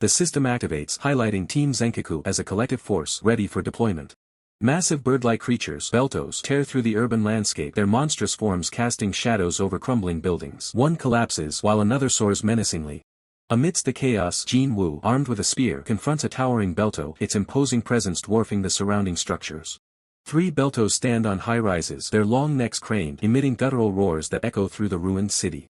The system activates, highlighting Team Zenkaku as a collective force ready for deployment. Massive bird-like creatures, beltos, tear through the urban landscape, their monstrous forms casting shadows over crumbling buildings. One collapses while another soars menacingly. Amidst the chaos, Jin Woo, armed with a spear, confronts a towering belto, its imposing presence dwarfing the surrounding structures. 3 beltos stand on high-rises, their long necks craned, emitting guttural roars that echo through the ruined city.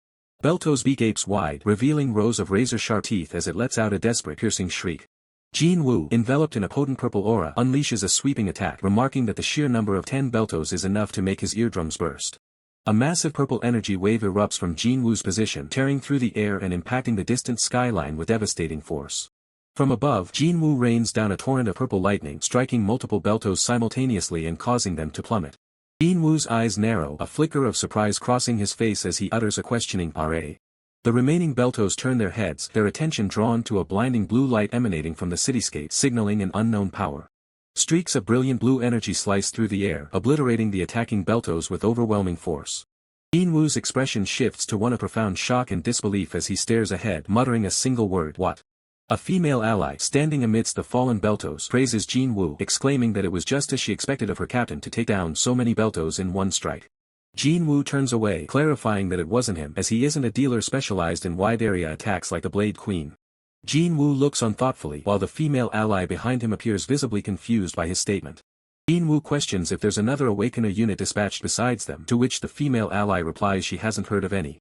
Belto's beak gapes wide, revealing rows of razor-sharp teeth as it lets out a desperate piercing shriek. Jin Woo, enveloped in a potent purple aura, unleashes a sweeping attack, remarking that the sheer number of 10 beltos is enough to make his eardrums burst. A massive purple energy wave erupts from Jin Woo's position, tearing through the air and impacting the distant skyline with devastating force. From above, Jin Woo rains down a torrent of purple lightning, striking multiple beltos simultaneously and causing them to plummet. Jin Woo's eyes narrow, a flicker of surprise crossing his face as he utters a questioning "Pare." The remaining beltos turn their heads, their attention drawn to a blinding blue light emanating from the cityscape, signaling an unknown power. Streaks of brilliant blue energy slice through the air, obliterating the attacking beltos with overwhelming force. Jin Woo's expression shifts to one of profound shock and disbelief as he stares ahead, muttering a single word, "What?" A female ally, standing amidst the fallen beltos, praises Jin Woo, exclaiming that it was just as she expected of her captain to take down so many beltos in one strike. Jin Woo turns away, clarifying that it wasn't him, as he isn't a dealer specialized in wide-area attacks like the Blade Queen. Jin Woo looks on thoughtfully, while the female ally behind him appears visibly confused by his statement. Jin Woo questions if there's another Awakener unit dispatched besides them, to which the female ally replies she hasn't heard of any.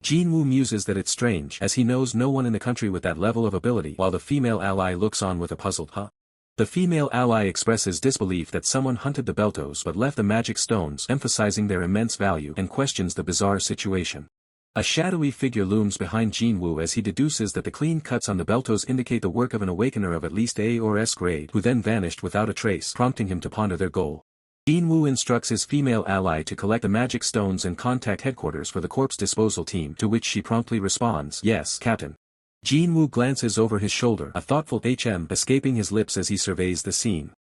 Jin Woo muses that it's strange, as he knows no one in the country with that level of ability, while the female ally looks on with a puzzled "huh?" The female ally expresses disbelief that someone hunted the beltos but left the magic stones, emphasizing their immense value, and questions the bizarre situation. A shadowy figure looms behind Jin Woo as he deduces that the clean cuts on the beltos indicate the work of an Awakener of at least A or S grade, who then vanished without a trace, prompting him to ponder their goal. Jin Woo instructs his female ally to collect the magic stones and contact headquarters for the corpse disposal team, to which she promptly responds, "Yes, Captain." Jin Woo glances over his shoulder, a thoughtful escaping his lips as he surveys the scene.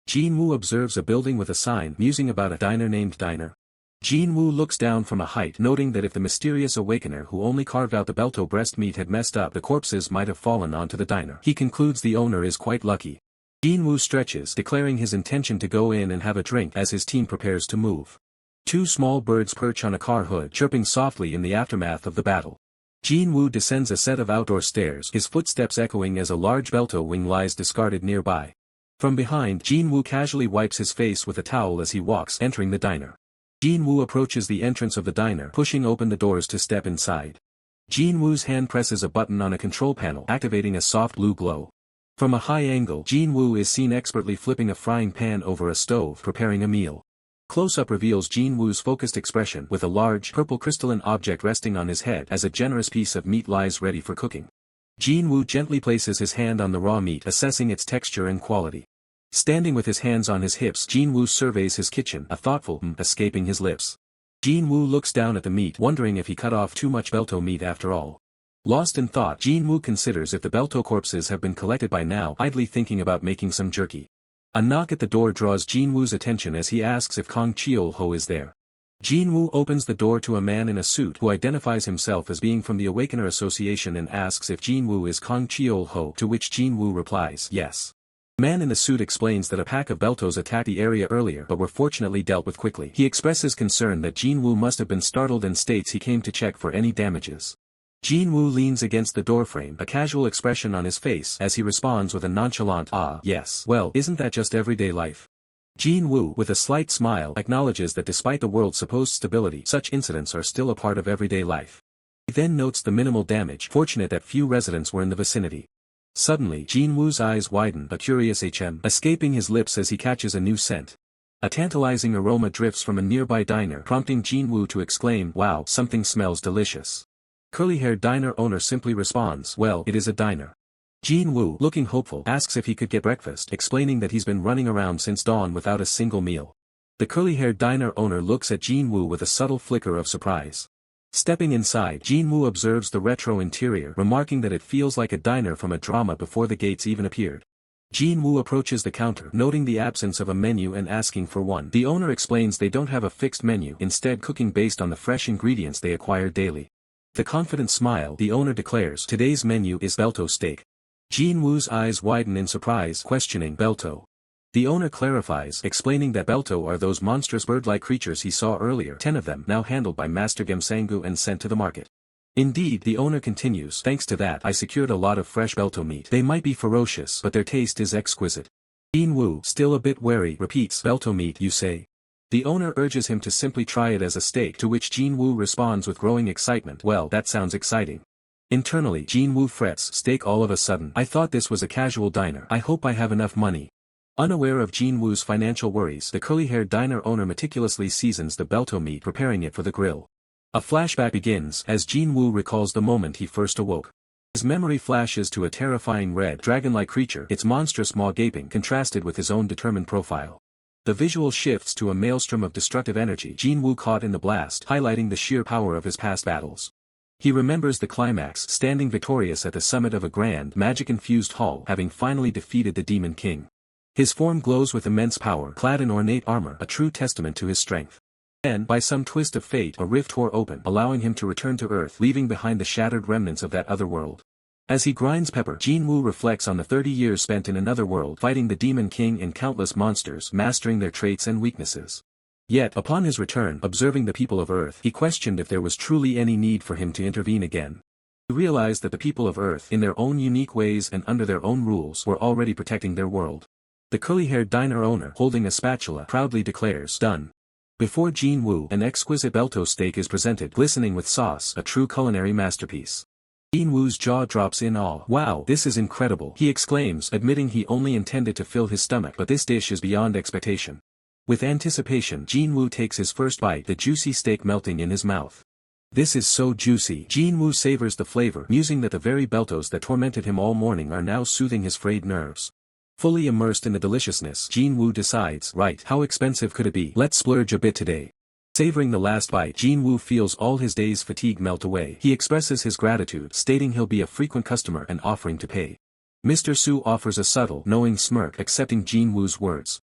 Jin Woo observes a building with a sign, musing about a diner named Diner. Jin Woo looks down from a height, noting that if the mysterious Awakener who only carved out the belto breast meat had messed up, the corpses might have fallen onto the diner. He concludes the owner is quite lucky. Jin Woo stretches, declaring his intention to go in and have a drink as his team prepares to move. 2 small birds perch on a car hood, chirping softly in the aftermath of the battle. Jin Woo descends a set of outdoor stairs, his footsteps echoing as a large belto wing lies discarded nearby. From behind, Jin Woo casually wipes his face with a towel as he walks, entering the diner. Jin Woo approaches the entrance of the diner, pushing open the doors to step inside. Jin Woo's hand presses a button on a control panel, activating a soft blue glow. From a high angle, Jin Woo is seen expertly flipping a frying pan over a stove, preparing a meal. Close-up reveals Jin Woo's focused expression, with a large, purple crystalline object resting on his head as a generous piece of meat lies ready for cooking. Jin Woo gently places his hand on the raw meat, assessing its texture and quality. Standing with his hands on his hips, Jin Woo surveys his kitchen, a thoughtful escaping his lips. Jin Woo looks down at the meat, wondering if he cut off too much belto meat after all. Lost in thought, Jin Woo considers if the belto corpses have been collected by now, idly thinking about making some jerky. A knock at the door draws Jin Woo's attention as he asks if Kang Cheol-ho is there. Jin Woo opens the door to a man in a suit who identifies himself as being from the Awakener Association and asks if Jin Woo is Kang Cheol-ho, to which Jin Woo replies, "Yes." The man in the suit explains that a pack of beltos attacked the area earlier but were fortunately dealt with quickly. He expresses concern that Jin Woo must have been startled and states he came to check for any damages. Jin Woo leans against the doorframe, a casual expression on his face as he responds with a nonchalant, "Ah, yes. Well, isn't that just everyday life?" Jin Woo, with a slight smile, acknowledges that despite the world's supposed stability, such incidents are still a part of everyday life. He then notes the minimal damage, fortunate that few residents were in the vicinity. Suddenly, Jin Woo's eyes widen, a curious escaping his lips as he catches a new scent. A tantalizing aroma drifts from a nearby diner, prompting Jin Woo to exclaim, "Wow, something smells delicious." Curly-haired diner owner simply responds, "Well, it is a diner." Jin Woo, looking hopeful, asks if he could get breakfast, explaining that he's been running around since dawn without a single meal. The curly-haired diner owner looks at Jin Woo with a subtle flicker of surprise. Stepping inside, Jin Woo observes the retro interior, remarking that it feels like a diner from a drama before the gates even appeared. Jin Woo approaches the counter, noting the absence of a menu and asking for one. The owner explains they don't have a fixed menu, instead cooking based on the fresh ingredients they acquire daily. With a confident smile, the owner declares, "Today's menu is belto steak." Jin Woo's eyes widen in surprise, questioning Belto. The owner clarifies, explaining that Belto are those monstrous bird-like creatures he saw earlier, 10 of them now handled by Master Gemsangu and sent to the market. Indeed, the owner continues, thanks to that I secured a lot of fresh Belto meat. They might be ferocious, but their taste is exquisite. Jin Woo, still a bit wary, repeats, Belto meat you say? The owner urges him to simply try it as a steak, to which Jin Woo responds with growing excitement, well, that sounds exciting. Internally, Jin Woo frets, steak all of a sudden. I thought this was a casual diner. I hope I have enough money. Unaware of Jin Woo's financial worries, the curly-haired diner owner meticulously seasons the Belto meat, preparing it for the grill. A flashback begins, as Jin Woo recalls the moment he first awoke. His memory flashes to a terrifying red, dragon-like creature, its monstrous maw gaping, contrasted with his own determined profile. The visual shifts to a maelstrom of destructive energy Jin Woo caught in the blast, highlighting the sheer power of his past battles. He remembers the climax, standing victorious at the summit of a grand, magic-infused hall, having finally defeated the Demon King. His form glows with immense power, clad in ornate armor, a true testament to his strength. Then, by some twist of fate, a rift tore open, allowing him to return to Earth, leaving behind the shattered remnants of that other world. As he grinds pepper, Jin Woo reflects on the 30 years spent in another world, fighting the Demon King and countless monsters, mastering their traits and weaknesses. Yet, upon his return, observing the people of Earth, he questioned if there was truly any need for him to intervene again. He realized that the people of Earth, in their own unique ways and under their own rules, were already protecting their world. The curly-haired diner owner, holding a spatula, proudly declares, done. Before Jin Woo, an exquisite Belto steak is presented, glistening with sauce, a true culinary masterpiece. Jin Woo's jaw drops in awe. Wow, this is incredible, he exclaims, admitting he only intended to fill his stomach, but this dish is beyond expectation. With anticipation, Jin Woo takes his first bite, the juicy steak melting in his mouth. This is so juicy. Jin Woo savors the flavor, musing that the very Beltos that tormented him all morning are now soothing his frayed nerves. Fully immersed in the deliciousness, Jin Woo decides, right, how expensive could it be? Let's splurge a bit today. Savoring the last bite, Jin Woo feels all his day's fatigue melt away. He expresses his gratitude, stating he'll be a frequent customer and offering to pay. Mr. Su offers a subtle, knowing smirk, accepting Jin Woo's words.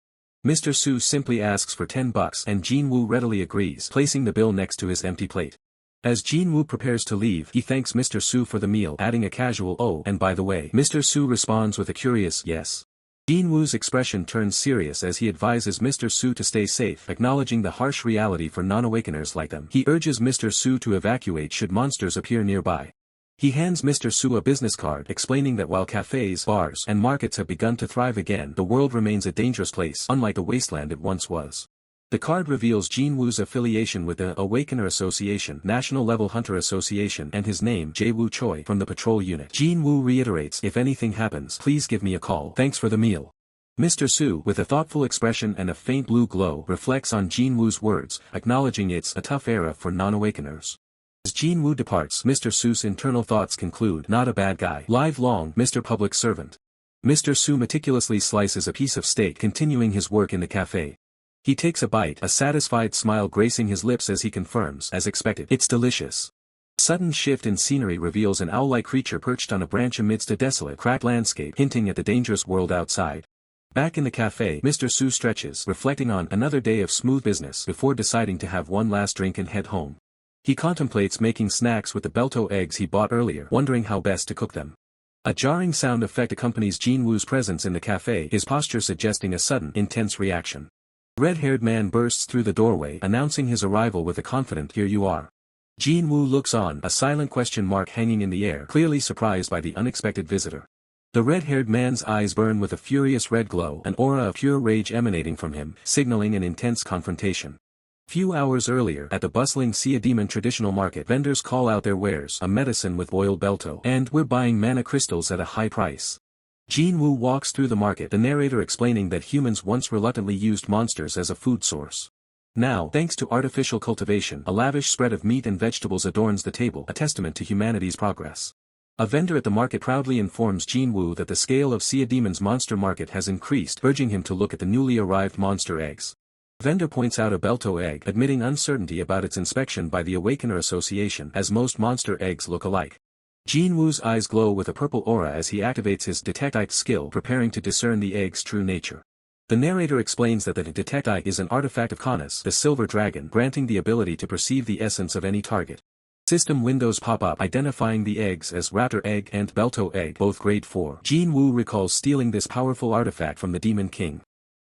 Mr. Su simply asks for $10 and Jin Woo readily agrees, placing the bill next to his empty plate. As Jin Woo prepares to leave, he thanks Mr. Su for the meal, adding a casual, oh, and by the way. Mr. Su responds with a curious, yes. Jin Woo's expression turns serious as he advises Mr. Su to stay safe, acknowledging the harsh reality for non-awakeners like them. He urges Mr. Su to evacuate should monsters appear nearby. He hands Mr. Su a business card, explaining that while cafes, bars, and markets have begun to thrive again, the world remains a dangerous place, unlike the wasteland it once was. The card reveals Jin Woo's affiliation with the Awakener Association, National Level Hunter Association, and his name, Jae Woo Choi, from the patrol unit. Jin Woo reiterates, if anything happens, please give me a call. Thanks for the meal. Mr. Su, with a thoughtful expression and a faint blue glow, reflects on Jin Woo's words, acknowledging it's a tough era for non-awakeners. As Jin Woo departs, Mr. Su's internal thoughts conclude, not a bad guy. Live long, Mr. Public Servant. Mr. Su meticulously slices a piece of steak, continuing his work in the cafe. He takes a bite, a satisfied smile gracing his lips as he confirms, as expected, it's delicious. A sudden shift in scenery reveals an owl-like creature perched on a branch amidst a desolate, cracked landscape, hinting at the dangerous world outside. Back in the cafe, Mr. Su stretches, reflecting on another day of smooth business before deciding to have one last drink and head home. He contemplates making snacks with the Belto eggs he bought earlier, wondering how best to cook them. A jarring sound effect accompanies Jin Woo's presence in the cafe, his posture suggesting a sudden, intense reaction. The red-haired man bursts through the doorway, announcing his arrival with a confident, here you are. Jin Woo looks on, a silent question mark hanging in the air, clearly surprised by the unexpected visitor. The red-haired man's eyes burn with a furious red glow, an aura of pure rage emanating from him, signaling an intense confrontation. Few hours earlier, at the bustling Sia Demon traditional market, vendors call out their wares, a medicine with boiled Belto, and we're buying mana crystals at a high price. Jin Woo walks through the market, the narrator explaining that humans once reluctantly used monsters as a food source. Now, thanks to artificial cultivation, a lavish spread of meat and vegetables adorns the table, a testament to humanity's progress. A vendor at the market proudly informs Jin Woo that the scale of Sia Demon's monster market has increased, urging him to look at the newly arrived monster eggs. The vendor points out a Belto egg, admitting uncertainty about its inspection by the Awakener Association, as most monster eggs look alike. Jin Woo's eyes glow with a purple aura as he activates his Detect Eye skill, preparing to discern the egg's true nature. The narrator explains that the Detect Eye is an artifact of Kanas, the silver dragon, granting the ability to perceive the essence of any target. System windows pop up identifying the eggs as Raptor Egg and Belto Egg, both grade 4. Jin-woo recalls stealing this powerful artifact from the Demon King.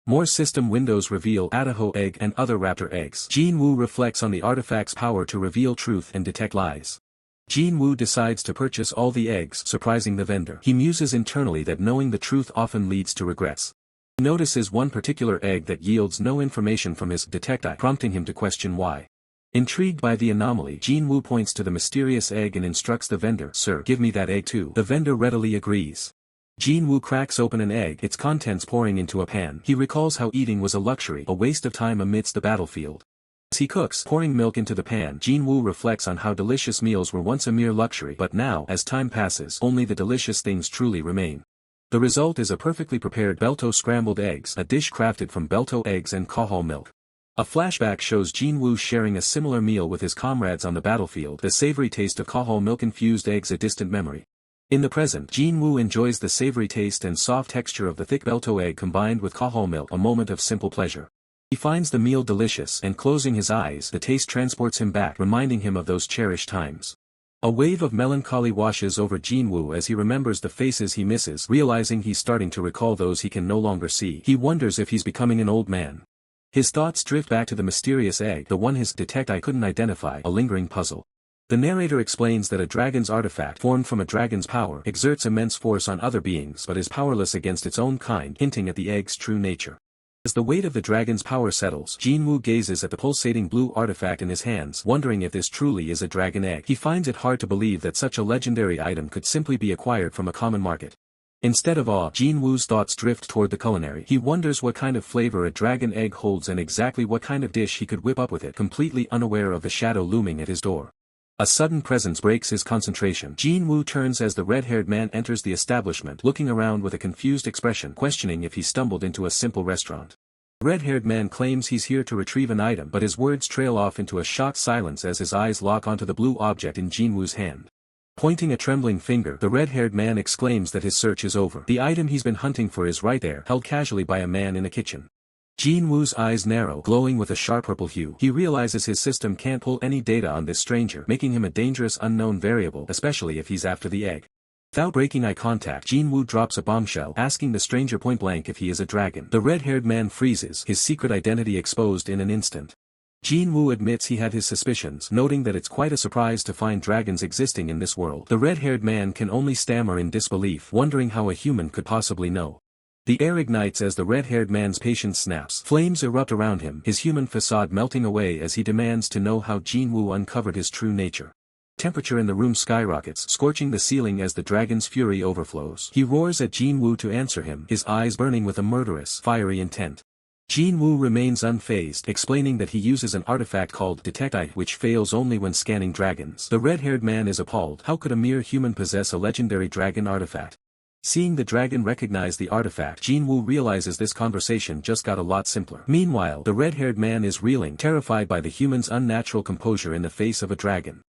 More system windows reveal Idaho Egg and other Raptor Eggs. Jin-woo reflects on the artifact's power to reveal truth and detect lies. Jin-woo decides to purchase all the eggs, surprising the vendor. He muses internally that knowing the truth often leads to regrets. He notices one particular egg that yields no information from his detect eye, prompting him to question why. Intrigued by the anomaly, Jin-woo points to the mysterious egg and instructs the vendor, "Sir, give me that egg too." The vendor readily agrees. Jin-woo cracks open an egg, its contents pouring into a pan. He recalls how eating was a luxury, a waste of time amidst the battlefield. As he cooks, pouring milk into the pan, Jin-woo reflects on how delicious meals were once a mere luxury, but now, as time passes, only the delicious things truly remain. The result is a perfectly prepared Belto scrambled eggs, a dish crafted from Belto eggs and Cheol-ho milk. A flashback shows Jin-woo sharing a similar meal with his comrades on the battlefield, the savory taste of Cheol-ho milk-infused eggs a distant memory. In the present, Jin-woo enjoys the savory taste and soft texture of the thick Belto egg combined with Cheol-ho milk, a moment of simple pleasure. He finds the meal delicious and closing his eyes, the taste transports him back, reminding him of those cherished times. A wave of melancholy washes over Jin-woo as he remembers the faces he misses, realizing he's starting to recall those he can no longer see. He wonders if he's becoming an old man. His thoughts drift back to the mysterious egg, the one his detect eye couldn't identify, a lingering puzzle. The narrator explains that a dragon's artifact, formed from a dragon's power, exerts immense force on other beings but is powerless against its own kind, hinting at the egg's true nature. As the weight of the dragon's power settles, Jin-woo gazes at the pulsating blue artifact in his hands, wondering if this truly is a dragon egg. He finds it hard to believe that such a legendary item could simply be acquired from a common market. Instead of awe, Jin-woo's thoughts drift toward the culinary. He wonders what kind of flavor a dragon egg holds and exactly what kind of dish he could whip up with it, completely unaware of the shadow looming at his door. A sudden presence breaks his concentration. Jin-woo turns as the red-haired man enters the establishment, looking around with a confused expression, questioning if he stumbled into a simple restaurant. The red-haired man claims he's here to retrieve an item, but his words trail off into a shocked silence as his eyes lock onto the blue object in Jin-woo's hand. Pointing a trembling finger, the red-haired man exclaims that his search is over. The item he's been hunting for is right there, held casually by a man in a kitchen. Jin-woo's eyes narrow, glowing with a sharp purple hue. He realizes his system can't pull any data on this stranger, making him a dangerous unknown variable, especially if he's after the egg. Without breaking eye contact, Jin-woo drops a bombshell, asking the stranger point-blank if he is a dragon. The red-haired man freezes, his secret identity exposed in an instant. Jin-woo admits he had his suspicions, noting that it's quite a surprise to find dragons existing in this world. The red-haired man can only stammer in disbelief, wondering how a human could possibly know. The air ignites as the red-haired man's patience snaps. Flames erupt around him, his human facade melting away as he demands to know how Jin-woo uncovered his true nature. Temperature in the room skyrockets, scorching the ceiling as the dragon's fury overflows. He roars at Jin-woo to answer him, his eyes burning with a murderous, fiery intent. Jin-woo remains unfazed, explaining that he uses an artifact called Detect Eye, which fails only when scanning dragons. The red-haired man is appalled. How could a mere human possess a legendary dragon artifact? Seeing the dragon recognize the artifact, Jin-woo realizes this conversation just got a lot simpler. Meanwhile, the red-haired man is reeling, terrified by the human's unnatural composure in the face of a dragon.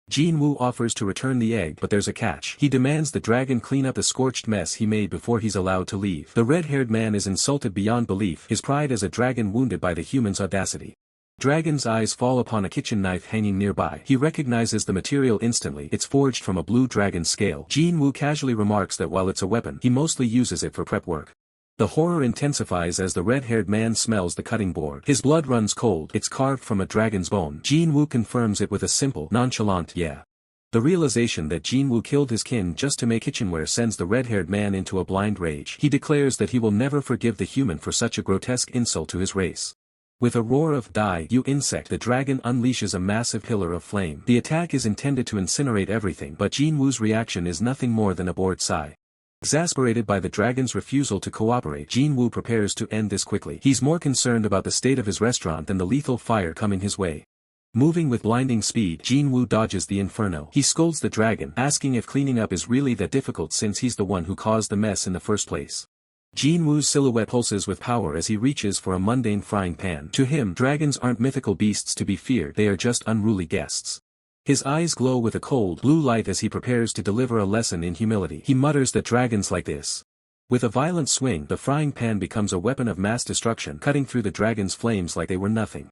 Jin-woo offers to return the egg, but there's a catch. He demands the dragon clean up the scorched mess he made before he's allowed to leave. The red-haired man is insulted beyond belief, his pride as a dragon wounded by the human's audacity. Dragon's eyes fall upon a kitchen knife hanging nearby. He recognizes the material instantly. It's forged from a blue dragon scale. Jin-woo casually remarks that while it's a weapon, he mostly uses it for prep work. The horror intensifies as the red-haired man smells the cutting board. His blood runs cold. It's carved from a dragon's bone. Jin-woo confirms it with a simple, nonchalant yeah. The realization that Jin-woo killed his kin just to make kitchenware sends the red-haired man into a blind rage. He declares that he will never forgive the human for such a grotesque insult to his race. With a roar of "Die, you insect!" the dragon unleashes a massive pillar of flame. The attack is intended to incinerate everything, but Jin-woo's reaction is nothing more than a bored sigh. Exasperated by the dragon's refusal to cooperate, Jin-woo prepares to end this quickly. He's more concerned about the state of his restaurant than the lethal fire coming his way. Moving with blinding speed, Jin-woo dodges the inferno. He scolds the dragon, asking if cleaning up is really that difficult since he's the one who caused the mess in the first place. Jin-woo's silhouette pulses with power as he reaches for a mundane frying pan. To him, dragons aren't mythical beasts to be feared, they are just unruly guests. His eyes glow with a cold, blue light as he prepares to deliver a lesson in humility. He mutters that dragons like this. With a violent swing, the frying pan becomes a weapon of mass destruction, cutting through the dragon's flames like they were nothing.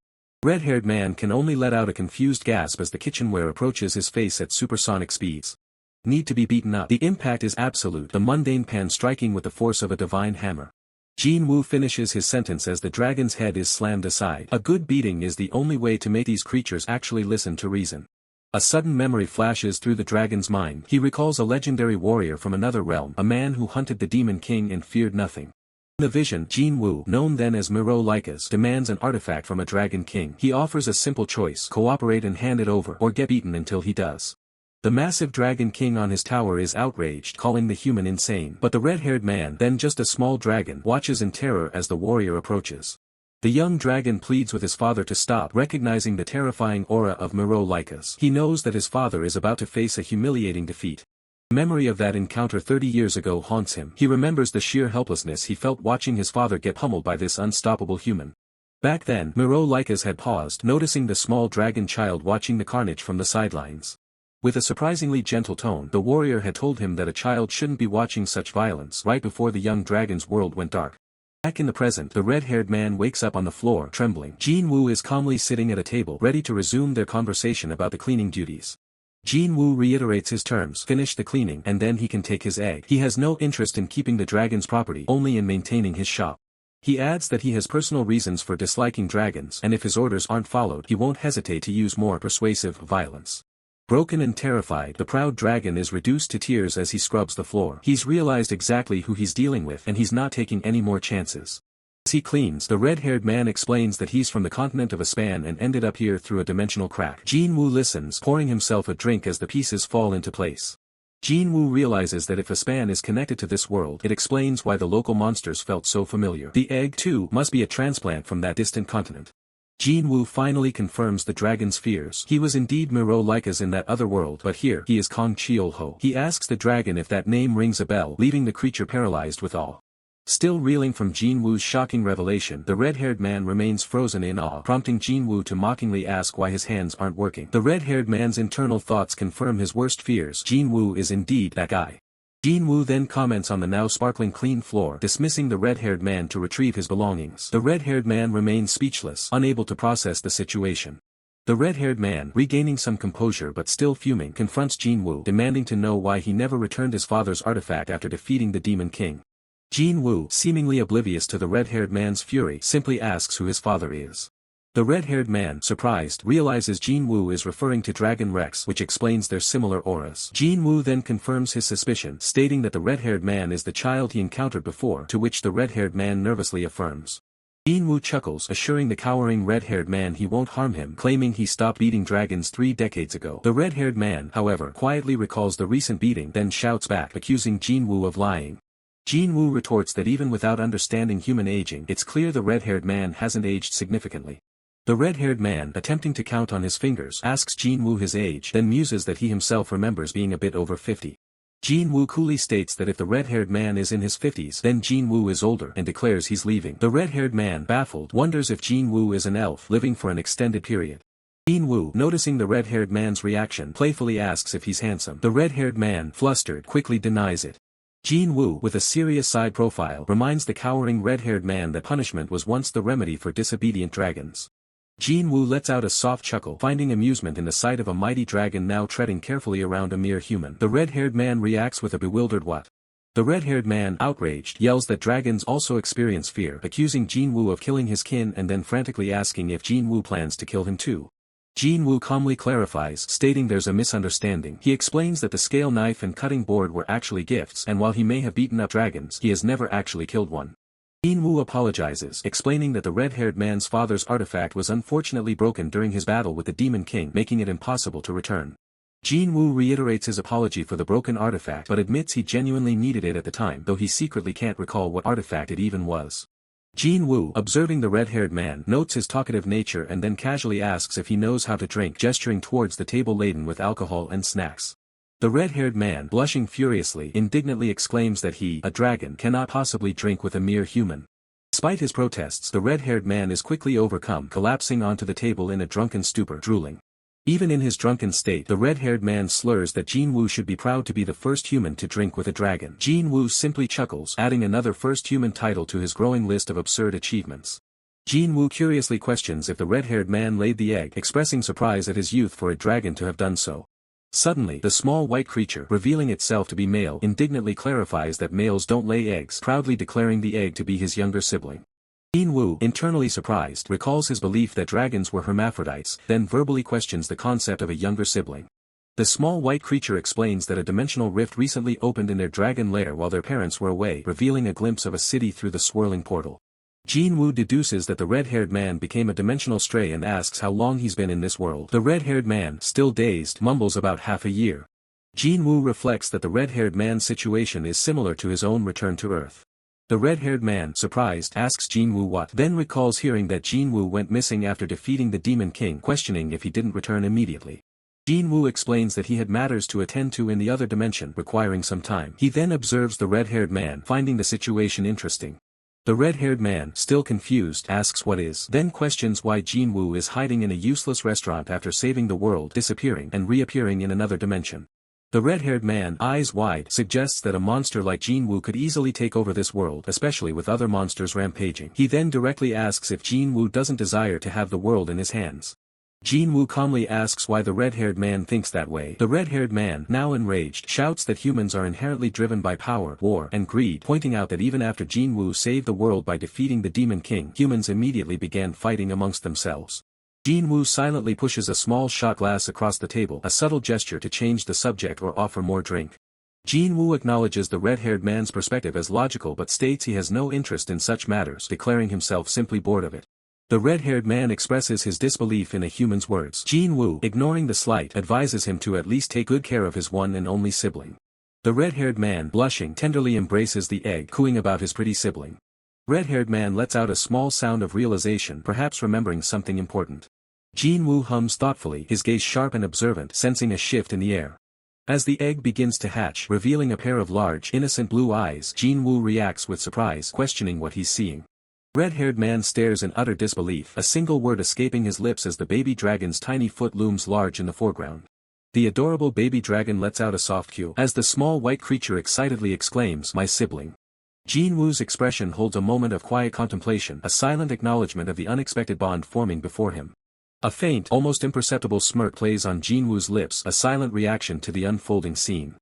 red-haired man can only let out a confused gasp as the kitchenware approaches his face at supersonic speeds. Need to be beaten up. The impact is absolute, the mundane pan striking with the force of a divine hammer. Jin-woo finishes his sentence as the dragon's head is slammed aside. A good beating is the only way to make these creatures actually listen to reason. A sudden memory flashes through the dragon's mind. He recalls a legendary warrior from another realm, a man who hunted the Demon King and feared nothing. In the vision, Jin-woo, known then as Mirolykas, demands an artifact from a dragon king. He offers a simple choice: cooperate and hand it over, or get beaten until he does. The massive dragon king on his tower is outraged, calling the human insane. But the red-haired man, then just a small dragon, watches in terror as the warrior approaches. The young dragon pleads with his father to stop, recognizing the terrifying aura of Mirolykas. He knows that his father is about to face a humiliating defeat. The memory of that encounter 30 years ago haunts him. He remembers the sheer helplessness he felt watching his father get pummeled by this unstoppable human. Back then, Mirolykas had paused, noticing the small dragon child watching the carnage from the sidelines. With a surprisingly gentle tone, the warrior had told him that a child shouldn't be watching such violence right before the young dragon's world went dark. Back in the present, the red-haired man wakes up on the floor, trembling. Jin-woo is calmly sitting at a table, ready to resume their conversation about the cleaning duties. Jin-woo reiterates his terms: finish the cleaning, and then he can take his egg. He has no interest in keeping the dragon's property, only in maintaining his shop. He adds that he has personal reasons for disliking dragons, and if his orders aren't followed, he won't hesitate to use more persuasive violence. Broken and terrified, the proud dragon is reduced to tears as he scrubs the floor. He's realized exactly who he's dealing with, and he's not taking any more chances. As he cleans, the red-haired man explains that he's from the continent of Aspan and ended up here through a dimensional crack. Jin-woo listens, pouring himself a drink as the pieces fall into place. Jin-woo realizes that if Aspan is connected to this world, it explains why the local monsters felt so familiar. The egg, too, must be a transplant from that distant continent. Jin-woo finally confirms the dragon's fears. He was indeed Mirolykas in that other world, but here, he is Kang Cheol-ho. He asks the dragon if that name rings a bell, leaving the creature paralyzed with awe. Still reeling from Jin-woo's shocking revelation, the red-haired man remains frozen in awe, prompting Jin-woo to mockingly ask why his hands aren't working. The red-haired man's internal thoughts confirm his worst fears. Jin-woo is indeed that guy. Jin-woo then comments on the now sparkling clean floor, dismissing the red-haired man to retrieve his belongings. The red-haired man remains speechless, unable to process the situation. The red-haired man, regaining some composure but still fuming, confronts Jin-woo, demanding to know why he never returned his father's artifact after defeating the Demon King. Jin-woo, seemingly oblivious to the red-haired man's fury, simply asks who his father is. The red-haired man, surprised, realizes Jin-woo is referring to Dragon Rex, which explains their similar auras. Jin-woo then confirms his suspicion, stating that the red-haired man is the child he encountered before, to which the red-haired man nervously affirms. Jin-woo chuckles, assuring the cowering red-haired man he won't harm him, claiming he stopped beating dragons 3 decades ago. The red-haired man, however, quietly recalls the recent beating, then shouts back, accusing Jin-woo of lying. Jin-woo retorts that even without understanding human aging, it's clear the red-haired man hasn't aged significantly. The red-haired man, attempting to count on his fingers, asks Jin-woo his age, then muses that he himself remembers being a bit over 50. Jin-woo coolly states that if the red-haired man is in his 50s, then Jin-woo is older, and declares he's leaving. The red-haired man, baffled, wonders if Jin-woo is an elf living for an extended period. Jin-woo, noticing the red-haired man's reaction, playfully asks if he's handsome. The red-haired man, flustered, quickly denies it. Jin-woo, with a serious side profile, reminds the cowering red-haired man that punishment was once the remedy for disobedient dragons. Jin-woo lets out a soft chuckle, finding amusement in the sight of a mighty dragon now treading carefully around a mere human. The red-haired man reacts with a bewildered what? The red-haired man, outraged, yells that dragons also experience fear, accusing Jin-woo of killing his kin and then frantically asking if Jin-woo plans to kill him too. Jin-woo calmly clarifies, stating there's a misunderstanding. He explains that the scale knife and cutting board were actually gifts, and while he may have beaten up dragons, he has never actually killed one. Jin-woo apologizes, explaining that the red-haired man's father's artifact was unfortunately broken during his battle with the Demon King, making it impossible to return. Jin-woo reiterates his apology for the broken artifact but admits he genuinely needed it at the time, though he secretly can't recall what artifact it even was. Jin-woo, observing the red-haired man, notes his talkative nature and then casually asks if he knows how to drink, gesturing towards the table laden with alcohol and snacks. The red-haired man, blushing furiously, indignantly exclaims that he, a dragon, cannot possibly drink with a mere human. Despite his protests, the red-haired man is quickly overcome, collapsing onto the table in a drunken stupor, drooling. Even in his drunken state, the red-haired man slurs that Jin-woo should be proud to be the first human to drink with a dragon. Jin-woo simply chuckles, adding another first human title to his growing list of absurd achievements. Jin-woo curiously questions if the red-haired man laid the egg, expressing surprise at his youth for a dragon to have done so. Suddenly, the small white creature, revealing itself to be male, indignantly clarifies that males don't lay eggs, proudly declaring the egg to be his younger sibling. Jin-woo, internally surprised, recalls his belief that dragons were hermaphrodites, then verbally questions the concept of a younger sibling. The small white creature explains that a dimensional rift recently opened in their dragon lair while their parents were away, revealing a glimpse of a city through the swirling portal. Jin-woo deduces that the red-haired man became a dimensional stray and asks how long he's been in this world. The red-haired man, still dazed, mumbles about half a year. Jin-woo reflects that the red-haired man's situation is similar to his own return to Earth. The red-haired man, surprised, asks Jin-woo what, then recalls hearing that Jin-woo went missing after defeating the Demon King, questioning if he didn't return immediately. Jin-woo explains that he had matters to attend to in the other dimension, requiring some time. He then observes the red-haired man, finding the situation interesting. The red-haired man, still confused, asks what is, then questions why Jin-woo is hiding in a useless restaurant after saving the world, disappearing and reappearing in another dimension. The red-haired man, eyes wide, suggests that a monster like Jin-woo could easily take over this world, especially with other monsters rampaging. He then directly asks if Jin-woo doesn't desire to have the world in his hands. Jin-woo calmly asks why the red-haired man thinks that way. The red-haired man, now enraged, shouts that humans are inherently driven by power, war, and greed, pointing out that even after Jin-woo saved the world by defeating the Demon King, humans immediately began fighting amongst themselves. Jin-woo silently pushes a small shot glass across the table, a subtle gesture to change the subject or offer more drink. Jin-woo acknowledges the red-haired man's perspective as logical but states he has no interest in such matters, declaring himself simply bored of it. The red-haired man expresses his disbelief in a human's words. Jin-woo, ignoring the slight, advises him to at least take good care of his one and only sibling. The red-haired man, blushing, tenderly embraces the egg, cooing about his pretty sibling. Red-haired man lets out a small sound of realization, perhaps remembering something important. Jin-woo hums thoughtfully, his gaze sharp and observant, sensing a shift in the air. As the egg begins to hatch, revealing a pair of large, innocent blue eyes, Jin-woo reacts with surprise, questioning what he's seeing. Red-haired man stares in utter disbelief, a single word escaping his lips as the baby dragon's tiny foot looms large in the foreground. The adorable baby dragon lets out a soft coo as the small white creature excitedly exclaims, "My sibling." Jin-woo's expression holds a moment of quiet contemplation, a silent acknowledgement of the unexpected bond forming before him. A faint, almost imperceptible smirk plays on Jin-woo's lips, a silent reaction to the unfolding scene.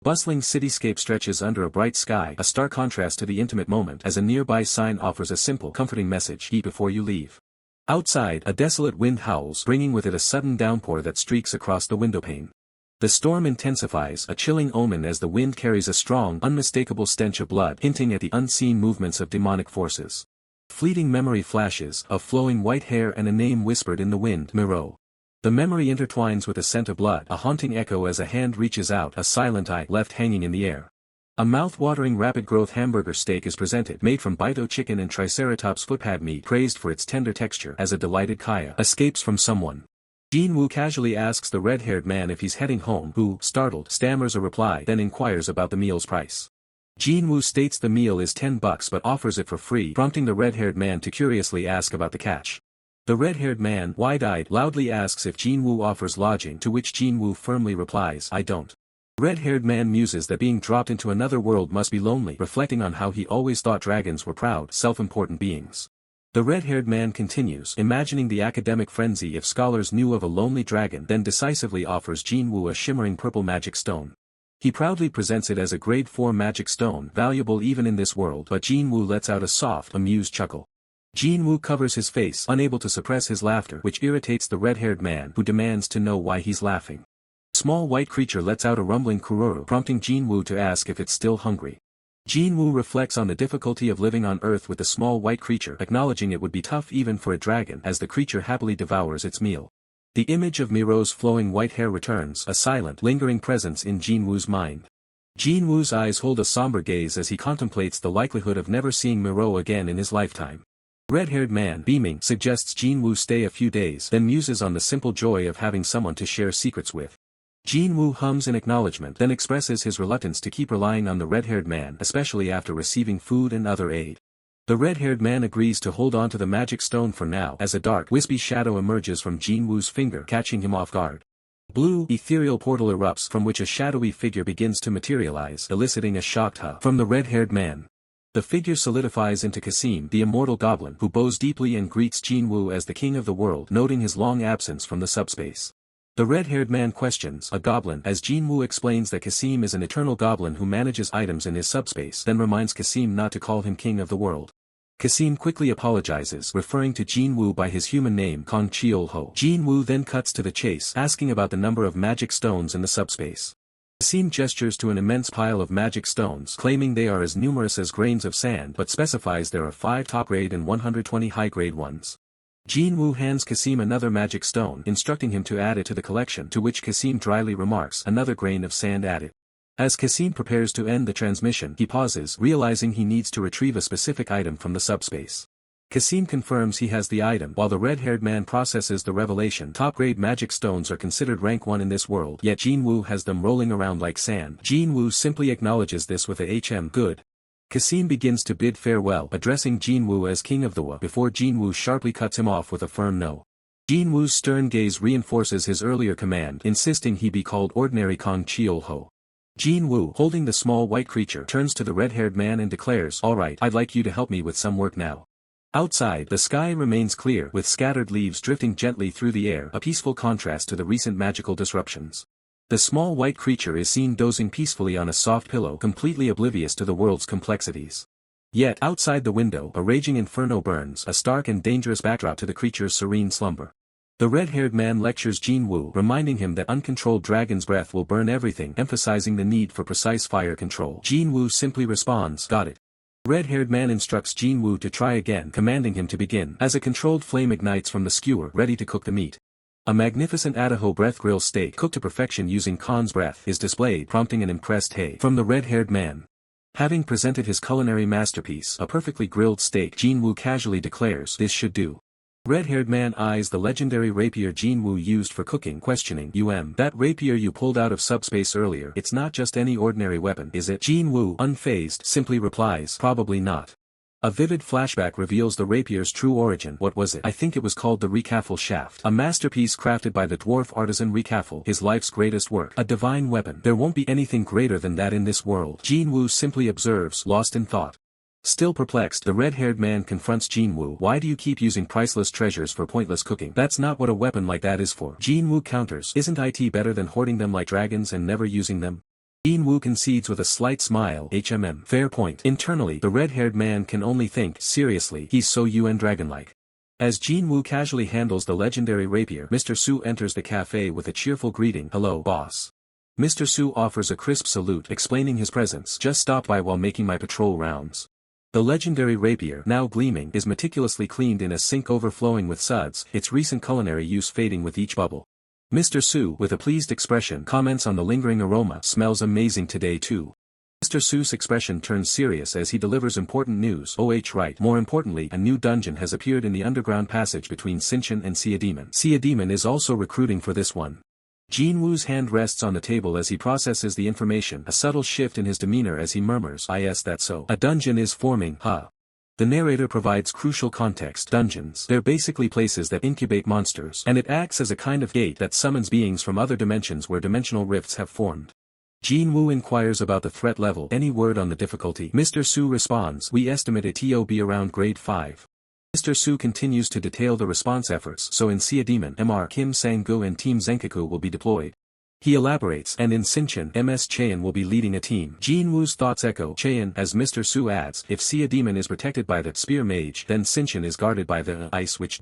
Bustling cityscape stretches under a bright sky, a stark contrast to the intimate moment as a nearby sign offers a simple, comforting message: eat before you leave. Outside, a desolate wind howls, bringing with it a sudden downpour that streaks across the windowpane. The storm intensifies, a chilling omen as the wind carries a strong, unmistakable stench of blood, hinting at the unseen movements of demonic forces. Fleeting memory flashes, of flowing white hair and a name whispered in the wind, Miro. The memory intertwines with a scent of blood, a haunting echo as a hand reaches out, a silent eye left hanging in the air. A mouth-watering rapid-growth hamburger steak is presented, made from bito chicken and triceratops footpad meat, praised for its tender texture as a delighted Kaya escapes from someone. Jin-woo casually asks the red-haired man if he's heading home, who, startled, stammers a reply, then inquires about the meal's price. Jin-woo states the meal is $10 but offers it for free, prompting the red-haired man to curiously ask about the catch. The red-haired man, wide-eyed, loudly asks if Jin-woo offers lodging, to which Jin-woo firmly replies, "I don't." Red-haired man muses that being dropped into another world must be lonely, reflecting on how he always thought dragons were proud, self-important beings. The red-haired man continues, imagining the academic frenzy if scholars knew of a lonely dragon, then decisively offers Jin-woo a shimmering purple magic stone. He proudly presents it as a grade 4 magic stone, valuable even in this world, but Jin-woo lets out a soft, amused chuckle. Jin-woo covers his face, unable to suppress his laughter, which irritates the red-haired man, who demands to know why he's laughing. Small white creature lets out a rumbling kururu, prompting Jin-woo to ask if it's still hungry. Jin-woo reflects on the difficulty of living on Earth with the small white creature, acknowledging it would be tough even for a dragon, as the creature happily devours its meal. The image of Miro's flowing white hair returns, a silent, lingering presence in Jin-woo's mind. Jin-woo's eyes hold a somber gaze as he contemplates the likelihood of never seeing Miro again in his lifetime. Red-haired man, beaming, suggests Jin-woo stay a few days, then muses on the simple joy of having someone to share secrets with. Jin-woo hums in acknowledgement, then expresses his reluctance to keep relying on the red-haired man, especially after receiving food and other aid. The red-haired man agrees to hold on to the magic stone for now, as a dark, wispy shadow emerges from Jin-woo's finger, catching him off guard. Blue, ethereal portal erupts, from which a shadowy figure begins to materialize, eliciting a shocked huh from the red-haired man. The figure solidifies into Kasim, the immortal goblin, who bows deeply and greets Jinwoo as the king of the world, noting his long absence from the subspace. The red-haired man questions a goblin as Jinwoo explains that Kasim is an eternal goblin who manages items in his subspace, then reminds Kasim not to call him king of the world. Kasim quickly apologizes, referring to Jinwoo by his human name Kang Cheol-ho. Jinwoo then cuts to the chase, asking about the number of magic stones in the subspace. Kasim gestures to an immense pile of magic stones, claiming they are as numerous as grains of sand, but specifies there are 5 top-grade and 120 high-grade ones. Jinwoo hands Kasim another magic stone, instructing him to add it to the collection, to which Kasim dryly remarks, another grain of sand added. As Kasim prepares to end the transmission, he pauses, realizing he needs to retrieve a specific item from the subspace. Kasim confirms he has the item, while the red-haired man processes the revelation. Top-grade magic stones are considered rank 1 in this world, yet Jinwoo has them rolling around like sand. Jinwoo simply acknowledges this with a good. Kasim begins to bid farewell, addressing Jinwoo as king of the Wa, before Jinwoo sharply cuts him off with a firm no. Jinwoo's stern gaze reinforces his earlier command, insisting he be called ordinary Kang Cheol-ho. Jinwoo, holding the small white creature, turns to the red-haired man and declares, "Alright, I'd like you to help me with some work now." Outside, the sky remains clear, with scattered leaves drifting gently through the air, a peaceful contrast to the recent magical disruptions. The small white creature is seen dozing peacefully on a soft pillow, completely oblivious to the world's complexities. Yet, outside the window, a raging inferno burns, a stark and dangerous backdrop to the creature's serene slumber. The red-haired man lectures Jinwoo, reminding him that uncontrolled dragon's breath will burn everything, emphasizing the need for precise fire control. Jinwoo simply responds, "Got it." The red-haired man instructs Jinwoo to try again, commanding him to begin, as a controlled flame ignites from the skewer, ready to cook the meat. A magnificent Idaho breath grill steak, cooked to perfection using Khan's breath, is displayed, prompting an impressed hey from the red-haired man. Having presented his culinary masterpiece, a perfectly grilled steak, Jinwoo casually declares, "This should do." Red-haired man eyes the legendary rapier Jinwoo used for cooking, questioning, That rapier you pulled out of subspace earlier, it's not just any ordinary weapon, is it?" Jinwoo, unfazed, simply replies, "Probably not." A vivid flashback reveals the rapier's true origin. What was it? I think it was called the Recafel shaft. A masterpiece crafted by the dwarf artisan Recafel, his life's greatest work. A divine weapon. There won't be anything greater than that in this world. Jinwoo simply observes, lost in thought. Still perplexed, the red-haired man confronts Jinwoo. "Why do you keep using priceless treasures for pointless cooking? That's not what a weapon like that is for." Jinwoo counters, "Isn't it better than hoarding them like dragons and never using them?" Jinwoo concedes with a slight smile, Fair point." Internally, the red-haired man can only think, seriously, he's so dragon-like. As Jinwoo casually handles the legendary rapier, Mr. Su enters the cafe with a cheerful greeting, "Hello, boss." Mr. Su offers a crisp salute, explaining his presence. "Just stopped by while making my patrol rounds." The legendary rapier, now gleaming, is meticulously cleaned in a sink overflowing with suds, its recent culinary use fading with each bubble. Mr. Su, with a pleased expression, comments on the lingering aroma. "Smells amazing today too." Mr. Su's expression turns serious as he delivers important news. Right. More importantly, a new dungeon has appeared in the underground passage between Sinchon and Siademon. Siademon is also recruiting for this one. Jinwoo's hand rests on the table as he processes the information, a subtle shift in his demeanor as he murmurs, "Yes, that's so. A dungeon is forming, huh?" The narrator provides crucial context. Dungeons. They're basically places that incubate monsters, and it acts as a kind of gate that summons beings from other dimensions where dimensional rifts have formed. Jinwoo inquires about the threat level. "Any word on the difficulty?" Mr. Su responds, "We estimate it to be around grade 5. Mr. Su continues to detail the response efforts. "So in Siademon, Mr. Kim Sang-gu and Team Zenkaku will be deployed." He elaborates, "And in Sinchon, Ms. Cheon will be leading a team." Jinwoo's thoughts echo Cheon as Mr. Su adds, "If Siademon is protected by the Spear Mage, then Sinchon is guarded by the Ice Witch.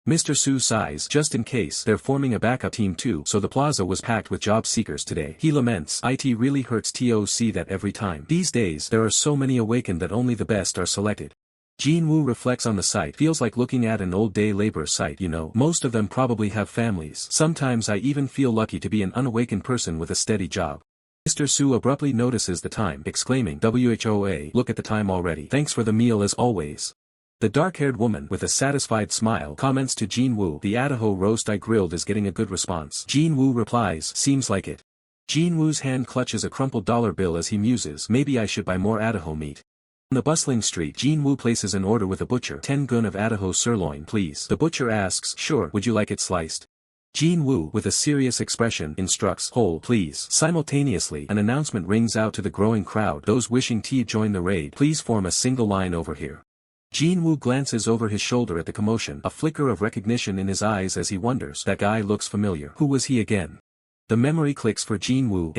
Mr. Su sighs, "Just in case, they're forming a backup team too, so the plaza was packed with job seekers today." He laments, "It really hurts to see that every time. These days, there are so many awakened that only the best are selected." Jinwoo reflects on the sight. "Feels like looking at an old day labor site, Most of them probably have families. Sometimes I even feel lucky to be an unawakened person with a steady job." Mr. Su abruptly notices the time, exclaiming, "Whoa, look at the time already. Thanks for the meal as always." The dark-haired woman, with a satisfied smile, comments to Jinwoo, "The Idaho roast I grilled is getting a good response." Jinwoo replies, "Seems like it." Jinwoo's hand clutches a crumpled dollar bill as he muses, "Maybe I should buy more Idaho meat." On the bustling street, Jinwoo places an order with a butcher. 10 gun of Idaho sirloin, please." The butcher asks, "Sure, would you like it sliced?" Jin Woo, with a serious expression, instructs, "Hold, please." Simultaneously, an announcement rings out to the growing crowd. "Those wishing to join the raid, please form a single line over here." Jin Woo glances over his shoulder at the commotion, a flicker of recognition in his eyes as he wonders, that guy looks familiar. Who was he again? The memory clicks for Jin Woo.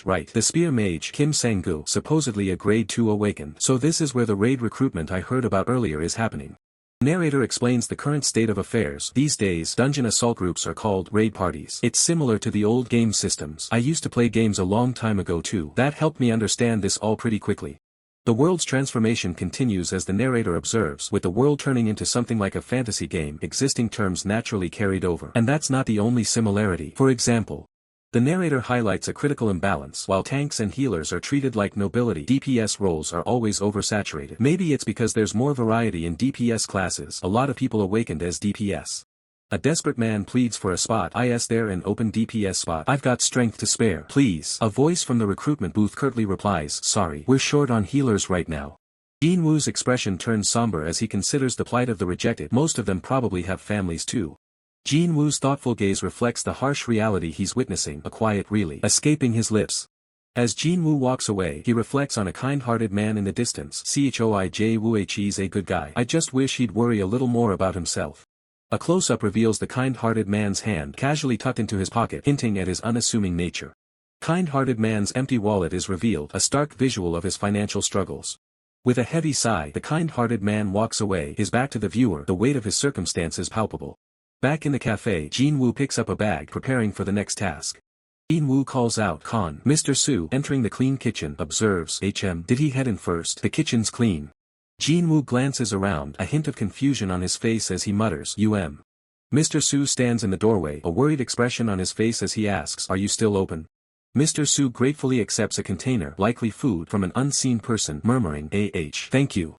Right, the spear mage Kim Sang-gu, supposedly a grade 2 awakened. So this is where the raid recruitment I heard about earlier is happening. The narrator explains the current state of affairs. These days, dungeon assault groups are called raid parties. It's similar to the old game systems. I used to play games a long time ago too. That helped me understand this all pretty quickly. The world's transformation continues as the narrator observes, with the world turning into something like a fantasy game. Existing terms naturally carried over. And that's not the only similarity. For example, the narrator highlights a critical imbalance. While tanks and healers are treated like nobility, DPS roles are always oversaturated. Maybe it's because there's more variety in DPS classes. A lot of people awakened as DPS. A desperate man pleads for a spot. Is there an open DPS spot? I've got strength to spare. Please. A voice from the recruitment booth curtly replies, "Sorry, we're short on healers right now." Jin Woo's expression turns somber as he considers the plight of the rejected. Most of them probably have families too. Jin Woo's thoughtful gaze reflects the harsh reality he's witnessing, a quiet really escaping his lips. As Jin Woo walks away, he reflects on a kind-hearted man in the distance. Choi Woo, he's a good guy. I just wish he'd worry a little more about himself. A close-up reveals the kind-hearted man's hand casually tucked into his pocket, hinting at his unassuming nature. Kind-hearted man's empty wallet is revealed, a stark visual of his financial struggles. With a heavy sigh, the kind-hearted man walks away, his back to the viewer, the weight of his circumstances palpable. Back in the cafe, Jin Woo picks up a bag, preparing for the next task. Jin Woo calls out, "Con." Mr. Su, entering the clean kitchen, observes, did he head in first? The kitchen's clean." Jin Woo glances around, a hint of confusion on his face as he mutters, Mr. Su stands in the doorway, a worried expression on his face as he asks, "Are you still open?" Mr. Su gratefully accepts a container, likely food, from an unseen person, murmuring, "Thank you."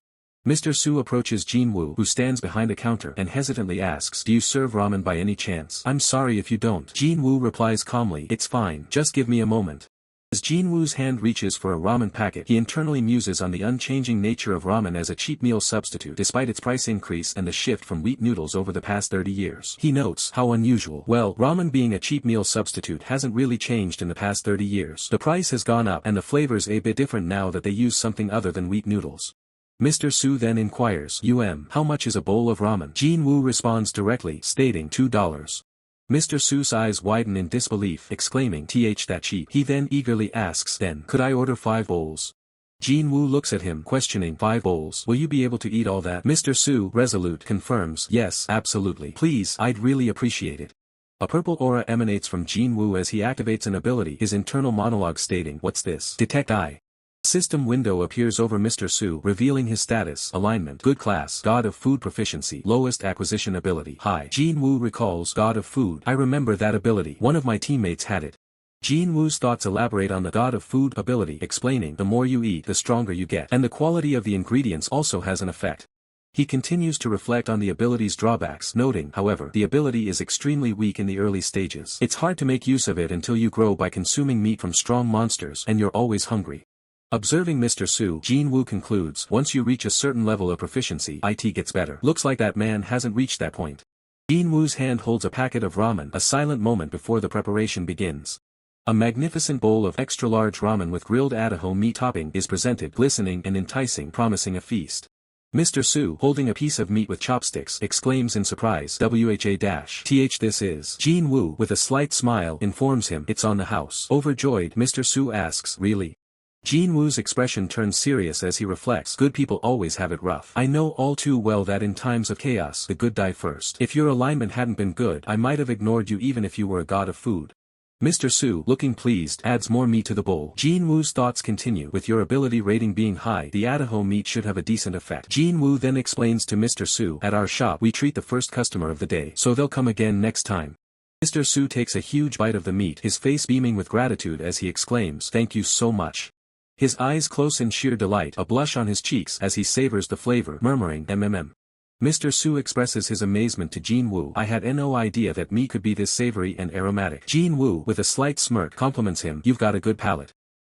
Mr. Su approaches Jin Woo, who stands behind a counter, and hesitantly asks, "Do you serve ramen by any chance?" "I'm sorry if you don't." Jin Woo replies calmly, "It's fine, just give me a moment." As Jin Woo's hand reaches for a ramen packet, he internally muses on the unchanging nature of ramen as a cheap meal substitute despite its price increase and the shift from wheat noodles over the past 30 years. He notes, how unusual. Well, ramen being a cheap meal substitute hasn't really changed in the past 30 years. The price has gone up and the flavor's a bit different now that they use something other than wheat noodles. Mr. Su then inquires, how much is a bowl of ramen? Jin Woo responds directly, stating $2. Mr. Su's eyes widen in disbelief, exclaiming, that cheap. He then eagerly asks, "Then, could I order 5 bowls? Jin Woo looks at him, questioning, 5 bowls? Will you be able to eat all that?" Mr. Su, resolute, confirms, "Yes, absolutely. Please, I'd really appreciate it." A purple aura emanates from Jin Woo as he activates an ability, his internal monologue stating, "What's this? Detect eye." System window appears over Mr. Su, revealing his status, alignment, good class, god of food proficiency, lowest acquisition ability, high. Jin Woo recalls, god of food. I remember that ability. One of my teammates had it. Jin Woo's thoughts elaborate on the god of food ability, explaining, the more you eat, the stronger you get. And the quality of the ingredients also has an effect. He continues to reflect on the ability's drawbacks, noting, however, the ability is extremely weak in the early stages. It's hard to make use of it until you grow by consuming meat from strong monsters and you're always hungry. Observing Mr. Su, Jin Woo concludes, once you reach a certain level of proficiency, it gets better. Looks like that man hasn't reached that point. Jin Woo's hand holds a packet of ramen, a silent moment before the preparation begins. A magnificent bowl of extra-large ramen with grilled Idaho meat topping is presented, glistening and enticing, promising a feast. Mr. Su, holding a piece of meat with chopsticks, exclaims in surprise, "Th this is." Jin Woo, with a slight smile, informs him, "It's on the house." Overjoyed, Mr. Su asks, "Really?" Jin Woo's expression turns serious as he reflects, good people always have it rough. I know all too well that in times of chaos, the good die first. If your alignment hadn't been good, I might have ignored you even if you were a god of food. Mr. Su, looking pleased, adds more meat to the bowl. Jin Woo's thoughts continue, with your ability rating being high, the Idaho meat should have a decent effect. Jin Woo then explains to Mr. Su, at our shop we treat the first customer of the day, so they'll come again next time. Mr. Su takes a huge bite of the meat, his face beaming with gratitude as he exclaims, "Thank you so much." His eyes close in sheer delight, a blush on his cheeks as he savors the flavor, murmuring, Mr. Su expresses his amazement to Jin Woo. I had no idea that meat could be this savory and aromatic. Jin Woo, with a slight smirk, compliments him, "You've got a good palate."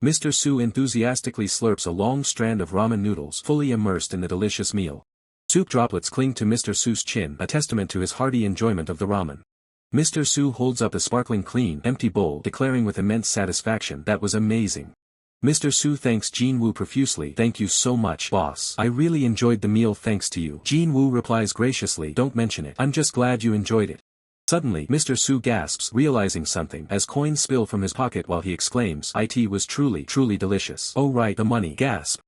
Mr. Su enthusiastically slurps a long strand of ramen noodles, fully immersed in the delicious meal. Soup droplets cling to Mr. Su's chin, a testament to his hearty enjoyment of the ramen. Mr. Su holds up the sparkling clean, empty bowl, declaring with immense satisfaction, "That was amazing." Mr. Su thanks Jin-woo profusely. "Thank you so much, boss. I really enjoyed the meal thanks to you." Jin-woo replies graciously, "Don't mention it. I'm just glad you enjoyed it." Suddenly, Mr. Su gasps, realizing something, as coins spill from his pocket while he exclaims, "It was truly, truly delicious." "Oh right, the money." Gasp.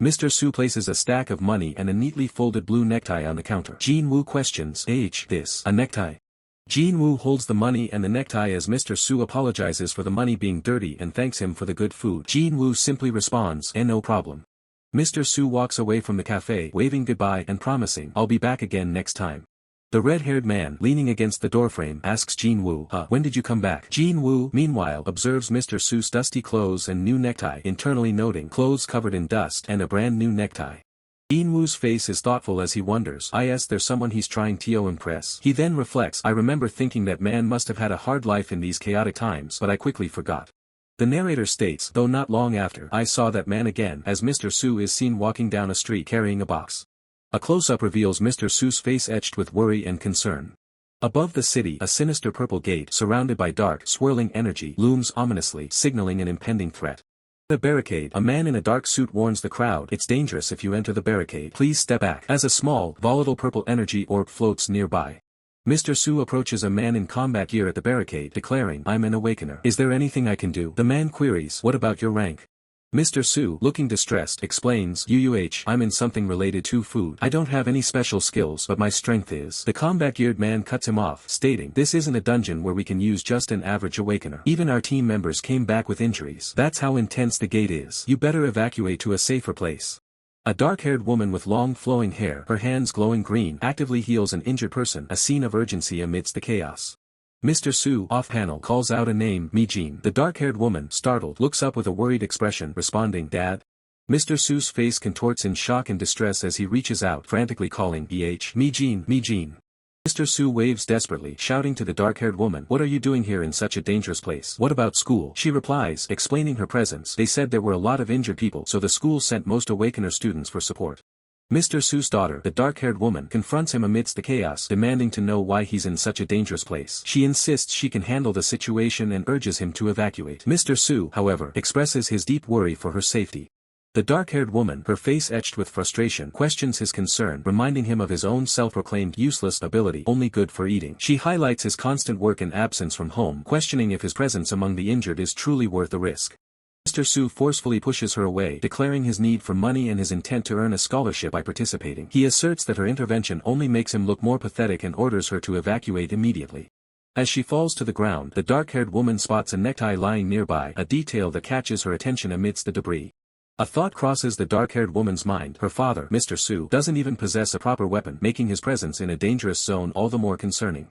Mr. Su places a stack of money and a neatly folded blue necktie on the counter. Jin-woo questions, this, a necktie?" Jin-woo holds the money and the necktie as Mr. Su apologizes for the money being dirty and thanks him for the good food. Jin-woo simply responds, no problem." Mr. Su walks away from the cafe, waving goodbye and promising, "I'll be back again next time." The red-haired man, leaning against the doorframe, asks Jin-woo, when did you come back?" Jin-woo, meanwhile, observes Mr. Su's dusty clothes and new necktie, internally noting clothes covered in dust and a brand new necktie. Jin-woo's face is thoughtful as he wonders, there's someone he's trying to impress. He then reflects, "I remember thinking that man must have had a hard life in these chaotic times, but I quickly forgot." The narrator states, though not long after, I saw that man again, as Mr. Su is seen walking down a street carrying a box. A close-up reveals Mr. Su's face etched with worry and concern. Above the city, a sinister purple gate, surrounded by dark, swirling energy, looms ominously, signaling an impending threat. The barricade, a man in a dark suit warns the crowd, "It's dangerous if you enter the barricade. Please step back." As a small, volatile purple energy orb floats nearby. Mr. Su approaches a man in combat gear at the barricade, declaring, "I'm an awakener. Is there anything I can do?" The man queries, "What about your rank?" Mr. Su, looking distressed, explains, I'm in something related to food. I don't have any special skills, but my strength is." The combat-geared man cuts him off, stating, "This isn't a dungeon where we can use just an average awakener. Even our team members came back with injuries. That's how intense the gate is. You better evacuate to a safer place." A dark-haired woman with long flowing hair, her hands glowing green, actively heals an injured person, a scene of urgency amidst the chaos. Mr. Su, off-panel, calls out a name, Mijin. The dark-haired woman, startled, looks up with a worried expression, responding, "Dad?" Mr. Su's face contorts in shock and distress as he reaches out, frantically calling, Mijin, Mijin. Mr. Su waves desperately, shouting to the dark-haired woman, "What are you doing here in such a dangerous place? What about school?" She replies, explaining her presence, "They said there were a lot of injured people, so the school sent most Awakener students for support." Mr. Su's daughter, the dark-haired woman, confronts him amidst the chaos, demanding to know why he's in such a dangerous place. She insists she can handle the situation and urges him to evacuate. Mr. Su, however, expresses his deep worry for her safety. The dark-haired woman, her face etched with frustration, questions his concern, reminding him of his own self-proclaimed useless ability, only good for eating. She highlights his constant work and absence from home, questioning if his presence among the injured is truly worth the risk. Mr. Su forcefully pushes her away, declaring his need for money and his intent to earn a scholarship by participating. He asserts that her intervention only makes him look more pathetic and orders her to evacuate immediately. As she falls to the ground, the dark-haired woman spots a necktie lying nearby, a detail that catches her attention amidst the debris. A thought crosses the dark-haired woman's mind. Her father, Mr. Su, doesn't even possess a proper weapon, making his presence in a dangerous zone all the more concerning.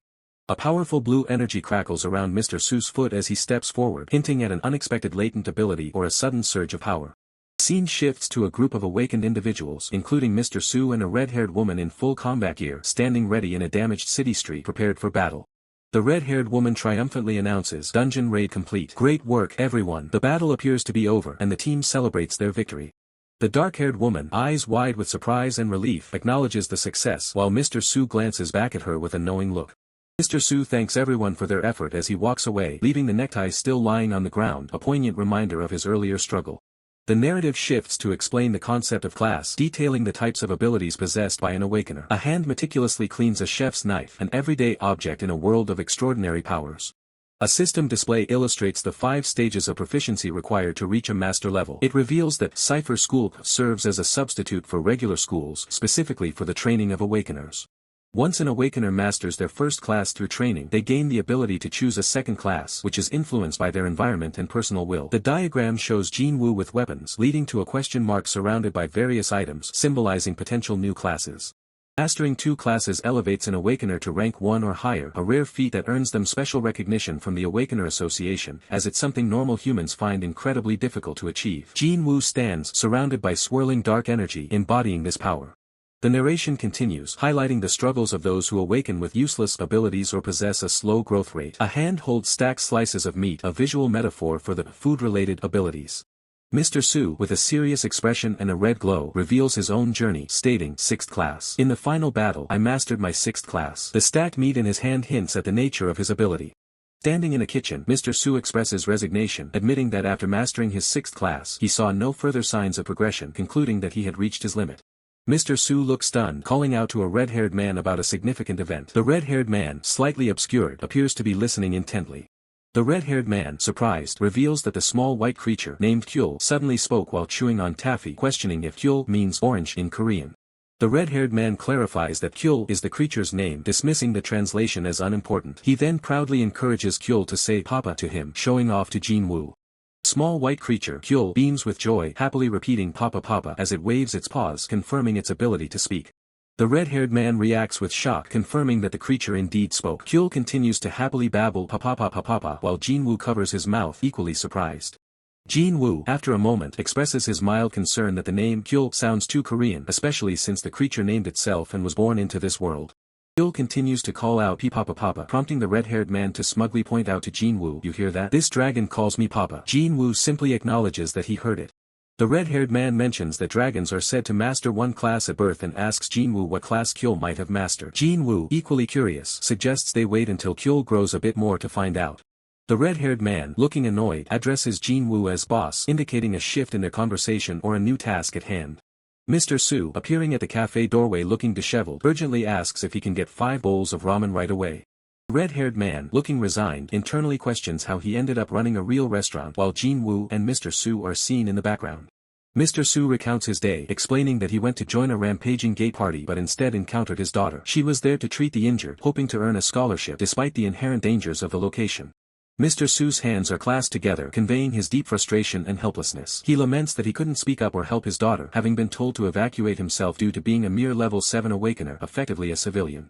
A powerful blue energy crackles around Mr. Su's foot as he steps forward, hinting at an unexpected latent ability or a sudden surge of power. The scene shifts to a group of awakened individuals, including Mr. Su and a red-haired woman in full combat gear, standing ready in a damaged city street, prepared for battle. The red-haired woman triumphantly announces, "Dungeon raid complete. Great work, everyone." The battle appears to be over, and the team celebrates their victory. The dark-haired woman, eyes wide with surprise and relief, acknowledges the success, while Mr. Su glances back at her with a knowing look. Mr. Su thanks everyone for their effort as he walks away, leaving the necktie still lying on the ground, a poignant reminder of his earlier struggle. The narrative shifts to explain the concept of class, detailing the types of abilities possessed by an awakener. A hand meticulously cleans a chef's knife, an everyday object in a world of extraordinary powers. A system display illustrates the 5 stages of proficiency required to reach a master level. It reveals that Cipher School serves as a substitute for regular schools, specifically for the training of awakeners. Once an awakener masters their first class through training, they gain the ability to choose a second class, which is influenced by their environment and personal will. The diagram shows Jin-woo with weapons, leading to a question mark surrounded by various items, symbolizing potential new classes. Mastering 2 classes elevates an awakener to rank 1 or higher, a rare feat that earns them special recognition from the Awakener Association, as it's something normal humans find incredibly difficult to achieve. Jin-woo stands, surrounded by swirling dark energy, embodying this power. The narration continues, highlighting the struggles of those who awaken with useless abilities or possess a slow growth rate. A hand holds stacked slices of meat, a visual metaphor for the food-related abilities. Mr. Su, with a serious expression and a red glow, reveals his own journey, stating, 6th class. In the final battle, I mastered my 6th class. The stacked meat in his hand hints at the nature of his ability. Standing in a kitchen, Mr. Su expresses resignation, admitting that after mastering his 6th class, he saw no further signs of progression, concluding that he had reached his limit. Mr. Su looks stunned, calling out to a red-haired man about a significant event. The red-haired man, slightly obscured, appears to be listening intently. The red-haired man, surprised, reveals that the small white creature, named Cheol, suddenly spoke while chewing on taffy, questioning if Cheol means orange in Korean. The red-haired man clarifies that Cheol is the creature's name, dismissing the translation as unimportant. He then proudly encourages Cheol to say Papa to him, showing off to Jin-woo. Small white creature, Cheol, beams with joy, happily repeating Papa Papa as it waves its paws, confirming its ability to speak. The red-haired man reacts with shock, confirming that the creature indeed spoke. Cheol continues to happily babble Papa Papa Papa while Jin-woo covers his mouth, equally surprised. Jin-woo, after a moment, expresses his mild concern that the name Cheol sounds too Korean, especially since the creature named itself and was born into this world. Cheol continues to call out Papa Papa, prompting the red-haired man to smugly point out to Jin-woo, "You hear that? This dragon calls me Papa." Jin-woo simply acknowledges that he heard it. The red-haired man mentions that dragons are said to master one class at birth and asks Jin-woo what class Cheol might have mastered. Jin-woo, equally curious, suggests they wait until Cheol grows a bit more to find out. The red-haired man, looking annoyed, addresses Jin-woo as boss, indicating a shift in their conversation or a new task at hand. Mr. Su, appearing at the cafe doorway looking disheveled, urgently asks if he can get 5 bowls of ramen right away. The red-haired man, looking resigned, internally questions how he ended up running a real restaurant while Jin-woo and Mr. Su are seen in the background. Mr. Su recounts his day, explaining that he went to join a rampaging gay party but instead encountered his daughter. She was there to treat the injured, hoping to earn a scholarship despite the inherent dangers of the location. Mr. Su's hands are clasped together, conveying his deep frustration and helplessness. He laments that he couldn't speak up or help his daughter, having been told to evacuate himself due to being a mere level 7 awakener, effectively a civilian.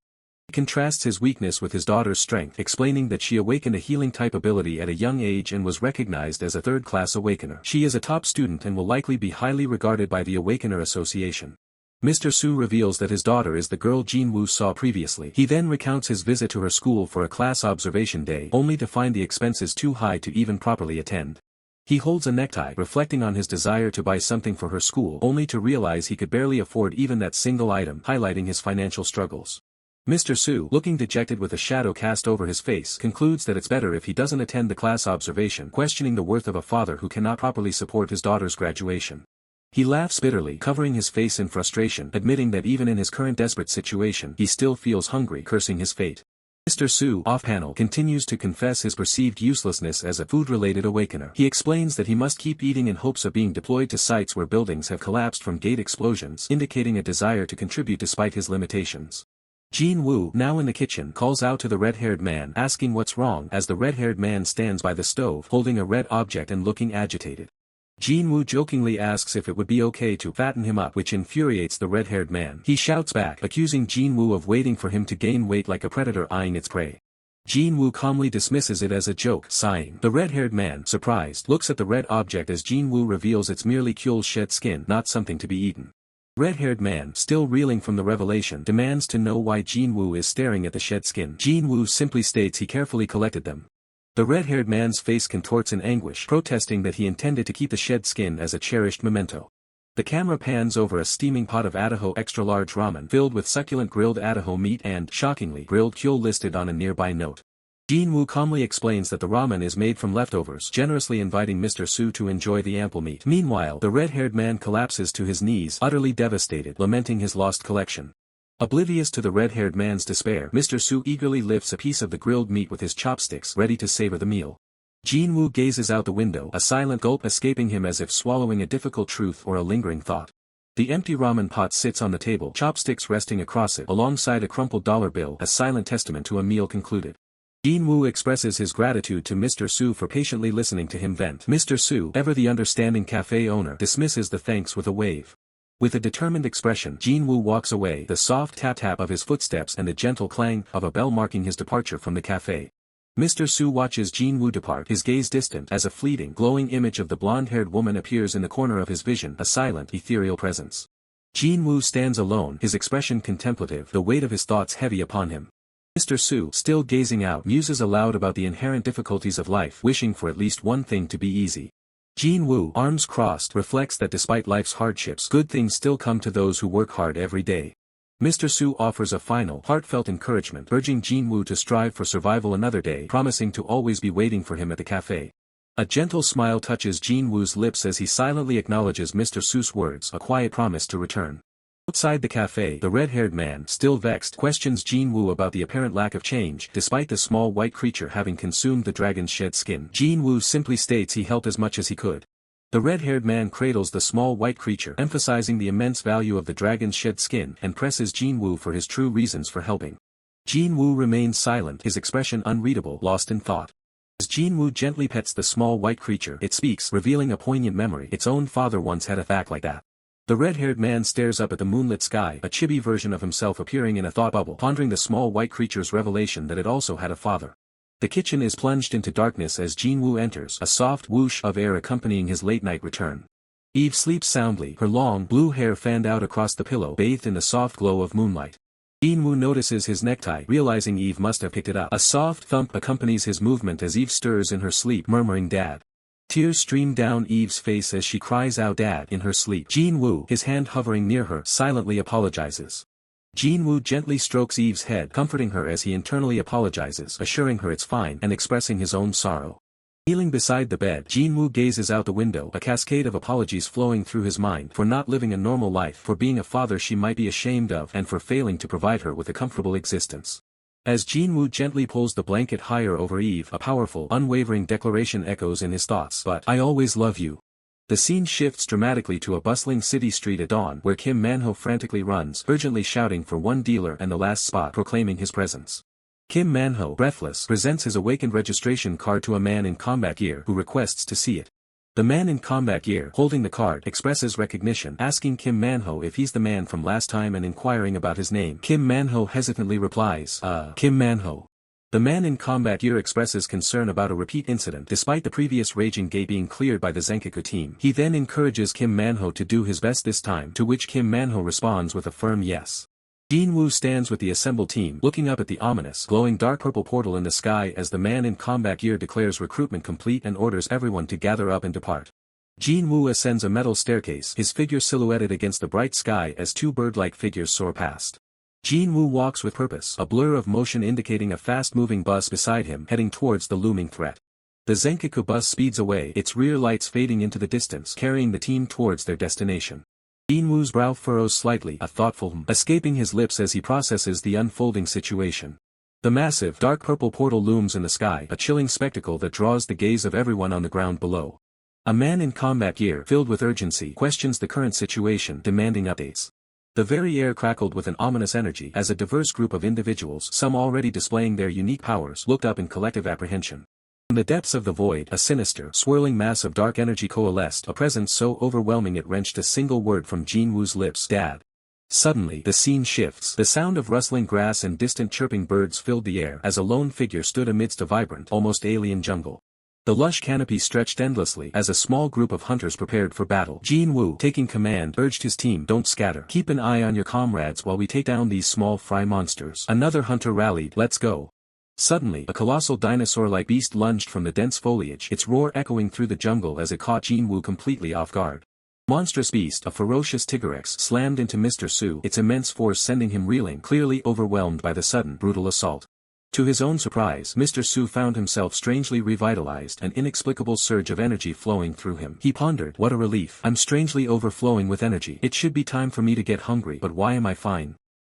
He contrasts his weakness with his daughter's strength, explaining that she awakened a healing-type ability at a young age and was recognized as a 3rd-class awakener. She is a top student and will likely be highly regarded by the Awakener Association. Mr. Su reveals that his daughter is the girl Jin-woo saw previously. He then recounts his visit to her school for a class observation day, only to find the expenses too high to even properly attend. He holds a necktie, reflecting on his desire to buy something for her school, only to realize he could barely afford even that single item, highlighting his financial struggles. Mr. Su, looking dejected with a shadow cast over his face, concludes that it's better if he doesn't attend the class observation, questioning the worth of a father who cannot properly support his daughter's graduation. He laughs bitterly, covering his face in frustration, admitting that even in his current desperate situation, he still feels hungry, cursing his fate. Mr. Su, off-panel, continues to confess his perceived uselessness as a food-related awakener. He explains that he must keep eating in hopes of being deployed to sites where buildings have collapsed from gate explosions, indicating a desire to contribute despite his limitations. Jin-woo, now in the kitchen, calls out to the red-haired man, asking what's wrong, as the red-haired man stands by the stove, holding a red object and looking agitated. Jin-woo jokingly asks if it would be okay to fatten him up, which infuriates the red-haired man. He shouts back, accusing Jin-woo of waiting for him to gain weight like a predator eyeing its prey. Jin-woo calmly dismisses it as a joke, sighing. The red-haired man, surprised, looks at the red object as Jin-woo reveals it's merely Cheol's shed skin, not something to be eaten. Red-haired man, still reeling from the revelation, demands to know why Jin-woo is staring at the shed skin. Jin-woo simply states he carefully collected them. The red-haired man's face contorts in anguish, protesting that he intended to keep the shed skin as a cherished memento. The camera pans over a steaming pot of Idaho extra-large ramen filled with succulent grilled Idaho meat and, shockingly, grilled Cheol listed on a nearby note. Jin-woo calmly explains that the ramen is made from leftovers, generously inviting Mr. Su to enjoy the ample meat. Meanwhile, the red-haired man collapses to his knees, utterly devastated, lamenting his lost collection. Oblivious to the red-haired man's despair, Mr. Su eagerly lifts a piece of the grilled meat with his chopsticks, ready to savor the meal. Jin-woo gazes out the window, a silent gulp escaping him as if swallowing a difficult truth or a lingering thought. The empty ramen pot sits on the table, chopsticks resting across it, alongside a crumpled dollar bill, a silent testament to a meal concluded. Jin-woo expresses his gratitude to Mr. Su for patiently listening to him vent. Mr. Su, ever the understanding cafe owner, dismisses the thanks with a wave. With a determined expression, Jin-woo walks away, the soft tap-tap of his footsteps and the gentle clang of a bell marking his departure from the cafe. Mr. Su watches Jin-woo depart, his gaze distant, as a fleeting, glowing image of the blonde-haired woman appears in the corner of his vision, a silent, ethereal presence. Jin-woo stands alone, his expression contemplative, the weight of his thoughts heavy upon him. Mr. Su, still gazing out, muses aloud about the inherent difficulties of life, wishing for at least one thing to be easy. Jin Woo, arms crossed, reflects that despite life's hardships, good things still come to those who work hard every day. Mr. Su offers a final, heartfelt encouragement, urging Jin Woo to strive for survival another day, promising to always be waiting for him at the cafe. A gentle smile touches Jin Woo's lips as he silently acknowledges Mr. Su's words, a quiet promise to return. Outside the cafe, the red-haired man, still vexed, questions Jin Woo about the apparent lack of change, despite the small white creature having consumed the dragon's shed skin. Jin Woo simply states he helped as much as he could. The red-haired man cradles the small white creature, emphasizing the immense value of the dragon's shed skin, and presses Jin Woo for his true reasons for helping. Jin Woo remains silent, his expression unreadable, lost in thought. As Jin Woo gently pets the small white creature, it speaks, revealing a poignant memory. Its own father once had a back like that. The red-haired man stares up at the moonlit sky, a chibi version of himself appearing in a thought bubble, pondering the small white creature's revelation that it also had a father. The kitchen is plunged into darkness as Jin Woo enters, a soft whoosh of air accompanying his late-night return. Eve sleeps soundly, her long, blue hair fanned out across the pillow, bathed in the soft glow of moonlight. Jin Woo notices his necktie, realizing Eve must have picked it up. A soft thump accompanies his movement as Eve stirs in her sleep, murmuring "Dad." Tears stream down Eve's face as she cries out "Dad" in her sleep. Jin Woo, his hand hovering near her, silently apologizes. Jin Woo gently strokes Eve's head, comforting her as he internally apologizes, assuring her it's fine, and expressing his own sorrow. Kneeling beside the bed, Jin Woo gazes out the window, a cascade of apologies flowing through his mind, for not living a normal life, for being a father she might be ashamed of, and for failing to provide her with a comfortable existence. As Jin Woo gently pulls the blanket higher over Eve, a powerful, unwavering declaration echoes in his thoughts. "But I always love you." The scene shifts dramatically to a bustling city street at dawn, where Kim Man-ho frantically runs, urgently shouting for one dealer and the last spot, proclaiming his presence. Kim Man-ho, breathless, presents his awakened registration card to a man in combat gear, who requests to see it. The man in combat gear, holding the card, expresses recognition, asking Kim Man-ho if he's the man from last time and inquiring about his name. Kim Man-ho hesitantly replies, Kim Man-ho. The man in combat gear expresses concern about a repeat incident, despite the previous raging gate being cleared by the Zenkaku team. He then encourages Kim Man-ho to do his best this time, to which Kim Man-ho responds with a firm yes. Jin Woo stands with the assembled team, looking up at the ominous, glowing dark purple portal in the sky as the man in combat gear declares recruitment complete and orders everyone to gather up and depart. Jin Woo ascends a metal staircase, his figure silhouetted against the bright sky as two bird-like figures soar past. Jin Woo walks with purpose, a blur of motion indicating a fast-moving bus beside him, heading towards the looming threat. The Zenkaku bus speeds away, its rear lights fading into the distance, carrying the team towards their destination. Jin Woo's brow furrows slightly, a thoughtful hum escaping his lips as he processes the unfolding situation. The massive, dark purple portal looms in the sky, a chilling spectacle that draws the gaze of everyone on the ground below. A man in combat gear, filled with urgency, questions the current situation, demanding updates. The very air crackled with an ominous energy as a diverse group of individuals, some already displaying their unique powers, looked up in collective apprehension. In the depths of the void, a sinister, swirling mass of dark energy coalesced, a presence so overwhelming it wrenched a single word from Jin Woo's lips: "Dad." Suddenly, the scene shifts. The sound of rustling grass and distant chirping birds filled the air as a lone figure stood amidst a vibrant, almost alien jungle. The lush canopy stretched endlessly as a small group of hunters prepared for battle. Jin Woo, taking command, urged his team, "Don't scatter. Keep an eye on your comrades while we take down these small fry monsters." Another hunter rallied, "Let's go." Suddenly, a colossal dinosaur-like beast lunged from the dense foliage, its roar echoing through the jungle as it caught Jin Woo completely off guard. Monstrous beast, a ferocious Tigrex, slammed into Mr. Su, its immense force sending him reeling, clearly overwhelmed by the sudden, brutal assault. To his own surprise, Mr. Su found himself strangely revitalized, an inexplicable surge of energy flowing through him. He pondered, "What a relief. I'm strangely overflowing with energy. It should be time for me to get hungry, but why am I fine?"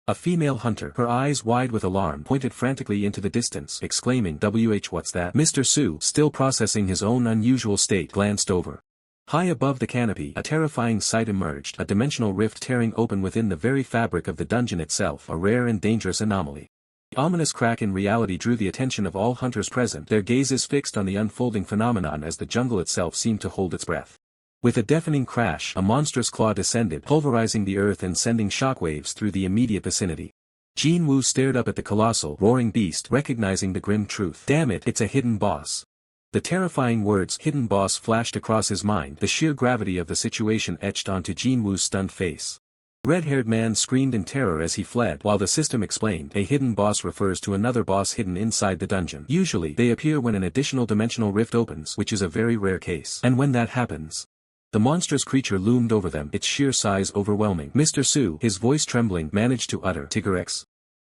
A female hunter, her eyes wide with alarm, pointed frantically into the distance, exclaiming, what's that?" Mr. Su, still processing his own unusual state, glanced over. High above the canopy, a terrifying sight emerged, a dimensional rift tearing open within the very fabric of the dungeon itself, a rare and dangerous anomaly. The ominous crack in reality drew the attention of all hunters present, their gazes fixed on the unfolding phenomenon as the jungle itself seemed to hold its breath. With a deafening crash, a monstrous claw descended, pulverizing the earth and sending shockwaves through the immediate vicinity. Jin Woo stared up at the colossal, roaring beast, recognizing the grim truth. "Damn it, it's a hidden boss." The terrifying words, "hidden boss," flashed across his mind, the sheer gravity of the situation etched onto Jin Woo's stunned face. Red-haired man screamed in terror as he fled while the system explained a hidden boss refers to another boss hidden inside the dungeon. Usually they appear when an additional dimensional rift opens, which is a very rare case. And when that happens, the monstrous creature loomed over them, its sheer size overwhelming. Mr. Su, his voice trembling, managed to utter Tigrex.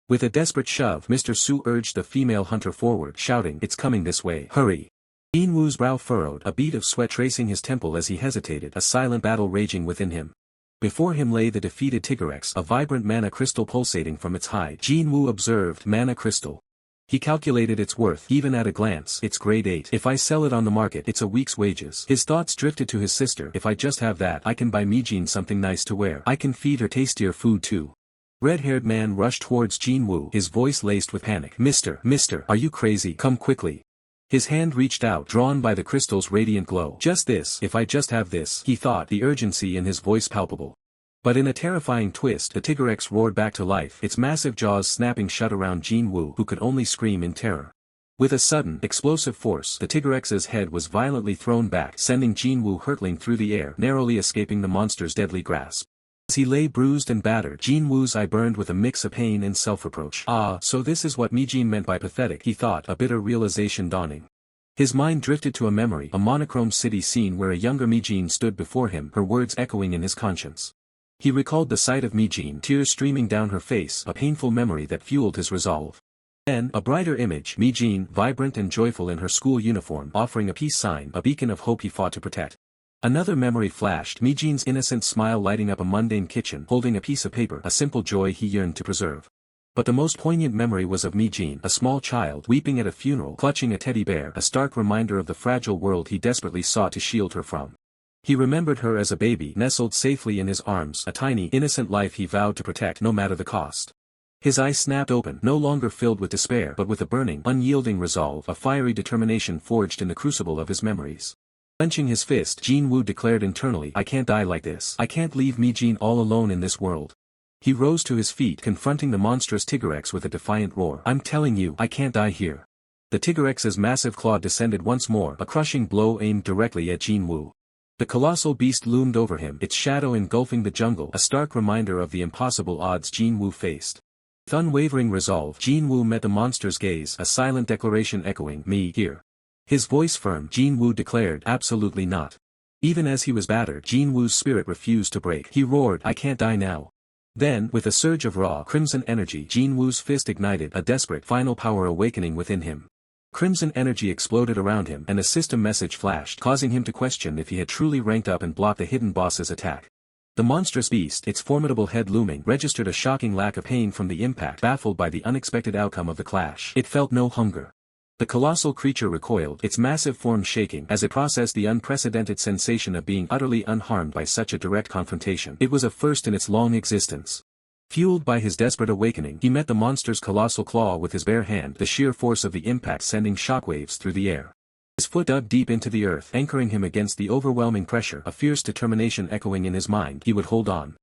With a desperate shove, Mr. Su urged the female hunter forward, shouting, "It's coming this way. Hurry." Jinwoo's brow furrowed, a bead of sweat tracing his temple as he hesitated, a silent battle raging within him. Before him lay the defeated Tigrex, a vibrant mana crystal pulsating from its hide. Jinwoo observed, mana crystal. He calculated its worth, even at a glance. It's grade 8. If I sell it on the market, it's a week's wages. His thoughts drifted to his sister. If I just have that, I can buy Mijin something nice to wear. I can feed her tastier food too. Red-haired man rushed towards Jinwoo, his voice laced with panic. Mister, are you crazy? Come quickly. His hand reached out, drawn by the crystal's radiant glow. Just this, if I just have this, he thought, the urgency in his voice palpable. But in a terrifying twist, the Tigrex roared back to life, its massive jaws snapping shut around Jinwoo, who could only scream in terror. With a sudden, explosive force, the Tigrex's head was violently thrown back, sending Jinwoo hurtling through the air, narrowly escaping the monster's deadly grasp. As he lay bruised and battered, Jinwoo's eye burned with a mix of pain and self-reproach. Ah, so this is what Mijin meant by pathetic, he thought, a bitter realization dawning. His mind drifted to a memory, a monochrome city scene where a younger Mijin stood before him, her words echoing in his conscience. He recalled the sight of Mijin, tears streaming down her face, a painful memory that fueled his resolve. Then, a brighter image, Mijin, vibrant and joyful in her school uniform, offering a peace sign, a beacon of hope he fought to protect. Another memory flashed, Mijin's innocent smile lighting up a mundane kitchen, holding a piece of paper, a simple joy he yearned to preserve. But the most poignant memory was of Mijin, a small child, weeping at a funeral, clutching a teddy bear, a stark reminder of the fragile world he desperately sought to shield her from. He remembered her as a baby, nestled safely in his arms, a tiny, innocent life he vowed to protect no matter the cost. His eyes snapped open, no longer filled with despair but with a burning, unyielding resolve, a fiery determination forged in the crucible of his memories. Clenching his fist, Jinwoo declared internally, I can't die like this. I can't leave Mijin all alone in this world. He rose to his feet, confronting the monstrous Tigrex with a defiant roar. I'm telling you, I can't die here. The Tigrex's massive claw descended once more, a crushing blow aimed directly at Jinwoo. The colossal beast loomed over him, its shadow engulfing the jungle, a stark reminder of the impossible odds Jinwoo faced. With unwavering resolve, Jinwoo met the monster's gaze, a silent declaration echoing, me here. His voice firm, Jinwoo declared, absolutely not. Even as he was battered, Jinwoo's spirit refused to break. He roared, I can't die now. Then, with a surge of raw, crimson energy, Jinwoo's fist ignited, a desperate, final power awakening within him. Crimson energy exploded around him, and a system message flashed, causing him to question if he had truly ranked up and blocked the hidden boss's attack. The monstrous beast, its formidable head looming, registered a shocking lack of pain from the impact, baffled by the unexpected outcome of the clash. It felt no hunger. The colossal creature recoiled, its massive form shaking, as it processed the unprecedented sensation of being utterly unharmed by such a direct confrontation. It was a first in its long existence. Fueled by his desperate awakening, he met the monster's colossal claw with his bare hand, the sheer force of the impact sending shockwaves through the air. His foot dug deep into the earth, anchoring him against the overwhelming pressure, a fierce determination echoing in his mind. He would hold on.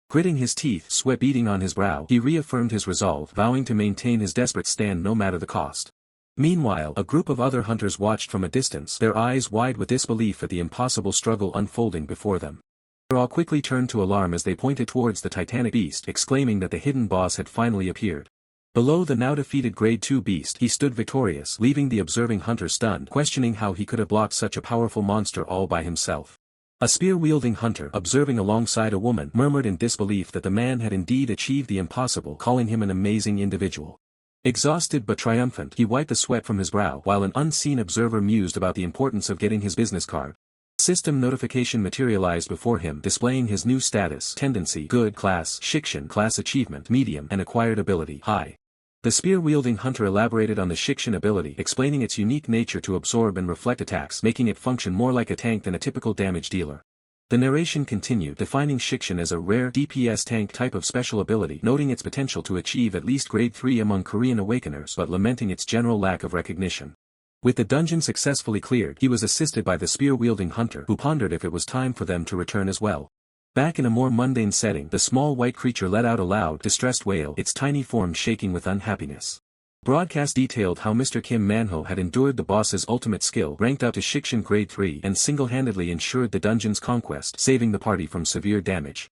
Gritting his teeth, sweat beading on his brow, he reaffirmed his resolve, vowing to maintain his desperate stand no matter the cost. Meanwhile, a group of other hunters watched from a distance, their eyes wide with disbelief at the impossible struggle unfolding before them. They all quickly turned to alarm as they pointed towards the titanic beast, exclaiming that the hidden boss had finally appeared. Below the now defeated Grade 2 beast, he stood victorious, leaving the observing hunter stunned, questioning how he could have blocked such a powerful monster all by himself. A spear-wielding hunter, observing alongside a woman, murmured in disbelief that the man had indeed achieved the impossible, calling him an amazing individual. Exhausted but triumphant, he wiped the sweat from his brow, while an unseen observer mused about the importance of getting his business card. System notification materialized before him, displaying his new status, tendency, good class, Shikshin class achievement, medium, and acquired ability, high. The spear-wielding hunter elaborated on the Shikshin ability, explaining its unique nature to absorb and reflect attacks, making it function more like a tank than a typical damage dealer. The narration continued, defining Shikshin as a rare DPS tank type of special ability, noting its potential to achieve at least grade 3 among Korean awakeners but lamenting its general lack of recognition. With the dungeon successfully cleared, he was assisted by the spear-wielding hunter, who pondered if it was time for them to return as well. Back in a more mundane setting, the small white creature let out a loud, distressed wail, its tiny form shaking with unhappiness. Broadcast detailed how Mr. Kim Man-ho had endured the boss's ultimate skill, ranked up to Shikshin Grade 3, and single-handedly ensured the dungeon's conquest, saving the party from severe damage.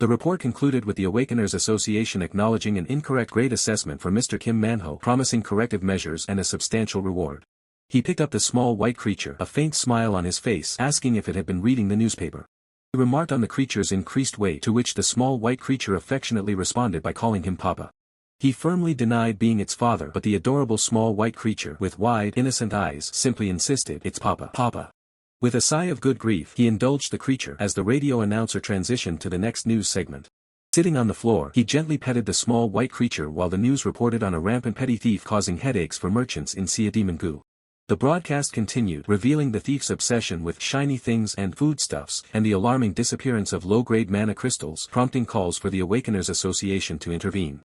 The report concluded with the Awakeners Association acknowledging an incorrect grade assessment for Mr. Kim Man-ho, promising corrective measures and a substantial reward. He picked up the small white creature, a faint smile on his face, asking if it had been reading the newspaper. He remarked on the creature's increased weight, to which the small white creature affectionately responded by calling him Papa. He firmly denied being its father, but the adorable small white creature, with wide, innocent eyes, simply insisted, "It's Papa. Papa." With a sigh of good grief, he indulged the creature as the radio announcer transitioned to the next news segment. Sitting on the floor, he gently petted the small white creature while the news reported on a rampant petty thief causing headaches for merchants in Siademangu. The broadcast continued, revealing the thief's obsession with shiny things and foodstuffs, and the alarming disappearance of low-grade mana crystals, prompting calls for the Awakeners Association to intervene.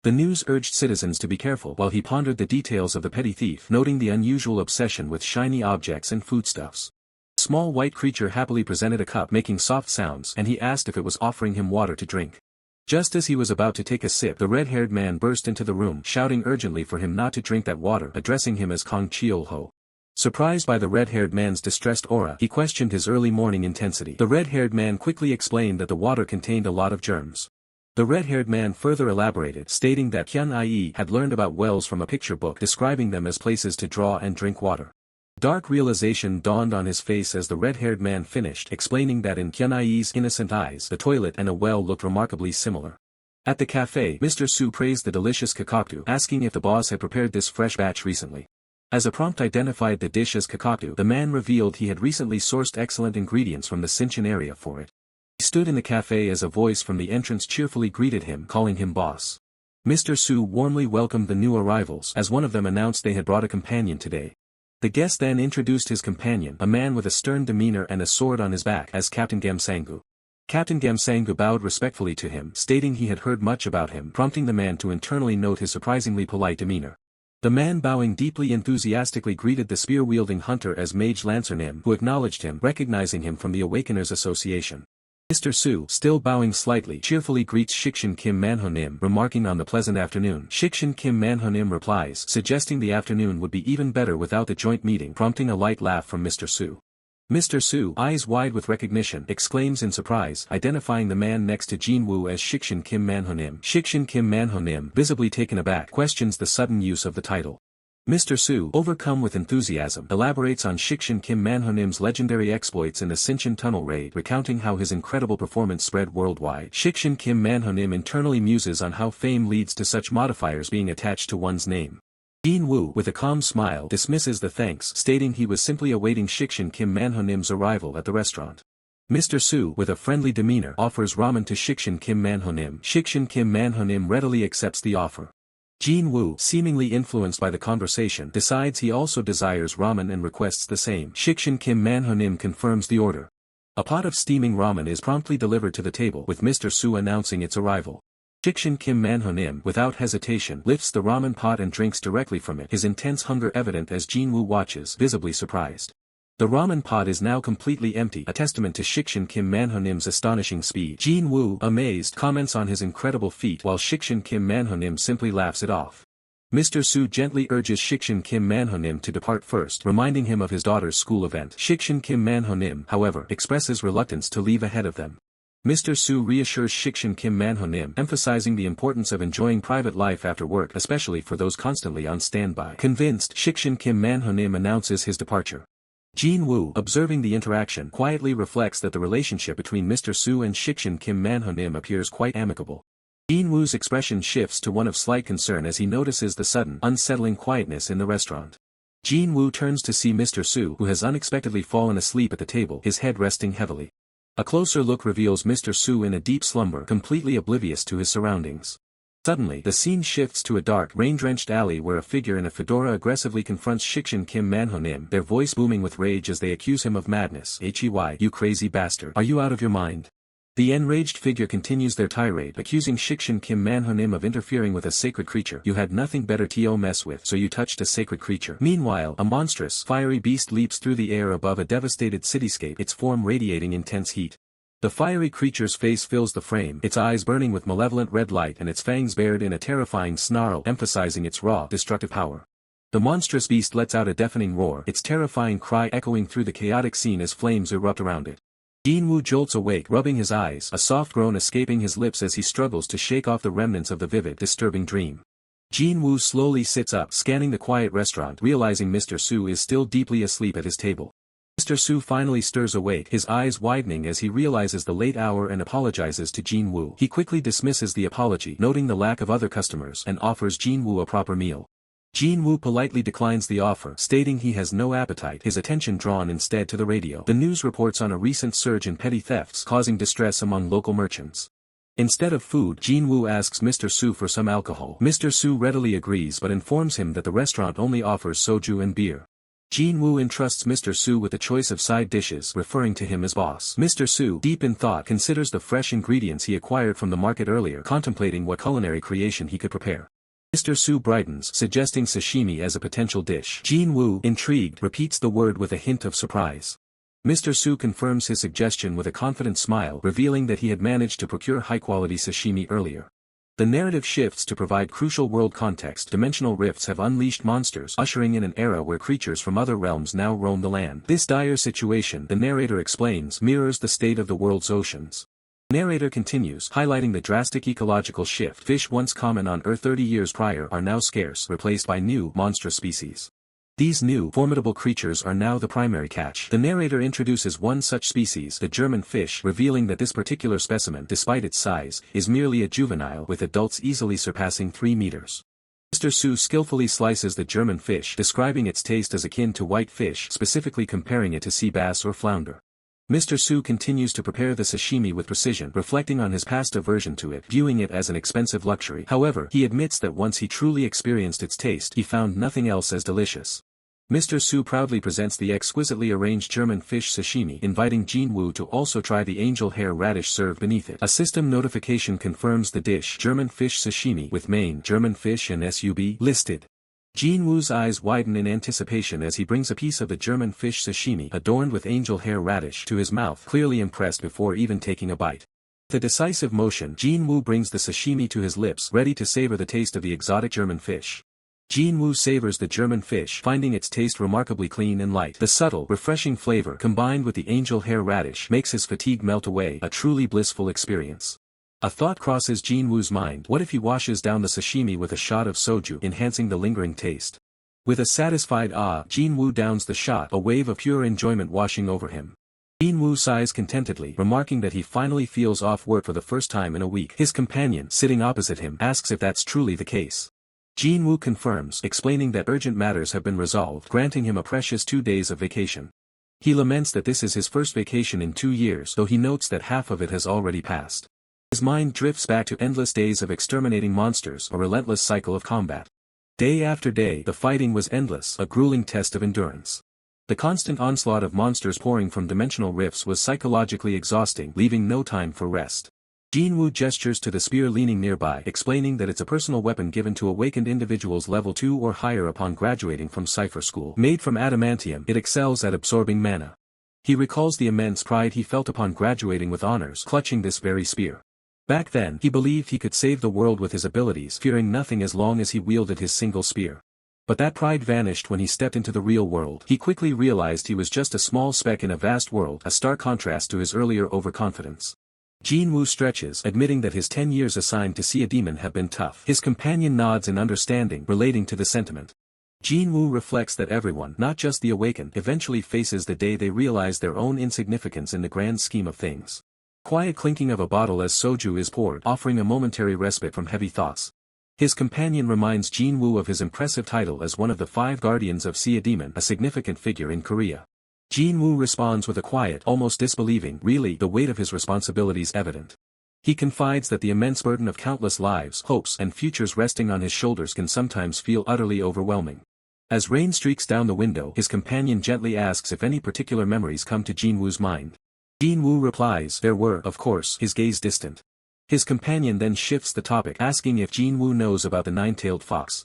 The news urged citizens to be careful while he pondered the details of the petty thief, noting the unusual obsession with shiny objects and foodstuffs. The small white creature happily presented a cup making soft sounds, and he asked if it was offering him water to drink. Just as he was about to take a sip, the red-haired man burst into the room, shouting urgently for him not to drink that water, addressing him as Kang Cheol-ho. Surprised by the red-haired man's distressed aura, he questioned his early morning intensity. The red-haired man quickly explained that the water contained a lot of germs. The red-haired man further elaborated, stating that Hyun-ie had learned about wells from a picture book describing them as places to draw and drink water. Dark realization dawned on his face as the red-haired man finished, explaining that in Hyun-ie's innocent eyes, the toilet and a well looked remarkably similar. At the cafe, Mr. Su praised the delicious kakakdu, asking if the boss had prepared this fresh batch recently. As a prompt identified the dish as kakakdu, the man revealed he had recently sourced excellent ingredients from the Sinchon area for it. He stood in the cafe as a voice from the entrance cheerfully greeted him, calling him boss. Mr. Su warmly welcomed the new arrivals, as one of them announced they had brought a companion today. The guest then introduced his companion, a man with a stern demeanor and a sword on his back, as Captain Gamsangu. Captain Gamsangu bowed respectfully to him, stating he had heard much about him, prompting the man to internally note his surprisingly polite demeanor. The man bowing deeply enthusiastically greeted the spear-wielding hunter as Mage Lancer Nim, who acknowledged him, recognizing him from the Awakeners Association. Mr. Su, still bowing slightly, cheerfully greets Shikshin Kim Man-ho Nim, remarking on the pleasant afternoon. Shikshin Kim Man-ho Nim replies, suggesting the afternoon would be even better without the joint meeting, prompting a light laugh from Mr. Su. Mr. Su, eyes wide with recognition, exclaims in surprise, identifying the man next to Jin Woo as Shikshin Kim Man-ho Nim. Shikshin Kim Man-ho Nim, visibly taken aback, questions the sudden use of the title. Mr. Su, overcome with enthusiasm, elaborates on Shikshin Kim Man-ho Nim's legendary exploits in the Sinchon Tunnel raid, recounting how his incredible performance spread worldwide. Shikshin Kim Man-ho Nim internally muses on how fame leads to such modifiers being attached to one's name. Jin Woo, with a calm smile, dismisses the thanks, stating he was simply awaiting Shikshin Kim Man-ho Nim's arrival at the restaurant. Mr. Su, with a friendly demeanor, offers ramen to Shikshin Kim Man-ho Nim. Shikshin Kim Man-ho Nim readily accepts the offer. Jin Woo, seemingly influenced by the conversation, decides he also desires ramen and requests the same. Shikshin Kim Man-ho Nim confirms the order. A pot of steaming ramen is promptly delivered to the table, with Mr. Su announcing its arrival. Shikshin Kim Man-ho Nim, without hesitation, lifts the ramen pot and drinks directly from it, his intense hunger evident as Jin Woo watches, visibly surprised. The ramen pot is now completely empty, a testament to Shikshin Kim Man-ho Nim's astonishing speed. Jin Woo, amazed, comments on his incredible feat while Shikshin Kim Man-ho Nim simply laughs it off. Mr. Su gently urges Shikshin Kim Man-ho Nim to depart first, reminding him of his daughter's school event. Shikshin Kim Man-ho Nim, however, expresses reluctance to leave ahead of them. Mr. Su reassures Shikshin Kim Man-ho Nim, emphasizing the importance of enjoying private life after work, especially for those constantly on standby. Convinced, Shikshin Kim Man-ho Nim announces his departure. Jin Woo, observing the interaction, quietly reflects that the relationship between Mr. Su and Shikshin Kim Man-ho Nim appears quite amicable. Jin Woo's expression shifts to one of slight concern as he notices the sudden, unsettling quietness in the restaurant. Jin Woo turns to see Mr. Su, who has unexpectedly fallen asleep at the table, his head resting heavily. A closer look reveals Mr. Su in a deep slumber, completely oblivious to his surroundings. Suddenly, the scene shifts to a dark, rain-drenched alley where a figure in a fedora aggressively confronts Shikshin Kim Man-ho Nim, their voice booming with rage as they accuse him of madness. "Hey, you crazy bastard. Are you out of your mind?" The enraged figure continues their tirade, accusing Shikshin Kim Man-ho Nim of interfering with a sacred creature. "You had nothing better to mess with, so you touched a sacred creature." Meanwhile, a monstrous, fiery beast leaps through the air above a devastated cityscape, its form radiating intense heat. The fiery creature's face fills the frame, its eyes burning with malevolent red light and its fangs bared in a terrifying snarl, emphasizing its raw, destructive power. The monstrous beast lets out a deafening roar, its terrifying cry echoing through the chaotic scene as flames erupt around it. Jin-woo jolts awake, rubbing his eyes, a soft groan escaping his lips as he struggles to shake off the remnants of the vivid, disturbing dream. Jin-woo slowly sits up, scanning the quiet restaurant, realizing Mr. Soo is still deeply asleep at his table. Mr. Soo finally stirs awake, his eyes widening as he realizes the late hour and apologizes to Jin-woo. He quickly dismisses the apology, noting the lack of other customers, and offers Jin-woo a proper meal. Jin-woo politely declines the offer, stating he has no appetite, his attention drawn instead to the radio. The news reports on a recent surge in petty thefts causing distress among local merchants. Instead of food, Jin-woo asks Mr. Soo for some alcohol. Mr. Soo readily agrees but informs him that the restaurant only offers soju and beer. Jin-woo entrusts Mr. Soo with the choice of side dishes, referring to him as boss. Mr. Soo, deep in thought, considers the fresh ingredients he acquired from the market earlier, contemplating what culinary creation he could prepare. Mr. Soo brightens, suggesting sashimi as a potential dish. Jin-woo, intrigued, repeats the word with a hint of surprise. Mr. Soo confirms his suggestion with a confident smile, revealing that he had managed to procure high-quality sashimi earlier. The narrative shifts to provide crucial world context. Dimensional rifts have unleashed monsters, ushering in an era where creatures from other realms now roam the land. This dire situation, the narrator explains, mirrors the state of the world's oceans. The narrator continues, highlighting the drastic ecological shift. Fish once common on Earth 30 years prior are now scarce, replaced by new, monstrous species. These new, formidable creatures are now the primary catch. The narrator introduces one such species, the German fish, revealing that this particular specimen, despite its size, is merely a juvenile, with adults easily surpassing 3 meters. Mr. Soo skillfully slices the German fish, describing its taste as akin to white fish, specifically comparing it to sea bass or flounder. Mr. Soo continues to prepare the sashimi with precision, reflecting on his past aversion to it, viewing it as an expensive luxury. However, he admits that once he truly experienced its taste, he found nothing else as delicious. Mr. Soo proudly presents the exquisitely arranged German fish sashimi, inviting Jin-woo to also try the angel hair radish served beneath it. A system notification confirms the dish, German fish sashimi, with main, German fish and sub, listed. Jin-woo's eyes widen in anticipation as he brings a piece of the German fish sashimi, adorned with angel hair radish, to his mouth, clearly impressed before even taking a bite. With a decisive motion, Jin-woo brings the sashimi to his lips, ready to savor the taste of the exotic German fish. Jin-woo savors the German fish, finding its taste remarkably clean and light. The subtle, refreshing flavor, combined with the angel hair radish, makes his fatigue melt away, a truly blissful experience. A thought crosses Jin-woo's mind: what if he washes down the sashimi with a shot of soju, enhancing the lingering taste? With a satisfied ah, Jin-woo downs the shot, a wave of pure enjoyment washing over him. Jin-woo sighs contentedly, remarking that he finally feels off work for the first time in a week. His companion, sitting opposite him, asks if that's truly the case. Jin-woo confirms, explaining that urgent matters have been resolved, granting him a precious 2 days of vacation. He laments that this is his first vacation in 2 years, though he notes that half of it has already passed. His mind drifts back to endless days of exterminating monsters, a relentless cycle of combat. Day after day, the fighting was endless, a grueling test of endurance. The constant onslaught of monsters pouring from dimensional rifts was psychologically exhausting, leaving no time for rest. Jin-woo gestures to the spear leaning nearby, explaining that it's a personal weapon given to awakened individuals level 2 or higher upon graduating from Cypher School. Made from adamantium, it excels at absorbing mana. He recalls the immense pride he felt upon graduating with honors, clutching this very spear. Back then, he believed he could save the world with his abilities, fearing nothing as long as he wielded his single spear. But that pride vanished when he stepped into the real world. He quickly realized he was just a small speck in a vast world, a stark contrast to his earlier overconfidence. Jin-woo stretches, admitting that his 10 years assigned to see a demon have been tough. His companion nods in understanding, relating to the sentiment. Jin-woo reflects that everyone, not just the awakened, eventually faces the day they realize their own insignificance in the grand scheme of things. Quiet clinking of a bottle as soju is poured, offering a momentary respite from heavy thoughts. His companion reminds Jin-woo of his impressive title as one of the 5 guardians of Sea Demon, a significant figure in Korea. Jin-woo responds with a quiet, almost disbelieving, really, the weight of his responsibilities evident. He confides that the immense burden of countless lives, hopes, and futures resting on his shoulders can sometimes feel utterly overwhelming. As rain streaks down the window, his companion gently asks if any particular memories come to Jin-woo's mind. Jin-woo replies, there were, of course, his gaze distant. His companion then shifts the topic, asking if Jin-woo knows about the 9-tailed fox.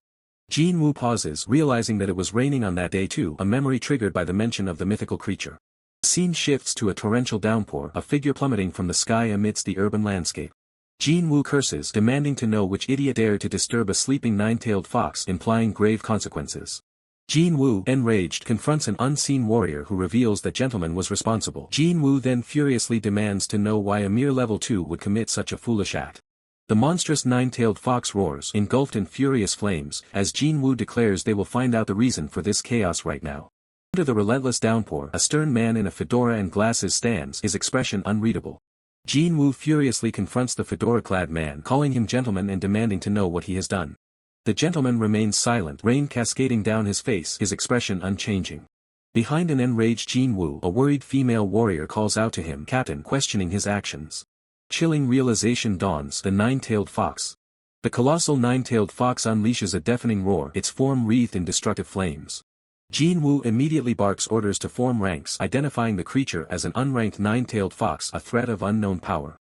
Jin-woo pauses, realizing that it was raining on that day too, a memory triggered by the mention of the mythical creature. The scene shifts to a torrential downpour, a figure plummeting from the sky amidst the urban landscape. Jin-woo curses, demanding to know which idiot dared to disturb a sleeping 9-tailed fox, implying grave consequences. Jin Woo, enraged, confronts an unseen warrior who reveals that gentleman was responsible. Jin Woo then furiously demands to know why a mere level 2 would commit such a foolish act. The monstrous nine-tailed fox roars, engulfed in furious flames, as Jin Woo declares they will find out the reason for this chaos right now. Under the relentless downpour, a stern man in a fedora and glasses stands, his expression unreadable. Jin Woo furiously confronts the fedora-clad man, calling him gentleman and demanding to know what he has done. The gentleman remains silent, rain cascading down his face, his expression unchanging. Behind an enraged Jin Woo, a worried female warrior calls out to him, "Captain," questioning his actions. Chilling realization dawns, the nine-tailed fox. The colossal nine-tailed fox unleashes a deafening roar, its form wreathed in destructive flames. Jin Woo immediately barks orders to form ranks, identifying the creature as an unranked nine-tailed fox, a threat of unknown power.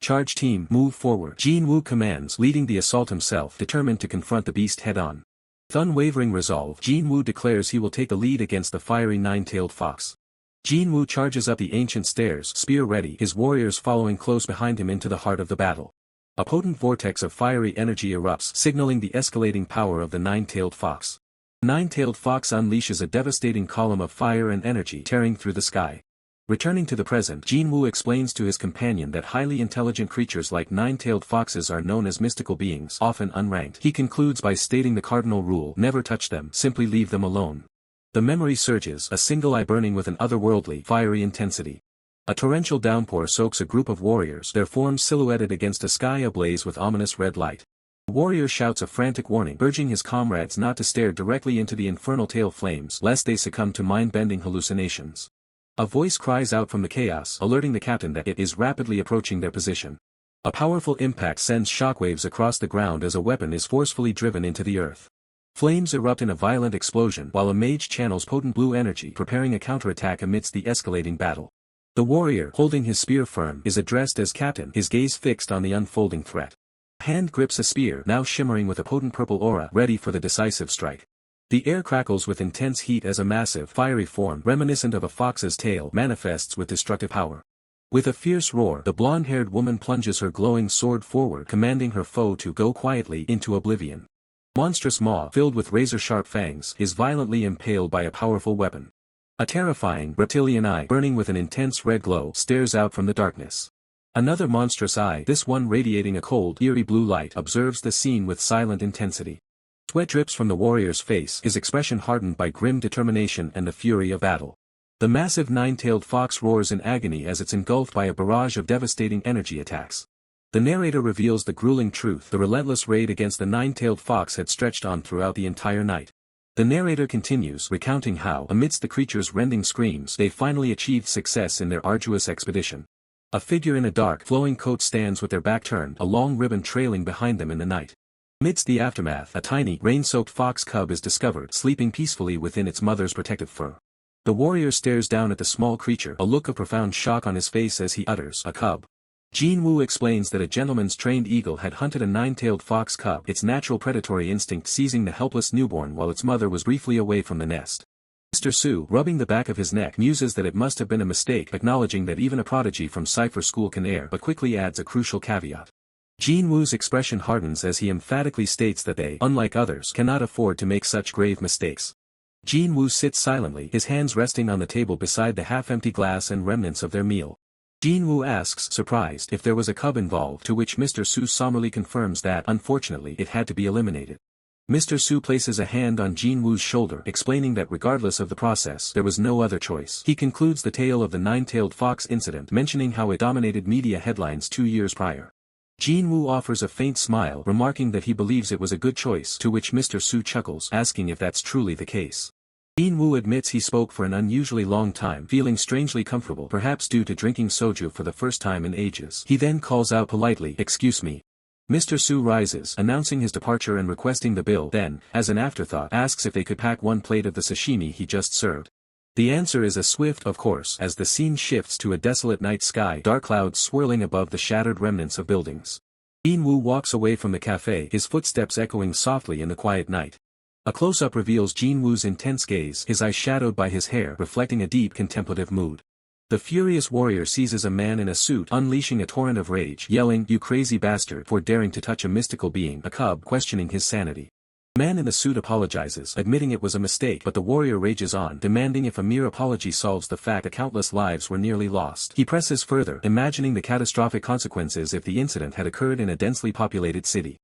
"Charge team, move forward," Jin Woo commands, leading the assault himself, determined to confront the beast head-on. With unwavering resolve, Jin Woo declares he will take the lead against the fiery nine-tailed fox. Jin Woo charges up the ancient stairs, spear ready, his warriors following close behind him into the heart of the battle. A potent vortex of fiery energy erupts, signaling the escalating power of the nine-tailed fox. The nine-tailed fox unleashes a devastating column of fire and energy, tearing through the sky. Returning to the present, Jin Woo explains to his companion that highly intelligent creatures like nine-tailed foxes are known as mystical beings, often unranked. He concludes by stating the cardinal rule: never touch them, simply leave them alone. The memory surges, a single eye burning with an otherworldly, fiery intensity. A torrential downpour soaks a group of warriors, their forms silhouetted against a sky ablaze with ominous red light. The warrior shouts a frantic warning, urging his comrades not to stare directly into the infernal tail flames, lest they succumb to mind-bending hallucinations. A voice cries out from the chaos, alerting the captain that it is rapidly approaching their position. A powerful impact sends shockwaves across the ground as a weapon is forcefully driven into the earth. Flames erupt in a violent explosion, while a mage channels potent blue energy, preparing a counterattack amidst the escalating battle. The warrior, holding his spear firm, is addressed as captain, his gaze fixed on the unfolding threat. A hand grips a spear, now shimmering with a potent purple aura, ready for the decisive strike. The air crackles with intense heat as a massive, fiery form, reminiscent of a fox's tail, manifests with destructive power. With a fierce roar, the blonde-haired woman plunges her glowing sword forward, commanding her foe to go quietly into oblivion. Monstrous maw, filled with razor-sharp fangs, is violently impaled by a powerful weapon. A terrifying, reptilian eye, burning with an intense red glow, stares out from the darkness. Another monstrous eye, this one radiating a cold, eerie blue light, observes the scene with silent intensity. Sweat drips from the warrior's face, his expression hardened by grim determination and the fury of battle. The massive nine-tailed fox roars in agony as it's engulfed by a barrage of devastating energy attacks. The narrator reveals the grueling truth: the relentless raid against the nine-tailed fox had stretched on throughout the entire night. The narrator continues, recounting how, amidst the creature's rending screams, they finally achieved success in their arduous expedition. A figure in a dark, flowing coat stands with their back turned, a long ribbon trailing behind them in the night. Amidst the aftermath, a tiny, rain-soaked fox cub is discovered, sleeping peacefully within its mother's protective fur. The warrior stares down at the small creature, a look of profound shock on his face as he utters, "A cub." Jin Woo explains that a gentleman's trained eagle had hunted a nine-tailed fox cub, its natural predatory instinct seizing the helpless newborn while its mother was briefly away from the nest. Mr. Su, rubbing the back of his neck, muses that it must have been a mistake, acknowledging that even a prodigy from Cipher School can err, but quickly adds a crucial caveat. Jin Woo's expression hardens as he emphatically states that they, unlike others, cannot afford to make such grave mistakes. Jin Woo sits silently, his hands resting on the table beside the half-empty glass and remnants of their meal. Jin Woo asks, surprised, if there was a cub involved, to which Mr. Su somberly confirms that, unfortunately, it had to be eliminated. Mr. Su places a hand on Jin Woo's shoulder, explaining that regardless of the process, there was no other choice. He concludes the tale of the nine-tailed fox incident, mentioning how it dominated media headlines 2 years prior. Jin Woo offers a faint smile, remarking that he believes it was a good choice, to which Mr. Su chuckles, asking if that's truly the case. Jin Woo admits he spoke for an unusually long time, feeling strangely comfortable, perhaps due to drinking soju for the first time in ages. He then calls out politely, "Excuse me." Mr. Su rises, announcing his departure and requesting the bill, then, as an afterthought, asks if they could pack one plate of the sashimi he just served. The answer is a swift "of course" as the scene shifts to a desolate night sky, dark clouds swirling above the shattered remnants of buildings. Jin Woo walks away from the cafe, his footsteps echoing softly in the quiet night. A close-up reveals Jin Woo's intense gaze, his eyes shadowed by his hair, reflecting a deep contemplative mood. The furious warrior seizes a man in a suit, unleashing a torrent of rage, yelling, "You crazy bastard," for daring to touch a mystical being, a cub, questioning his sanity. The man in the suit apologizes, admitting it was a mistake, but the warrior rages on, demanding if a mere apology solves the fact that countless lives were nearly lost. He presses further, imagining the catastrophic consequences if the incident had occurred in a densely populated city.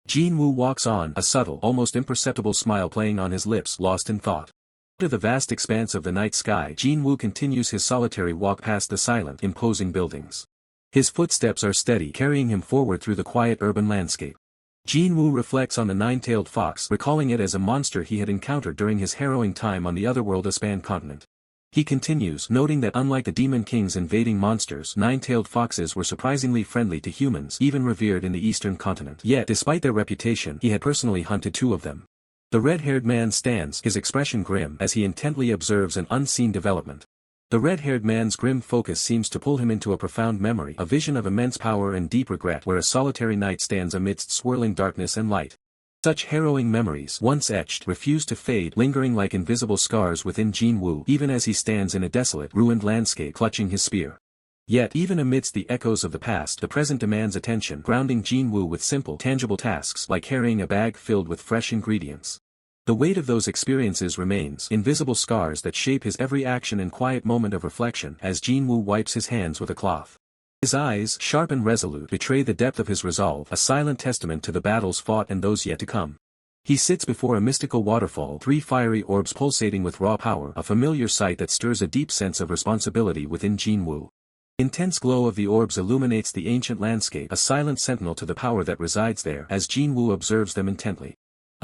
Jin-woo walks on, a subtle, almost imperceptible smile playing on his lips, lost in thought. To the vast expanse of the night sky, Jin-woo continues his solitary walk past the silent, imposing buildings. His footsteps are steady, carrying him forward through the quiet urban landscape. Jin-woo reflects on the nine-tailed fox, recalling it as a monster he had encountered during his harrowing time on the otherworld Aspan continent. He continues, noting that unlike the demon kings invading monsters, nine-tailed foxes were surprisingly friendly to humans, even revered in the eastern continent. Yet, despite their reputation, he had personally hunted 2 of them. The red-haired man stands, his expression grim, as he intently observes an unseen development. The red-haired man's grim focus seems to pull him into a profound memory, a vision of immense power and deep regret, where a solitary knight stands amidst swirling darkness and light. Such harrowing memories, once etched, refuse to fade, lingering like invisible scars within Jin-woo, even as he stands in a desolate, ruined landscape clutching his spear. Yet, even amidst the echoes of the past, the present demands attention, grounding Jin-woo with simple, tangible tasks like carrying a bag filled with fresh ingredients. The weight of those experiences remains, invisible scars that shape his every action and quiet moment of reflection, as Jin-woo wipes his hands with a cloth. His eyes, sharp and resolute, betray the depth of his resolve, a silent testament to the battles fought and those yet to come. He sits before a mystical waterfall, 3 fiery orbs pulsating with raw power, a familiar sight that stirs a deep sense of responsibility within Jin-woo. Intense glow of the orbs illuminates the ancient landscape, a silent sentinel to the power that resides there, as Jin-woo observes them intently.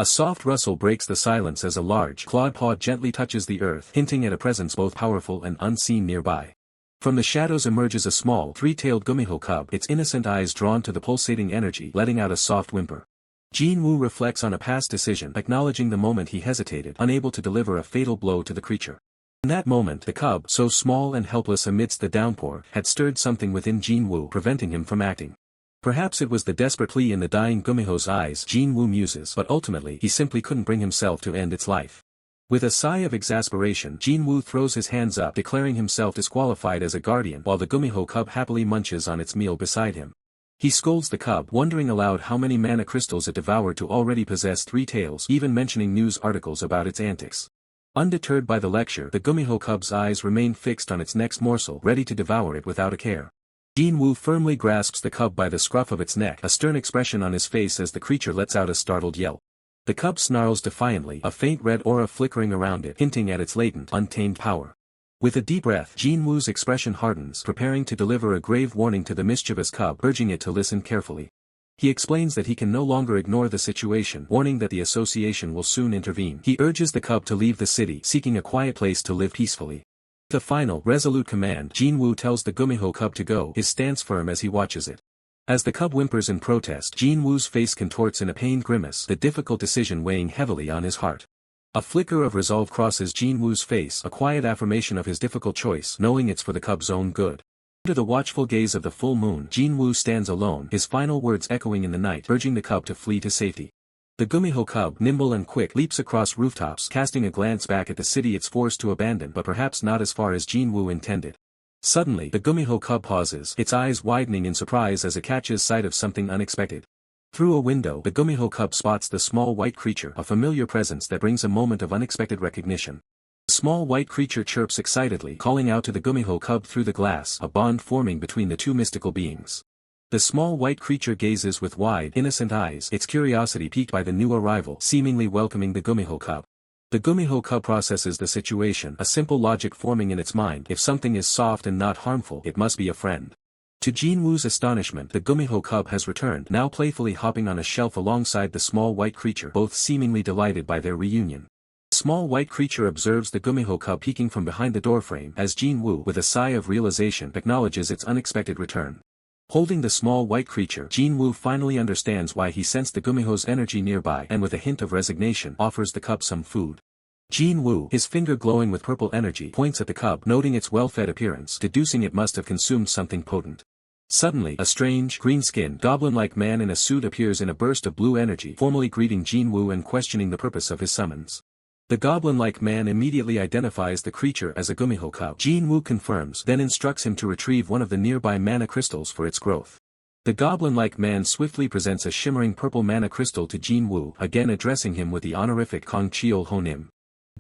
A soft rustle breaks the silence as a large, clawed paw gently touches the earth, hinting at a presence both powerful and unseen nearby. From the shadows emerges a small, 3-tailed gumiho cub, its innocent eyes drawn to the pulsating energy, letting out a soft whimper. Jin-woo reflects on a past decision, acknowledging the moment he hesitated, unable to deliver a fatal blow to the creature. In that moment, the cub, so small and helpless amidst the downpour, had stirred something within Jin-woo, preventing him from acting. Perhaps it was the desperate plea in the dying gumiho's eyes, Jin-woo muses, but ultimately he simply couldn't bring himself to end its life. With a sigh of exasperation, Jin-woo throws his hands up, declaring himself disqualified as a guardian, while the gumiho cub happily munches on its meal beside him. He scolds the cub, wondering aloud how many mana crystals it devoured to already possess 3 tails, even mentioning news articles about its antics. Undeterred by the lecture, the gumiho cub's eyes remain fixed on its next morsel, ready to devour it without a care. Jin-woo firmly grasps the cub by the scruff of its neck, a stern expression on his face as the creature lets out a startled yelp. The cub snarls defiantly, a faint red aura flickering around it, hinting at its latent, untamed power. With a deep breath, Jin-woo's expression hardens, preparing to deliver a grave warning to the mischievous cub, urging it to listen carefully. He explains that he can no longer ignore the situation, warning that the association will soon intervene. He urges the cub to leave the city, seeking a quiet place to live peacefully. With a final, resolute command, Jin-woo tells the gumiho cub to go, his stance firm as he watches it. As the cub whimpers in protest, Jin-woo's face contorts in a pained grimace, the difficult decision weighing heavily on his heart. A flicker of resolve crosses Jin-woo's face, a quiet affirmation of his difficult choice, knowing it's for the cub's own good. Under the watchful gaze of the full moon, Jin-woo stands alone, his final words echoing in the night, urging the cub to flee to safety. The gumiho cub, nimble and quick, leaps across rooftops, casting a glance back at the city it's forced to abandon, but perhaps not as far as Jin-woo intended. Suddenly, the gumiho cub pauses, its eyes widening in surprise as it catches sight of something unexpected. Through a window, the gumiho cub spots the small white creature, a familiar presence that brings a moment of unexpected recognition. The small white creature chirps excitedly, calling out to the gumiho cub through the glass, a bond forming between the 2 mystical beings. The small white creature gazes with wide, innocent eyes, its curiosity piqued by the new arrival, seemingly welcoming the gumiho cub. The gumiho cub processes the situation, a simple logic forming in its mind: if something is soft and not harmful, it must be a friend. To Jin-woo's astonishment, the gumiho cub has returned, now playfully hopping on a shelf alongside the small white creature, both seemingly delighted by their reunion. The small white creature observes the gumiho cub peeking from behind the doorframe, as Jin-woo, with a sigh of realization, acknowledges its unexpected return. Holding the small white creature, Jin-woo finally understands why he sensed the gumiho's energy nearby, and with a hint of resignation, offers the cub some food. Jin-woo, his finger glowing with purple energy, points at the cub, noting its well-fed appearance, deducing it must have consumed something potent. Suddenly, a strange, green-skinned, goblin-like man in a suit appears in a burst of blue energy, formally greeting Jin-woo and questioning the purpose of his summons. The goblin-like man immediately identifies the creature as a gumiho cub. Jin-woo confirms, then instructs him to retrieve one of the nearby mana crystals for its growth. The goblin-like man swiftly presents a shimmering purple mana crystal to Jin-woo, again addressing him with the honorific Kang Cheol-ho nim.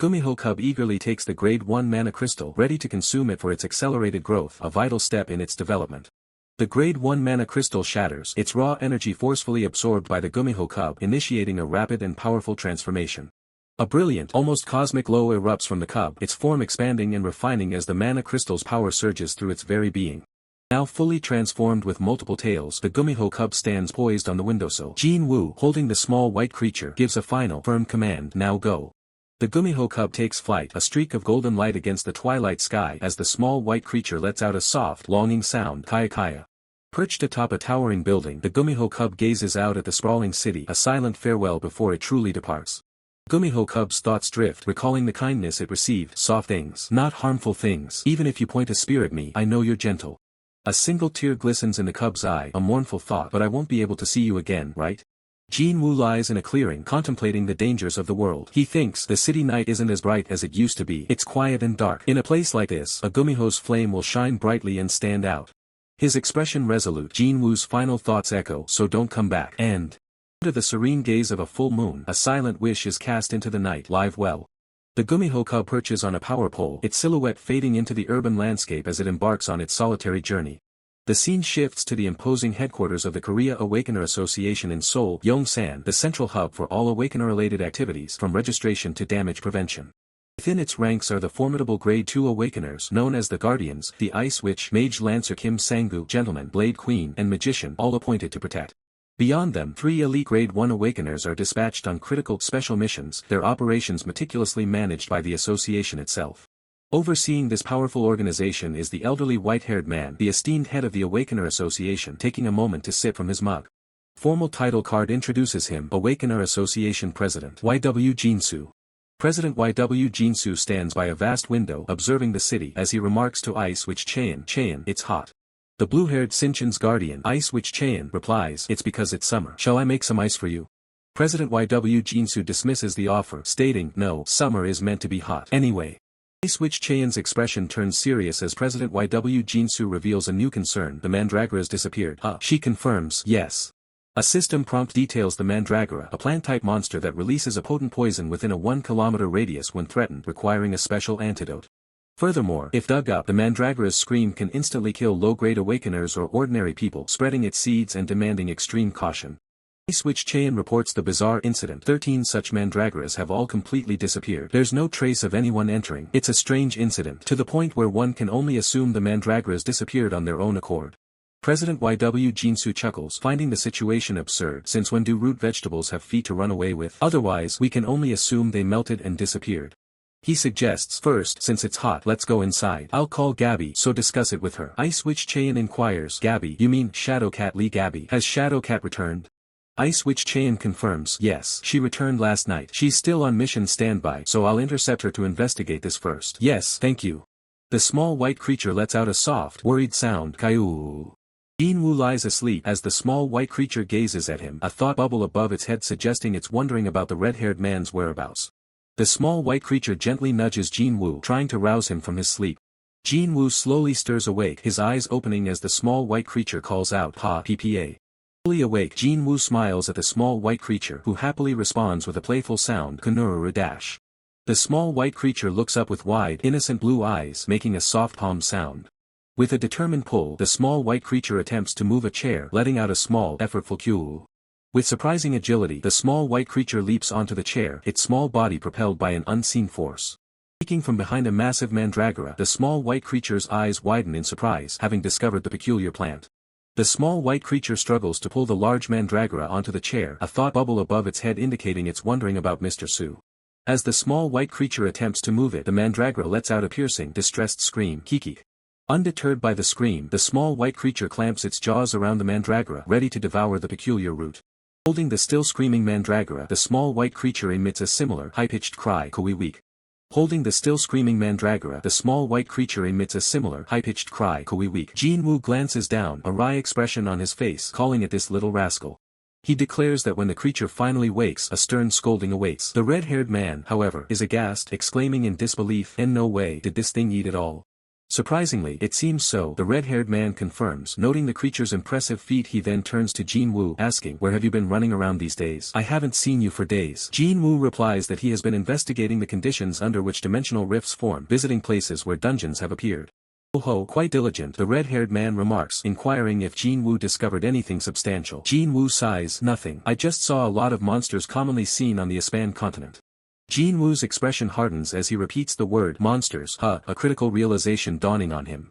Gumiho Cub eagerly takes the grade 1 mana crystal, ready to consume it for its accelerated growth, a vital step in its development. The grade 1 mana crystal shatters, its raw energy forcefully absorbed by the Gumiho Cub, initiating a rapid and powerful transformation. A brilliant, almost cosmic glow erupts from the cub, its form expanding and refining as the mana crystal's power surges through its very being. Now fully transformed with multiple tails, the Gumiho Cub stands poised on the windowsill. Jin-woo, holding the small white creature, gives a final, firm command, now go. The Gumiho Cub takes flight, a streak of golden light against the twilight sky as the small white creature lets out a soft, longing sound, kaya kaya. Perched atop a towering building, the Gumiho Cub gazes out at the sprawling city, a silent farewell before it truly departs. Gumiho Cub's thoughts drift, recalling the kindness it received, soft things, not harmful things. Even if you point a spear at me, I know you're gentle. A single tear glistens in the cub's eye, a mournful thought, but I won't be able to see you again, right? Jin-woo lies in a clearing, contemplating the dangers of the world. He thinks the city night isn't as bright as it used to be. It's quiet and dark. In a place like this, a Gumiho's flame will shine brightly and stand out. His expression resolute, Jin-woo's final thoughts echo, so don't come back. And under the serene gaze of a full moon, a silent wish is cast into the night. Live well. The Gumiho Cub perches on a power pole, its silhouette fading into the urban landscape as it embarks on its solitary journey. The scene shifts to the imposing headquarters of the Korea Awakener Association in Seoul, Yongsan, the central hub for all Awakener-related activities, from registration to damage prevention. Within its ranks are the formidable Grade 2 Awakeners known as the Guardians, the Ice Witch, Mage Lancer Kim Sang-gu, Gentleman, Blade Queen, and Magician, all appointed to protect. Beyond them, 3 elite Grade 1 Awakeners are dispatched on critical, special missions, their operations meticulously managed by the association itself. Overseeing this powerful organization is the elderly white-haired man, the esteemed head of the Awakener Association, taking a moment to sip from his mug. Formal title card introduces him, Awakener Association President Y.W. Jinsu. President Y.W. Jinsu stands by a vast window, observing the city, as he remarks to Ice Witch Cheon, it's hot. The blue-haired Sinchan's guardian, Ice Witch Cheon, replies, it's because it's summer. Shall I make some ice for you? President Y.W. Jinsu dismisses the offer, stating, no, summer is meant to be hot. Anyway. Ice Witch Cheon's expression turns serious as President Y.W. Jinsu reveals a new concern, the Mandragoras disappeared. She confirms, yes. A system prompt details the Mandragora, a plant-type monster that releases a potent poison within a 1-kilometer radius when threatened, requiring a special antidote. Furthermore, if dug up, the Mandragora's scream can instantly kill low-grade awakeners or ordinary people, spreading its seeds and demanding extreme caution. Ice Witch Cheon reports the bizarre incident. 13 such Mandragoras have all completely disappeared. There's no trace of anyone entering. It's a strange incident, to the point where one can only assume the Mandragoras disappeared on their own accord. President Y.W. Jinsu chuckles, finding the situation absurd, since when do root vegetables have feet to run away with? Otherwise, we can only assume they melted and disappeared. He suggests, first, since it's hot, let's go inside. I'll call Gabby, so discuss it with her. Ice Witch Cheon inquires, Gabby, you mean Shadowcat Lee Gabby? Has Shadowcat returned? Ice Witch Cheon confirms, yes, she returned last night. She's still on mission standby, so I'll intercept her to investigate this first. Yes, thank you. The small white creature lets out a soft, worried sound, Kaioo. Jin-woo lies asleep as the small white creature gazes at him, a thought bubble above its head suggesting it's wondering about the red-haired man's whereabouts. The small white creature gently nudges Jin-woo, trying to rouse him from his sleep. Jin-woo slowly stirs awake, his eyes opening as the small white creature calls out, "Pa, PPA." Fully awake, Jin-woo smiles at the small white creature, who happily responds with a playful sound, Kanururu dash. The small white creature looks up with wide, innocent blue eyes, making a soft palm sound. With a determined pull, the small white creature attempts to move a chair, letting out a small, effortful cue. With surprising agility, the small white creature leaps onto the chair, its small body propelled by an unseen force. Peeking from behind a massive mandragora, the small white creature's eyes widen in surprise, having discovered the peculiar plant. The small white creature struggles to pull the large mandragora onto the chair, a thought bubble above its head indicating it's wondering about Mr. Su. As the small white creature attempts to move it, the mandragora lets out a piercing, distressed scream, Kiki. Undeterred by the scream, the small white creature clamps its jaws around the mandragora, ready to devour the peculiar root. Holding the still screaming mandragora, the small white creature emits a similar, high-pitched cry, Kowiweek. Holding the still screaming mandragora, the small white creature emits a similar, high-pitched cry, Kowiweek. Jin-woo glances down, a wry expression on his face, calling it this little rascal. He declares that when the creature finally wakes, a stern scolding awaits. The red-haired man, however, is aghast, exclaiming in disbelief, in no way did this thing eat it all. Surprisingly, it seems so, the red-haired man confirms. Noting the creature's impressive feat, he then turns to Jin-woo, asking, "Where have you been running around these days? I haven't seen you for days." Jin-woo replies that he has been investigating the conditions under which dimensional rifts form, visiting places where dungeons have appeared. Cheol-ho, quite diligent, the red-haired man remarks, inquiring if Jin-woo discovered anything substantial. Jin-woo sighs, "Nothing. I just saw a lot of monsters commonly seen on the Aspan continent." Jin-woo's expression hardens as he repeats the word monsters, a critical realization dawning on him.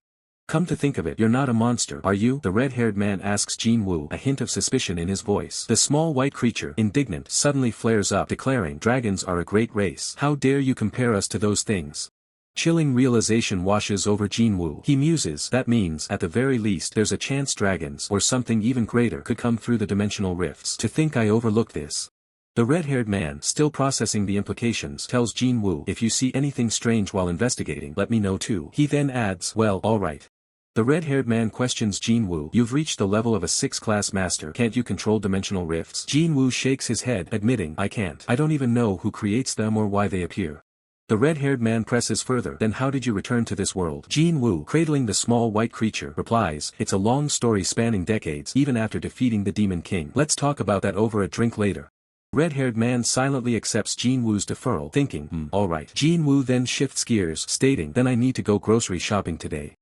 "Come to think of it, you're not a monster, are you?" the red-haired man asks Jin-woo, a hint of suspicion in his voice. The small white creature, indignant, suddenly flares up, declaring, "Dragons are a great race. How dare you compare us to those things?" Chilling realization washes over Jin-woo. He muses, that means, at the very least, there's a chance dragons, or something even greater, could come through the dimensional rifts. To think I overlooked this. The red-haired man, still processing the implications, tells Jin-woo, "If you see anything strange while investigating, let me know too." He then adds, "Well, alright." The red-haired man questions Jin-woo, "You've reached the level of a 6th-class master, can't you control dimensional rifts?" Jin-woo shakes his head, admitting, "I can't. I don't even know who creates them or why they appear." The red-haired man presses further, "Then how did you return to this world?" Jin-woo, cradling the small white creature, replies, "It's a long story spanning decades, even after defeating the Demon King. Let's talk about that over a drink later." Red-haired man silently accepts Jin-woo's deferral, thinking, alright. Jin-woo then shifts gears, stating, "Then I need to go grocery shopping today."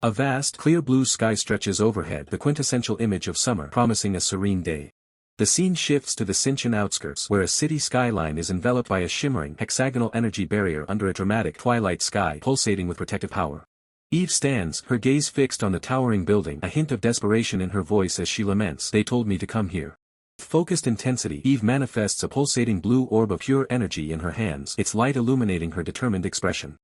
A vast, clear blue sky stretches overhead, the quintessential image of summer, promising a serene day. The scene shifts to the Sinshin outskirts, where a city skyline is enveloped by a shimmering, hexagonal energy barrier under a dramatic twilight sky pulsating with protective power. Eve stands, her gaze fixed on the towering building, a hint of desperation in her voice as she laments, "They told me to come here." With focused intensity, Eve manifests a pulsating blue orb of pure energy in her hands, its light illuminating her determined expression.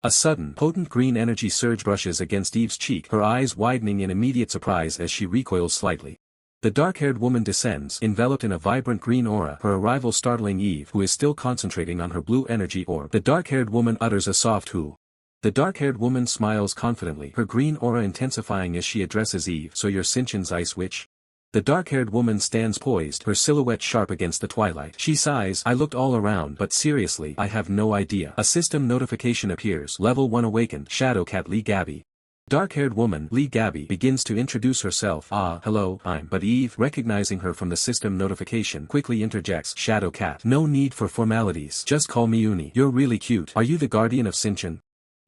A sudden, potent green energy surge brushes against Eve's cheek, her eyes widening in immediate surprise as she recoils slightly. The dark-haired woman descends, enveloped in a vibrant green aura, her arrival startling Eve, who is still concentrating on her blue energy orb. The dark-haired woman utters a soft "hoo." The dark-haired woman smiles confidently, her green aura intensifying as she addresses Eve, "So you're Sinshin's ice witch?" The dark-haired woman stands poised, her silhouette sharp against the twilight. She sighs, "I looked all around, but seriously, I have no idea." A system notification appears, Level 1 awakened, Shadow Cat Lee Gabby. Dark-haired woman, Lee Gabby, begins to introduce herself, "Hello, I'm," but Eve, recognizing her from the system notification, quickly interjects, "Shadow Cat, no need for formalities, just call me Uni. You're really cute. Are you the guardian of Sinshin?"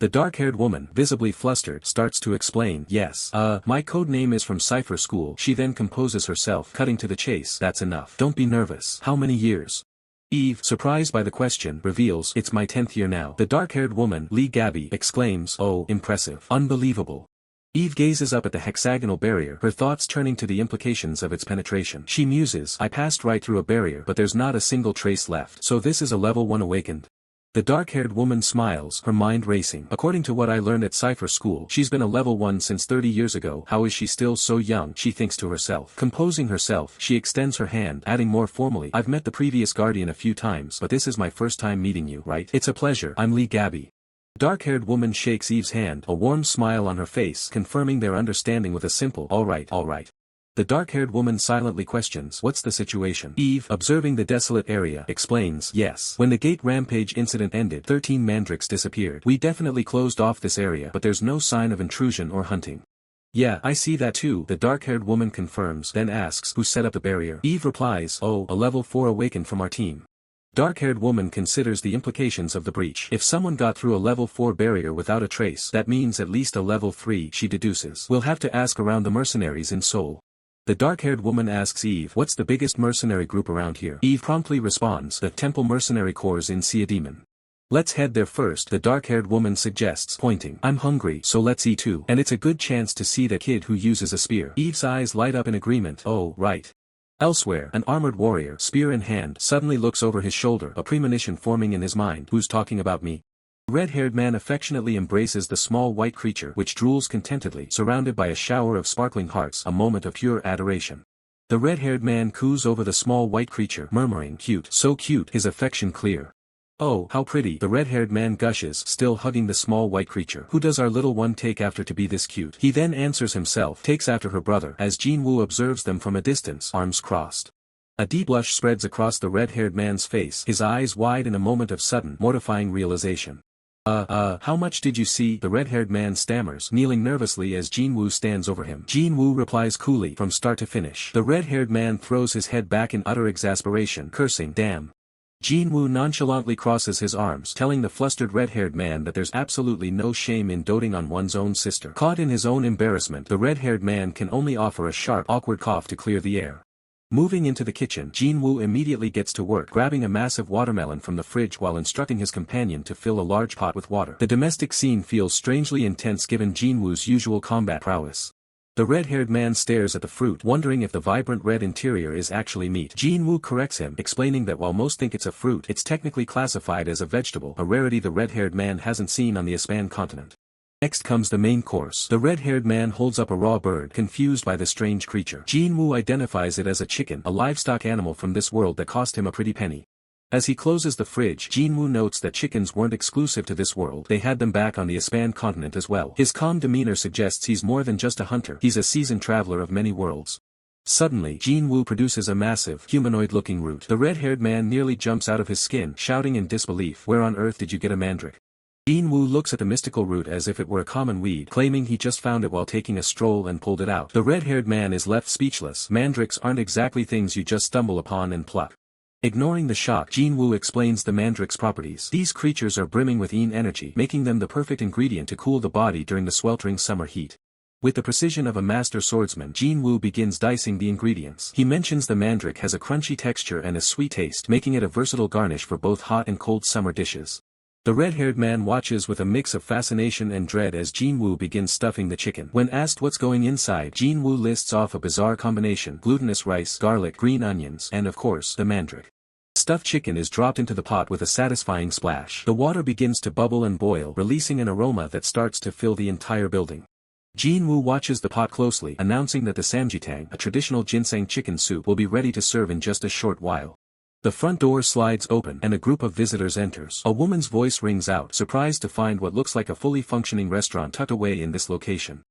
The dark-haired woman, visibly flustered, starts to explain, "Yes. My code name is from Cipher School." She then composes herself, cutting to the chase, "That's enough. Don't be nervous. How many years?" Eve, surprised by the question, reveals, "It's my 10th year now." The dark-haired woman, Lee Gabby, exclaims, "Oh, impressive. Unbelievable." Eve gazes up at the hexagonal barrier, her thoughts turning to the implications of its penetration. She muses, "I passed right through a barrier, but there's not a single trace left. So this is a level 1 awakened." The dark-haired woman smiles, her mind racing. "According to what I learned at Cipher School, she's been a level 1 since 30 years ago. How is she still so young?" she thinks to herself. Composing herself, she extends her hand, adding more formally, "I've met the previous guardian a few times, but this is my first time meeting you, right? It's a pleasure. I'm Lee Gabby." Dark-haired woman shakes Eve's hand, a warm smile on her face, confirming their understanding with a simple, alright. The dark-haired woman silently questions, "What's the situation?" Eve, observing the desolate area, explains, "Yes. When the gate rampage incident ended, 13 mandrakes disappeared. We definitely closed off this area, but there's no sign of intrusion or hunting." "Yeah, I see that too," the dark-haired woman confirms, then asks, "Who set up the barrier?" Eve replies, "Oh, a level 4 awakened from our team." Dark-haired woman considers the implications of the breach. If someone got through a level 4 barrier without a trace, that means at least a level 3, she deduces. "We'll have to ask around the mercenaries in Seoul." The dark-haired woman asks Eve, "What's the biggest mercenary group around here?" Eve promptly responds, "The Temple Mercenary Corps in Siademon." "Let's head there first," the dark-haired woman suggests, pointing. "I'm hungry, so let's eat too. And it's a good chance to see that kid who uses a spear." Eve's eyes light up in agreement. "Oh, right." Elsewhere, an armored warrior, spear in hand, suddenly looks over his shoulder, a premonition forming in his mind. "Who's talking about me?" The red-haired man affectionately embraces the small white creature, which drools contentedly, surrounded by a shower of sparkling hearts, a moment of pure adoration. The red-haired man coos over the small white creature, murmuring, "Cute, so cute," his affection clear. "Oh, how pretty," the red-haired man gushes, still hugging the small white creature. "Who does our little one take after to be this cute?" He then answers himself, takes after her brother, as Jin-woo observes them from a distance, arms crossed. A deep blush spreads across the red-haired man's face, his eyes wide in a moment of sudden, mortifying realization. How much did you see?" the red-haired man stammers, kneeling nervously as Jin-woo stands over him. Jin-woo replies coolly from start to finish. The red-haired man throws his head back in utter exasperation, cursing, "Damn." Jin-woo nonchalantly crosses his arms, telling the flustered red-haired man that there's absolutely no shame in doting on one's own sister. Caught in his own embarrassment, the red-haired man can only offer a sharp, awkward cough to clear the air. Moving into the kitchen, Jin-woo immediately gets to work, grabbing a massive watermelon from the fridge while instructing his companion to fill a large pot with water. The domestic scene feels strangely intense given Jin-woo's usual combat prowess. The red-haired man stares at the fruit, wondering if the vibrant red interior is actually meat. Jin-woo corrects him, explaining that while most think it's a fruit, it's technically classified as a vegetable, a rarity the red-haired man hasn't seen on the Ispan continent. Next comes the main course. The red-haired man holds up a raw bird, confused by the strange creature. Jin-woo identifies it as a chicken, a livestock animal from this world that cost him a pretty penny. As he closes the fridge, Jin-woo notes that chickens weren't exclusive to this world, they had them back on the Ispan continent as well. His calm demeanor suggests he's more than just a hunter, he's a seasoned traveler of many worlds. Suddenly, Jin-woo produces a massive, humanoid-looking root. The red-haired man nearly jumps out of his skin, shouting in disbelief, "Where on earth did you get a mandrake?" Jin-woo looks at the mystical root as if it were a common weed, claiming he just found it while taking a stroll and pulled it out. The red-haired man is left speechless. Mandrakes aren't exactly things you just stumble upon and pluck. Ignoring the shock, Jin-woo explains the mandrake's properties. These creatures are brimming with yin energy, making them the perfect ingredient to cool the body during the sweltering summer heat. With the precision of a master swordsman, Jin-woo begins dicing the ingredients. He mentions the mandrake has a crunchy texture and a sweet taste, making it a versatile garnish for both hot and cold summer dishes. The red-haired man watches with a mix of fascination and dread as Jin-woo begins stuffing the chicken. When asked what's going inside, Jin-woo lists off a bizarre combination: glutinous rice, garlic, green onions, and of course, the mandrake. Stuffed chicken is dropped into the pot with a satisfying splash. The water begins to bubble and boil, releasing an aroma that starts to fill the entire building. Jin-woo watches the pot closely, announcing that the samjitang, a traditional ginseng chicken soup, will be ready to serve in just a short while. The front door slides open, and a group of visitors enters. A woman's voice rings out, surprised to find what looks like a fully functioning restaurant tucked away in this location.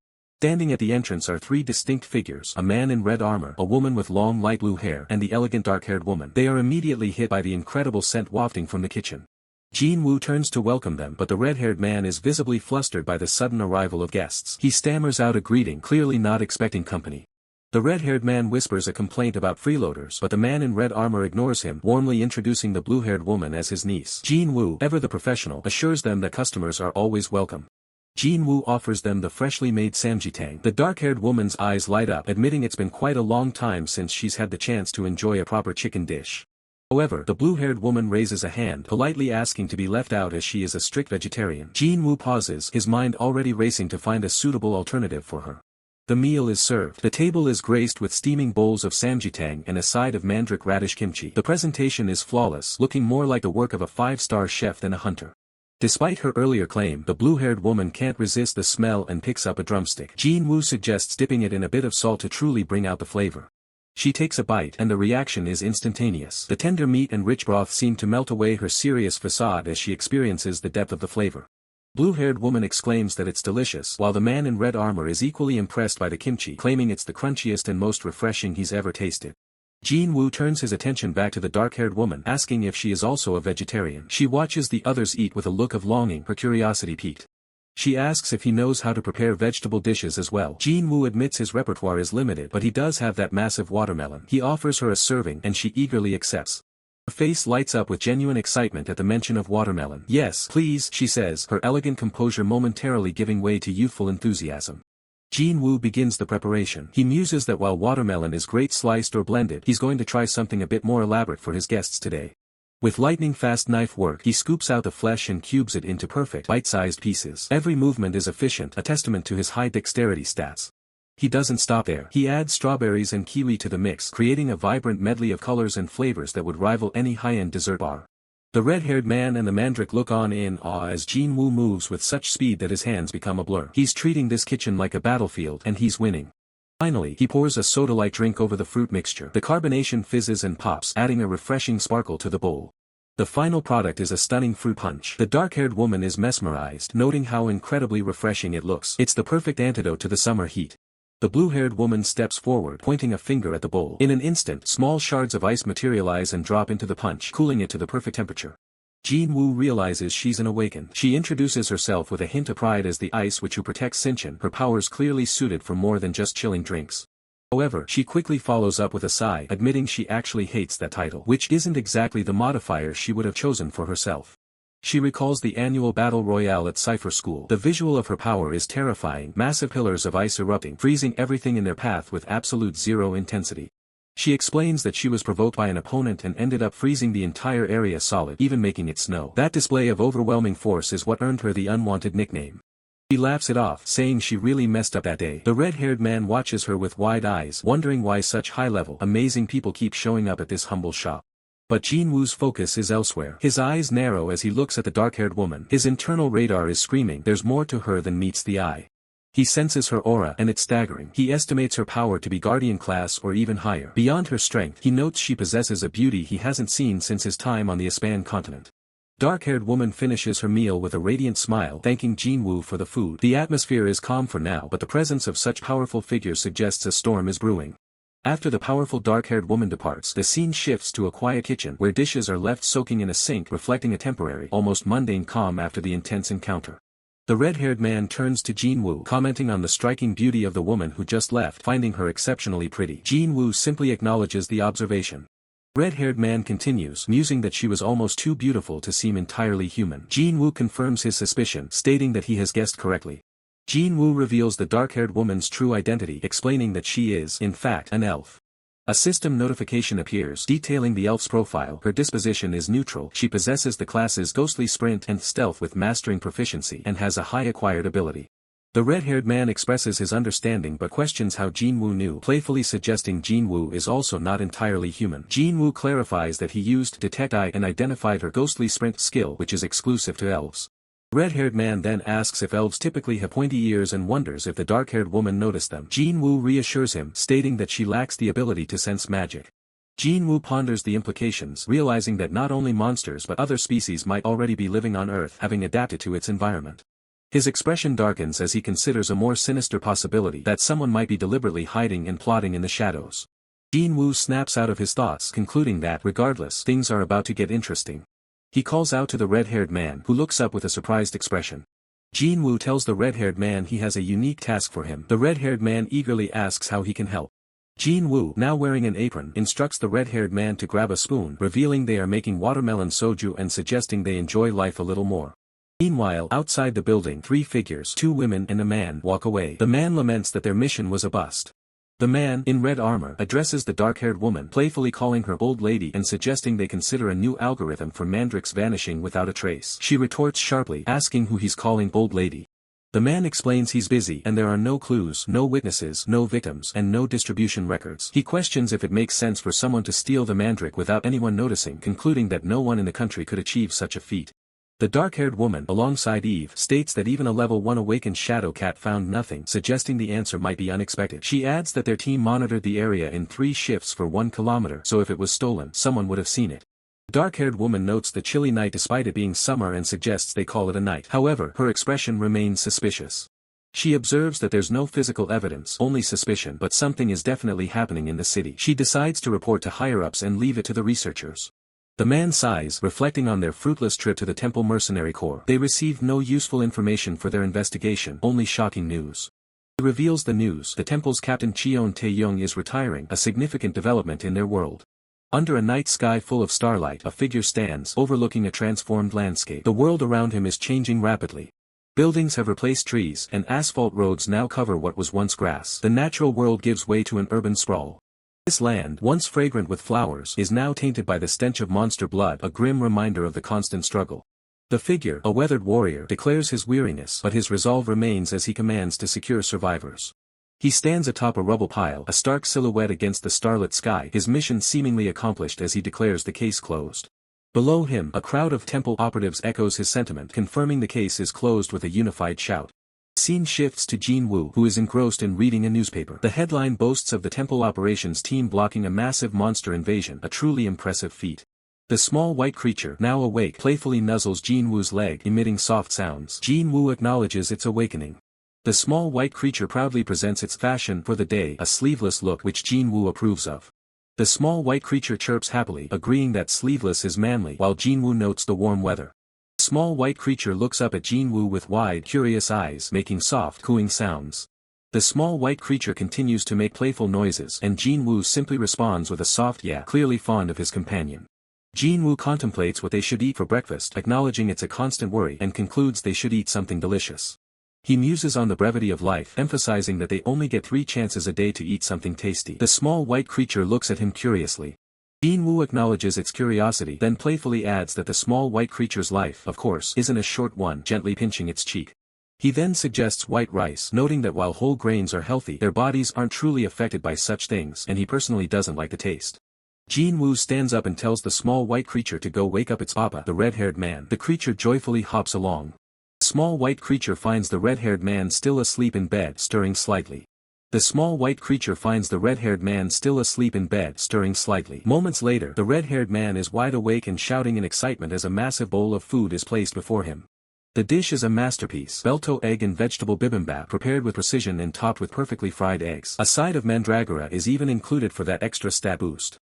Standing at the entrance are three distinct figures: a man in red armor, a woman with long light blue hair, and the elegant dark-haired woman. They are immediately hit by the incredible scent wafting from the kitchen. Jin-woo turns to welcome them, but the red-haired man is visibly flustered by the sudden arrival of guests. He stammers out a greeting, clearly not expecting company. The red-haired man whispers a complaint about freeloaders, but the man in red armor ignores him, warmly introducing the blue-haired woman as his niece. Jin-woo, ever the professional, assures them that customers are always welcome. Jin-woo offers them the freshly made samjitang. The dark-haired woman's eyes light up, admitting it's been quite a long time since she's had the chance to enjoy a proper chicken dish. However, the blue-haired woman raises a hand, politely asking to be left out as she is a strict vegetarian. Jin-woo pauses, his mind already racing to find a suitable alternative for her. The meal is served. The table is graced with steaming bowls of samjitang and a side of mandrake radish kimchi. The presentation is flawless, looking more like the work of a five-star chef than a hunter. Despite her earlier claim, the blue-haired woman can't resist the smell and picks up a drumstick. Jin-woo suggests dipping it in a bit of salt to truly bring out the flavor. She takes a bite, and the reaction is instantaneous. The tender meat and rich broth seem to melt away her serious facade as she experiences the depth of the flavor. Blue-haired woman exclaims that it's delicious, while the man in red armor is equally impressed by the kimchi, claiming it's the crunchiest and most refreshing he's ever tasted. Jin-woo turns his attention back to the dark-haired woman, asking if she is also a vegetarian. She watches the others eat with a look of longing, her curiosity piqued. She asks if he knows how to prepare vegetable dishes as well. Jin-woo admits his repertoire is limited, but he does have that massive watermelon. He offers her a serving, and she eagerly accepts. Her face lights up with genuine excitement at the mention of watermelon. "Yes, please," she says, her elegant composure momentarily giving way to youthful enthusiasm. Jin-woo begins the preparation. He muses that while watermelon is great sliced or blended, he's going to try something a bit more elaborate for his guests today. With lightning-fast knife work, he scoops out the flesh and cubes it into perfect, bite-sized pieces. Every movement is efficient, a testament to his high dexterity stats. He doesn't stop there. He adds strawberries and kiwi to the mix, creating a vibrant medley of colors and flavors that would rival any high-end dessert bar. The red-haired man and the mandrake look on in awe as Jin-woo moves with such speed that his hands become a blur. He's treating this kitchen like a battlefield, and he's winning. Finally, he pours a soda-like drink over the fruit mixture. The carbonation fizzes and pops, adding a refreshing sparkle to the bowl. The final product is a stunning fruit punch. The dark-haired woman is mesmerized, noting how incredibly refreshing it looks. It's the perfect antidote to the summer heat. The blue-haired woman steps forward, pointing a finger at the bowl. In an instant, small shards of ice materialize and drop into the punch, cooling it to the perfect temperature. Jin-woo realizes she's an awakened. She introduces herself with a hint of pride as the ice witch who protects Sinchan, her powers clearly suited for more than just chilling drinks. However, she quickly follows up with a sigh, admitting she actually hates that title, which isn't exactly the modifier she would have chosen for herself. She recalls the annual battle royale at Cypher School. The visual of her power is terrifying, massive pillars of ice erupting, freezing everything in their path with absolute zero intensity. She explains that she was provoked by an opponent and ended up freezing the entire area solid, even making it snow. That display of overwhelming force is what earned her the unwanted nickname. She laughs it off, saying she really messed up that day. The red-haired man watches her with wide eyes, wondering why such high-level, amazing people keep showing up at this humble shop. But Jin-woo's focus is elsewhere. His eyes narrow as he looks at the dark-haired woman. His internal radar is screaming, there's more to her than meets the eye. He senses her aura, and it's staggering. He estimates her power to be guardian class or even higher. Beyond her strength, he notes she possesses a beauty he hasn't seen since his time on the Aspan continent. Dark-haired woman finishes her meal with a radiant smile, thanking Jin-woo for the food. The atmosphere is calm for now, but the presence of such powerful figures suggests a storm is brewing. After the powerful dark-haired woman departs, the scene shifts to a quiet kitchen, where dishes are left soaking in a sink, reflecting a temporary, almost mundane calm after the intense encounter. The red-haired man turns to Jin-woo, commenting on the striking beauty of the woman who just left, finding her exceptionally pretty. Jin-woo simply acknowledges the observation. Red-haired man continues, musing that she was almost too beautiful to seem entirely human. Jin-woo confirms his suspicion, stating that he has guessed correctly. Jin-woo reveals the dark-haired woman's true identity, explaining that she is, in fact, an elf. A system notification appears, detailing the elf's profile. Her disposition is neutral. She possesses the classes Ghostly Sprint and Stealth with mastering proficiency, and has a high acquired ability. The red-haired man expresses his understanding but questions how Jin-woo knew, playfully suggesting Jin-woo is also not entirely human. Jin-woo clarifies that he used Detect Eye and identified her Ghostly Sprint skill, which is exclusive to elves. The red-haired man then asks if elves typically have pointy ears and wonders if the dark-haired woman noticed them. Jin-woo reassures him, stating that she lacks the ability to sense magic. Jin-woo ponders the implications, realizing that not only monsters but other species might already be living on Earth, having adapted to its environment. His expression darkens as he considers a more sinister possibility, that someone might be deliberately hiding and plotting in the shadows. Jin-woo snaps out of his thoughts, concluding that, regardless, things are about to get interesting. He calls out to the red-haired man, who looks up with a surprised expression. Jin-woo tells the red-haired man he has a unique task for him. The red-haired man eagerly asks how he can help. Jin-woo, now wearing an apron, instructs the red-haired man to grab a spoon, revealing they are making watermelon soju and suggesting they enjoy life a little more. Meanwhile, outside the building, three figures, two women and a man, walk away. The man laments that their mission was a bust. The man, in red armor, addresses the dark-haired woman, playfully calling her old lady and suggesting they consider a new algorithm for Mandrik's vanishing without a trace. She retorts sharply, asking who he's calling old lady. The man explains he's busy and there are no clues, no witnesses, no victims, and no distribution records. He questions if it makes sense for someone to steal the Mandrik without anyone noticing, concluding that no one in the country could achieve such a feat. The dark-haired woman, alongside Eve, states that even a level 1 awakened shadow cat found nothing, suggesting the answer might be unexpected. She adds that their team monitored the area in 3 shifts for 1 kilometer, so if it was stolen, someone would have seen it. The dark-haired woman notes the chilly night despite it being summer and suggests they call it a night. However, her expression remains suspicious. She observes that there's no physical evidence, only suspicion, but something is definitely happening in the city. She decides to report to higher-ups and leave it to the researchers. The man sighs, reflecting on their fruitless trip to the Temple Mercenary Corps. They received no useful information for their investigation, only shocking news. He reveals the news: the Temple's Captain Cheon Tae-young is retiring, a significant development in their world. Under a night sky full of starlight, a figure stands, overlooking a transformed landscape. The world around him is changing rapidly. Buildings have replaced trees, and asphalt roads now cover what was once grass. The natural world gives way to an urban sprawl. This land, once fragrant with flowers, is now tainted by the stench of monster blood, a grim reminder of the constant struggle. The figure, a weathered warrior, declares his weariness, but his resolve remains as he commands to secure survivors. He stands atop a rubble pile, a stark silhouette against the starlit sky, his mission seemingly accomplished as he declares the case closed. Below him, a crowd of temple operatives echoes his sentiment, confirming the case is closed with a unified shout. The scene shifts to Jin-woo, who is engrossed in reading a newspaper. The headline boasts of the temple operations team blocking a massive monster invasion, a truly impressive feat. The small white creature, now awake, playfully nuzzles Jin-woo's leg, emitting soft sounds. Jin-woo acknowledges its awakening. The small white creature proudly presents its fashion for the day, a sleeveless look which Jin-woo approves of. The small white creature chirps happily, agreeing that sleeveless is manly, while Jinwoo notes the warm weather. The small white creature looks up at Jinwoo with wide, curious eyes, making soft, cooing sounds. The small white creature continues to make playful noises, and Jinwoo simply responds with a soft yeah, clearly fond of his companion. Jinwoo contemplates what they should eat for breakfast, acknowledging it's a constant worry, and concludes they should eat something delicious. He muses on the brevity of life, emphasizing that they only get 3 chances a day to eat something tasty. The small white creature looks at him curiously. Jinwoo acknowledges its curiosity, then playfully adds that the small white creature's life, of course, isn't a short one, gently pinching its cheek. He then suggests white rice, noting that while whole grains are healthy, their bodies aren't truly affected by such things, and he personally doesn't like the taste. Jinwoo stands up and tells the small white creature to go wake up its papa, the red-haired man. The creature joyfully hops along. The small white creature finds the red-haired man still asleep in bed, stirring slightly. The small white creature finds the red-haired man still asleep in bed, stirring slightly. Moments later, the red-haired man is wide awake and shouting in excitement as a massive bowl of food is placed before him. The dish is a masterpiece, bento egg and vegetable bibimbap prepared with precision and topped with perfectly fried eggs. A side of mandragora is even included for that extra stat boost.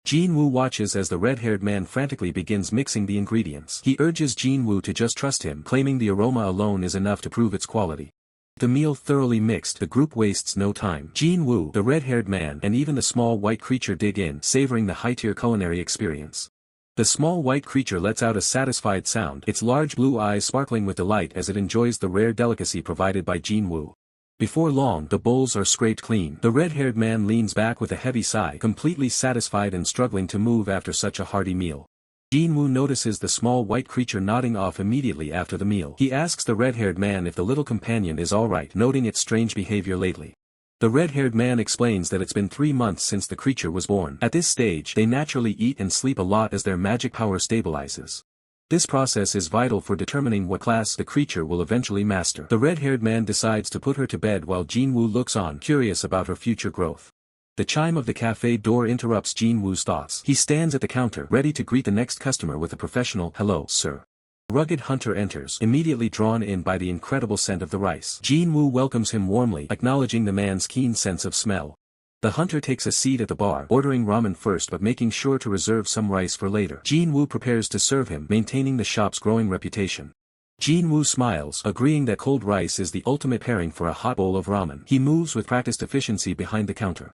Jinwoo watches as the red-haired man frantically begins mixing the ingredients. He urges Jinwoo to just trust him, claiming the aroma alone is enough to prove its quality. The meal thoroughly mixed, the group wastes no time. Jinwoo, the red-haired man, and even the small white creature dig in, savoring the high-tier culinary experience. The small white creature lets out a satisfied sound, its large blue eyes sparkling with delight as it enjoys the rare delicacy provided by Jinwoo. Before long, the bowls are scraped clean. The red-haired man leans back with a heavy sigh, completely satisfied and struggling to move after such a hearty meal. Jinwoo notices the small white creature nodding off immediately after the meal. He asks the red-haired man if the little companion is alright, noting its strange behavior lately. The red-haired man explains that it's been 3 months since the creature was born. At this stage, they naturally eat and sleep a lot as their magic power stabilizes. This process is vital for determining what class the creature will eventually master. The red-haired man decides to put her to bed while Jinwoo looks on, curious about her future growth. The chime of the cafe door interrupts Jinwoo's thoughts. He stands at the counter, ready to greet the next customer with a professional, "Hello, sir." A rugged hunter enters, immediately drawn in by the incredible scent of the rice. Jinwoo welcomes him warmly, acknowledging the man's keen sense of smell. The hunter takes a seat at the bar, ordering ramen first but making sure to reserve some rice for later. Jinwoo prepares to serve him, maintaining the shop's growing reputation. Jinwoo smiles, agreeing that cold rice is the ultimate pairing for a hot bowl of ramen. He moves with practiced efficiency behind the counter.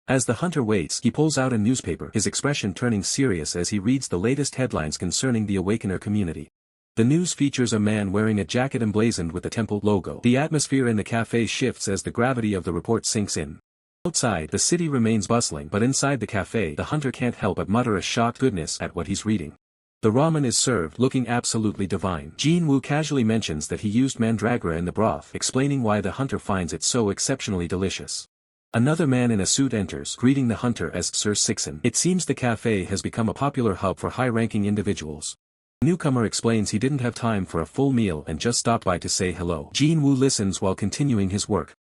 As the hunter waits, he pulls out a newspaper, his expression turning serious as he reads the latest headlines concerning the Awakener community. The news features a man wearing a jacket emblazoned with the temple logo. The atmosphere in the cafe shifts as the gravity of the report sinks in. Outside, the city remains bustling, but inside the cafe, the hunter can't help but mutter a shocked goodness at what he's reading. The ramen is served, looking absolutely divine. Jinwoo casually mentions that he used mandragora in the broth, explaining why the hunter finds it so exceptionally delicious. Another man in a suit enters, greeting the hunter as Sir Sixon. It seems the cafe has become a popular hub for high-ranking individuals. The newcomer explains he didn't have time for a full meal and just stopped by to say hello. Jinwoo listens while continuing his work.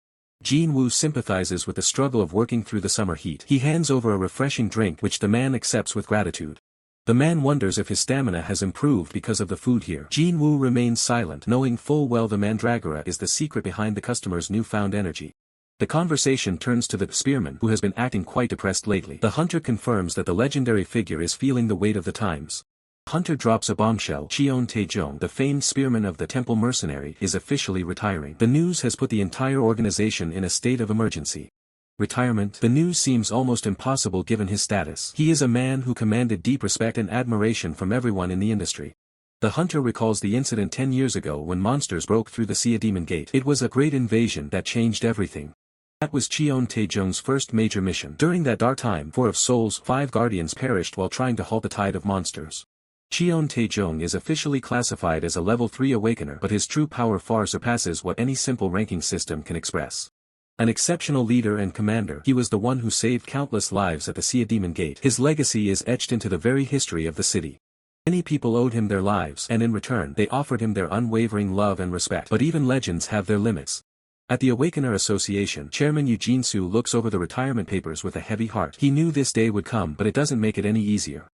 Jinwoo sympathizes with the struggle of working through the summer heat. He hands over a refreshing drink which the man accepts with gratitude. The man wonders if his stamina has improved because of the food here. Jinwoo remains silent, knowing full well the mandragora is the secret behind the customer's newfound energy. The conversation turns to the spearman, who has been acting quite depressed lately. The hunter confirms that the legendary figure is feeling the weight of the times. Hunter drops a bombshell. Cheon Taejong, the famed spearman of the temple mercenary, is officially retiring. The news has put the entire organization in a state of emergency. Retirement? The news seems almost impossible given his status. He is a man who commanded deep respect and admiration from everyone in the industry. The hunter recalls the incident 10 years ago when monsters broke through the Sea Demon Gate. It was a great invasion that changed everything. That was Cheon Taejong's first major mission. During that dark time, 4 of Seoul's 5 guardians perished while trying to halt the tide of monsters. Cheon Taejong is officially classified as a level 3 awakener, but his true power far surpasses what any simple ranking system can express. An exceptional leader and commander, he was the one who saved countless lives at the Sea Demon Gate. His legacy is etched into the very history of the city. Many people owed him their lives, and in return, they offered him their unwavering love and respect. But even legends have their limits. At the Awakener Association, Chairman Eugene Su looks over the retirement papers with a heavy heart. He knew this day would come, but it doesn't make it any easier.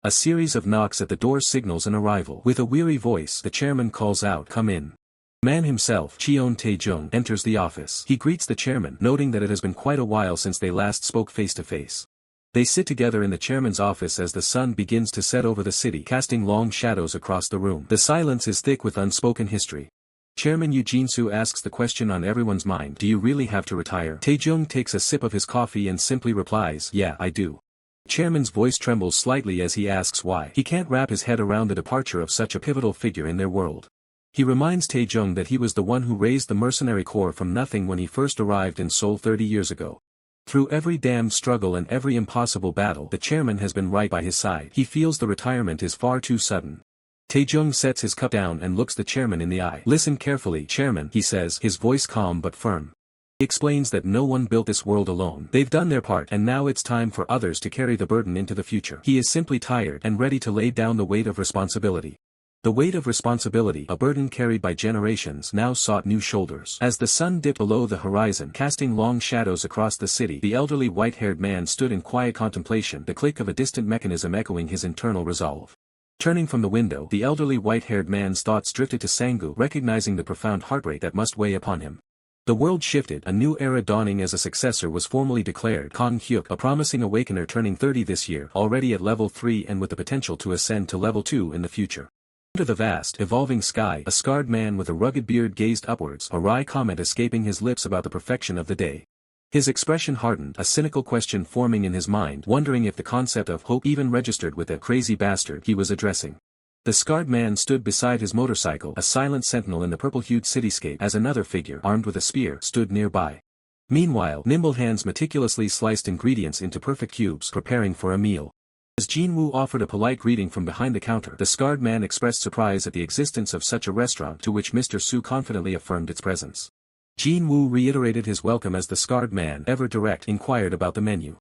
A series of knocks at the door signals an arrival. With a weary voice, the chairman calls out, "Come in." The man himself, Cheon Taejong, enters the office. He greets the chairman, noting that it has been quite a while since they last spoke face to face. They sit together in the chairman's office as the sun begins to set over the city, casting long shadows across the room. The silence is thick with unspoken history. Chairman Eugene Soo asks the question on everyone's mind, do you really have to retire? Tae-jung takes a sip of his coffee and simply replies, yeah, I do. Chairman's voice trembles slightly as he asks why. He can't wrap his head around the departure of such a pivotal figure in their world. He reminds Tae-jung that he was the one who raised the mercenary corps from nothing when he first arrived in Seoul 30 years ago. Through every damned struggle and every impossible battle, the chairman has been right by his side. He feels the retirement is far too sudden. Tae-jung sets his cup down and looks the chairman in the eye. Listen carefully, Chairman, he says, his voice calm but firm. He explains that no one built this world alone. They've done their part and now it's time for others to carry the burden into the future. He is simply tired and ready to lay down the weight of responsibility. The weight of responsibility, a burden carried by generations, now sought new shoulders. As the sun dipped below the horizon, casting long shadows across the city, the elderly white-haired man stood in quiet contemplation, the click of a distant mechanism echoing his internal resolve. Turning from the window, the elderly white-haired man's thoughts drifted to Sang-gu, recognizing the profound heartbreak that must weigh upon him. The world shifted, a new era dawning as a successor was formally declared. Kang Cheol-ho, a promising awakener turning 30 this year, already at level 3 and with the potential to ascend to level 2 in the future. Under the vast, evolving sky, a scarred man with a rugged beard gazed upwards, a wry comment escaping his lips about the perfection of the day. His expression hardened, a cynical question forming in his mind, wondering if the concept of hope even registered with the crazy bastard he was addressing. The scarred man stood beside his motorcycle, a silent sentinel in the purple-hued cityscape, as another figure, armed with a spear, stood nearby. Meanwhile, nimble hands meticulously sliced ingredients into perfect cubes, preparing for a meal. As Jin-woo offered a polite greeting from behind the counter, the scarred man expressed surprise at the existence of such a restaurant, to which Mr. Soo confidently affirmed its presence. Jin-woo reiterated his welcome as the scarred man, ever direct, inquired about the menu.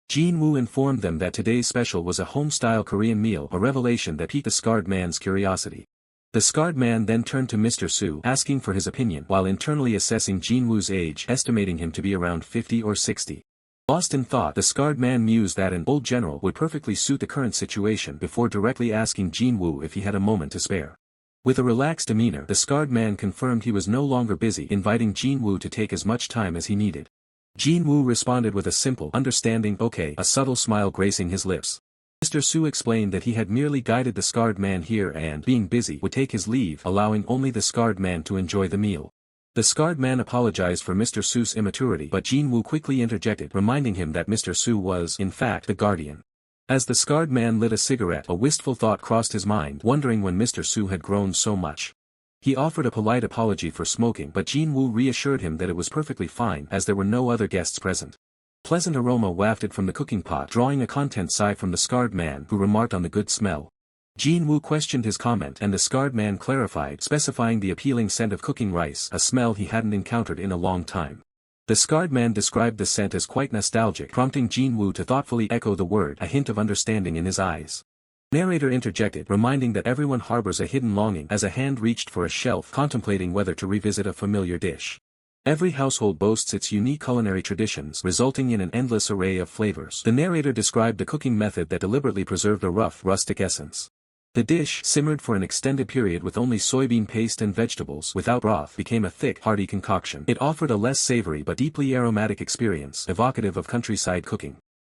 Jin-woo informed them that today's special was a home-style Korean meal, a revelation that piqued the scarred man's curiosity. The scarred man then turned to Mr. Soo, asking for his opinion, while internally assessing Jin-woo's age, estimating him to be around 50 or 60. Lost in thought, the scarred man mused that an old general would perfectly suit the current situation before directly asking Jin-woo if he had a moment to spare. With a relaxed demeanor, the scarred man confirmed he was no longer busy, inviting Jin-woo to take as much time as he needed. Jin-woo responded with a simple, understanding okay, a subtle smile gracing his lips. Mr. Soo explained that he had merely guided the scarred man here and, being busy, would take his leave, allowing only the scarred man to enjoy the meal. The scarred man apologized for Mr. Soo's immaturity, but Jin-woo quickly interjected, reminding him that Mr. Soo was, in fact, the guardian. As the scarred man lit a cigarette, a wistful thought crossed his mind, wondering when Mr. Soo had grown so much. He offered a polite apology for smoking, but Jin-woo reassured him that it was perfectly fine, as there were no other guests present. Pleasant aroma wafted from the cooking pot, drawing a content sigh from the scarred man, who remarked on the good smell. Jin-woo questioned his comment, and the scarred man clarified, specifying the appealing scent of cooking rice, a smell he hadn't encountered in a long time. The scarred man described the scent as quite nostalgic, prompting Jin-woo to thoughtfully echo the word, a hint of understanding in his eyes. Narrator interjected, reminding that everyone harbors a hidden longing, as a hand reached for a shelf, contemplating whether to revisit a familiar dish. Every household boasts its unique culinary traditions, resulting in an endless array of flavors. The narrator described the cooking method that deliberately preserved a rough, rustic essence. The dish, simmered for an extended period with only soybean paste and vegetables without broth, became a thick, hearty concoction. It offered a less savory but deeply aromatic experience, evocative of countryside cooking.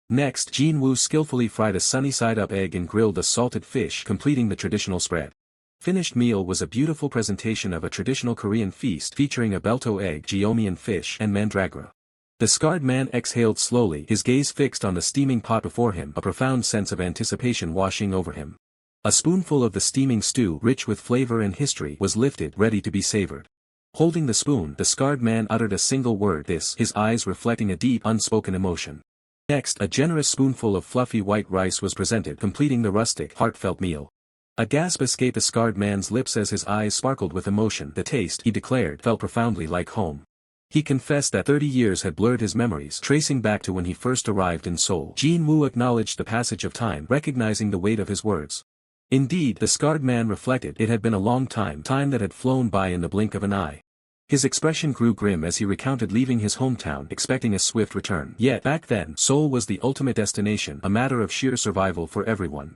Next, Jin-woo skillfully fried a sunny-side-up egg and grilled a salted fish, completing the traditional spread. Finished meal was a beautiful presentation of a traditional Korean feast featuring a belto egg, jeomian fish, and mandragora. The scarred man exhaled slowly, his gaze fixed on the steaming pot before him, a profound sense of anticipation washing over him. A spoonful of the steaming stew, rich with flavor and history, was lifted, ready to be savored. Holding the spoon, the scarred man uttered a single word, this, his eyes reflecting a deep, unspoken emotion. Next, a generous spoonful of fluffy white rice was presented, completing the rustic, heartfelt meal. A gasp escaped the scarred man's lips as his eyes sparkled with emotion. The taste, he declared, felt profoundly like home. He confessed that 30 years had blurred his memories, tracing back to when he first arrived in Seoul. Jin-woo acknowledged the passage of time, recognizing the weight of his words. Indeed, the scarred man reflected, it had been a long time that had flown by in the blink of an eye. His expression grew grim as he recounted leaving his hometown, expecting a swift return. Yet, back then, Seoul was the ultimate destination, a matter of sheer survival for everyone.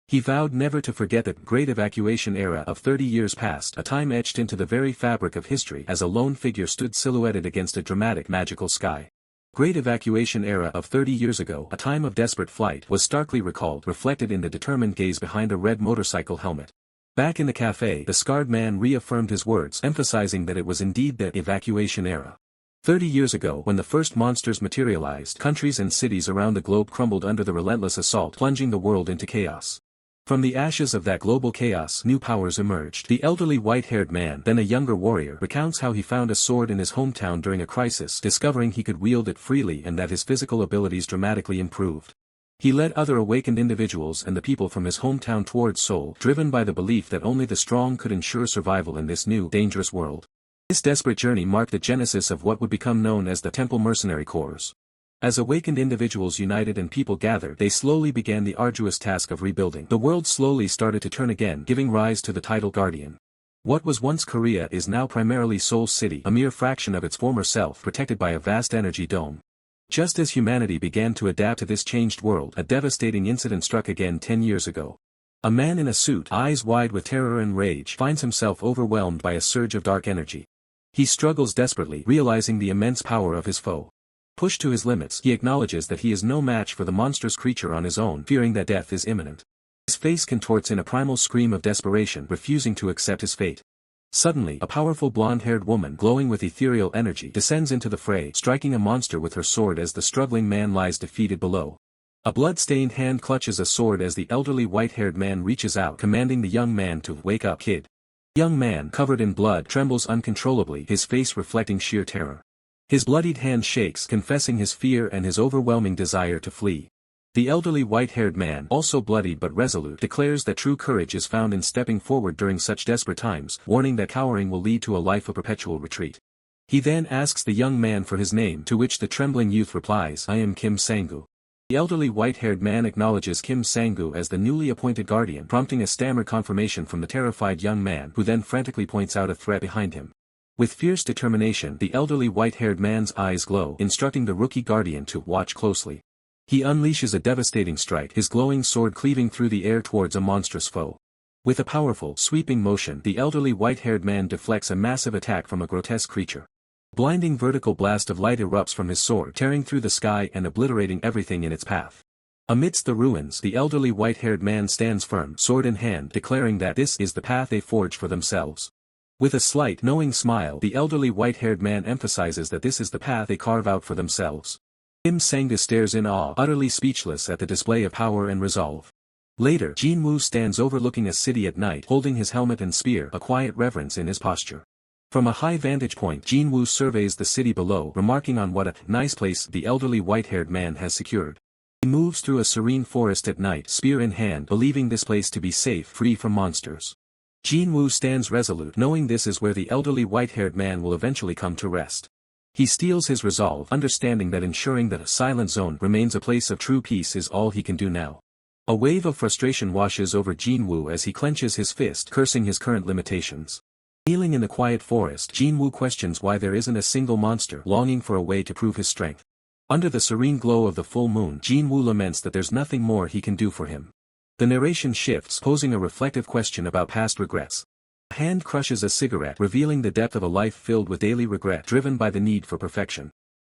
He vowed never to forget that great evacuation era of 30 years past, a time etched into the very fabric of history, as a lone figure stood silhouetted against a dramatic, magical sky. Great evacuation era of 30 years ago, a time of desperate flight was starkly recalled, reflected in the determined gaze behind a red motorcycle helmet. Back in the cafe, the scarred man reaffirmed his words, emphasizing that it was indeed the evacuation era. 30 years ago, when the first monsters materialized, countries and cities around the globe crumbled under the relentless assault, plunging the world into chaos. From the ashes of that global chaos, new powers emerged. The elderly white-haired man, then a younger warrior, recounts how he found a sword in his hometown during a crisis, discovering he could wield it freely and that his physical abilities dramatically improved. He led other awakened individuals and the people from his hometown towards Seoul, driven by the belief that only the strong could ensure survival in this new, dangerous world. This desperate journey marked the genesis of what would become known as the Temple Mercenary Corps. As awakened individuals united and people gathered, they slowly began the arduous task of rebuilding. The world slowly started to turn again, giving rise to the title Guardian. What was once Korea is now primarily Seoul City, a mere fraction of its former self, protected by a vast energy dome. Just as humanity began to adapt to this changed world, a devastating incident struck again 10 years ago. A man in a suit, eyes wide with terror and rage, finds himself overwhelmed by a surge of dark energy. He struggles desperately, realizing the immense power of his foe. Pushed to his limits, he acknowledges that he is no match for the monstrous creature on his own, fearing that death is imminent. His face contorts in a primal scream of desperation, refusing to accept his fate. Suddenly, a powerful blonde-haired woman, glowing with ethereal energy, descends into the fray, striking a monster with her sword as the struggling man lies defeated below. A blood-stained hand clutches a sword as the elderly white-haired man reaches out, commanding the young man to wake up, kid. The young man, covered in blood, trembles uncontrollably, his face reflecting sheer terror. His bloodied hand shakes, confessing his fear and his overwhelming desire to flee. The elderly white-haired man, also bloodied but resolute, declares that true courage is found in stepping forward during such desperate times, warning that cowering will lead to a life of perpetual retreat. He then asks the young man for his name, to which the trembling youth replies, "I am Kim Sang-gu." The elderly white-haired man acknowledges Kim Sang-gu as the newly appointed guardian, prompting a stammered confirmation from the terrified young man, who then frantically points out a threat behind him. With fierce determination, the elderly white-haired man's eyes glow, instructing the rookie guardian to watch closely. He unleashes a devastating strike, his glowing sword cleaving through the air towards a monstrous foe. With a powerful, sweeping motion, the elderly white-haired man deflects a massive attack from a grotesque creature. A blinding vertical blast of light erupts from his sword, tearing through the sky and obliterating everything in its path. Amidst the ruins, the elderly white-haired man stands firm, sword in hand, declaring that this is the path they forge for themselves. With a slight, knowing smile, the elderly white-haired man emphasizes that this is the path they carve out for themselves. Kim Sang-gu stares in awe, utterly speechless at the display of power and resolve. Later, Jin-woo stands overlooking a city at night, holding his helmet and spear, a quiet reverence in his posture. From a high vantage point, Jin-woo surveys the city below, remarking on what a nice place the elderly white-haired man has secured. He moves through a serene forest at night, spear in hand, believing this place to be safe, free from monsters. Jin-woo stands resolute, knowing this is where the elderly white-haired man will eventually come to rest. He steels his resolve, understanding that ensuring that a silent zone remains a place of true peace is all he can do now. A wave of frustration washes over Jin-woo as he clenches his fist, cursing his current limitations. Kneeling in the quiet forest, Jin-woo questions why there isn't a single monster, longing for a way to prove his strength. Under the serene glow of the full moon, Jin-woo laments that there's nothing more he can do for him. The narration shifts, posing a reflective question about past regrets. A hand crushes a cigarette, revealing the depth of a life filled with daily regret driven by the need for perfection.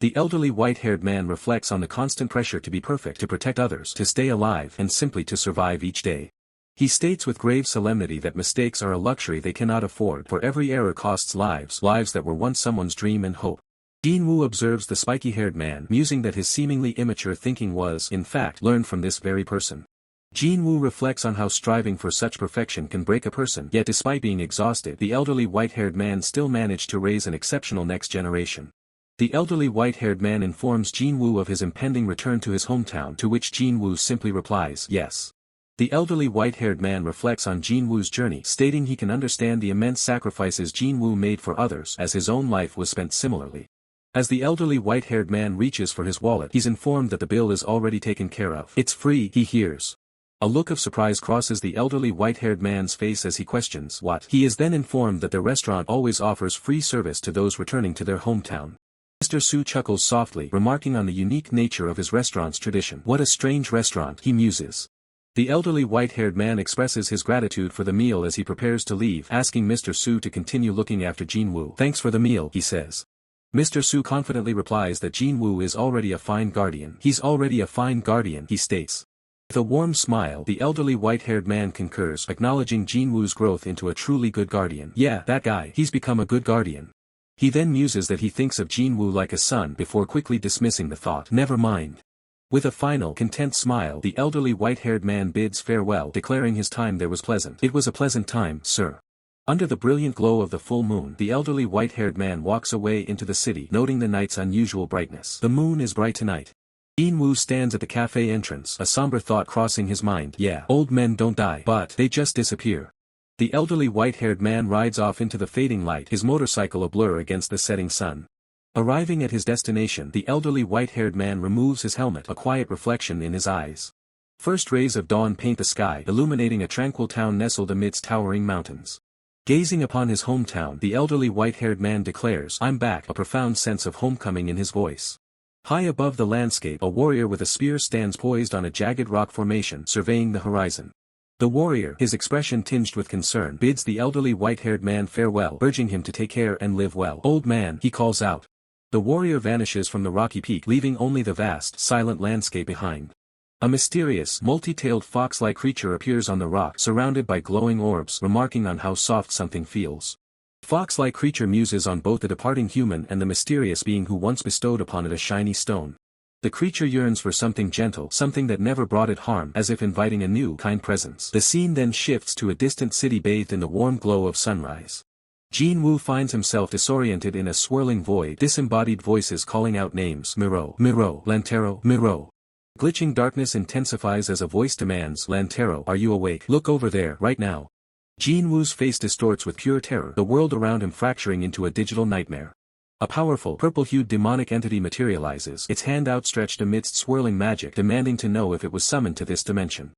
The elderly white-haired man reflects on the constant pressure to be perfect, to protect others, to stay alive, and simply to survive each day. He states with grave solemnity that mistakes are a luxury they cannot afford, for every error costs lives that were once someone's dream and hope. Jin-woo observes the spiky-haired man, musing that his seemingly immature thinking was, in fact, learned from this very person. Jin-woo reflects on how striving for such perfection can break a person, yet despite being exhausted, the elderly white-haired man still managed to raise an exceptional next generation. The elderly white-haired man informs Jin-woo of his impending return to his hometown, to which Jin-woo simply replies, yes. The elderly white-haired man reflects on Jin-woo's journey, stating he can understand the immense sacrifices Jin-woo made for others, as his own life was spent similarly. As the elderly white-haired man reaches for his wallet, he's informed that the bill is already taken care of. It's free, he hears. A look of surprise crosses the elderly white-haired man's face as he questions what. He is then informed that the restaurant always offers free service to those returning to their hometown. Mr. Soo chuckles softly, remarking on the unique nature of his restaurant's tradition. What a strange restaurant, he muses. The elderly white-haired man expresses his gratitude for the meal as he prepares to leave, asking Mr. Soo to continue looking after Jin-woo. Thanks for the meal, he says. Mr. Su confidently replies that Jinwoo is already a fine guardian. He's already a fine guardian, he states. With a warm smile, the elderly white-haired man concurs, acknowledging Jinwoo's growth into a truly good guardian. Yeah, that guy, he's become a good guardian. He then muses that he thinks of Jinwoo like a son before quickly dismissing the thought. Never mind. With a final, content smile, the elderly white-haired man bids farewell, declaring his time there was pleasant. It was a pleasant time, sir. Under the brilliant glow of the full moon, the elderly white-haired man walks away into the city, noting the night's unusual brightness. The moon is bright tonight. Jinwoo stands at the cafe entrance, a somber thought crossing his mind. Yeah, old men don't die, but they just disappear. The elderly white-haired man rides off into the fading light, his motorcycle a blur against the setting sun. Arriving at his destination, the elderly white-haired man removes his helmet, a quiet reflection in his eyes. First rays of dawn paint the sky, illuminating a tranquil town nestled amidst towering mountains. Gazing upon his hometown, the elderly white-haired man declares, "I'm back," a profound sense of homecoming in his voice. High above the landscape, a warrior with a spear stands poised on a jagged rock formation, surveying the horizon. The warrior, his expression tinged with concern, bids the elderly white-haired man farewell, urging him to take care and live well. "Old man," he calls out. The warrior vanishes from the rocky peak, leaving only the vast, silent landscape behind. A mysterious, multi-tailed fox-like creature appears on the rock, surrounded by glowing orbs, remarking on how soft something feels. Fox-like creature muses on both the departing human and the mysterious being who once bestowed upon it a shiny stone. The creature yearns for something gentle, something that never brought it harm, as if inviting a new, kind presence. The scene then shifts to a distant city bathed in the warm glow of sunrise. Jinwoo finds himself disoriented in a swirling void, disembodied voices calling out names. Miro, Miro, Lantero, Miro. Glitching darkness intensifies as a voice demands, "Lantero, are you awake? Look over there, right now." Jinwoo's face distorts with pure terror, the world around him fracturing into a digital nightmare. A powerful, purple-hued demonic entity materializes, its hand outstretched amidst swirling magic, demanding to know if it was summoned to this dimension.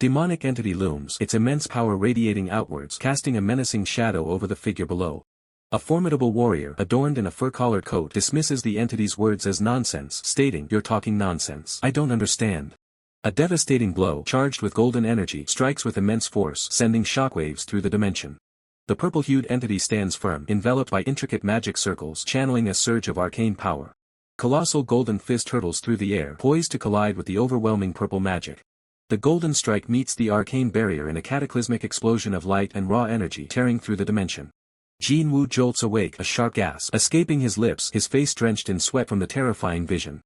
Demonic entity looms, its immense power radiating outwards, casting a menacing shadow over the figure below. A formidable warrior, adorned in a fur-collared coat, dismisses the entity's words as nonsense, stating, "You're talking nonsense. I don't understand." A devastating blow, charged with golden energy, strikes with immense force, sending shockwaves through the dimension. The purple-hued entity stands firm, enveloped by intricate magic circles, channeling a surge of arcane power. Colossal golden fist hurtles through the air, poised to collide with the overwhelming purple magic. The golden strike meets the arcane barrier in a cataclysmic explosion of light and raw energy, tearing through the dimension. Jinwoo jolts awake, a sharp gasp escaping his lips, his face drenched in sweat from the terrifying vision.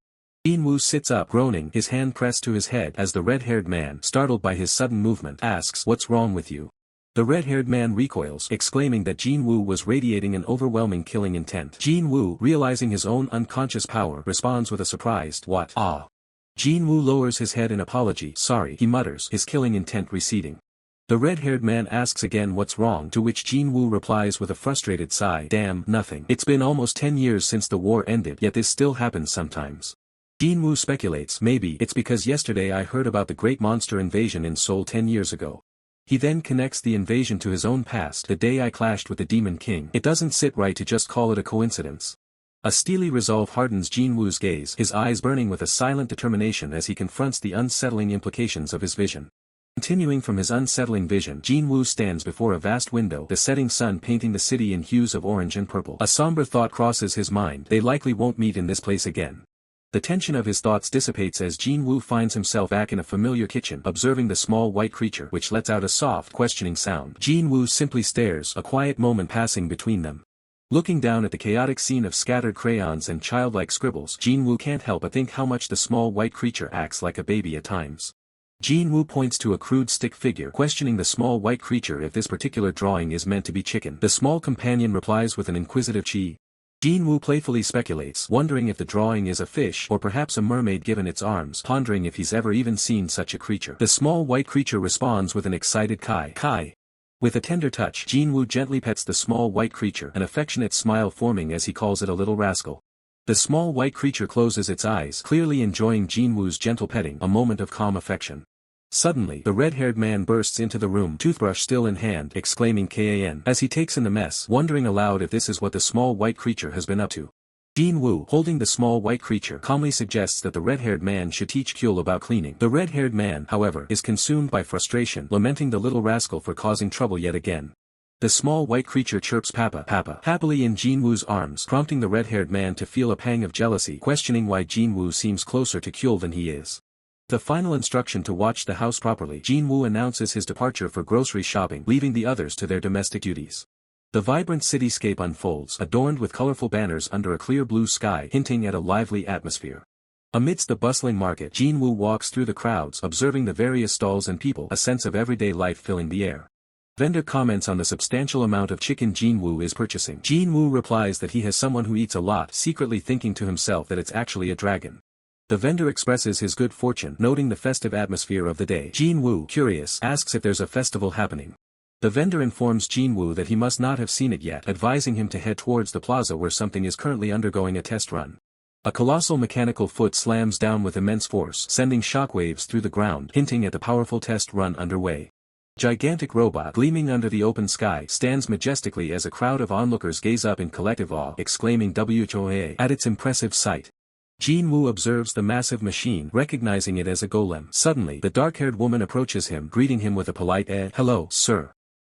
Jinwoo sits up, groaning, his hand pressed to his head, as the red-haired man, startled by his sudden movement, asks, "What's wrong with you?" The red-haired man recoils, exclaiming that Jinwoo was radiating an overwhelming killing intent. Jinwoo, realizing his own unconscious power, responds with a surprised, "What? Ah." Jinwoo lowers his head in apology. "Sorry," he mutters, his killing intent receding. The red-haired man asks again what's wrong, to which Jinwoo replies with a frustrated sigh, "Damn, nothing. It's been almost 10 years since the war ended, yet this still happens sometimes." Jinwoo speculates, "Maybe it's because yesterday I heard about the great monster invasion in Seoul 10 years ago." He then connects the invasion to his own past, the day I clashed with the Demon King. It doesn't sit right to just call it a coincidence. A steely resolve hardens Jinwoo's gaze, his eyes burning with a silent determination as he confronts the unsettling implications of his vision. Continuing from his unsettling vision, Jinwoo stands before a vast window, the setting sun painting the city in hues of orange and purple. A somber thought crosses his mind, they likely won't meet in this place again. The tension of his thoughts dissipates as Jinwoo finds himself back in a familiar kitchen, observing the small white creature, which lets out a soft, questioning sound. Jinwoo simply stares, a quiet moment passing between them. Looking down at the chaotic scene of scattered crayons and childlike scribbles, Jinwoo can't help but think how much the small white creature acts like a baby at times. Jinwoo points to a crude stick figure, questioning the small white creature if this particular drawing is meant to be chicken. The small companion replies with an inquisitive "Chi." Jinwoo playfully speculates, wondering if the drawing is a fish or perhaps a mermaid given its arms, pondering if he's ever even seen such a creature. The small white creature responds with an excited "Kai, Kai." With a tender touch, Jinwoo gently pets the small white creature, an affectionate smile forming as he calls it a little rascal. The small white creature closes its eyes, clearly enjoying Jinwoo's gentle petting, a moment of calm affection. Suddenly, the red-haired man bursts into the room, toothbrush still in hand, exclaiming "Kan" as he takes in the mess, wondering aloud if this is what the small white creature has been up to. Jinwoo, holding the small white creature, calmly suggests that the red-haired man should teach Cheol about cleaning. The red-haired man, however, is consumed by frustration, lamenting the little rascal for causing trouble yet again. The small white creature chirps Papa, Papa happily in Jinwoo's arms, prompting the red-haired man to feel a pang of jealousy, questioning why Jinwoo seems closer to Cheol than he is. The final instruction to watch the house properly, Jinwoo announces his departure for grocery shopping, leaving the others to their domestic duties. The vibrant cityscape unfolds, adorned with colorful banners under a clear blue sky, hinting at a lively atmosphere. Amidst the bustling market, Jinwoo walks through the crowds, observing the various stalls and people, a sense of everyday life filling the air. Vendor comments on the substantial amount of chicken Jinwoo is purchasing. Jinwoo replies that he has someone who eats a lot, secretly thinking to himself that it's actually a dragon. The vendor expresses his good fortune, noting the festive atmosphere of the day. Jinwoo, curious, asks if there's a festival happening. The vendor informs Jinwoo that he must not have seen it yet, advising him to head towards the plaza where something is currently undergoing a test run. A colossal mechanical foot slams down with immense force, sending shockwaves through the ground, hinting at the powerful test run underway. Gigantic robot gleaming under the open sky stands majestically as a crowd of onlookers gaze up in collective awe, exclaiming "WHOA" at its impressive sight. Jinwoo observes the massive machine, recognizing it as a golem. Suddenly, the dark-haired woman approaches him, greeting him with a polite "Hello, sir."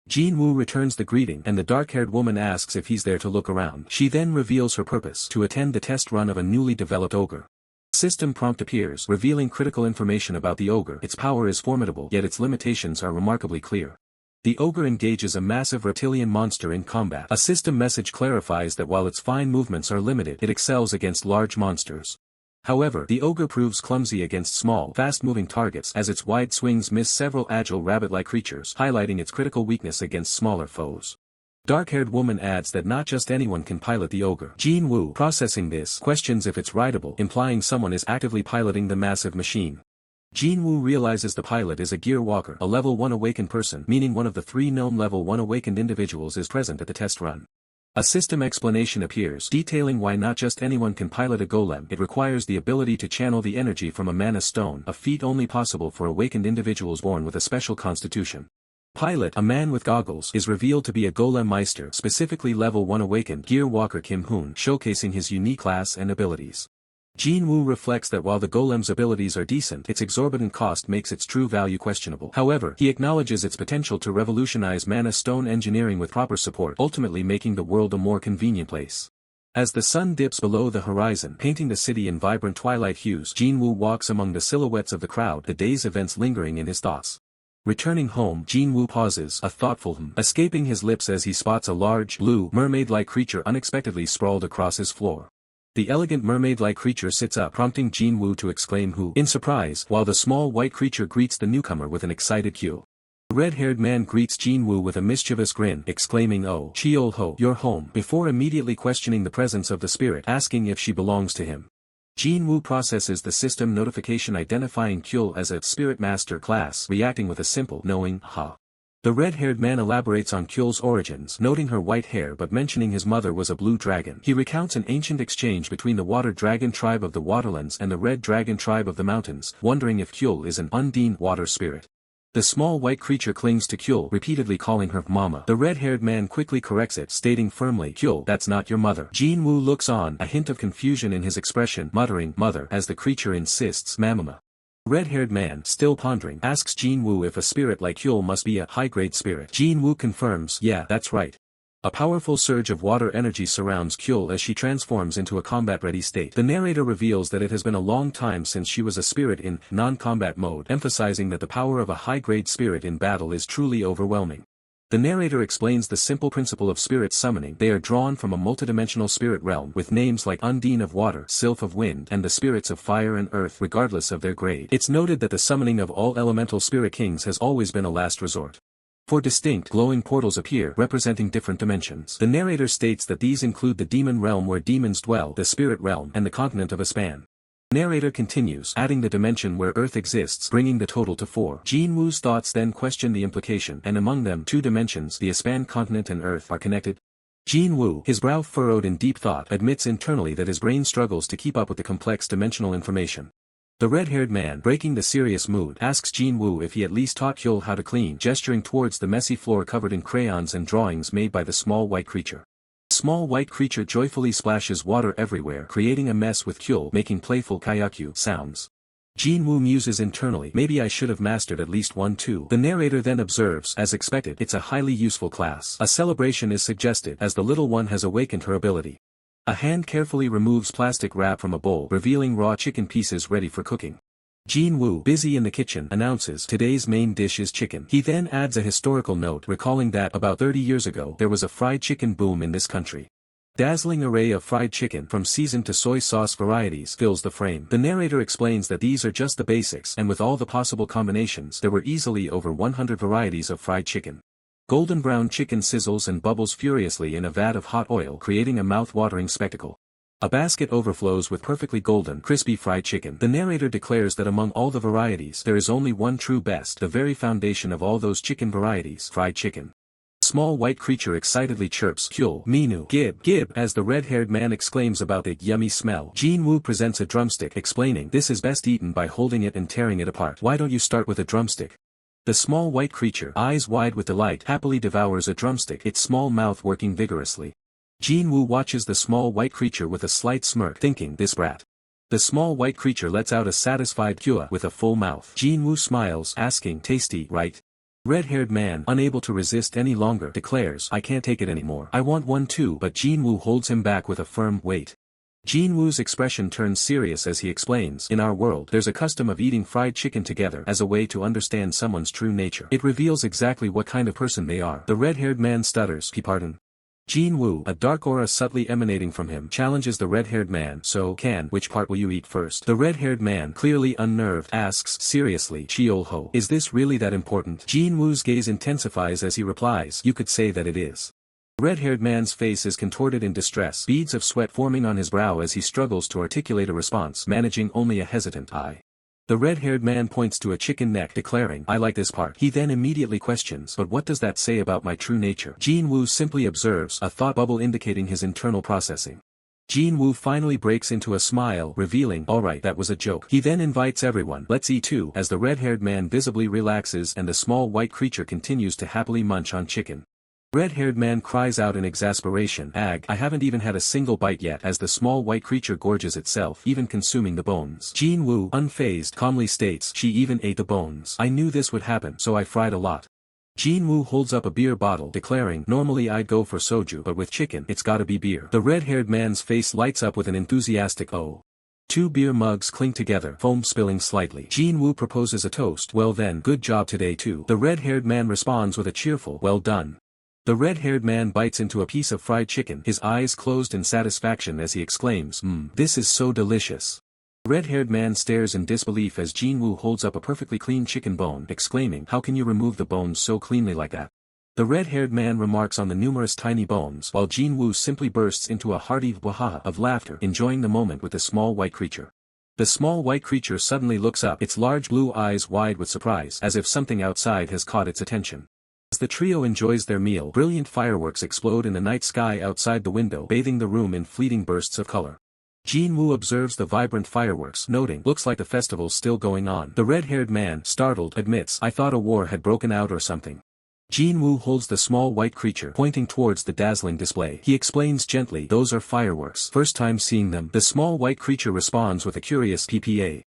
Jinwoo returns the greeting, and the dark-haired woman asks if he's there to look around. She then reveals her purpose: to attend the test run of a newly developed ogre. System prompt appears, revealing critical information about the ogre. Its power is formidable, yet its limitations are remarkably clear. The ogre engages a massive reptilian monster in combat. A system message clarifies that while its fine movements are limited, it excels against large monsters. However, the ogre proves clumsy against small, fast-moving targets, as its wide swings miss several agile rabbit-like creatures, highlighting its critical weakness against smaller foes. Dark-haired woman adds that not just anyone can pilot the ogre. Jinwoo, processing this, questions if it's rideable, implying someone is actively piloting the massive machine. Jinwoo realizes the pilot is a gear walker, a level 1 awakened person, meaning one of the 3 known level 1 awakened individuals is present at the test run. A system explanation appears, detailing why not just anyone can pilot a golem. It requires the ability to channel the energy from a mana stone, a feat only possible for awakened individuals born with a special constitution. Pilot, a man with goggles, is revealed to be a golem meister, specifically level 1 awakened gear walker Kim Hoon, showcasing his unique class and abilities. Jinwoo reflects that while the golem's abilities are decent, its exorbitant cost makes its true value questionable. However, he acknowledges its potential to revolutionize mana stone engineering with proper support, ultimately making the world a more convenient place. As the sun dips below the horizon, painting the city in vibrant twilight hues, Jinwoo walks among the silhouettes of the crowd, the day's events lingering in his thoughts. Returning home, Jinwoo pauses, a thoughtful escaping his lips as he spots a large, blue, mermaid-like creature unexpectedly sprawled across his floor. The elegant mermaid-like creature sits up, prompting Jinwoo to exclaim "Who?" in surprise, while the small white creature greets the newcomer with an excited cue. The red-haired man greets Jinwoo with a mischievous grin, exclaiming "Oh, Cheol-ho, you're home," before immediately questioning the presence of the spirit, asking if she belongs to him. Jinwoo processes the system notification identifying Cheol as a Spirit Master class, reacting with a simple, knowing, "Ha." The red-haired man elaborates on Cheol's origins, noting her white hair but mentioning his mother was a blue dragon. He recounts an ancient exchange between the water dragon tribe of the waterlands and the red dragon tribe of the mountains, wondering if Cheol is an undine water spirit. The small white creature clings to Cheol, repeatedly calling her "Mama." The red-haired man quickly corrects it, stating firmly, "Cheol, that's not your mother." Jinwoo looks on, a hint of confusion in his expression, muttering "mother" as the creature insists, "Mamama." The red-haired man, still pondering, asks Jinwoo if a spirit like Cheol must be a high-grade spirit. Jinwoo confirms, "Yeah, that's right." A powerful surge of water energy surrounds Cheol as she transforms into a combat-ready state. The narrator reveals that it has been a long time since she was a spirit in non-combat mode, emphasizing that the power of a high-grade spirit in battle is truly overwhelming. The narrator explains the simple principle of spirit summoning. They are drawn from a multidimensional spirit realm, with names like Undine of Water, Sylph of Wind, and the spirits of Fire and Earth, regardless of their grade. It's noted that the summoning of all elemental spirit kings has always been a last resort. 4 distinct glowing portals appear, representing different dimensions. The narrator states that these include the demon realm where demons dwell, the spirit realm, and the continent of Aspan. The narrator continues, adding the dimension where Earth exists, bringing the total to 4. Jinwoo's thoughts then question the implication, and among them, 2 dimensions, the Aspan continent and Earth, are connected. Jinwoo, his brow furrowed in deep thought, admits internally that his brain struggles to keep up with the complex dimensional information. The red-haired man, breaking the serious mood, asks Jinwoo if he at least taught Cheol how to clean, gesturing towards the messy floor covered in crayons and drawings made by the small white creature. The small white creature joyfully splashes water everywhere, creating a mess with Cheol, making playful kayakyu sounds. Jin-woo muses internally, maybe I should have mastered at least one too. The narrator then observes, as expected, it's a highly useful class. A celebration is suggested, as the little one has awakened her ability. A hand carefully removes plastic wrap from a bowl, revealing raw chicken pieces ready for cooking. Jin-woo, busy in the kitchen, announces, today's main dish is chicken. He then adds a historical note, recalling that, about 30 years ago, there was a fried chicken boom in this country. Dazzling array of fried chicken, from seasoned to soy sauce varieties, fills the frame. The narrator explains that these are just the basics, and with all the possible combinations, there were easily over 100 varieties of fried chicken. Golden brown chicken sizzles and bubbles furiously in a vat of hot oil, creating a mouth-watering spectacle. A basket overflows with perfectly golden, crispy fried chicken. The narrator declares that among all the varieties, there is only one true best, the very foundation of all those chicken varieties, fried chicken. A small white creature excitedly chirps, Kyul, Minu, Gib, as the red-haired man exclaims about the yummy smell. Jin-woo presents a drumstick, explaining, this is best eaten by holding it and tearing it apart. Why don't you start with a drumstick? The small white creature, eyes wide with delight, happily devours a drumstick, its small mouth working vigorously. Jin-woo watches the small white creature with a slight smirk, thinking, this brat. The small white creature lets out a satisfied Kyua with a full mouth. Jin-woo smiles, asking, tasty, right? Red-haired man, unable to resist any longer, declares, I can't take it anymore. I want one too, but Jin-woo holds him back with a firm, wait. Jin-woo's expression turns serious as he explains, in our world, there's a custom of eating fried chicken together as a way to understand someone's true nature. It reveals exactly what kind of person they are. The red-haired man stutters, pardon. Jin-woo, a dark aura subtly emanating from him, challenges the red-haired man, so, which part will you eat first? The red-haired man, clearly unnerved, asks, seriously, Cheol-ho, is this really that important? Jin-woo's gaze intensifies as he replies, you could say that it is. The red-haired man's face is contorted in distress, beads of sweat forming on his brow as he struggles to articulate a response, managing only a hesitant I. The red-haired man points to a chicken neck, declaring, I like this part. He then immediately questions, but what does that say about my true nature? Jin-woo simply observes, a thought bubble indicating his internal processing. Jin-woo finally breaks into a smile, revealing, alright, that was a joke. He then invites everyone, let's eat too, as the red-haired man visibly relaxes and the small white creature continues to happily munch on chicken. Red-haired man cries out in exasperation, ag, I haven't even had a single bite yet, as the small white creature gorges itself, even consuming the bones. Jin-woo, unfazed, calmly states, she even ate the bones. I knew this would happen, so I fried a lot. Jin-woo holds up a beer bottle, declaring, normally I'd go for soju, but with chicken, it's gotta be beer. The red-haired man's face lights up with an enthusiastic oh. Two beer mugs clink together, foam spilling slightly. Jin-woo proposes a toast, well then, good job today too. The red-haired man responds with a cheerful, well done. The red-haired man bites into a piece of fried chicken, his eyes closed in satisfaction as he exclaims, this is so delicious. The red-haired man stares in disbelief as Jin-woo holds up a perfectly clean chicken bone, exclaiming, how can you remove the bones so cleanly like that? The red-haired man remarks on the numerous tiny bones, while Jin-woo simply bursts into a hearty wahaha of laughter, enjoying the moment with the small white creature. The small white creature suddenly looks up, its large blue eyes wide with surprise, as if something outside has caught its attention. As the trio enjoys their meal, brilliant fireworks explode in the night sky outside the window, bathing the room in fleeting bursts of color. Jin-woo observes the vibrant fireworks, noting, looks like the festival's still going on. The red-haired man, startled, admits, I thought a war had broken out or something. Jin-woo holds the small white creature, pointing towards the dazzling display. He explains gently, those are fireworks. First time seeing them. The small white creature responds with a curious PPA.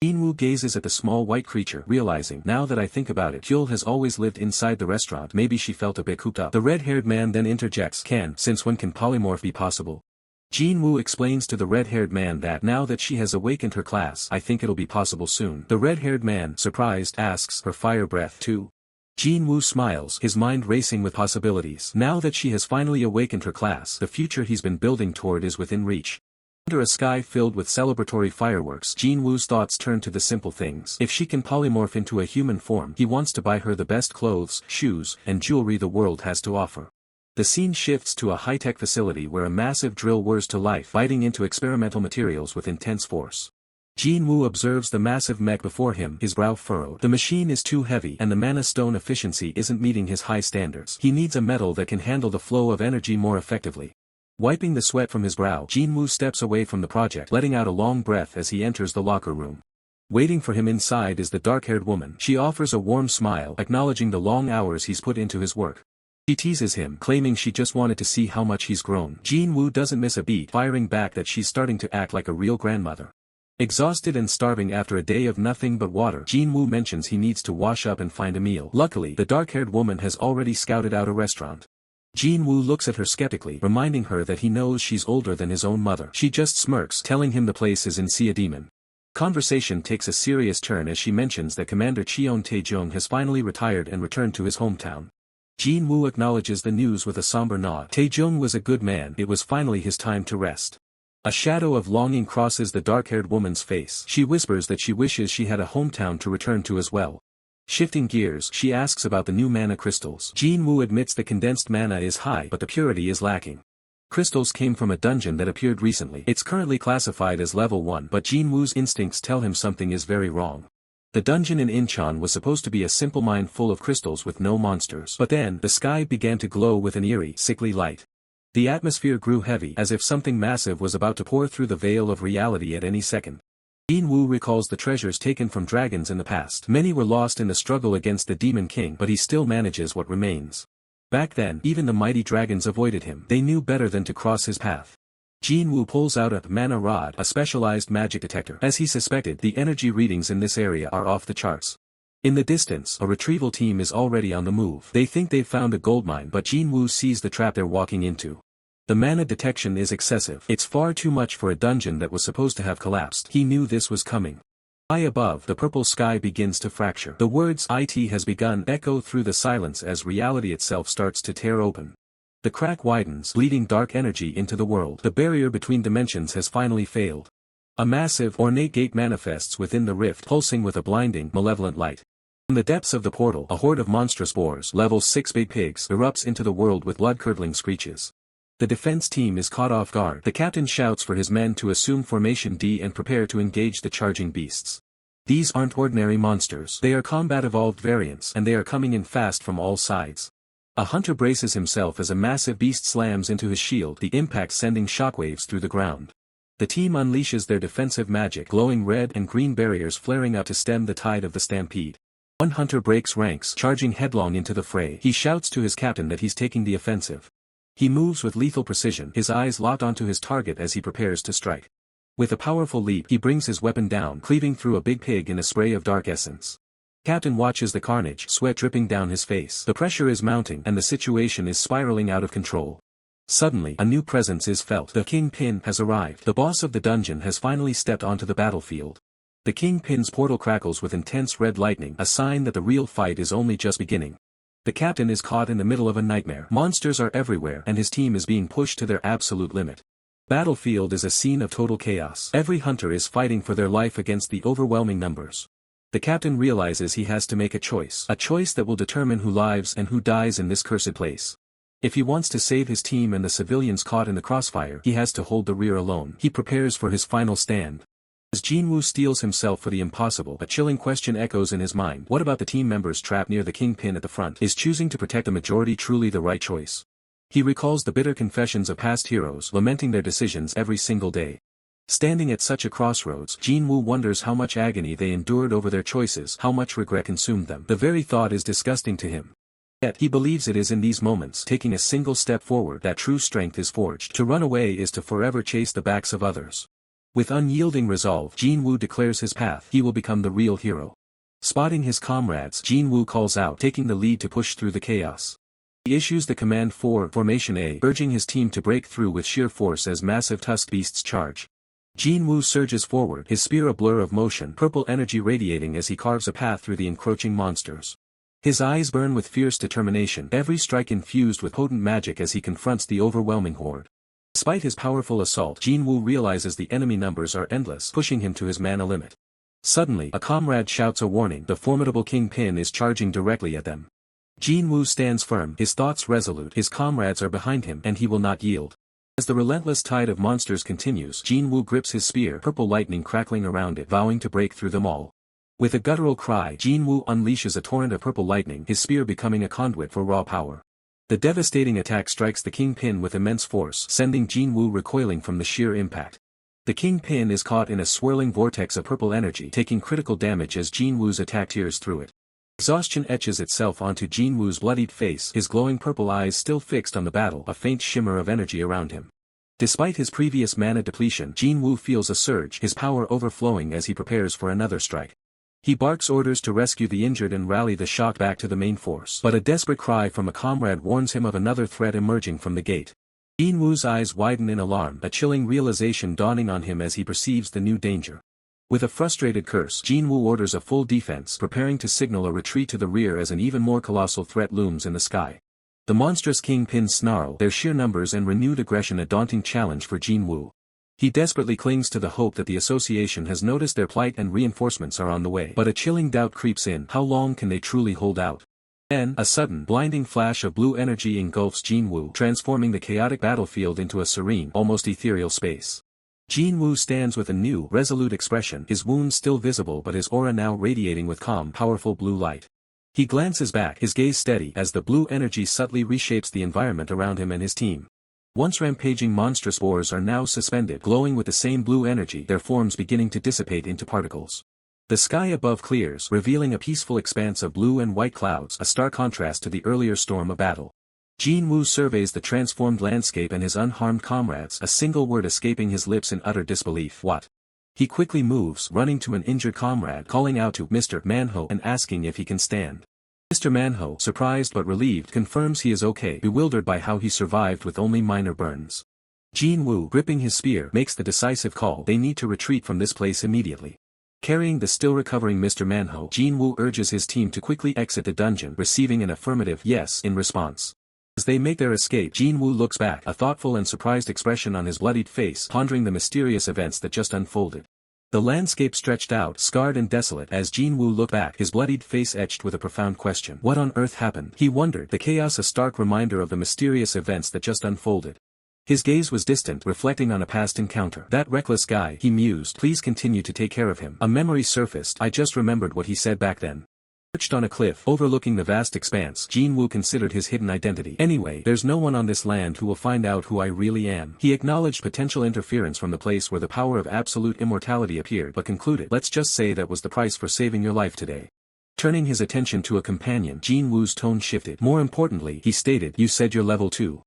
Jin-woo gazes at the small white creature, realizing, now that I think about it, Kyul has always lived inside the restaurant, maybe she felt a bit cooped up. The red-haired man then interjects, since when can polymorph be possible? Jin-woo explains to the red-haired man that now that she has awakened her class, I think it'll be possible soon. The red-haired man, surprised, asks, her fire breath too? Jin-woo smiles, his mind racing with possibilities. Now that she has finally awakened her class, the future he's been building toward is within reach. Under a sky filled with celebratory fireworks, Jin-woo's thoughts turn to the simple things. If she can polymorph into a human form, he wants to buy her the best clothes, shoes, and jewelry the world has to offer. The scene shifts to a high-tech facility where a massive drill whirs to life, biting into experimental materials with intense force. Jin-woo observes the massive mech before him, his brow furrowed. The machine is too heavy, and the mana stone efficiency isn't meeting his high standards. He needs a metal that can handle the flow of energy more effectively. Wiping the sweat from his brow, Jin-woo steps away from the project, letting out a long breath as he enters the locker room. Waiting for him inside is the dark-haired woman. She offers a warm smile, acknowledging the long hours he's put into his work. She teases him, claiming she just wanted to see how much he's grown. Jin-woo doesn't miss a beat, firing back that she's starting to act like a real grandmother. Exhausted and starving after a day of nothing but water, Jin-woo mentions he needs to wash up and find a meal. Luckily, the dark-haired woman has already scouted out a restaurant. Jin-woo looks at her skeptically, reminding her that he knows she's older than his own mother. She just smirks, telling him the place is in Sea Demon. Conversation takes a serious turn as she mentions that Commander Cheon Tae-jung has finally retired and returned to his hometown. Jin-woo acknowledges the news with a somber nod. Tae-jung was a good man, it was finally his time to rest. A shadow of longing crosses the dark-haired woman's face. She whispers that she wishes she had a hometown to return to as well. Shifting gears, she asks about the new mana crystals. Jin-woo admits the condensed mana is high but the purity is lacking. Crystals came from a dungeon that appeared recently. It's currently classified as level 1, but Jin-woo's instincts tell him something is very wrong. The dungeon in Incheon was supposed to be a simple mine full of crystals with no monsters. But then, the sky began to glow with an eerie, sickly light. The atmosphere grew heavy, as if something massive was about to pour through the veil of reality at any second. Jin-woo recalls the treasures taken from dragons in the past. Many were lost in the struggle against the Demon King, but he still manages what remains. Back then, even the mighty dragons avoided him. They knew better than to cross his path. Jin-woo pulls out a mana rod, a specialized magic detector. As he suspected, the energy readings in this area are off the charts. In the distance, a retrieval team is already on the move. They think they've found a goldmine, but Jin-woo sees the trap they're walking into. The mana detection is excessive. It's far too much for a dungeon that was supposed to have collapsed. He knew this was coming. High above, the purple sky begins to fracture. The words "It has begun" echo through the silence as reality itself starts to tear open. The crack widens, bleeding dark energy into the world. The barrier between dimensions has finally failed. A massive, ornate gate manifests within the rift, pulsing with a blinding, malevolent light. From the depths of the portal, a horde of monstrous boars, level 6 big pigs, erupts into the world with blood-curdling screeches. The defense team is caught off guard. The captain shouts for his men to assume formation D and prepare to engage the charging beasts. These aren't ordinary monsters. They are combat-evolved variants, and they are coming in fast from all sides. A hunter braces himself as a massive beast slams into his shield, the impact sending shockwaves through the ground. The team unleashes their defensive magic, glowing red and green barriers flaring up to stem the tide of the stampede. One hunter breaks ranks, charging headlong into the fray. He shouts to his captain that he's taking the offensive. He moves with lethal precision, his eyes locked onto his target as he prepares to strike. With a powerful leap, he brings his weapon down, cleaving through a big pig in a spray of dark essence. Captain watches the carnage, sweat dripping down his face. The pressure is mounting, and the situation is spiraling out of control. Suddenly, a new presence is felt. The Kingpin has arrived. The boss of the dungeon has finally stepped onto the battlefield. The Kingpin's portal crackles with intense red lightning, a sign that the real fight is only just beginning. The captain is caught in the middle of a nightmare. Monsters are everywhere, and his team is being pushed to their absolute limit. Battlefield is a scene of total chaos. Every hunter is fighting for their life against the overwhelming numbers. The captain realizes he has to make a choice that will determine who lives and who dies in this cursed place. If he wants to save his team and the civilians caught in the crossfire, he has to hold the rear alone. He prepares for his final stand. As Jin-woo steels himself for the impossible, a chilling question echoes in his mind. What about the team members trapped near the Kingpin at the front? Is choosing to protect the majority truly the right choice? He recalls the bitter confessions of past heroes, lamenting their decisions every single day. Standing at such a crossroads, Jin-woo wonders how much agony they endured over their choices, how much regret consumed them. The very thought is disgusting to him. Yet, he believes it is in these moments, taking a single step forward, that true strength is forged. To run away is to forever chase the backs of others. With unyielding resolve, Jin-woo declares his path. He will become the real hero. Spotting his comrades, Jin-woo calls out, taking the lead to push through the chaos. He issues the command for Formation A, urging his team to break through with sheer force as massive tusked beasts charge. Jin-woo surges forward, his spear a blur of motion, purple energy radiating as he carves a path through the encroaching monsters. His eyes burn with fierce determination, every strike infused with potent magic as he confronts the overwhelming horde. Despite his powerful assault, Jin-woo realizes the enemy numbers are endless, pushing him to his mana limit. Suddenly, a comrade shouts a warning. The formidable Kingpin is charging directly at them. Jin-woo stands firm, his thoughts resolute. His comrades are behind him, and he will not yield. As the relentless tide of monsters continues, Jin-woo grips his spear, purple lightning crackling around it, vowing to break through them all. With a guttural cry, Jin-woo unleashes a torrent of purple lightning, his spear becoming a conduit for raw power. The devastating attack strikes the Kingpin with immense force, sending Jin-woo recoiling from the sheer impact. The Kingpin is caught in a swirling vortex of purple energy, taking critical damage as Jin-woo's attack tears through it. Exhaustion etches itself onto Jin-woo's bloodied face, his glowing purple eyes still fixed on the battle, a faint shimmer of energy around him. Despite his previous mana depletion, Jinwoo feels a surge, his power overflowing as he prepares for another strike. He barks orders to rescue the injured and rally the shocked back to the main force. But a desperate cry from a comrade warns him of another threat emerging from the gate. Jinwoo's eyes widen in alarm, a chilling realization dawning on him as he perceives the new danger. With a frustrated curse, Jinwoo orders a full defense, preparing to signal a retreat to the rear as an even more colossal threat looms in the sky. The monstrous kingpins snarl, their sheer numbers and renewed aggression a daunting challenge for Jinwoo. He desperately clings to the hope that the association has noticed their plight and reinforcements are on the way. But a chilling doubt creeps in, how long can they truly hold out? Then, a sudden, blinding flash of blue energy engulfs Jinwoo, transforming the chaotic battlefield into a serene, almost ethereal space. Jinwoo stands with a new, resolute expression, his wounds still visible but his aura now radiating with calm, powerful blue light. He glances back, his gaze steady, as the blue energy subtly reshapes the environment around him and his team. Once rampaging monstrous boars are now suspended, glowing with the same blue energy, their forms beginning to dissipate into particles. The sky above clears, revealing a peaceful expanse of blue and white clouds, a stark contrast to the earlier storm of battle. Jinwoo surveys the transformed landscape and his unharmed comrades, a single word escaping his lips in utter disbelief. What? He quickly moves, running to an injured comrade, calling out to Mr. Manho and asking if he can stand. Mr. Manho, surprised but relieved, confirms he is okay, bewildered by how he survived with only minor burns. Jinwoo, gripping his spear, makes the decisive call, they need to retreat from this place immediately. Carrying the still recovering Mr. Manho, Jinwoo urges his team to quickly exit the dungeon, receiving an affirmative yes in response. As they make their escape, Jinwoo looks back, a thoughtful and surprised expression on his bloodied face, pondering the mysterious events that just unfolded. The landscape stretched out, scarred and desolate, as Jinwoo looked back, his bloodied face etched with a profound question. What on earth happened? He wondered, the chaos a stark reminder of the mysterious events that just unfolded. His gaze was distant, reflecting on a past encounter. That reckless guy, he mused, please continue to take care of him. A memory surfaced, I just remembered what he said back then. Perched on a cliff, overlooking the vast expanse, Jinwoo considered his hidden identity. Anyway, there's no one on this land who will find out who I really am. He acknowledged potential interference from the place where the power of absolute immortality appeared but concluded, let's just say that was the price for saving your life today. Turning his attention to a companion, Jinwoo's tone shifted. More importantly, he stated, you said you're level 2.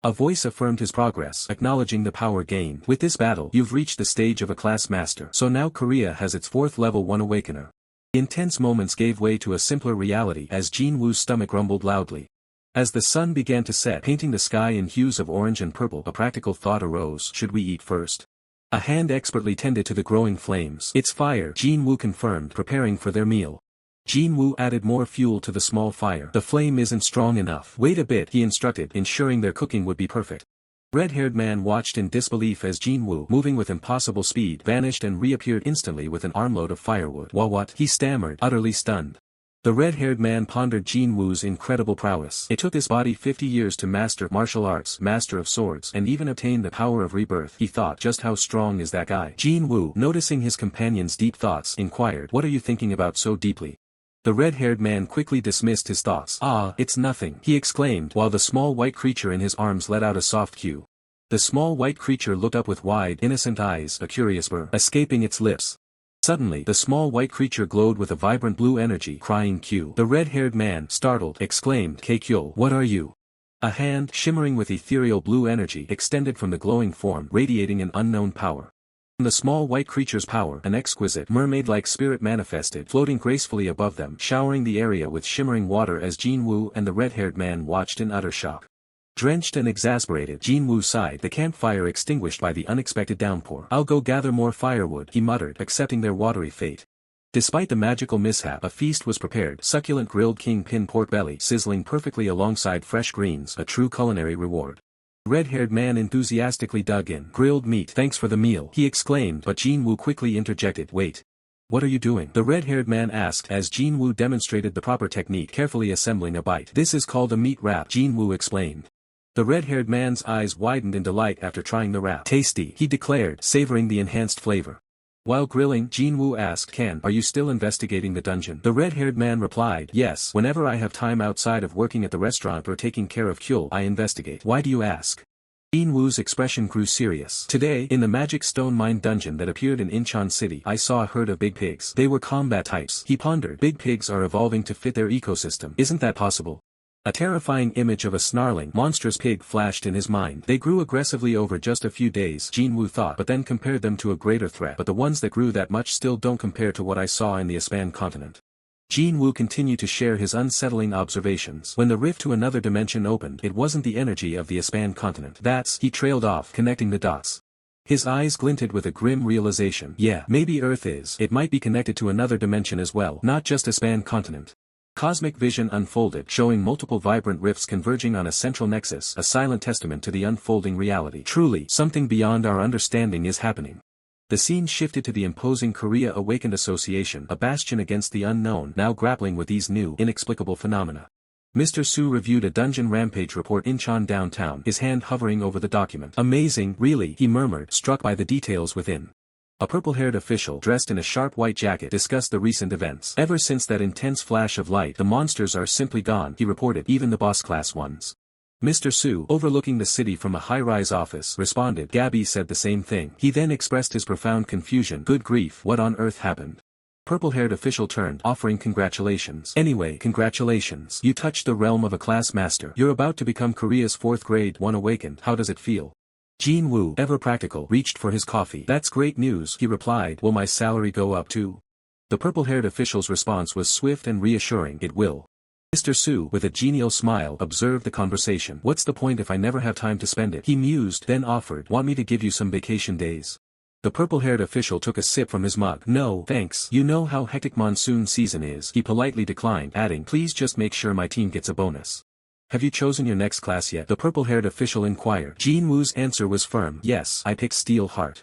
A voice affirmed his progress, acknowledging the power gained. With this battle, you've reached the stage of a class master. So now Korea has its 4th level 1 awakener. The intense moments gave way to a simpler reality as Jinwoo's stomach rumbled loudly. As the sun began to set, painting the sky in hues of orange and purple, a practical thought arose, should we eat first? A hand expertly tended to the growing flames. It's fire, Jinwoo confirmed, preparing for their meal. Jinwoo added more fuel to the small fire. The flame isn't strong enough. Wait a bit, he instructed, ensuring their cooking would be perfect. Red-haired man watched in disbelief as Jinwoo, moving with impossible speed, vanished and reappeared instantly with an armload of firewood. What? He stammered, utterly stunned. The red-haired man pondered Jinwoo's incredible prowess. It took this body 50 years to master martial arts, master of swords, and even obtain the power of rebirth. He thought, just how strong is that guy? Jinwoo, noticing his companion's deep thoughts, inquired, what are you thinking about so deeply? The red-haired man quickly dismissed his thoughts. Ah, it's nothing, he exclaimed, while the small white creature in his arms let out a soft coo. The small white creature looked up with wide, innocent eyes, a curious burr escaping its lips. Suddenly, the small white creature glowed with a vibrant blue energy, crying Q. The red-haired man, startled, exclaimed, Kang Cheol-ho, what are you? A hand, shimmering with ethereal blue energy, extended from the glowing form, radiating an unknown power. From the small white creature's power, an exquisite, mermaid-like spirit manifested, floating gracefully above them, showering the area with shimmering water as Jinwoo and the red-haired man watched in utter shock. Drenched and exasperated, Jinwoo sighed, the campfire extinguished by the unexpected downpour. I'll go gather more firewood, he muttered, accepting their watery fate. Despite the magical mishap, a feast was prepared, succulent grilled kingpin pork belly sizzling perfectly alongside fresh greens, a true culinary reward. The red-haired man enthusiastically dug in. Grilled meat, thanks for the meal, he exclaimed, but Jinwoo quickly interjected, wait. What are you doing? The red-haired man asked as Jinwoo demonstrated the proper technique, carefully assembling a bite. This is called a meat wrap, Jinwoo explained. The red-haired man's eyes widened in delight after trying the wrap. Tasty, he declared, savoring the enhanced flavor. While grilling, Jinwoo asked, are you still investigating the dungeon? The red-haired man replied, yes, whenever I have time outside of working at the restaurant or taking care of Cheol, I investigate. Why do you ask? Jinwoo's expression grew serious. Today, in the magic stone mine dungeon that appeared in Incheon City, I saw a herd of big pigs. They were combat types. He pondered. Big pigs are evolving to fit their ecosystem. Isn't that possible? A terrifying image of a snarling, monstrous pig flashed in his mind. They grew aggressively over just a few days, Jinwoo thought, but then compared them to a greater threat. But the ones that grew that much still don't compare to what I saw in the Aspan continent. Jinwoo continued to share his unsettling observations. When the rift to another dimension opened, it wasn't the energy of the Aspan continent. He trailed off, connecting the dots. His eyes glinted with a grim realization. Yeah, maybe Earth is. It might be connected to another dimension as well, not just Aspan continent. Cosmic vision unfolded, showing multiple vibrant rifts converging on a central nexus, a silent testament to the unfolding reality. Truly, something beyond our understanding is happening. The scene shifted to the imposing Korea Awakened Association, a bastion against the unknown, now grappling with these new, inexplicable phenomena. Mr. Su reviewed a dungeon rampage report in Incheon downtown, his hand hovering over the document. Amazing, really, he murmured, struck by the details within. A purple-haired official dressed in a sharp white jacket discussed the recent events. Ever since that intense flash of light, the monsters are simply gone, he reported, even the boss-class ones. Mr. Su, overlooking the city from a high-rise office, responded. Gabby said the same thing. He then expressed his profound confusion. Good grief, what on earth happened? Purple-haired official turned, offering congratulations. Anyway, congratulations. You touched the realm of a class master. You're about to become Korea's 4th grade 1 awakened. How does it feel? Jinwoo, ever practical, reached for his coffee. That's great news, he replied. Will my salary go up too? The purple-haired official's response was swift and reassuring. It will. Mr. Su, with a genial smile, observed the conversation. What's the point if I never have time to spend it? He mused, then offered. Want me to give you some vacation days? The purple-haired official took a sip from his mug. No, thanks. You know how hectic monsoon season is. He politely declined, adding, please just make sure my team gets a bonus. Have you chosen your next class yet? The purple-haired official inquired. Jinwoo's answer was firm. Yes, I picked Steel Heart.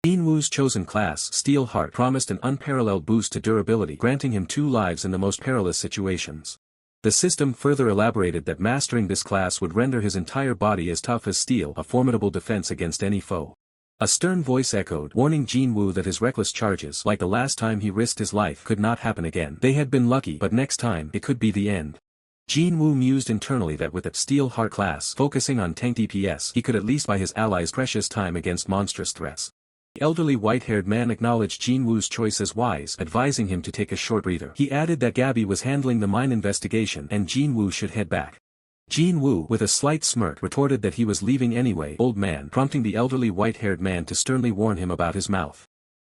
Jinwoo's chosen class, Steel Heart, promised an unparalleled boost to durability, granting him 2 lives in the most perilous situations. The system further elaborated that mastering this class would render his entire body as tough as steel, a formidable defense against any foe. A stern voice echoed, warning Jinwoo that his reckless charges, like the last time he risked his life, could not happen again. They had been lucky, but next time, it could be the end. Jinwoo mused internally that with a Steel Heart class focusing on tank DPS, he could at least buy his allies precious time against monstrous threats. The elderly white-haired man acknowledged Jinwoo's choice as wise, advising him to take a short breather. He added that Gabby was handling the mine investigation and Jinwoo should head back. Jinwoo, with a slight smirk, retorted that he was leaving anyway, old man, prompting the elderly white-haired man to sternly warn him about his mouth.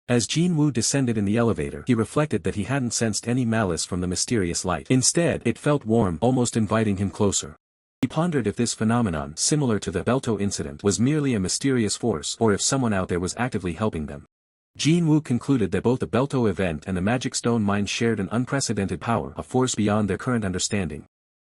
As Jinwoo descended in the elevator, he reflected that he hadn't sensed any malice from the mysterious light. Instead, it felt warm, almost inviting him closer. He pondered if this phenomenon, similar to the Belto incident, was merely a mysterious force, or if someone out there was actively helping them. Jinwoo concluded that both the Belto event and the Magic Stone mine shared an unprecedented power, a force beyond their current understanding.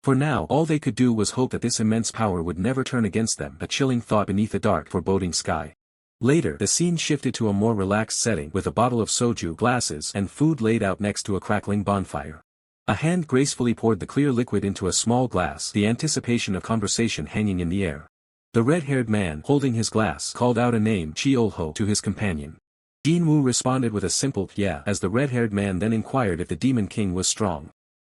For now, all they could do was hope that this immense power would never turn against them, a chilling thought beneath a dark, foreboding sky. Later, the scene shifted to a more relaxed setting, with a bottle of soju, glasses, and food laid out next to a crackling bonfire. A hand gracefully poured the clear liquid into a small glass, the anticipation of conversation hanging in the air. The red-haired man, holding his glass, called out a name, Cheol-ho, to his companion. Jinwoo responded with a simple, yeah, as the red-haired man then inquired if the Demon King was strong.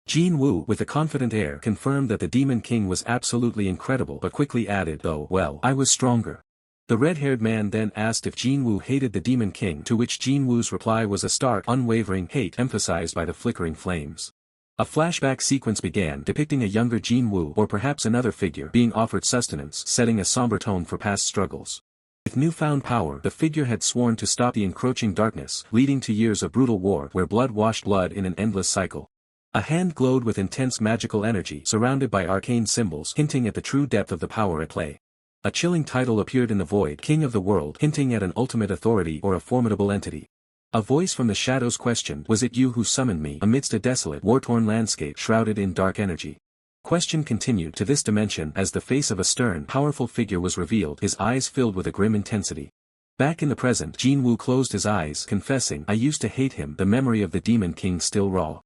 Jinwoo, with a confident air, confirmed that the Demon King was absolutely incredible, but quickly added, though, well, I was stronger. The red-haired man then asked if Jinwoo hated the Demon King, to which Jinwoo's reply was a stark, unwavering hate emphasized by the flickering flames. A flashback sequence began, depicting a younger Jinwoo, or perhaps another figure, being offered sustenance, setting a somber tone for past struggles. With newfound power, the figure had sworn to stop the encroaching darkness, leading to years of brutal war where blood washed blood in an endless cycle. A hand glowed with intense magical energy, surrounded by arcane symbols, hinting at the true depth of the power at play. A chilling title appeared in the void, King of the World, hinting at an ultimate authority or a formidable entity. A voice from the shadows questioned, was it you who summoned me, amidst a desolate, war-torn landscape shrouded in dark energy? Question continued to this dimension as the face of a stern, powerful figure was revealed, his eyes filled with a grim intensity. Back in the present, Jinwoo closed his eyes, confessing, I used to hate him, the memory of the Demon King still raw.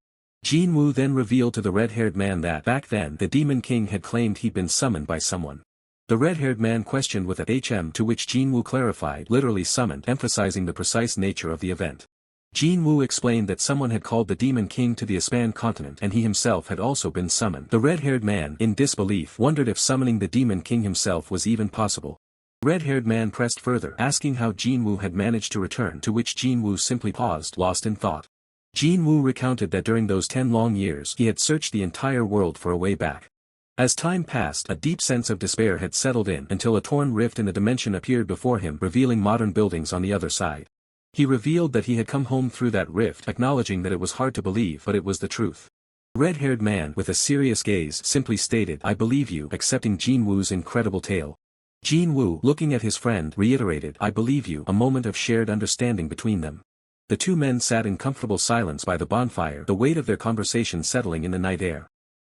Jinwoo then revealed to the red-haired man that, back then, the Demon King had claimed he'd been summoned by someone. The red-haired man questioned with a HM, to which Jinwoo clarified, literally summoned, emphasizing the precise nature of the event. Jinwoo explained that someone had called the Demon King to the Aspan continent and he himself had also been summoned. The red-haired man, in disbelief, wondered if summoning the Demon King himself was even possible. The red-haired man pressed further, asking how Jinwoo had managed to return, to which Jinwoo simply paused, lost in thought. Jinwoo recounted that during those 10 long years he had searched the entire world for a way back. As time passed, a deep sense of despair had settled in until a torn rift in the dimension appeared before him, revealing modern buildings on the other side. He revealed that he had come home through that rift, acknowledging that it was hard to believe, but it was the truth. The red-haired man, with a serious gaze, simply stated, "I believe you," accepting Jin Woo's incredible tale. Jin Woo, looking at his friend, reiterated, "I believe you," a moment of shared understanding between them. The two men sat in comfortable silence by the bonfire, the weight of their conversation settling in the night air.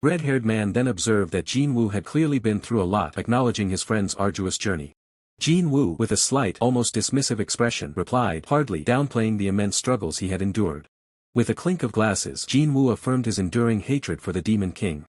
Red-haired man then observed that Jin Woo had clearly been through a lot, acknowledging his friend's arduous journey. Jin Woo, with a slight, almost dismissive expression, replied, hardly downplaying the immense struggles he had endured. With a clink of glasses, Jin Woo affirmed his enduring hatred for the Demon King.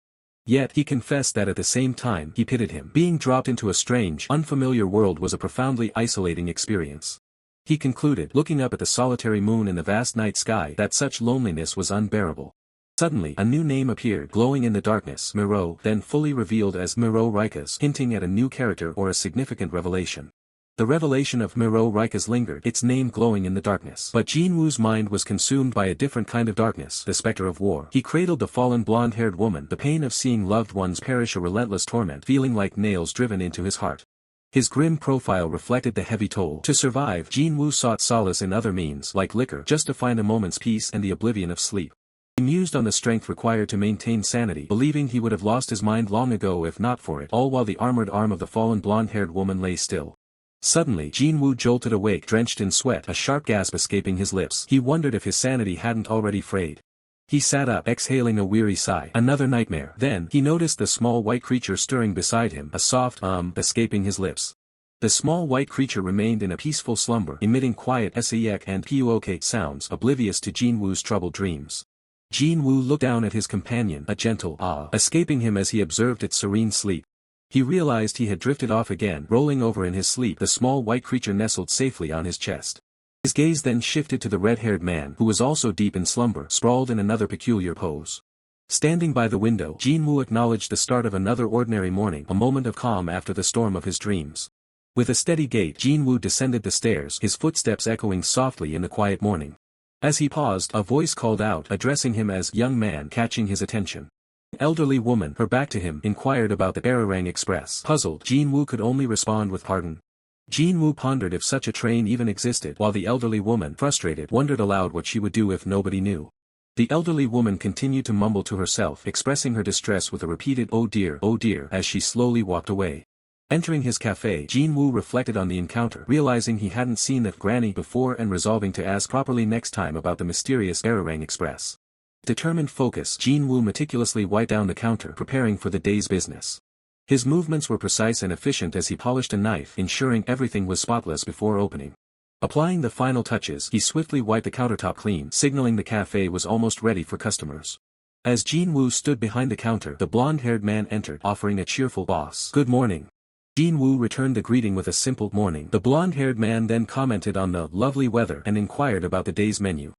Yet, he confessed that at the same time, he pitied him. Being dropped into a strange, unfamiliar world was a profoundly isolating experience. He concluded, looking up at the solitary moon in the vast night sky, that such loneliness was unbearable. Suddenly, a new name appeared, glowing in the darkness, Miro, then fully revealed as Miro Rikas, hinting at a new character or a significant revelation. The revelation of Miro Rikas lingered, its name glowing in the darkness. But Jin Woo's mind was consumed by a different kind of darkness, the specter of war. He cradled the fallen blonde-haired woman, the pain of seeing loved ones perish a relentless torment, feeling like nails driven into his heart. His grim profile reflected the heavy toll. To survive, Jin Woo sought solace in other means, like liquor, just to find a moment's peace and the oblivion of sleep. He mused on the strength required to maintain sanity, believing he would have lost his mind long ago if not for it, all while the armored arm of the fallen blonde-haired woman lay still. Suddenly, Jin Woo jolted awake, drenched in sweat, a sharp gasp escaping his lips. He wondered if his sanity hadn't already frayed. He sat up, exhaling a weary sigh. Another nightmare. Then, he noticed the small white creature stirring beside him, a soft escaping his lips. The small white creature remained in a peaceful slumber, emitting quiet seek and puok sounds, oblivious to Jin Woo's troubled dreams. Jin Woo looked down at his companion, a gentle escaping him as he observed its serene sleep. He realized he had drifted off again, rolling over in his sleep. The small white creature nestled safely on his chest. His gaze then shifted to the red-haired man, who was also deep in slumber, sprawled in another peculiar pose. Standing by the window, Jin Woo acknowledged the start of another ordinary morning, a moment of calm after the storm of his dreams. With a steady gait, Jin Woo descended the stairs, his footsteps echoing softly in the quiet morning. As he paused, a voice called out, addressing him as "young man," catching his attention. An elderly woman, her back to him, inquired about the Bararang Express. Puzzled, Jin Woo could only respond with "pardon." Jin Woo pondered if such a train even existed, while the elderly woman, frustrated, wondered aloud what she would do if nobody knew. The elderly woman continued to mumble to herself, expressing her distress with a repeated oh dear," as she slowly walked away. Entering his cafe, Jin Woo reflected on the encounter, realizing he hadn't seen that granny before and resolving to ask properly next time about the mysterious Bararang Express. Determined focus, Jin Woo meticulously wiped down the counter, preparing for the day's business. His movements were precise and efficient as he polished a knife, ensuring everything was spotless before opening. Applying the final touches, he swiftly wiped the countertop clean, signaling the cafe was almost ready for customers. As Jin Woo stood behind the counter, the blonde-haired man entered, offering a cheerful "boss, good morning." Jin Woo returned the greeting with a simple "morning." The blonde-haired man then commented on the lovely weather and inquired about the day's menu.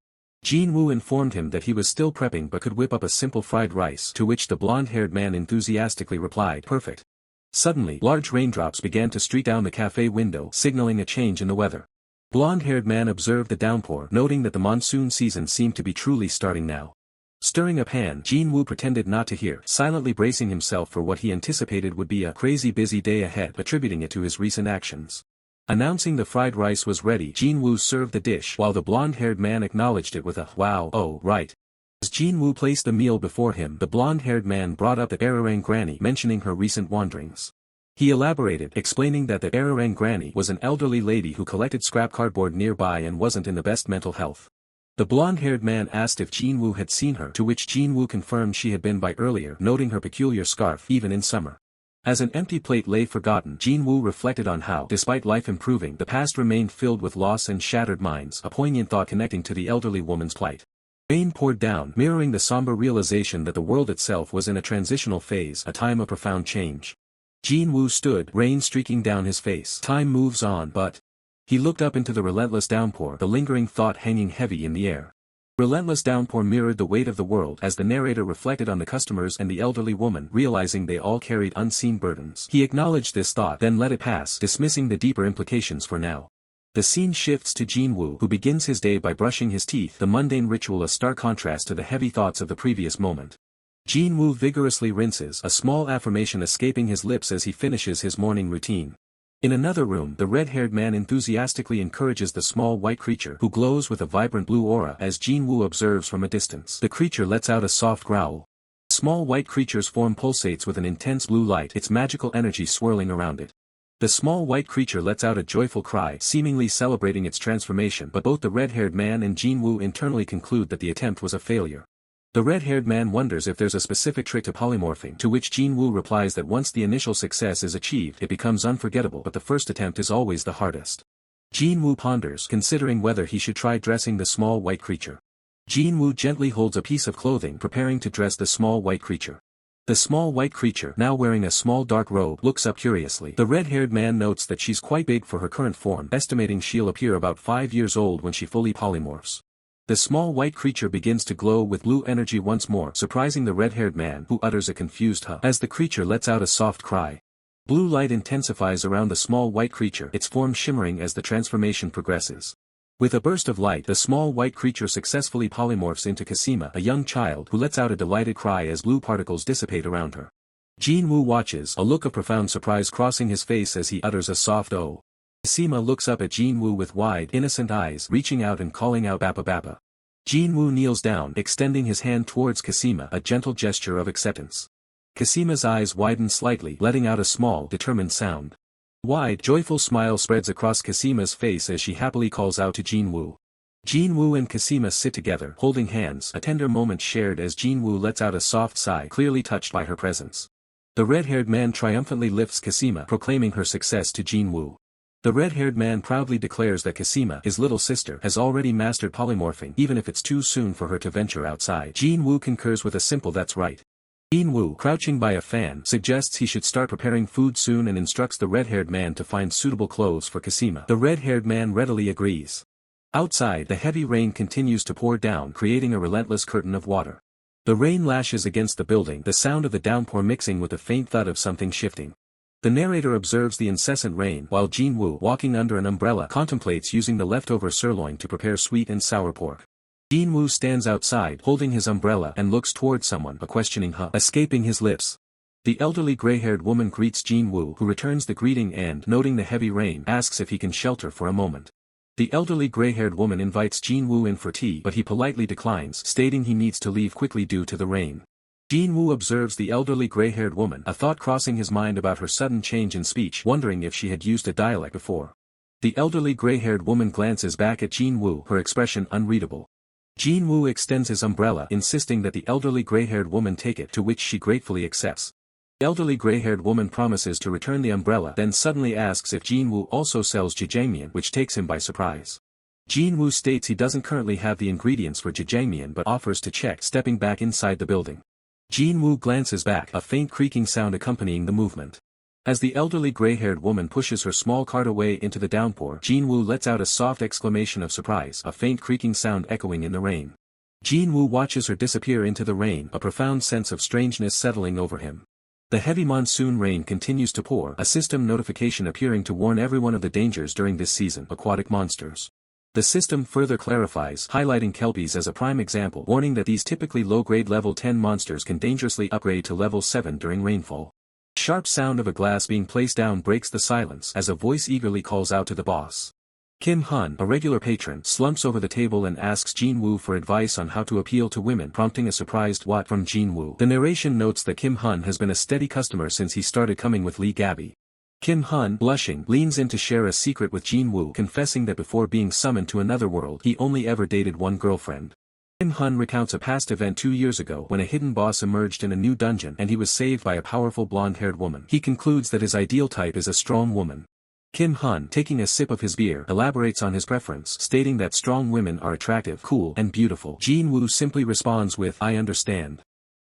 Jin Woo informed him that he was still prepping but could whip up a simple fried rice, to which the blonde-haired man enthusiastically replied, "Perfect." Suddenly, large raindrops began to streak down the cafe window, signaling a change in the weather. Blonde-haired man observed the downpour, noting that the monsoon season seemed to be truly starting now. Stirring a pan, Jin Woo pretended not to hear, silently bracing himself for what he anticipated would be a crazy busy day ahead, attributing it to his recent actions. Announcing the fried rice was ready, Jin Woo served the dish, while the blonde-haired man acknowledged it with a "wow, oh, right." As Jin Woo placed the meal before him, the blonde-haired man brought up the Bararang granny, mentioning her recent wanderings. He elaborated, explaining that the Bararang granny was an elderly lady who collected scrap cardboard nearby and wasn't in the best mental health. The blonde-haired man asked if Jin Woo had seen her, to which Jin Woo confirmed she had been by earlier, noting her peculiar scarf even in summer. As an empty plate lay forgotten, Jin Woo reflected on how, despite life improving, the past remained filled with loss and shattered minds, a poignant thought connecting to the elderly woman's plight. Rain poured down, mirroring the somber realization that the world itself was in a transitional phase, a time of profound change. Jin Woo stood, rain streaking down his face. Time moves on, but... He looked up into the relentless downpour, the lingering thought hanging heavy in the air. Relentless downpour mirrored the weight of the world as the narrator reflected on the customers and the elderly woman, realizing they all carried unseen burdens. He acknowledged this thought, then let it pass, dismissing the deeper implications for now. The scene shifts to Jin Woo, who begins his day by brushing his teeth, the mundane ritual a stark contrast to the heavy thoughts of the previous moment. Jin-woo vigorously rinses, a small affirmation escaping his lips as he finishes his morning routine. In another room, the red-haired man enthusiastically encourages the small white creature who glows with a vibrant blue aura as Jin-woo observes from a distance. The creature lets out a soft growl. The small white creature's form pulsates with an intense blue light, its magical energy swirling around it. The small white creature lets out a joyful cry, seemingly celebrating its transformation, but both the red-haired man and Jin-woo internally conclude that the attempt was a failure. The red-haired man wonders if there's a specific trick to polymorphing, to which Jin-woo replies that once the initial success is achieved it becomes unforgettable, but the first attempt is always the hardest. Jin-woo ponders, considering whether he should try dressing the small white creature. Jin-woo gently holds a piece of clothing, preparing to dress the small white creature. The small white creature, now wearing a small dark robe, looks up curiously. The red-haired man notes that she's quite big for her current form, estimating she'll appear about 5 years old when she fully polymorphs. The small white creature begins to glow with blue energy once more, surprising the red-haired man, who utters a confused huh as the creature lets out a soft cry. Blue light intensifies around the small white creature, its form shimmering as the transformation progresses. With a burst of light, the small white creature successfully polymorphs into Kasima, a young child who lets out a delighted cry as blue particles dissipate around her. Jin-woo watches, a look of profound surprise crossing his face as he utters a soft "oh." Kasima looks up at Jin-woo with wide, innocent eyes, reaching out and calling out "Bappa Bappa." Jin-woo kneels down, extending his hand towards Kasima, a gentle gesture of acceptance. Kasima's eyes widen slightly, letting out a small, determined sound. A wide, joyful smile spreads across Kasima's face as she happily calls out to Jin-woo. Jin-woo and Kasima sit together, holding hands, a tender moment shared as Jin-woo lets out a soft sigh, clearly touched by her presence. The red-haired man triumphantly lifts Kasima, proclaiming her success to Jin-woo. The red-haired man proudly declares that Kasima, his little sister, has already mastered polymorphing, even if it's too soon for her to venture outside. Jin-woo concurs with a simple "that's right." Jin-woo, crouching by a fan, suggests he should start preparing food soon and instructs the red-haired man to find suitable clothes for Kasima. The red-haired man readily agrees. Outside, the heavy rain continues to pour down, creating a relentless curtain of water. The rain lashes against the building, the sound of the downpour mixing with the faint thud of something shifting. The narrator observes the incessant rain while Jin-woo, walking under an umbrella, contemplates using the leftover sirloin to prepare sweet and sour pork. Jin-woo stands outside, holding his umbrella, and looks toward someone, a questioning huh escaping his lips. The elderly gray-haired woman greets Jin-woo, who returns the greeting and, noting the heavy rain, asks if he can shelter for a moment. The elderly gray-haired woman invites Jin-woo in for tea, but he politely declines, stating he needs to leave quickly due to the rain. Jin-woo observes the elderly gray-haired woman, a thought crossing his mind about her sudden change in speech, wondering if she had used a dialect before. The elderly gray-haired woman glances back at Jin-woo, her expression unreadable. Jin-woo extends his umbrella, insisting that the elderly gray-haired woman take it, to which she gratefully accepts. The elderly gray-haired woman promises to return the umbrella, then suddenly asks if Jin-woo also sells jjajangmyeon, which takes him by surprise. Jin-woo states he doesn't currently have the ingredients for jjajangmyeon but offers to check, stepping back inside the building. Jin-woo glances back, a faint creaking sound accompanying the movement. As the elderly gray-haired woman pushes her small cart away into the downpour, Jin-woo lets out a soft exclamation of surprise, a faint creaking sound echoing in the rain. Jin-woo watches her disappear into the rain, a profound sense of strangeness settling over him. The heavy monsoon rain continues to pour, a system notification appearing to warn everyone of the dangers during this season: aquatic monsters. The system further clarifies, highlighting kelpies as a prime example, warning that these typically low-grade level 10 monsters can dangerously upgrade to level 7 during rainfall. The sharp sound of a glass being placed down breaks the silence as a voice eagerly calls out to the boss. Kim Hun, a regular patron, slumps over the table and asks Jin-woo for advice on how to appeal to women, prompting a surprised "what?" from Jin-woo. The narration notes that Kim Hun has been a steady customer since he started coming with Lee Gabby. Kim Hun, blushing, leans in to share a secret with Jin-woo, confessing that before being summoned to another world he only ever dated one girlfriend. Kim Hun recounts a past event 2 years ago when a hidden boss emerged in a new dungeon and he was saved by a powerful blonde-haired woman. He concludes that his ideal type is a strong woman. Kim Hun, taking a sip of his beer, elaborates on his preference, stating that strong women are attractive, cool, and beautiful. Jin-woo simply responds with, "I understand."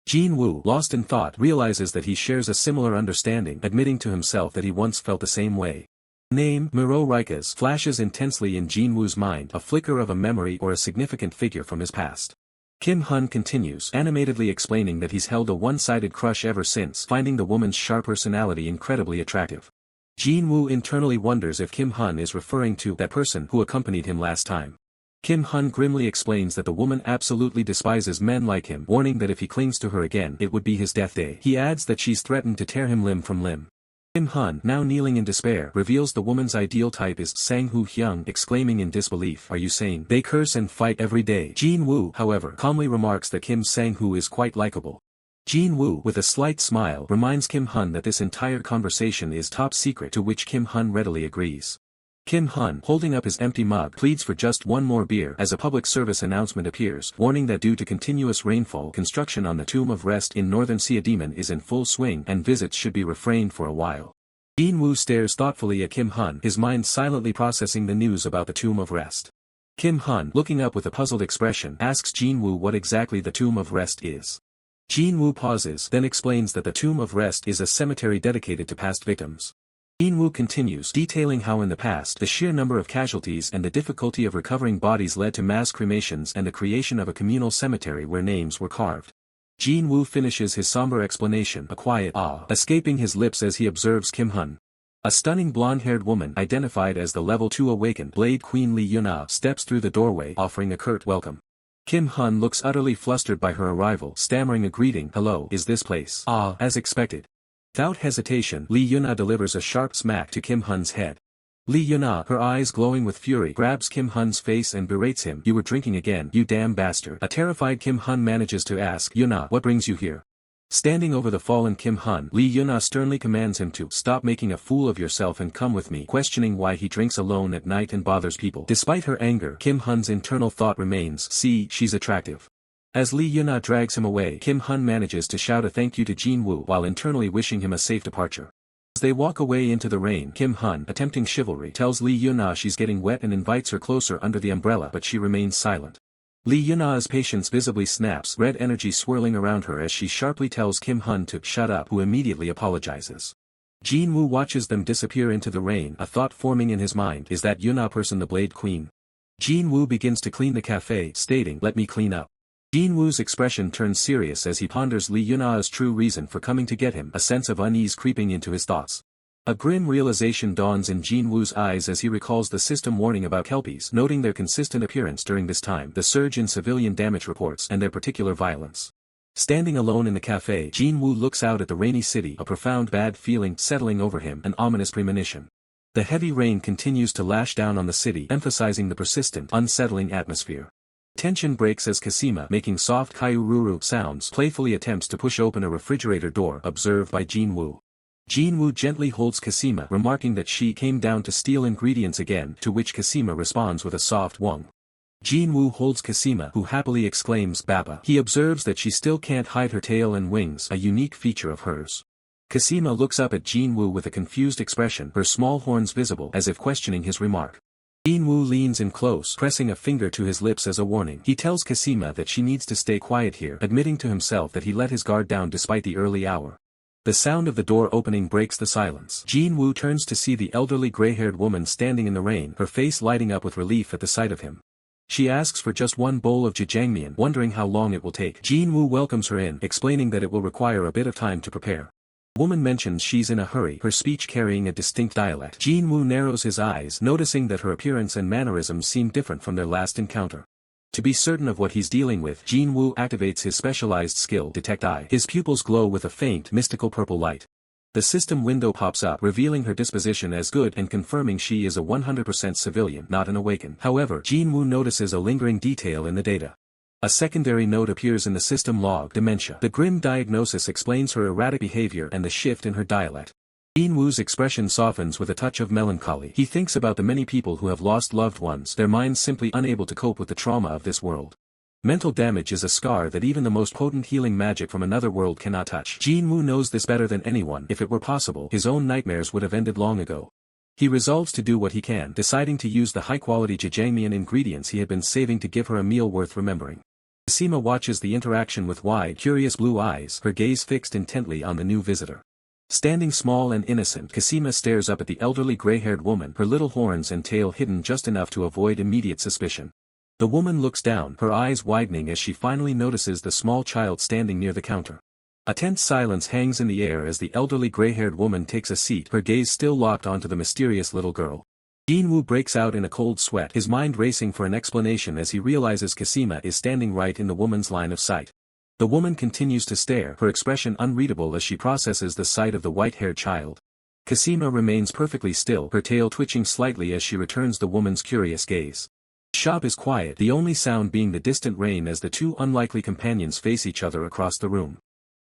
Jin-woo, lost in thought, realizes that he shares a similar understanding, admitting to himself that he once felt the same way. The name, Miro Rikas, flashes intensely in Jin-woo's mind, a flicker of a memory or a significant figure from his past. Kim Hun continues, animatedly explaining that he's held a one-sided crush ever since, finding the woman's sharp personality incredibly attractive. Jin-woo internally wonders if Kim Hun is referring to that person who accompanied him last time. Kim Hun grimly explains that the woman absolutely despises men like him, warning that if he clings to her again it would be his death day. He adds that she's threatened to tear him limb from limb. Kim Hun, now kneeling in despair, reveals the woman's ideal type is Sang-hoo Hyung, exclaiming in disbelief, "Are you sane? They curse and fight every day." Jin-woo, however, calmly remarks that Kim Sang-hoo is quite likable. Jin-woo, with a slight smile, reminds Kim Hun that this entire conversation is top secret, to which Kim Hun readily agrees. Kim Hun, holding up his empty mug, pleads for just one more beer as a public service announcement appears, warning that due to continuous rainfall, construction on the Tomb of Rest in northern Siademen is in full swing and visits should be refrained for a while. Jin-woo stares thoughtfully at Kim Hun, his mind silently processing the news about the Tomb of Rest. Kim Hun, looking up with a puzzled expression, asks Jin-woo what exactly the Tomb of Rest is. Jin-woo pauses, then explains that the Tomb of Rest is a cemetery dedicated to past victims. Jin-woo continues, detailing how in the past the sheer number of casualties and the difficulty of recovering bodies led to mass cremations and the creation of a communal cemetery where names were carved. Jin-woo finishes his somber explanation, a quiet ah escaping his lips as he observes Kim Hun. A stunning blonde-haired woman identified as the Level 2 awakened Blade Queen Lee Yuna steps through the doorway, offering a curt welcome. Kim Hun looks utterly flustered by her arrival, stammering a greeting, "Hello, is this place?" "Ah, as expected." Without hesitation, Lee Yuna delivers a sharp smack to Kim Hun's head. Lee Yuna, her eyes glowing with fury, grabs Kim Hun's face and berates him, "You were drinking again, you damn bastard." A terrified Kim Hun manages to ask, "Yuna, what brings you here?" Standing over the fallen Kim Hun, Lee Yuna sternly commands him to stop making a fool of yourself and come with me, questioning why he drinks alone at night and bothers people. Despite her anger, Kim Hun's internal thought remains, "See, she's attractive." As Lee Yuna drags him away, Kim Hun manages to shout a thank you to Jin-woo while internally wishing him a safe departure. As they walk away into the rain, Kim Hun, attempting chivalry, tells Lee Yuna she's getting wet and invites her closer under the umbrella, but she remains silent. Lee Yuna's patience visibly snaps, red energy swirling around her as she sharply tells Kim Hun to shut up, who immediately apologizes. Jin-woo watches them disappear into the rain, a thought forming in his mind, is that Yuna person the Blade Queen? Jin-woo begins to clean the cafe, stating, "Let me clean up." Jin-woo's expression turns serious as he ponders Lee Yuna's true reason for coming to get him, a sense of unease creeping into his thoughts. A grim realization dawns in Jin-woo's eyes as he recalls the system warning about Kelpies, noting their consistent appearance during this time, the surge in civilian damage reports, and their particular violence. Standing alone in the cafe, Jin-woo looks out at the rainy city, a profound bad feeling settling over him, an ominous premonition. The heavy rain continues to lash down on the city, emphasizing the persistent, unsettling atmosphere. Tension breaks as Kasima, making soft kairuru sounds, playfully attempts to push open a refrigerator door, observed by Jin-woo. Jin-woo gently holds Kasima, remarking that she came down to steal ingredients again, to which Kasima responds with a soft wong. Jin-woo holds Kasima, who happily exclaims "Baba." He observes that she still can't hide her tail and wings, a unique feature of hers. Kasima looks up at Jin-woo with a confused expression, her small horns visible, as if questioning his remark. Jin-woo leans in close, pressing a finger to his lips as a warning. He tells Kasima that she needs to stay quiet here, admitting to himself that he let his guard down despite the early hour. The sound of the door opening breaks the silence. Jin-woo turns to see the elderly gray-haired woman standing in the rain, her face lighting up with relief at the sight of him. She asks for just one bowl of jjajangmyeon, wondering how long it will take. Jin-woo welcomes her in, explaining that it will require a bit of time to prepare. The woman mentions she's in a hurry, her speech carrying a distinct dialect. Jin-woo narrows his eyes, noticing that her appearance and mannerisms seem different from their last encounter. To be certain of what he's dealing with, Jin-woo activates his specialized skill, Detect Eye. His pupils glow with a faint, mystical purple light. The system window pops up, revealing her disposition as good and confirming she is a 100% civilian, not an awakened. However, Jin-woo notices a lingering detail in the data. A secondary note appears in the system log, dementia. The grim diagnosis explains her erratic behavior and the shift in her dialect. Jin-woo's expression softens with a touch of melancholy. He thinks about the many people who have lost loved ones, their minds simply unable to cope with the trauma of this world. Mental damage is a scar that even the most potent healing magic from another world cannot touch. Jin-woo knows this better than anyone. If it were possible, his own nightmares would have ended long ago. He resolves to do what he can, deciding to use the high-quality jjajangmyeon ingredients he had been saving to give her a meal worth remembering. Kasima watches the interaction with wide, curious blue eyes, her gaze fixed intently on the new visitor. Standing small and innocent, Kasima stares up at the elderly gray-haired woman, her little horns and tail hidden just enough to avoid immediate suspicion. The woman looks down, her eyes widening as she finally notices the small child standing near the counter. A tense silence hangs in the air as the elderly gray-haired woman takes a seat, her gaze still locked onto the mysterious little girl. Jin-woo breaks out in a cold sweat, his mind racing for an explanation as he realizes Kasima is standing right in the woman's line of sight. The woman continues to stare, her expression unreadable as she processes the sight of the white-haired child. Kasima remains perfectly still, her tail twitching slightly as she returns the woman's curious gaze. The shop is quiet, the only sound being the distant rain as the two unlikely companions face each other across the room.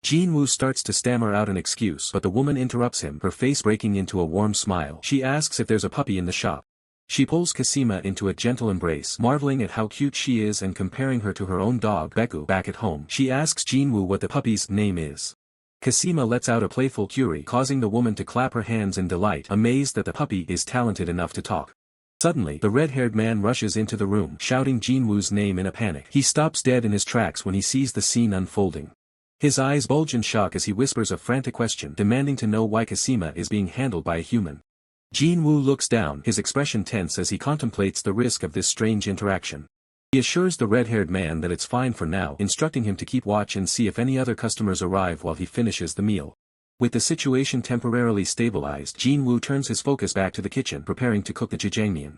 Jin-woo starts to stammer out an excuse, but the woman interrupts him, her face breaking into a warm smile. She asks if there's a puppy in the shop. She pulls Kasima into a gentle embrace, marveling at how cute she is and comparing her to her own dog, Beku, back at home. She asks Jin-woo what the puppy's name is. Kasima lets out a playful curie, causing the woman to clap her hands in delight, amazed that the puppy is talented enough to talk. Suddenly, the red-haired man rushes into the room, shouting Jin-woo's name in a panic. He stops dead in his tracks when he sees the scene unfolding. His eyes bulge in shock as he whispers a frantic question, demanding to know why Kasima is being handled by a human. Jin-woo looks down, his expression tense as he contemplates the risk of this strange interaction. He assures the red-haired man that it's fine for now, instructing him to keep watch and see if any other customers arrive while he finishes the meal. With the situation temporarily stabilized, Jin-woo turns his focus back to the kitchen, preparing to cook the jjajangmyeon.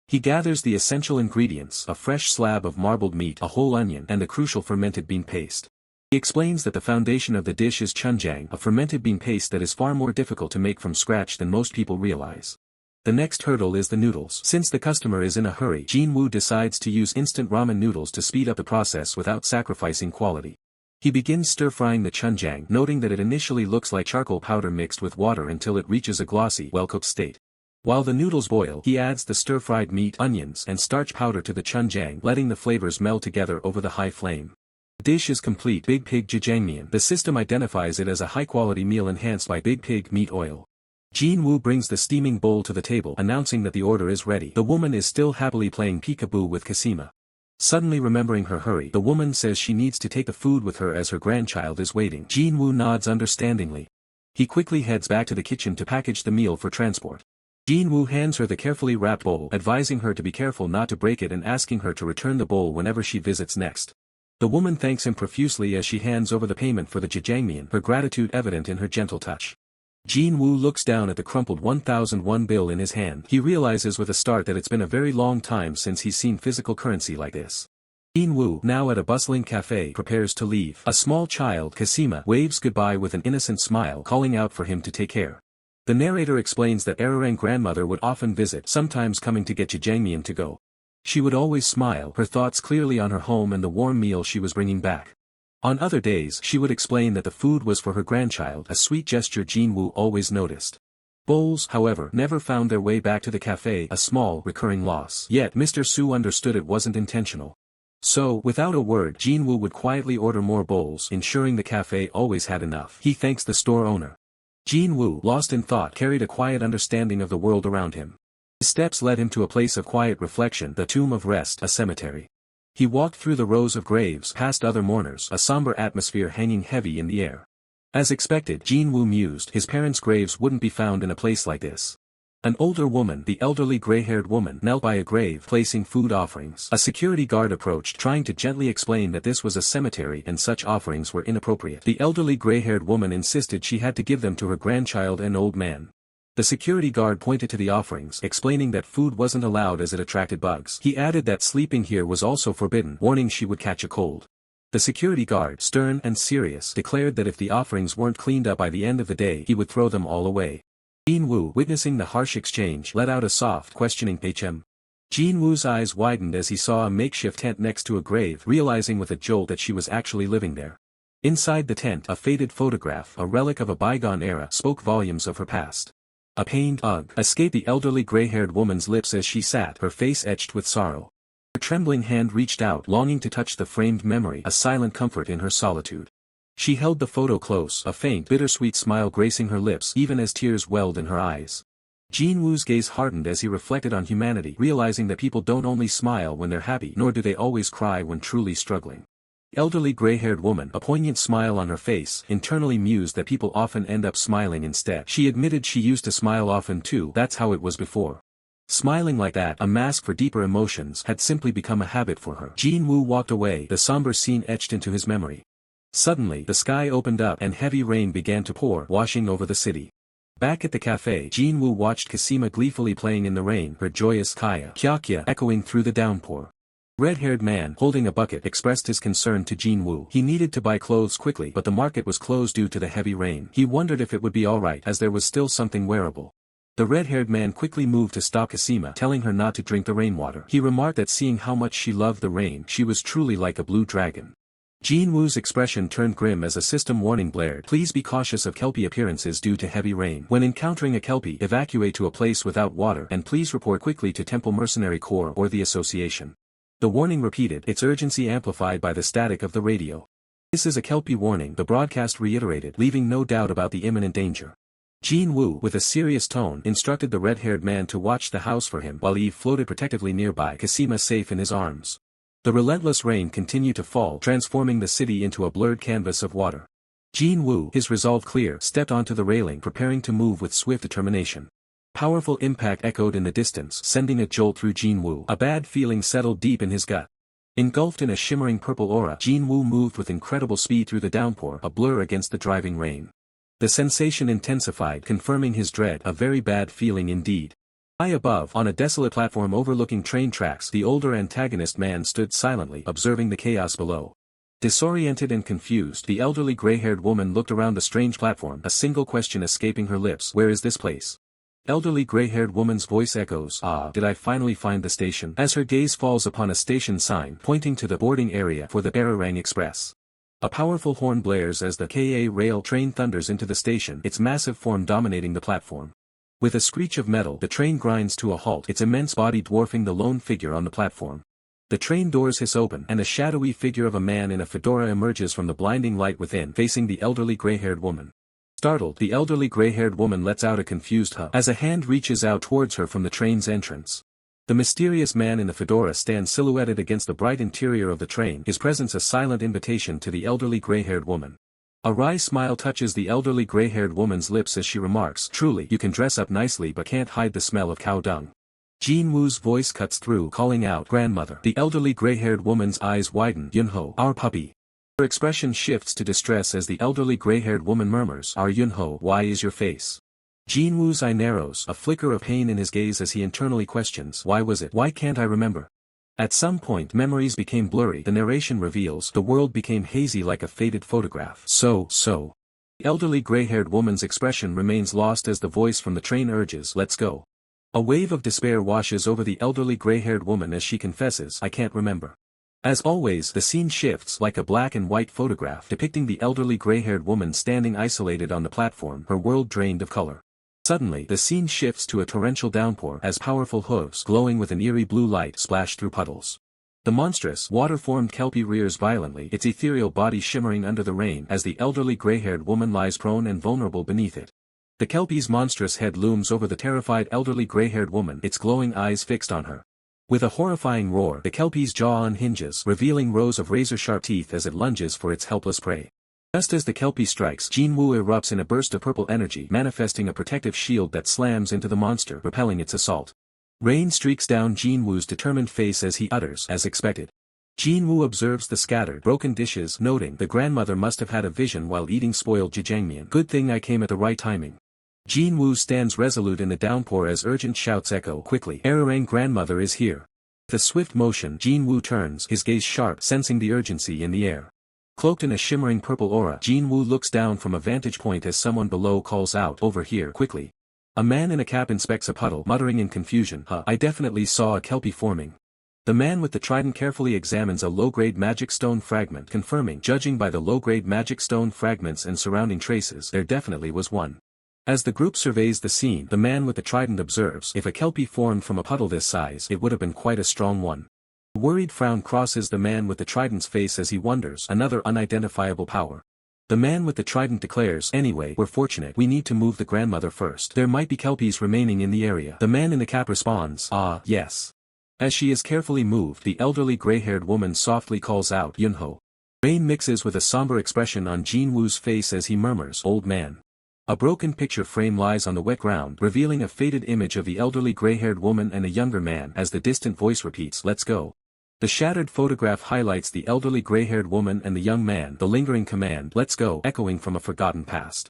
He gathers the essential ingredients, a fresh slab of marbled meat, a whole onion, and the crucial fermented bean paste. He explains that the foundation of the dish is chunjang, a fermented bean paste that is far more difficult to make from scratch than most people realize. The next hurdle is the noodles. Since the customer is in a hurry, Jin-woo decides to use instant ramen noodles to speed up the process without sacrificing quality. He begins stir-frying the chunjang, noting that it initially looks like charcoal powder mixed with water until it reaches a glossy, well-cooked state. While the noodles boil, he adds the stir-fried meat, onions, and starch powder to the chunjang, letting the flavors meld together over the high flame. The dish is complete, Big Pig jjajangmyeon. The system identifies it as a high-quality meal enhanced by Big Pig meat oil. Jin-woo brings the steaming bowl to the table, announcing that the order is ready. The woman is still happily playing peekaboo with Kasima. Suddenly remembering her hurry, the woman says she needs to take the food with her as her grandchild is waiting. Jin-woo nods understandingly. He quickly heads back to the kitchen to package the meal for transport. Jin-woo hands her the carefully wrapped bowl, advising her to be careful not to break it and asking her to return the bowl whenever she visits next. The woman thanks him profusely as she hands over the payment for the jjajangmyeon, her gratitude evident in her gentle touch. Jin-woo looks down at the crumpled 1,001 bill in his hand. He realizes with a start that it's been a very long time since he's seen physical currency like this. Jin-woo, now at a bustling cafe, prepares to leave. A small child, Kasima, waves goodbye with an innocent smile, calling out for him to take care. The narrator explains that Ararang grandmother would often visit, sometimes coming to get jjajangmyeon to go. She would always smile, her thoughts clearly on her home and the warm meal she was bringing back. On other days she would explain that the food was for her grandchild, a sweet gesture Jin-woo always noticed. Bowls, however, never found their way back to the cafe, a small, recurring loss. Yet Mr. Su understood it wasn't intentional. So, without a word, Jin-woo would quietly order more bowls, ensuring the cafe always had enough. He thanks the store owner. Jin-woo, lost in thought, carried a quiet understanding of the world around him. His steps led him to a place of quiet reflection, the tomb of rest, a cemetery. He walked through the rows of graves, past other mourners, a somber atmosphere hanging heavy in the air. As expected, Jin-woo mused, his parents' graves wouldn't be found in a place like this. An older woman, the elderly gray-haired woman, knelt by a grave, placing food offerings. A security guard approached, trying to gently explain that this was a cemetery and such offerings were inappropriate. The elderly gray-haired woman insisted she had to give them to her grandchild and old man. The security guard pointed to the offerings, explaining that food wasn't allowed as it attracted bugs. He added that sleeping here was also forbidden, warning she would catch a cold. The security guard, stern and serious, declared that if the offerings weren't cleaned up by the end of the day, he would throw them all away. Jin-woo, witnessing the harsh exchange, let out a soft, questioning "Pachem." Jin-woo's eyes widened as he saw a makeshift tent next to a grave, realizing with a jolt that she was actually living there. Inside the tent, a faded photograph, a relic of a bygone era, spoke volumes of her past. A pained "ugh" escaped the elderly gray-haired woman's lips as she sat, her face etched with sorrow. Her trembling hand reached out, longing to touch the framed memory, a silent comfort in her solitude. She held the photo close, a faint, bittersweet smile gracing her lips, even as tears welled in her eyes. Jin-woo's gaze hardened as he reflected on humanity, realizing that people don't only smile when they're happy, nor do they always cry when truly struggling. The elderly gray-haired woman, a poignant smile on her face, internally mused that people often end up smiling instead. She admitted she used to smile often too, that's how it was before. Smiling like that, a mask for deeper emotions, had simply become a habit for her. Jin-woo walked away, the somber scene etched into his memory. Suddenly, the sky opened up and heavy rain began to pour, washing over the city. Back at the cafe, Jin-woo watched Kasima gleefully playing in the rain, her joyous kya kya echoing through the downpour. Red-haired man, holding a bucket, expressed his concern to Jin-woo. He needed to buy clothes quickly, but the market was closed due to the heavy rain. He wondered if it would be alright, as there was still something wearable. The red-haired man quickly moved to stop Kasima, telling her not to drink the rainwater. He remarked that seeing how much she loved the rain, she was truly like a blue dragon. Jin-woo's expression turned grim as a system warning blared. Please be cautious of kelpie appearances due to heavy rain. When encountering a kelpie, evacuate to a place without water and please report quickly to Temple Mercenary Corps or the association. The warning repeated, its urgency amplified by the static of the radio. This is a kelpie warning, the broadcast reiterated, leaving no doubt about the imminent danger. Jin-woo, with a serious tone, instructed the red-haired man to watch the house for him while Eve floated protectively nearby, Kasima safe in his arms. The relentless rain continued to fall, transforming the city into a blurred canvas of water. Jin-woo, his resolve clear, stepped onto the railing, preparing to move with swift determination. Powerful impact echoed in the distance, sending a jolt through Jin-woo. A bad feeling settled deep in his gut. Engulfed in a shimmering purple aura, Jin-woo moved with incredible speed through the downpour, a blur against the driving rain. The sensation intensified, confirming his dread, a very bad feeling indeed. High above, on a desolate platform overlooking train tracks, the older antagonist man stood silently, observing the chaos below. Disoriented and confused, the elderly gray-haired woman looked around the strange platform, a single question escaping her lips. Where is this place? Elderly gray-haired woman's voice echoes, ah, did I finally find the station? As her gaze falls upon a station sign, pointing to the boarding area for the Bararang Express. A powerful horn blares as the Ka rail train thunders into the station, its massive form dominating the platform. With a screech of metal, the train grinds to a halt, its immense body dwarfing the lone figure on the platform. The train doors hiss open, and a shadowy figure of a man in a fedora emerges from the blinding light within, facing the elderly gray-haired woman. Startled, the elderly gray-haired woman lets out a confused huh as a hand reaches out towards her from the train's entrance. The mysterious man in the fedora stands silhouetted against the bright interior of the train, his presence a silent invitation to the elderly gray-haired woman. A wry smile touches the elderly gray-haired woman's lips as she remarks, truly, you can dress up nicely but can't hide the smell of cow dung. Jin-woo's voice cuts through, calling out, grandmother. The elderly gray-haired woman's eyes widen, Yun-ho, our puppy. Her expression shifts to distress as the elderly gray-haired woman murmurs, our Yun-ho, why is your face? Jin-woo's eye narrows, a flicker of pain in his gaze as he internally questions, why was it? Why can't I remember? At some point memories became blurry, the narration reveals, the world became hazy like a faded photograph. So. The elderly gray-haired woman's expression remains lost as the voice from the train urges, let's go. A wave of despair washes over the elderly gray-haired woman as she confesses, I can't remember. As always, the scene shifts like a black and white photograph depicting the elderly gray-haired woman standing isolated on the platform, her world drained of color. Suddenly, the scene shifts to a torrential downpour as powerful hooves, glowing with an eerie blue light, splash through puddles. The monstrous, water-formed kelpie rears violently, its ethereal body shimmering under the rain as the elderly gray-haired woman lies prone and vulnerable beneath it. The kelpie's monstrous head looms over the terrified elderly gray-haired woman, its glowing eyes fixed on her. With a horrifying roar, the kelpie's jaw unhinges, revealing rows of razor-sharp teeth as it lunges for its helpless prey. Just as the kelpie strikes, Jin-woo erupts in a burst of purple energy, manifesting a protective shield that slams into the monster, repelling its assault. Rain streaks down Jin-woo's determined face as he utters, as expected. Jin-woo observes the scattered, broken dishes, noting, the grandmother must have had a vision while eating spoiled jjangmyeon. Good thing I came at the right timing. Jin-woo stands resolute in the downpour as urgent shouts echo, quickly, Ararang grandmother is here. With a swift motion, Jin-woo turns, his gaze sharp, sensing the urgency in the air. Cloaked in a shimmering purple aura, Jin-woo looks down from a vantage point as someone below calls out, over here, quickly. A man in a cap inspects a puddle, muttering in confusion, I definitely saw a kelpie forming. The man with the trident carefully examines a low-grade magic stone fragment, confirming, judging by the low-grade magic stone fragments and surrounding traces, there definitely was one. As the group surveys the scene, the man with the trident observes, if a kelpie formed from a puddle this size, it would have been quite a strong one. A worried frown crosses the man with the trident's face as he wonders, another unidentifiable power. The man with the trident declares, anyway, we're fortunate, we need to move the grandmother first. There might be kelpies remaining in the area. The man in the cap responds, yes. As she is carefully moved, the elderly gray-haired woman softly calls out, Yun-ho. Rain mixes with a somber expression on Jin-woo's face as he murmurs, old man. A broken picture frame lies on the wet ground, revealing a faded image of the elderly gray-haired woman and a younger man as the distant voice repeats, let's go. The shattered photograph highlights the elderly gray-haired woman and the young man, the lingering command, let's go, echoing from a forgotten past.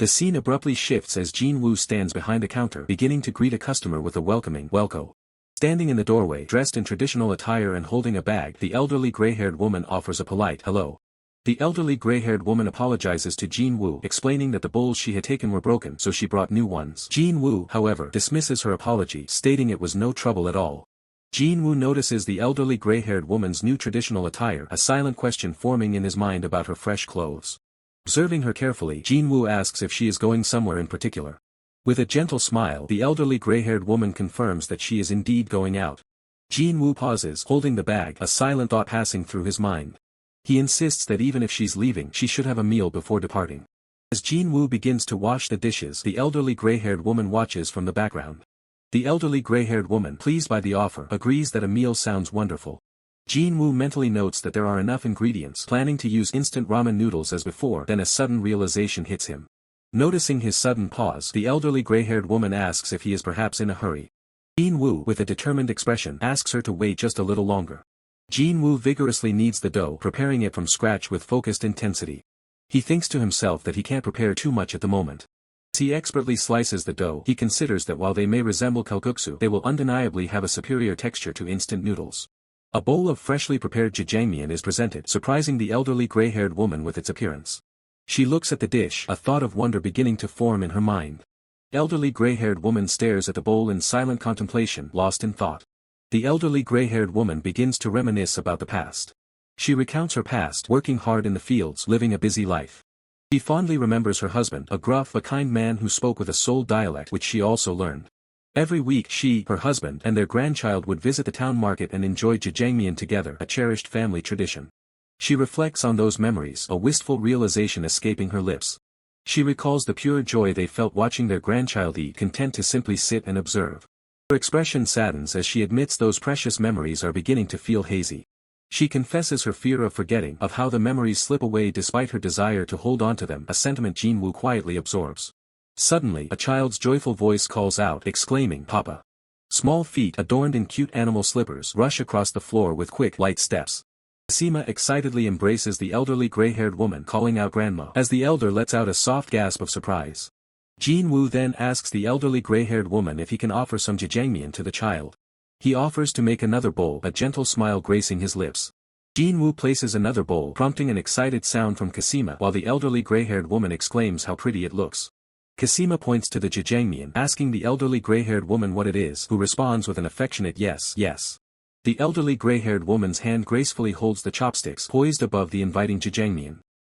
The scene abruptly shifts as Jin-woo stands behind a counter beginning to greet a customer with a welcoming "welcome." Standing in the doorway dressed in traditional attire and holding a bag, the elderly gray-haired woman offers a polite hello. The elderly gray-haired woman apologizes to Jin-woo, explaining that the bowls she had taken were broken so she brought new ones. Jin-woo, however, dismisses her apology, stating it was no trouble at all. Jin-woo notices the elderly gray-haired woman's new traditional attire, a silent question forming in his mind about her fresh clothes. Observing her carefully, Jin-woo asks if she is going somewhere in particular. With a gentle smile, the elderly gray-haired woman confirms that she is indeed going out. Jin-woo pauses, holding the bag, a silent thought passing through his mind. He insists that even if she's leaving, she should have a meal before departing. As Jin-woo begins to wash the dishes, the elderly gray-haired woman watches from the background. The elderly gray-haired woman, pleased by the offer, agrees that a meal sounds wonderful. Jin-woo mentally notes that there are enough ingredients, planning to use instant ramen noodles as before, then a sudden realization hits him. Noticing his sudden pause, the elderly gray-haired woman asks if he is perhaps in a hurry. Jin-woo, with a determined expression, asks her to wait just a little longer. Jin-woo vigorously kneads the dough, preparing it from scratch with focused intensity. He thinks to himself that he can't prepare too much at the moment. As he expertly slices the dough, he considers that while they may resemble kalguksu, they will undeniably have a superior texture to instant noodles. A bowl of freshly prepared jjajangmyeon is presented, surprising the elderly gray-haired woman with its appearance. She looks at the dish, a thought of wonder beginning to form in her mind. The elderly gray-haired woman stares at the bowl in silent contemplation, lost in thought. The elderly gray-haired woman begins to reminisce about the past. She recounts her past, working hard in the fields, living a busy life. She fondly remembers her husband, a gruff but kind man who spoke with a Seoul dialect which she also learned. Every week she, her husband, and their grandchild would visit the town market and enjoy jjajangmyeon together, a cherished family tradition. She reflects on those memories, a wistful realization escaping her lips. She recalls the pure joy they felt watching their grandchild eat, content to simply sit and observe. Her expression saddens as she admits those precious memories are beginning to feel hazy. She confesses her fear of forgetting, of how the memories slip away despite her desire to hold on to them, a sentiment Jin-woo quietly absorbs. Suddenly, a child's joyful voice calls out, exclaiming, "Papa!" Small feet, adorned in cute animal slippers, rush across the floor with quick, light steps. Kasima excitedly embraces the elderly gray-haired woman, calling out "Grandma," as the elder lets out a soft gasp of surprise. Jin-woo then asks the elderly gray-haired woman if he can offer some jjajangmyeon to the child. He offers to make another bowl, a gentle smile gracing his lips. Jin-woo places another bowl, prompting an excited sound from Kasima, while the elderly gray-haired woman exclaims how pretty it looks. Kasima points to the jjajangmyeon, asking the elderly gray-haired woman what it is, who responds with an affectionate yes, yes. The elderly gray-haired woman's hand gracefully holds the chopsticks, poised above the inviting jjajangmyeon.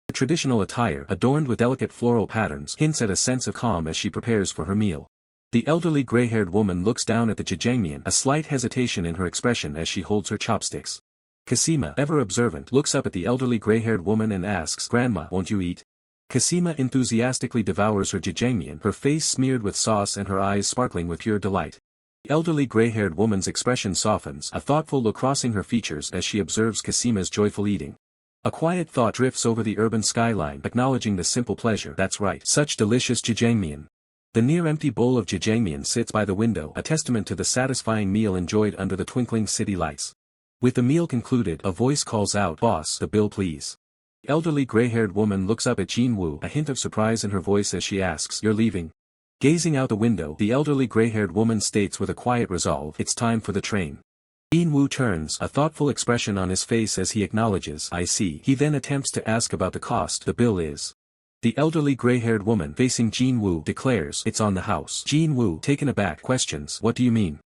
Her traditional attire, adorned with delicate floral patterns, hints at a sense of calm as she prepares for her meal. The elderly gray-haired woman looks down at the jjajangmyeon, a slight hesitation in her expression as she holds her chopsticks. Kasima, ever observant, looks up at the elderly gray-haired woman and asks, "Grandma, won't you eat?" Kasima enthusiastically devours her jjajangmyeon, her face smeared with sauce and her eyes sparkling with pure delight. The elderly gray-haired woman's expression softens, a thoughtful look crossing her features as she observes Kasima's joyful eating. A quiet thought drifts over the urban skyline, acknowledging the simple pleasure. That's right, such delicious jjajangmyeon. The near-empty bowl of jjajangmyeon sits by the window, a testament to the satisfying meal enjoyed under the twinkling city lights. With the meal concluded, a voice calls out, "Boss, the bill please." The elderly gray-haired woman looks up at Jin-woo, a hint of surprise in her voice as she asks, "You're leaving?" Gazing out the window, the elderly gray-haired woman states with a quiet resolve, "It's time for the train." Jin-woo turns, a thoughtful expression on his face as he acknowledges, "I see." He then attempts to ask about the cost. "The bill is." The elderly gray-haired woman, facing Jin-woo, declares, "It's on the house." Jin-woo, taken aback, questions, "What do you mean?"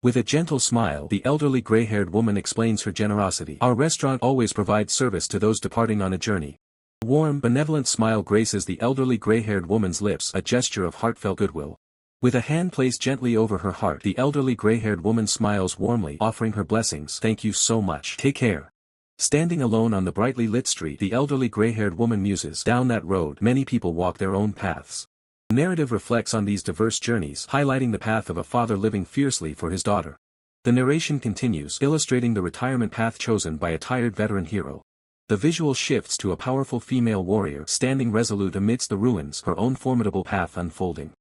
With a gentle smile, the elderly gray-haired woman explains her generosity. "Our restaurant always provides service to those departing on a journey." A warm, benevolent smile graces the elderly gray-haired woman's lips, a gesture of heartfelt goodwill. With a hand placed gently over her heart, the elderly gray-haired woman smiles warmly, offering her blessings. "Thank you so much. Take care." Standing alone on the brightly lit street, the elderly gray-haired woman muses, "Down that road, many people walk their own paths." The narrative reflects on these diverse journeys, highlighting the path of a father living fiercely for his daughter. The narration continues, illustrating the retirement path chosen by a tired veteran hero. The visual shifts to a powerful female warrior standing resolute amidst the ruins, her own formidable path unfolding.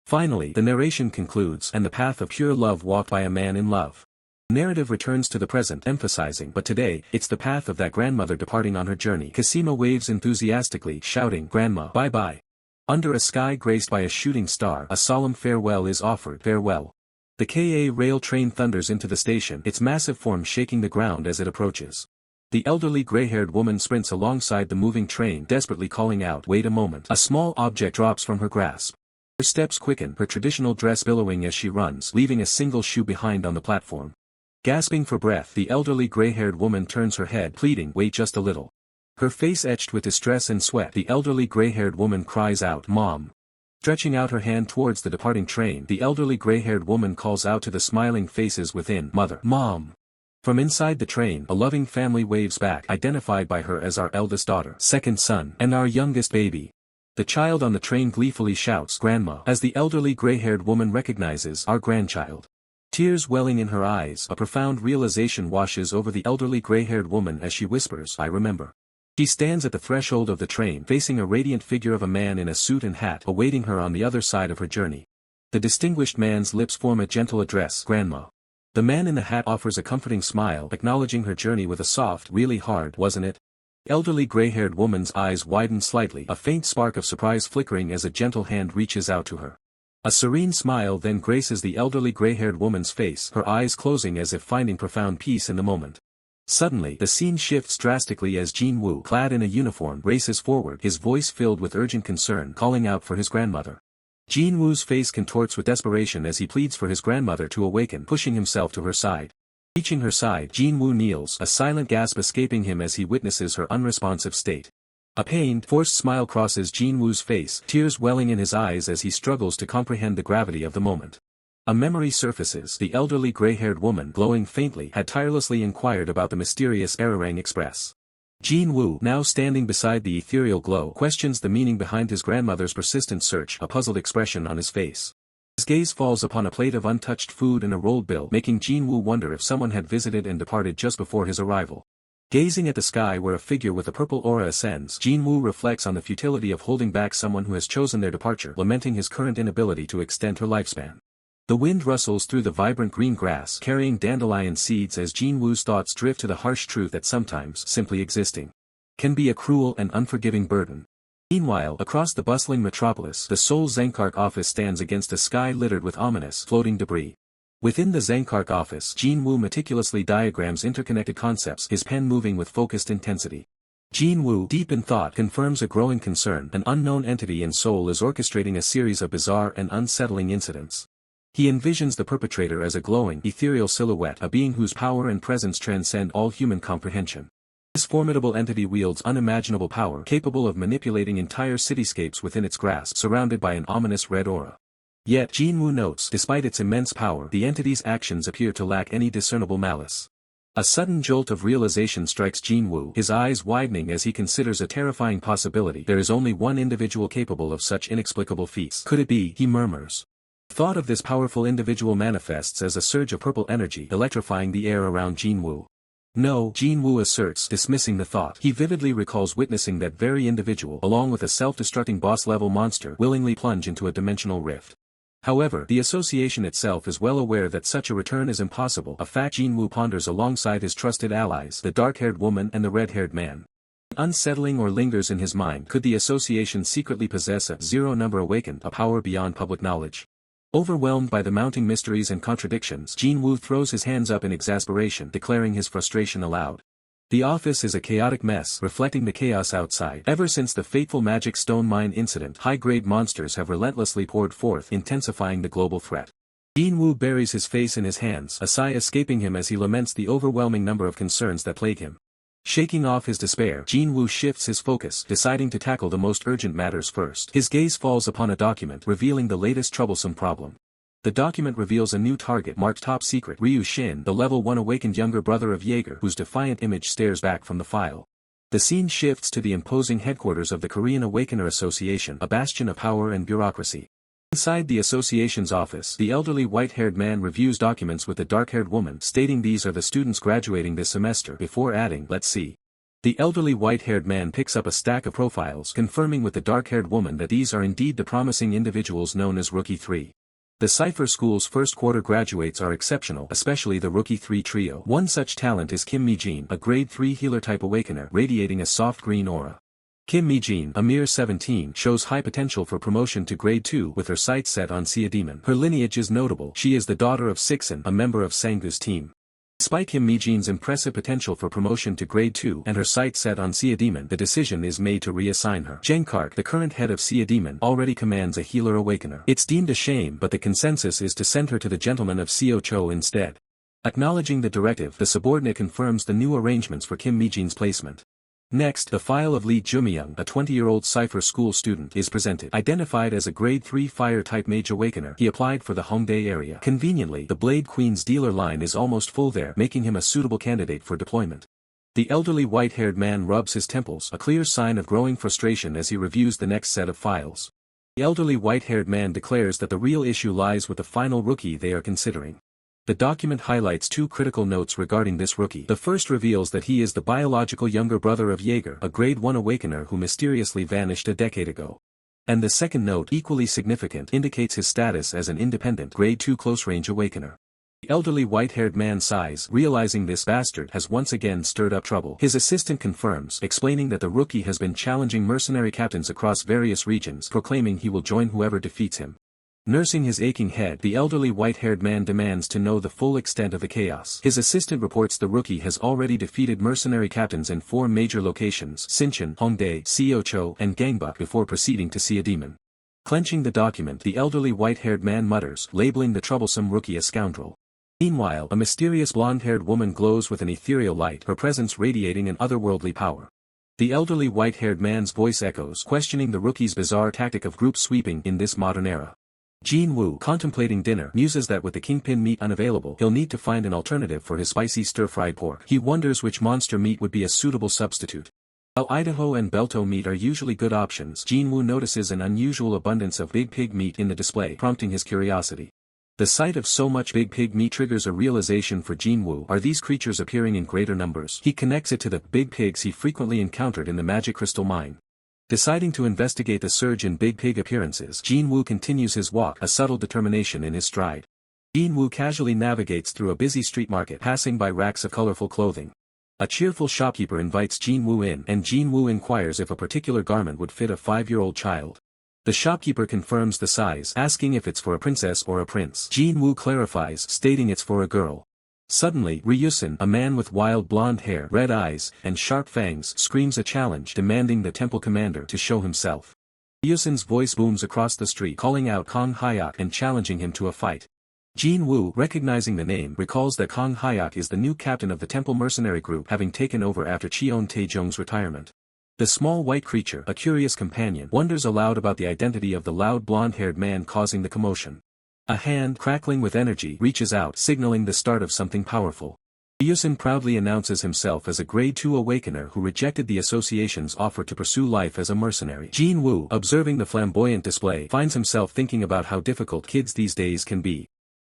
Finally, the narration concludes, "And the path of pure love walked by a man in love." The narrative returns to the present, emphasizing, "But today, it's the path of that grandmother departing on her journey." Kasima waves enthusiastically, shouting, "Grandma, bye-bye." Under a sky graced by a shooting star, a solemn farewell is offered. Farewell. The Ka rail train thunders into the station, its massive form shaking the ground as it approaches. The elderly gray-haired woman sprints alongside the moving train, desperately calling out, "Wait a moment." A small object drops from her grasp. Her steps quicken, her traditional dress billowing as she runs, leaving a single shoe behind on the platform. Gasping for breath, the elderly gray-haired woman turns her head, pleading, "Wait just a little." Her face etched with distress and sweat, the elderly gray-haired woman cries out, "Mom." Stretching out her hand towards the departing train, the elderly gray-haired woman calls out to the smiling faces within, "Mother." "Mom." From inside the train, a loving family waves back, identified by her as our eldest daughter, second son, and our youngest baby. The child on the train gleefully shouts, "Grandma," as the elderly gray-haired woman recognizes our grandchild. Tears welling in her eyes, a profound realization washes over the elderly gray-haired woman as she whispers, "I remember." She stands at the threshold of the train, facing a radiant figure of a man in a suit and hat, awaiting her on the other side of her journey. The distinguished man's lips form a gentle address, "Grandma." The man in the hat offers a comforting smile, acknowledging her journey with a soft, "Really hard, wasn't it?" The elderly gray-haired woman's eyes widen slightly, a faint spark of surprise flickering as a gentle hand reaches out to her. A serene smile then graces the elderly gray-haired woman's face, her eyes closing as if finding profound peace in the moment. Suddenly, the scene shifts drastically as Jin-woo, clad in a uniform, races forward, his voice filled with urgent concern, calling out for his grandmother. Jin-woo's face contorts with desperation as he pleads for his grandmother to awaken, pushing himself to her side. Reaching her side, Jin-woo kneels, a silent gasp escaping him as he witnesses her unresponsive state. A pained, forced smile crosses Jin-woo's face, tears welling in his eyes as he struggles to comprehend the gravity of the moment. A memory surfaces, the elderly gray-haired woman, glowing faintly, had tirelessly inquired about the mysterious Arirang Express. Jin-woo, now standing beside the ethereal glow, questions the meaning behind his grandmother's persistent search, a puzzled expression on his face. His gaze falls upon a plate of untouched food and a rolled bill, making Jin-woo wonder if someone had visited and departed just before his arrival. Gazing at the sky where a figure with a purple aura ascends, Jin-woo reflects on the futility of holding back someone who has chosen their departure, lamenting his current inability to extend her lifespan. The wind rustles through the vibrant green grass, carrying dandelion seeds as Jin-woo's thoughts drift to the harsh truth that sometimes, simply existing, can be a cruel and unforgiving burden. Meanwhile, across the bustling metropolis, the Seoul Zenkark office stands against a sky littered with ominous, floating debris. Within the Zenkark office, Jin-woo meticulously diagrams interconnected concepts, his pen moving with focused intensity. Jin-woo, deep in thought, confirms a growing concern: an unknown entity in Seoul is orchestrating a series of bizarre and unsettling incidents. He envisions the perpetrator as a glowing, ethereal silhouette, a being whose power and presence transcend all human comprehension. This formidable entity wields unimaginable power, capable of manipulating entire cityscapes within its grasp, surrounded by an ominous red aura. Yet, Jin-woo notes, despite its immense power, the entity's actions appear to lack any discernible malice. A sudden jolt of realization strikes Jin-woo, his eyes widening as he considers a terrifying possibility. There is only one individual capable of such inexplicable feats. Could it be? He murmurs. The thought of this powerful individual manifests as a surge of purple energy, electrifying the air around Jin-woo. No, Jin-woo asserts, dismissing the thought. He vividly recalls witnessing that very individual, along with a self-destructing boss-level monster, willingly plunge into a dimensional rift. However, the association itself is well aware that such a return is impossible, a fact Jin-woo ponders alongside his trusted allies, the dark-haired woman and the red-haired man. Unsettling or lingers in his mind, could the association secretly possess a zero number awakened, a power beyond public knowledge? Overwhelmed by the mounting mysteries and contradictions, Jin-woo throws his hands up in exasperation, declaring his frustration aloud. The office is a chaotic mess, reflecting the chaos outside. Ever since the fateful magic stone mine incident, high-grade monsters have relentlessly poured forth, intensifying the global threat. Jin-woo buries his face in his hands, a sigh escaping him as he laments the overwhelming number of concerns that plague him. Shaking off his despair, Jin-woo shifts his focus, deciding to tackle the most urgent matters first. His gaze falls upon a document, revealing the latest troublesome problem. The document reveals a new target marked Top Secret, Ryu Shin, the level 1 awakened younger brother of Jaeger, whose defiant image stares back from the file. The scene shifts to the imposing headquarters of the Korean Awakener Association, a bastion of power and bureaucracy. Inside the association's office, the elderly white-haired man reviews documents with the dark-haired woman, stating these are the students graduating this semester, before adding, "Let's see." The elderly white-haired man picks up a stack of profiles, confirming with the dark-haired woman that these are indeed the promising individuals known as Rookie 3. The Cypher School's first-quarter graduates are exceptional, especially the Rookie 3 trio. One such talent is Kim Mi-jin, a grade 3 healer-type awakener, radiating a soft green aura. Kim Mi-jin, a mere 17, shows high potential for promotion to grade 2 with her sights set on Sea Demon. Her lineage is notable. She is the daughter of Sixin, a member of Sanggu's team. Despite Kim Mi-jin's impressive potential for promotion to grade 2 and her sights set on Sea Demon, the decision is made to reassign her. Jenkart, the current head of Sea Demon, already commands a healer awakener. It's deemed a shame, but the consensus is to send her to the gentleman of Seo-cho instead. Acknowledging the directive, the subordinate confirms the new arrangements for Kim Mi-jin's placement. Next, the file of Lee Jumyung, a 20-year-old cipher school student, is presented. Identified as a grade 3 fire-type mage awakener, he applied for the Hongdae area. Conveniently, the Blade Queen's dealer line is almost full there, making him a suitable candidate for deployment. The elderly white-haired man rubs his temples, a clear sign of growing frustration as he reviews the next set of files. The elderly white-haired man declares that the real issue lies with the final rookie they are considering. The document highlights two critical notes regarding this rookie. The first reveals that he is the biological younger brother of Jaeger, a grade 1 awakener who mysteriously vanished a decade ago. And the second note, equally significant, indicates his status as an independent grade 2 close-range awakener. The elderly white-haired man sighs, realizing this bastard has once again stirred up trouble. His assistant confirms, explaining that the rookie has been challenging mercenary captains across various regions, proclaiming he will join whoever defeats him. Nursing his aching head, the elderly white-haired man demands to know the full extent of the chaos. His assistant reports the rookie has already defeated mercenary captains in 4 major locations: Sinchon, Hongdae, Seo-cho, and Gangbuk before proceeding to see a demon. Clenching the document, the elderly white-haired man mutters, labeling the troublesome rookie a scoundrel. Meanwhile, a mysterious blonde-haired woman glows with an ethereal light, her presence radiating an otherworldly power. The elderly white-haired man's voice echoes, questioning the rookie's bizarre tactic of group sweeping in this modern era. Jin-woo, contemplating dinner, muses that with the kingpin meat unavailable, he'll need to find an alternative for his spicy stir-fried pork. He wonders which monster meat would be a suitable substitute. While Idaho and Belto meat are usually good options, Jin-woo notices an unusual abundance of big pig meat in the display, prompting his curiosity. The sight of so much big pig meat triggers a realization for Jin-woo. Are these creatures appearing in greater numbers? He connects it to the big pigs he frequently encountered in the magic crystal mine. Deciding to investigate the surge in big pig appearances, Jin-woo continues his walk, a subtle determination in his stride. Jin-woo casually navigates through a busy street market, passing by racks of colorful clothing. A cheerful shopkeeper invites Jin-woo in, and Jin-woo inquires if a particular garment would fit a 5-year-old child. The shopkeeper confirms the size, asking if it's for a princess or a prince. Jin-woo clarifies, stating it's for a girl. Suddenly, Ryusun, a man with wild blonde hair, red eyes, and sharp fangs, screams a challenge, demanding the temple commander to show himself. Ryusun's voice booms across the street, calling out Kang Hyuk and challenging him to a fight. Jin-woo, recognizing the name, recalls that Kang Hyuk is the new captain of the temple mercenary group, having taken over after Cheon Taejong's retirement. The small white creature, a curious companion, wonders aloud about the identity of the loud blonde-haired man causing the commotion. A hand, crackling with energy, reaches out, signaling the start of something powerful. Ryusun proudly announces himself as a grade 2 awakener who rejected the association's offer to pursue life as a mercenary. Jin-woo, observing the flamboyant display, finds himself thinking about how difficult kids these days can be.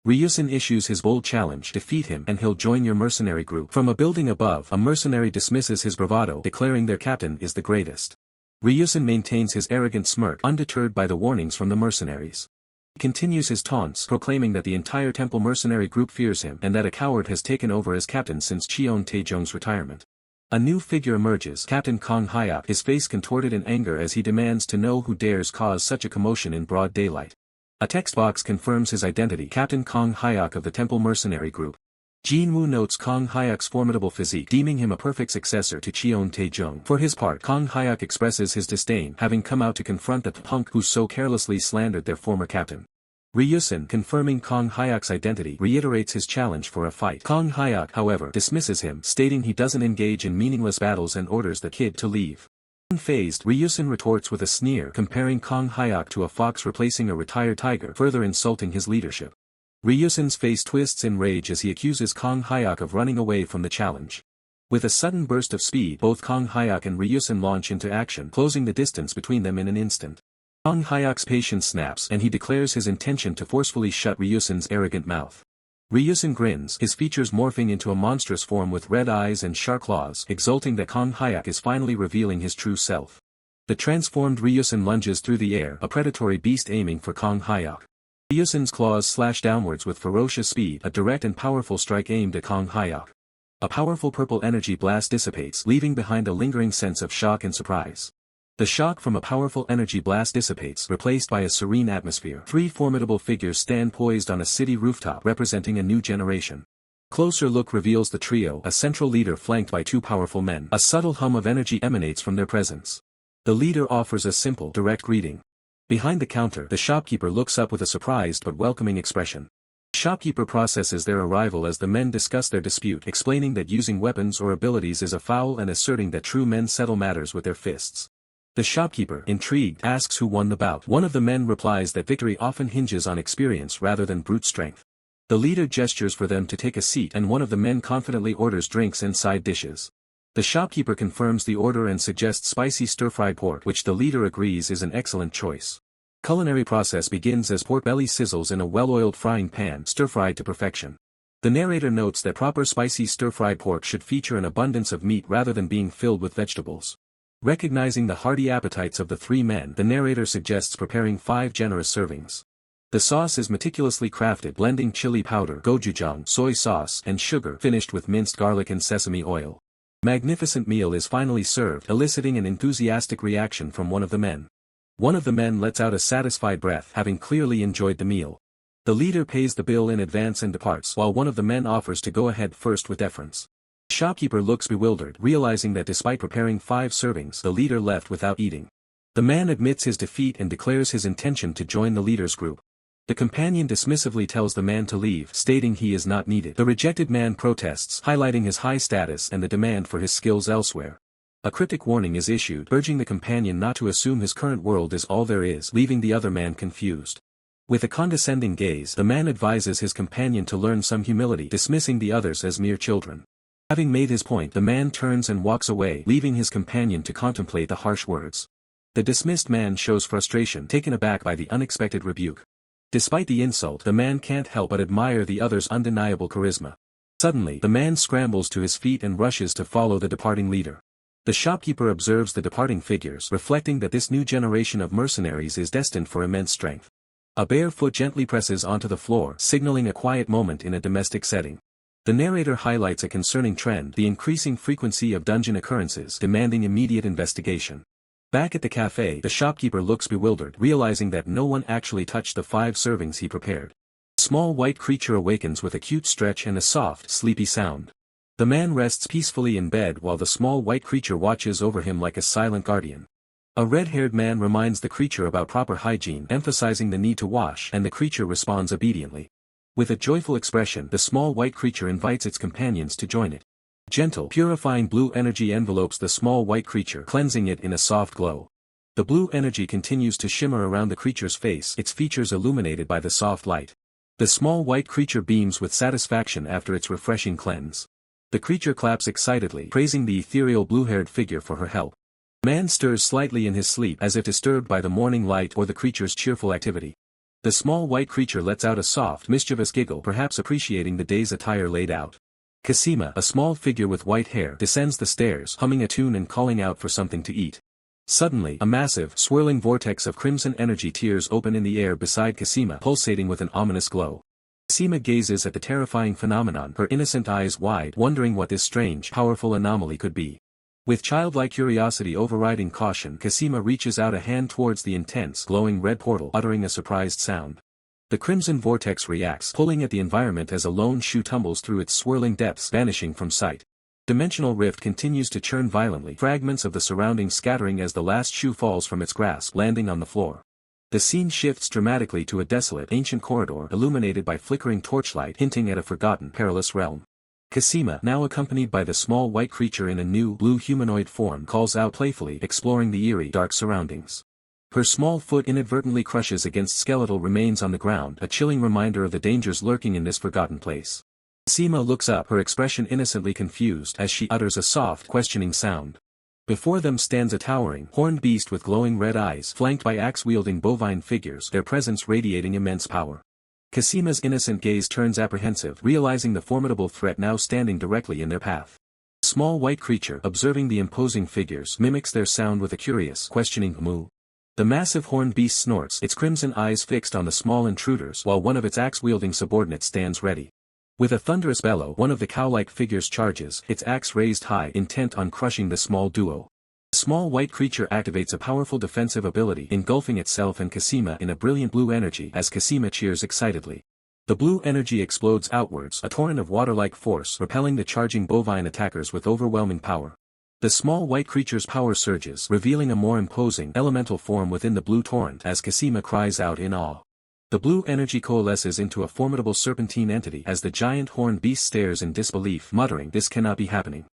Ryusun issues his bold challenge, defeat him and he'll join your mercenary group. From a building above, a mercenary dismisses his bravado, declaring their captain is the greatest. Ryusun maintains his arrogant smirk, undeterred by the warnings from the mercenaries. He continues his taunts, proclaiming that the entire temple mercenary group fears him and that a coward has taken over as captain since Cheon Taejong's retirement. A new figure emerges, Captain Kang Hyuk, his face contorted in anger as he demands to know who dares cause such a commotion in broad daylight. A text box confirms his identity, Captain Kang Hyuk of the temple mercenary group. Jin-woo notes Kang Hyuk's formidable physique, deeming him a perfect successor to Cheon Taejong. For his part, Kang Hyuk expresses his disdain, having come out to confront the punk who so carelessly slandered their former captain. Ryusun, confirming Kang Hyuk's identity, reiterates his challenge for a fight. Kang Hyuk, however, dismisses him, stating he doesn't engage in meaningless battles and orders the kid to leave. Unfazed, Ryusun retorts with a sneer, comparing Kang Hyuk to a fox replacing a retired tiger, further insulting his leadership. Ryusun's face twists in rage as he accuses Kang Hyuk of running away from the challenge. With a sudden burst of speed, both Kang Hyuk and Ryusun launch into action, closing the distance between them in an instant. Kang Hyuk's patience snaps, and he declares his intention to forcefully shut Ryusun's arrogant mouth. Ryusun grins, his features morphing into a monstrous form with red eyes and sharp claws, exulting that Kang Hyuk is finally revealing his true self. The transformed Ryusun lunges through the air, a predatory beast aiming for Kang Hyuk. Ryusun's claws slash downwards with ferocious speed, a direct and powerful strike aimed at Kang Hyuk. A powerful purple energy blast dissipates, leaving behind a lingering sense of shock and surprise. The shock from a powerful energy blast dissipates, replaced by a serene atmosphere. Three formidable figures stand poised on a city rooftop representing a new generation. Closer look reveals the trio, a central leader flanked by two powerful men. A subtle hum of energy emanates from their presence. The leader offers a simple, direct greeting. Behind the counter, the shopkeeper looks up with a surprised but welcoming expression. The shopkeeper processes their arrival as the men discuss their dispute, explaining that using weapons or abilities is a foul and asserting that true men settle matters with their fists. The shopkeeper, intrigued, asks who won the bout. One of the men replies that victory often hinges on experience rather than brute strength. The leader gestures for them to take a seat and one of the men confidently orders drinks and side dishes. The shopkeeper confirms the order and suggests spicy stir-fried pork, which the leader agrees is an excellent choice. Culinary process begins as pork belly sizzles in a well-oiled frying pan, stir-fried to perfection. The narrator notes that proper spicy stir-fried pork should feature an abundance of meat rather than being filled with vegetables. Recognizing the hearty appetites of the three men, the narrator suggests preparing 5 generous servings. The sauce is meticulously crafted, blending chili powder, gochujang, soy sauce, and sugar, finished with minced garlic and sesame oil. Magnificent meal is finally served, eliciting an enthusiastic reaction from one of the men. One of the men lets out a satisfied breath, having clearly enjoyed the meal. The leader pays the bill in advance and departs, while one of the men offers to go ahead first with deference. The shopkeeper looks bewildered, realizing that despite preparing 5 servings, the leader left without eating. The man admits his defeat and declares his intention to join the leader's group. The companion dismissively tells the man to leave, stating he is not needed. The rejected man protests, highlighting his high status and the demand for his skills elsewhere. A cryptic warning is issued, urging the companion not to assume his current world is all there is, leaving the other man confused. With a condescending gaze, the man advises his companion to learn some humility, dismissing the others as mere children. Having made his point, the man turns and walks away, leaving his companion to contemplate the harsh words. The dismissed man shows frustration, taken aback by the unexpected rebuke. Despite the insult, the man can't help but admire the other's undeniable charisma. Suddenly, the man scrambles to his feet and rushes to follow the departing leader. The shopkeeper observes the departing figures, reflecting that this new generation of mercenaries is destined for immense strength. A bare foot gently presses onto the floor, signaling a quiet moment in a domestic setting. The narrator highlights a concerning trend, the increasing frequency of dungeon occurrences, demanding immediate investigation. Back at the cafe, the shopkeeper looks bewildered, realizing that no one actually touched the 5 servings he prepared. A small white creature awakens with a cute stretch and a soft, sleepy sound. The man rests peacefully in bed while the small white creature watches over him like a silent guardian. A red-haired man reminds the creature about proper hygiene, emphasizing the need to wash, and the creature responds obediently. With a joyful expression, the small white creature invites its companions to join it. Gentle, purifying blue energy envelopes the small white creature, cleansing it in a soft glow. The blue energy continues to shimmer around the creature's face, its features illuminated by the soft light. The small white creature beams with satisfaction after its refreshing cleanse. The creature claps excitedly, praising the ethereal blue-haired figure for her help. Man stirs slightly in his sleep as if disturbed by the morning light or the creature's cheerful activity. The small white creature lets out a soft, mischievous giggle, perhaps appreciating the day's attire laid out. Kasima, a small figure with white hair, descends the stairs, humming a tune and calling out for something to eat. Suddenly, a massive, swirling vortex of crimson energy tears open in the air beside Kasima, pulsating with an ominous glow. Kasima gazes at the terrifying phenomenon, her innocent eyes wide, wondering what this strange, powerful anomaly could be. With childlike curiosity overriding caution, Kasima reaches out a hand towards the intense, glowing red portal, uttering a surprised sound. The crimson vortex reacts, pulling at the environment as a lone shoe tumbles through its swirling depths, vanishing from sight. Dimensional rift continues to churn violently, fragments of the surroundings scattering as the last shoe falls from its grasp, landing on the floor. The scene shifts dramatically to a desolate, ancient corridor, illuminated by flickering torchlight, hinting at a forgotten, perilous realm. Kasima, now accompanied by the small white creature in a new, blue humanoid form, calls out playfully, exploring the eerie, dark surroundings. Her small foot inadvertently crushes against skeletal remains on the ground, a chilling reminder of the dangers lurking in this forgotten place. Kasima looks up, her expression innocently confused, as she utters a soft, questioning sound. Before them stands a towering, horned beast with glowing red eyes, flanked by axe-wielding bovine figures, their presence radiating immense power. Kasima's innocent gaze turns apprehensive, realizing the formidable threat now standing directly in their path. The small white creature, observing the imposing figures, mimics their sound with a curious, questioning moo. The massive horned beast snorts, its crimson eyes fixed on the small intruders, while one of its axe-wielding subordinates stands ready. With a thunderous bellow, one of the cow-like figures charges, its axe raised high, intent on crushing the small duo. The small white creature activates a powerful defensive ability, engulfing itself and Kasima in a brilliant blue energy as Kasima cheers excitedly. The blue energy explodes outwards, a torrent of water-like force, repelling the charging bovine attackers with overwhelming power. The small white creature's power surges, revealing a more imposing elemental form within the blue torrent as Kasima cries out in awe. The blue energy coalesces into a formidable serpentine entity as the giant horned beast stares in disbelief, muttering, "This cannot be happening."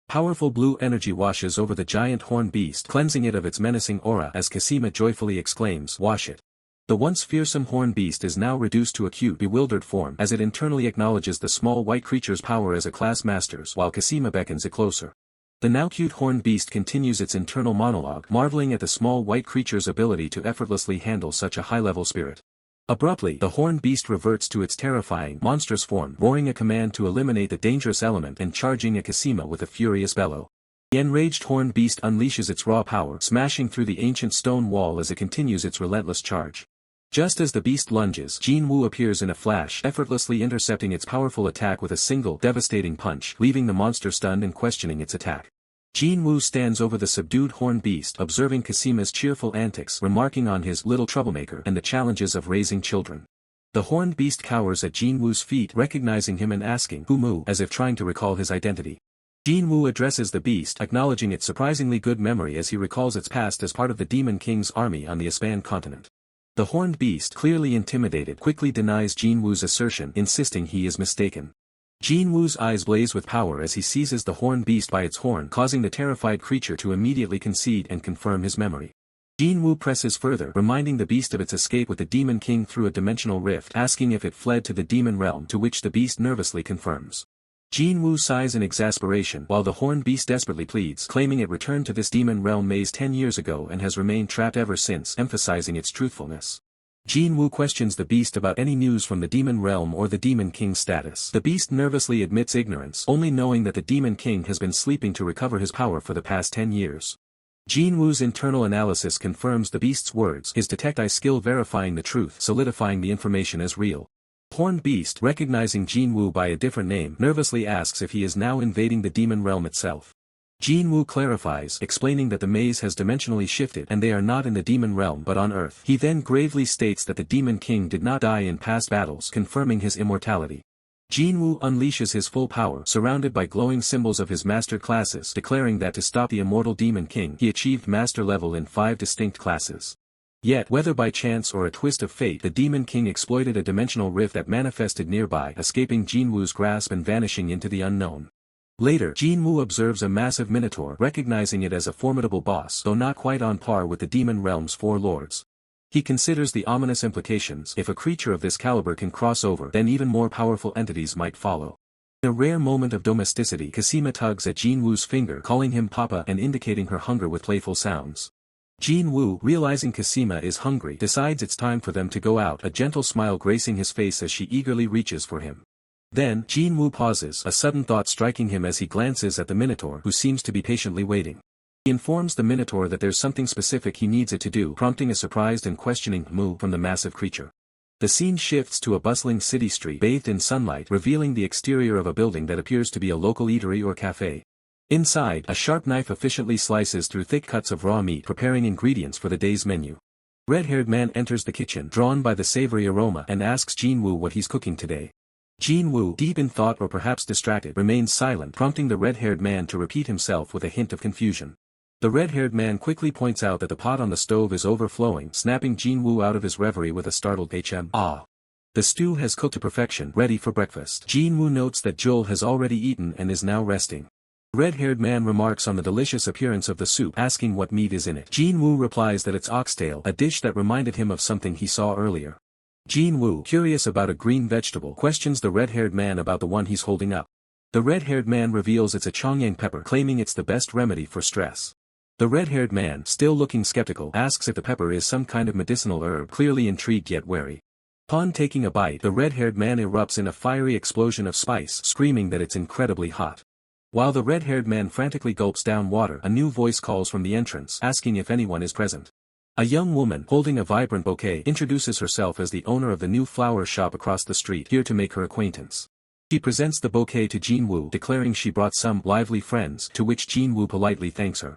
Powerful blue energy washes over the giant horned beast, cleansing it of its menacing aura as Kasima joyfully exclaims, "Wash it." The once fearsome horned beast is now reduced to a cute, bewildered form as it internally acknowledges the small white creature's power as a class master's while Kasima beckons it closer. The now cute horned beast continues its internal monologue, marveling at the small white creature's ability to effortlessly handle such a high-level spirit. Abruptly, the horned beast reverts to its terrifying, monstrous form, roaring a command to eliminate the dangerous element and charging at Kasima with a furious bellow. The enraged horned beast unleashes its raw power, smashing through the ancient stone wall as it continues its relentless charge. Just as the beast lunges, Jinwoo appears in a flash, effortlessly intercepting its powerful attack with a single, devastating punch, leaving the monster stunned and questioning its attack. Jinwoo stands over the subdued horned beast, observing Kasima's cheerful antics, remarking on his little troublemaker and the challenges of raising children. The horned beast cowers at Jinwoo's feet, recognizing him and asking, "Who Moo?" as if trying to recall his identity. Jinwoo addresses the beast, acknowledging its surprisingly good memory as he recalls its past as part of the Demon King's army on the Ispan continent. The horned beast, clearly intimidated, quickly denies Jinwoo's assertion, insisting he is mistaken. Jinwoo's eyes blaze with power as he seizes the horned beast by its horn, causing the terrified creature to immediately concede and confirm his memory. Jinwoo presses further, reminding the beast of its escape with the Demon King through a dimensional rift, asking if it fled to the demon realm, to which the beast nervously confirms. Jinwoo sighs in exasperation while the horned beast desperately pleads, claiming it returned to this demon realm maze 10 years ago and has remained trapped ever since, emphasizing its truthfulness. Jinwoo questions the beast about any news from the demon realm or the Demon King's status. The beast nervously admits ignorance, only knowing that the Demon King has been sleeping to recover his power for the past 10 years. Jinwoo's internal analysis confirms the beast's words, his detect eye skill verifying the truth, solidifying the information as real. Horned beast, recognizing Jinwoo by a different name, nervously asks if he is now invading the demon realm itself. Jinwoo clarifies, explaining that the maze has dimensionally shifted and they are not in the demon realm but on Earth. He then gravely states that the Demon King did not die in past battles, confirming his immortality. Jinwoo unleashes his full power, surrounded by glowing symbols of his mastered classes, declaring that to stop the immortal Demon King, he achieved master level in 5 distinct classes. Yet, whether by chance or a twist of fate, the Demon King exploited a dimensional rift that manifested nearby, escaping Jinwoo's grasp and vanishing into the unknown. Later, Jinwoo observes a massive minotaur, recognizing it as a formidable boss, though not quite on par with the demon realm's 4 lords. He considers the ominous implications: if a creature of this caliber can cross over, then even more powerful entities might follow. In a rare moment of domesticity, Kasima tugs at Jinwoo's finger, calling him Papa and indicating her hunger with playful sounds. Jinwoo, realizing Kasima is hungry, decides it's time for them to go out, a gentle smile gracing his face as she eagerly reaches for him. Then, Jinwoo pauses, a sudden thought striking him as he glances at the Minotaur, who seems to be patiently waiting. He informs the Minotaur that there's something specific he needs it to do, prompting a surprised and questioning moo from the massive creature. The scene shifts to a bustling city street bathed in sunlight, revealing the exterior of a building that appears to be a local eatery or cafe. Inside, a sharp knife efficiently slices through thick cuts of raw meat, preparing ingredients for the day's menu. Red-haired man enters the kitchen, drawn by the savory aroma, and asks Jinwoo what he's cooking today. Jinwoo, deep in thought or perhaps distracted, remains silent, prompting the red-haired man to repeat himself with a hint of confusion. The red-haired man quickly points out that the pot on the stove is overflowing, snapping Jinwoo out of his reverie with a startled "Ah." The stew has cooked to perfection, ready for breakfast. Jinwoo notes that Joel has already eaten and is now resting. The red-haired man remarks on the delicious appearance of the soup, asking what meat is in it. Jinwoo replies that it's oxtail, a dish that reminded him of something he saw earlier. Jinwoo, curious about a green vegetable, questions the red-haired man about the one he's holding up. The red-haired man reveals it's a chongyang pepper, claiming it's the best remedy for stress. The red-haired man, still looking skeptical, asks if the pepper is some kind of medicinal herb, clearly intrigued yet wary. Upon taking a bite, the red-haired man erupts in a fiery explosion of spice, screaming that it's incredibly hot. While the red-haired man frantically gulps down water, a new voice calls from the entrance, asking if anyone is present. A young woman, holding a vibrant bouquet, introduces herself as the owner of the new flower shop across the street, here to make her acquaintance. She presents the bouquet to Jinwoo, declaring she brought some lively friends, to which Jinwoo politely thanks her.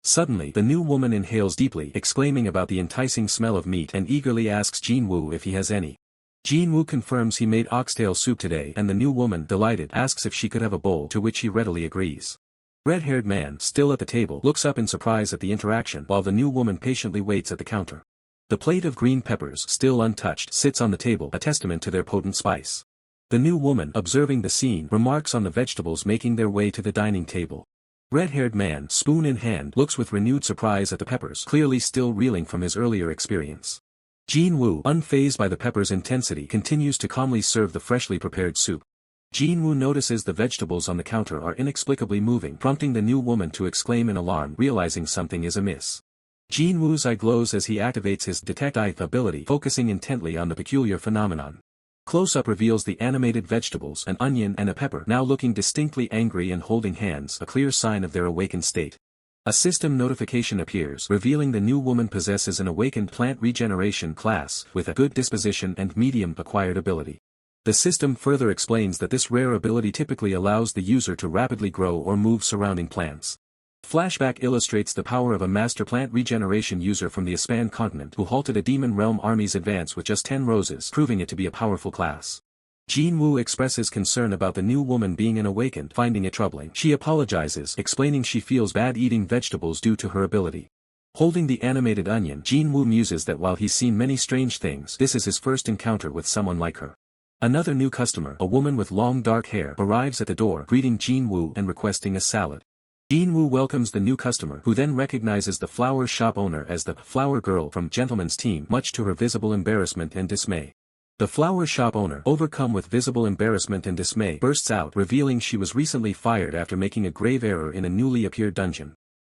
Suddenly, the new woman inhales deeply, exclaiming about the enticing smell of meat and eagerly asks Jin-woo if he has any. Jin-woo confirms he made oxtail soup today and the new woman, delighted, asks if she could have a bowl, to which he readily agrees. Red-haired man, still at the table, looks up in surprise at the interaction while the new woman patiently waits at the counter. The plate of green peppers, still untouched, sits on the table, a testament to their potent spice. The new woman, observing the scene, remarks on the vegetables making their way to the dining table. Red-haired man, spoon in hand, looks with renewed surprise at the peppers, clearly still reeling from his earlier experience. Jin-woo, unfazed by the pepper's intensity, continues to calmly serve the freshly prepared soup. Jin-woo notices the vegetables on the counter are inexplicably moving, prompting the new woman to exclaim in alarm, realizing something is amiss. Jin-woo's eye glows as he activates his detect eye ability, focusing intently on the peculiar phenomenon. Close-up reveals the animated vegetables, an onion and a pepper, now looking distinctly angry and holding hands, a clear sign of their awakened state. A system notification appears, revealing the new woman possesses an awakened plant regeneration class, with a good disposition and medium acquired ability. The system further explains that this rare ability typically allows the user to rapidly grow or move surrounding plants. Flashback illustrates the power of a master plant regeneration user from the Aspan continent who halted a demon realm army's advance with just 10 roses, proving it to be a powerful class. Jin-woo expresses concern about the new woman being an awakened, finding it troubling. She apologizes, explaining she feels bad eating vegetables due to her ability. Holding the animated onion, Jin-woo muses that while he's seen many strange things, this is his first encounter with someone like her. Another new customer, a woman with long dark hair, arrives at the door, greeting Jin-woo and requesting a salad. Jin-woo welcomes the new customer, who then recognizes the flower shop owner as the flower girl from Gentleman's team, much to her visible embarrassment and dismay. The flower shop owner, overcome with visible embarrassment and dismay, bursts out, revealing she was recently fired after making a grave error in a newly appeared dungeon.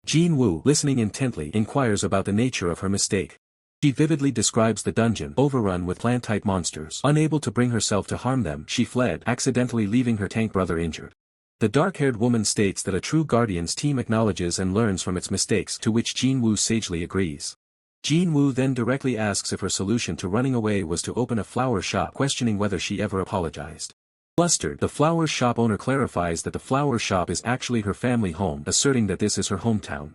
Jin-woo, listening intently, inquires about the nature of her mistake. She vividly describes the dungeon, overrun with plant-type monsters. Unable to bring herself to harm them, she fled, accidentally leaving her tank brother injured. The dark-haired woman states that a true Guardians team acknowledges and learns from its mistakes, to which Jin-woo sagely agrees. Jin-woo then directly asks if her solution to running away was to open a flower shop, questioning whether she ever apologized. Flustered, the flower shop owner clarifies that the flower shop is actually her family home, asserting that this is her hometown.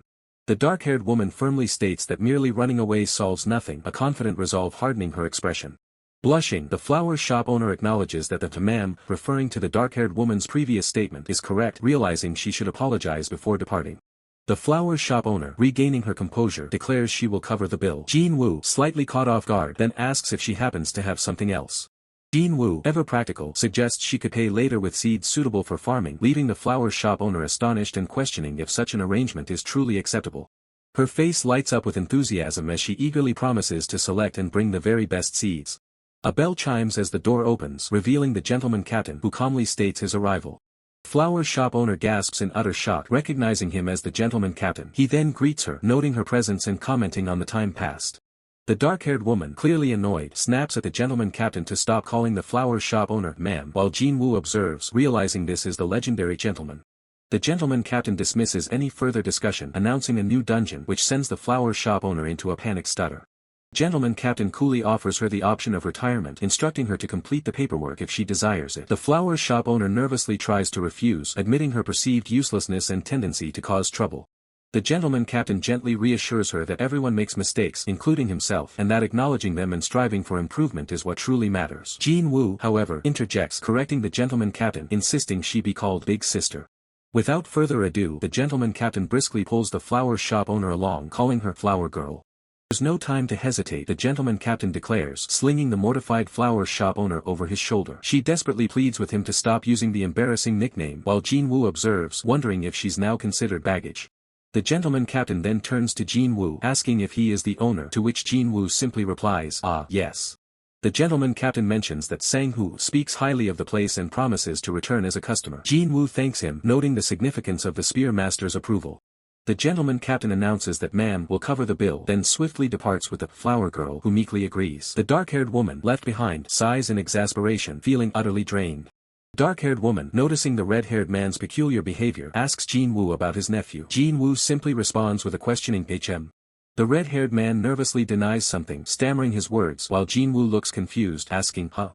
The dark-haired woman firmly states that merely running away solves nothing, a confident resolve hardening her expression. Blushing, the flower shop owner acknowledges that the ma'am, referring to the dark-haired woman's previous statement, is correct, realizing she should apologize before departing. The flower shop owner, regaining her composure, declares she will cover the bill. Jin-woo, slightly caught off guard, then asks if she happens to have something else. Jin-woo, ever practical, suggests she could pay later with seeds suitable for farming, leaving the flower shop owner astonished and questioning if such an arrangement is truly acceptable. Her face lights up with enthusiasm as she eagerly promises to select and bring the very best seeds. A bell chimes as the door opens, revealing the gentleman captain, who calmly states his arrival. Flower shop owner gasps in utter shock, recognizing him as the gentleman captain. He then greets her, noting her presence and commenting on the time passed. The dark-haired woman, clearly annoyed, snaps at the gentleman captain to stop calling the flower shop owner ma'am, while Jin-woo observes, realizing this is the legendary gentleman. The gentleman captain dismisses any further discussion, announcing a new dungeon, which sends the flower shop owner into a panicked stutter. Gentleman captain coolly offers her the option of retirement, instructing her to complete the paperwork if she desires it. The flower shop owner nervously tries to refuse, admitting her perceived uselessness and tendency to cause trouble. The gentleman captain gently reassures her that everyone makes mistakes, including himself, and that acknowledging them and striving for improvement is what truly matters. Jin-woo, however, interjects, correcting the gentleman captain, insisting she be called Big Sister. Without further ado, the gentleman captain briskly pulls the flower shop owner along, calling her Flower Girl. There's no time to hesitate, the gentleman captain declares, slinging the mortified flower shop owner over his shoulder. She desperately pleads with him to stop using the embarrassing nickname, while Jin-woo observes, wondering if she's now considered baggage. The gentleman captain then turns to Jin-woo, asking if he is the owner, to which Jin-woo simply replies, yes. The gentleman captain mentions that Sang-hoo speaks highly of the place and promises to return as a customer. Jin-woo thanks him, noting the significance of the spear master's approval. The gentleman captain announces that ma'am will cover the bill, then swiftly departs with the flower girl, who meekly agrees. The dark-haired woman, left behind, sighs in exasperation, feeling utterly drained. Dark-haired woman, noticing the red-haired man's peculiar behavior, asks Jin-woo about his nephew. Jin-woo simply responds with a questioning "hm." The red-haired man nervously denies something, stammering his words, while Jin-woo looks confused, asking, huh?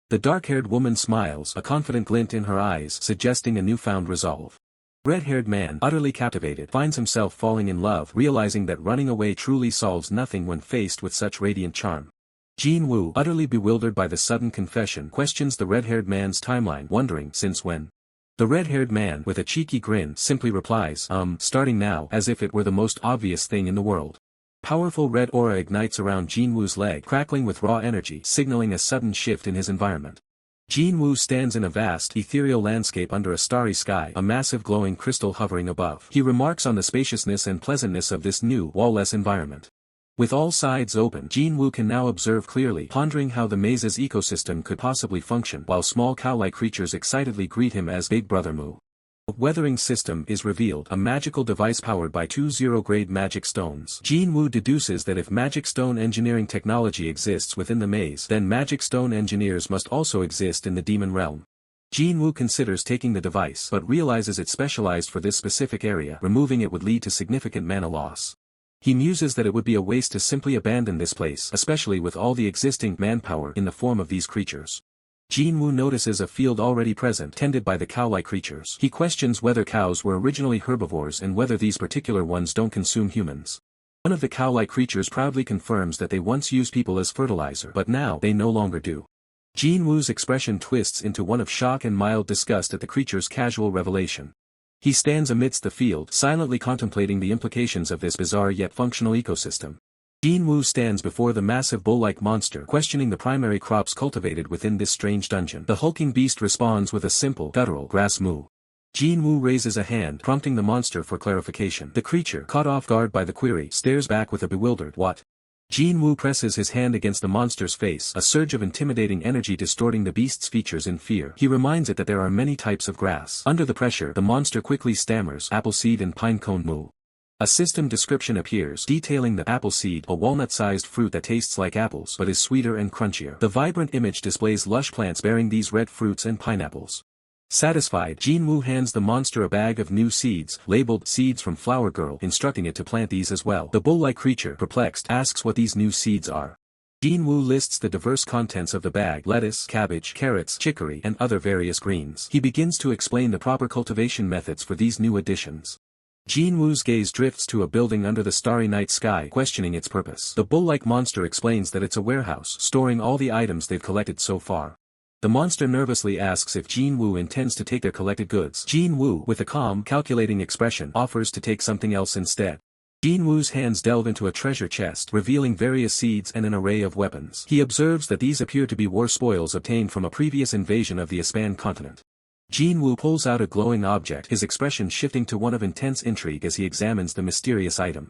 The dark-haired woman smiles, a confident glint in her eyes, suggesting a newfound resolve. Red-haired man, utterly captivated, finds himself falling in love, realizing that running away truly solves nothing when faced with such radiant charm. Jin-woo, utterly bewildered by the sudden confession, questions the red-haired man's timeline, wondering, since when? The red-haired man, with a cheeky grin, simply replies, starting now, as if it were the most obvious thing in the world. Powerful red aura ignites around Jin-woo's leg, crackling with raw energy, signaling a sudden shift in his environment. Jin-woo stands in a vast, ethereal landscape under a starry sky, a massive glowing crystal hovering above. He remarks on the spaciousness and pleasantness of this new, wall-less environment. With all sides open, Jin-woo can now observe clearly, pondering how the maze's ecosystem could possibly function, while small cow-like creatures excitedly greet him as Big Brother Moo. Weathering system is revealed, a magical device powered by 2 zero-grade magic stones. Jin-woo deduces that if magic stone engineering technology exists within the maze, then magic stone engineers must also exist in the demon realm. Jin-woo considers taking the device, but realizes it's specialized for this specific area. Removing it would lead to significant mana loss. He muses that it would be a waste to simply abandon this place, especially with all the existing manpower in the form of these creatures. Jin-woo notices a field already present, tended by the cow-like creatures. He questions whether cows were originally herbivores and whether these particular ones don't consume humans. One of the cow-like creatures proudly confirms that they once used people as fertilizer, but now they no longer do. Jin-woo's expression twists into one of shock and mild disgust at the creature's casual revelation. He stands amidst the field, silently contemplating the implications of this bizarre yet functional ecosystem. Jin-woo stands before the massive bull-like monster, questioning the primary crops cultivated within this strange dungeon. The hulking beast responds with a simple, guttural, grass moo. Jin-woo raises a hand, prompting the monster for clarification. The creature, caught off guard by the query, stares back with a bewildered, "What?" Jin-woo presses his hand against the monster's face, a surge of intimidating energy distorting the beast's features in fear. He reminds it that there are many types of grass. Under the pressure, the monster quickly stammers, "Appleseed and pinecone moo." A system description appears, detailing the apple seed, a walnut-sized fruit that tastes like apples but is sweeter and crunchier. The vibrant image displays lush plants bearing these red fruits and pineapples. Satisfied, Jin-woo hands the monster a bag of new seeds, labeled "Seeds from Flower Girl," instructing it to plant these as well. The bull-like creature, perplexed, asks what these new seeds are. Jin-woo lists the diverse contents of the bag: lettuce, cabbage, carrots, chicory, and other various greens. He begins to explain the proper cultivation methods for these new additions. Jin-woo's gaze drifts to a building under the starry night sky, questioning its purpose. The bull-like monster explains that it's a warehouse, storing all the items they've collected so far. The monster nervously asks if Jin-woo intends to take their collected goods. Jin-woo, with a calm, calculating expression, offers to take something else instead. Jin-woo's hands delve into a treasure chest, revealing various seeds and an array of weapons. He observes that these appear to be war spoils obtained from a previous invasion of the Aspan continent. Jin-woo pulls out a glowing object, his expression shifting to one of intense intrigue as he examines the mysterious item.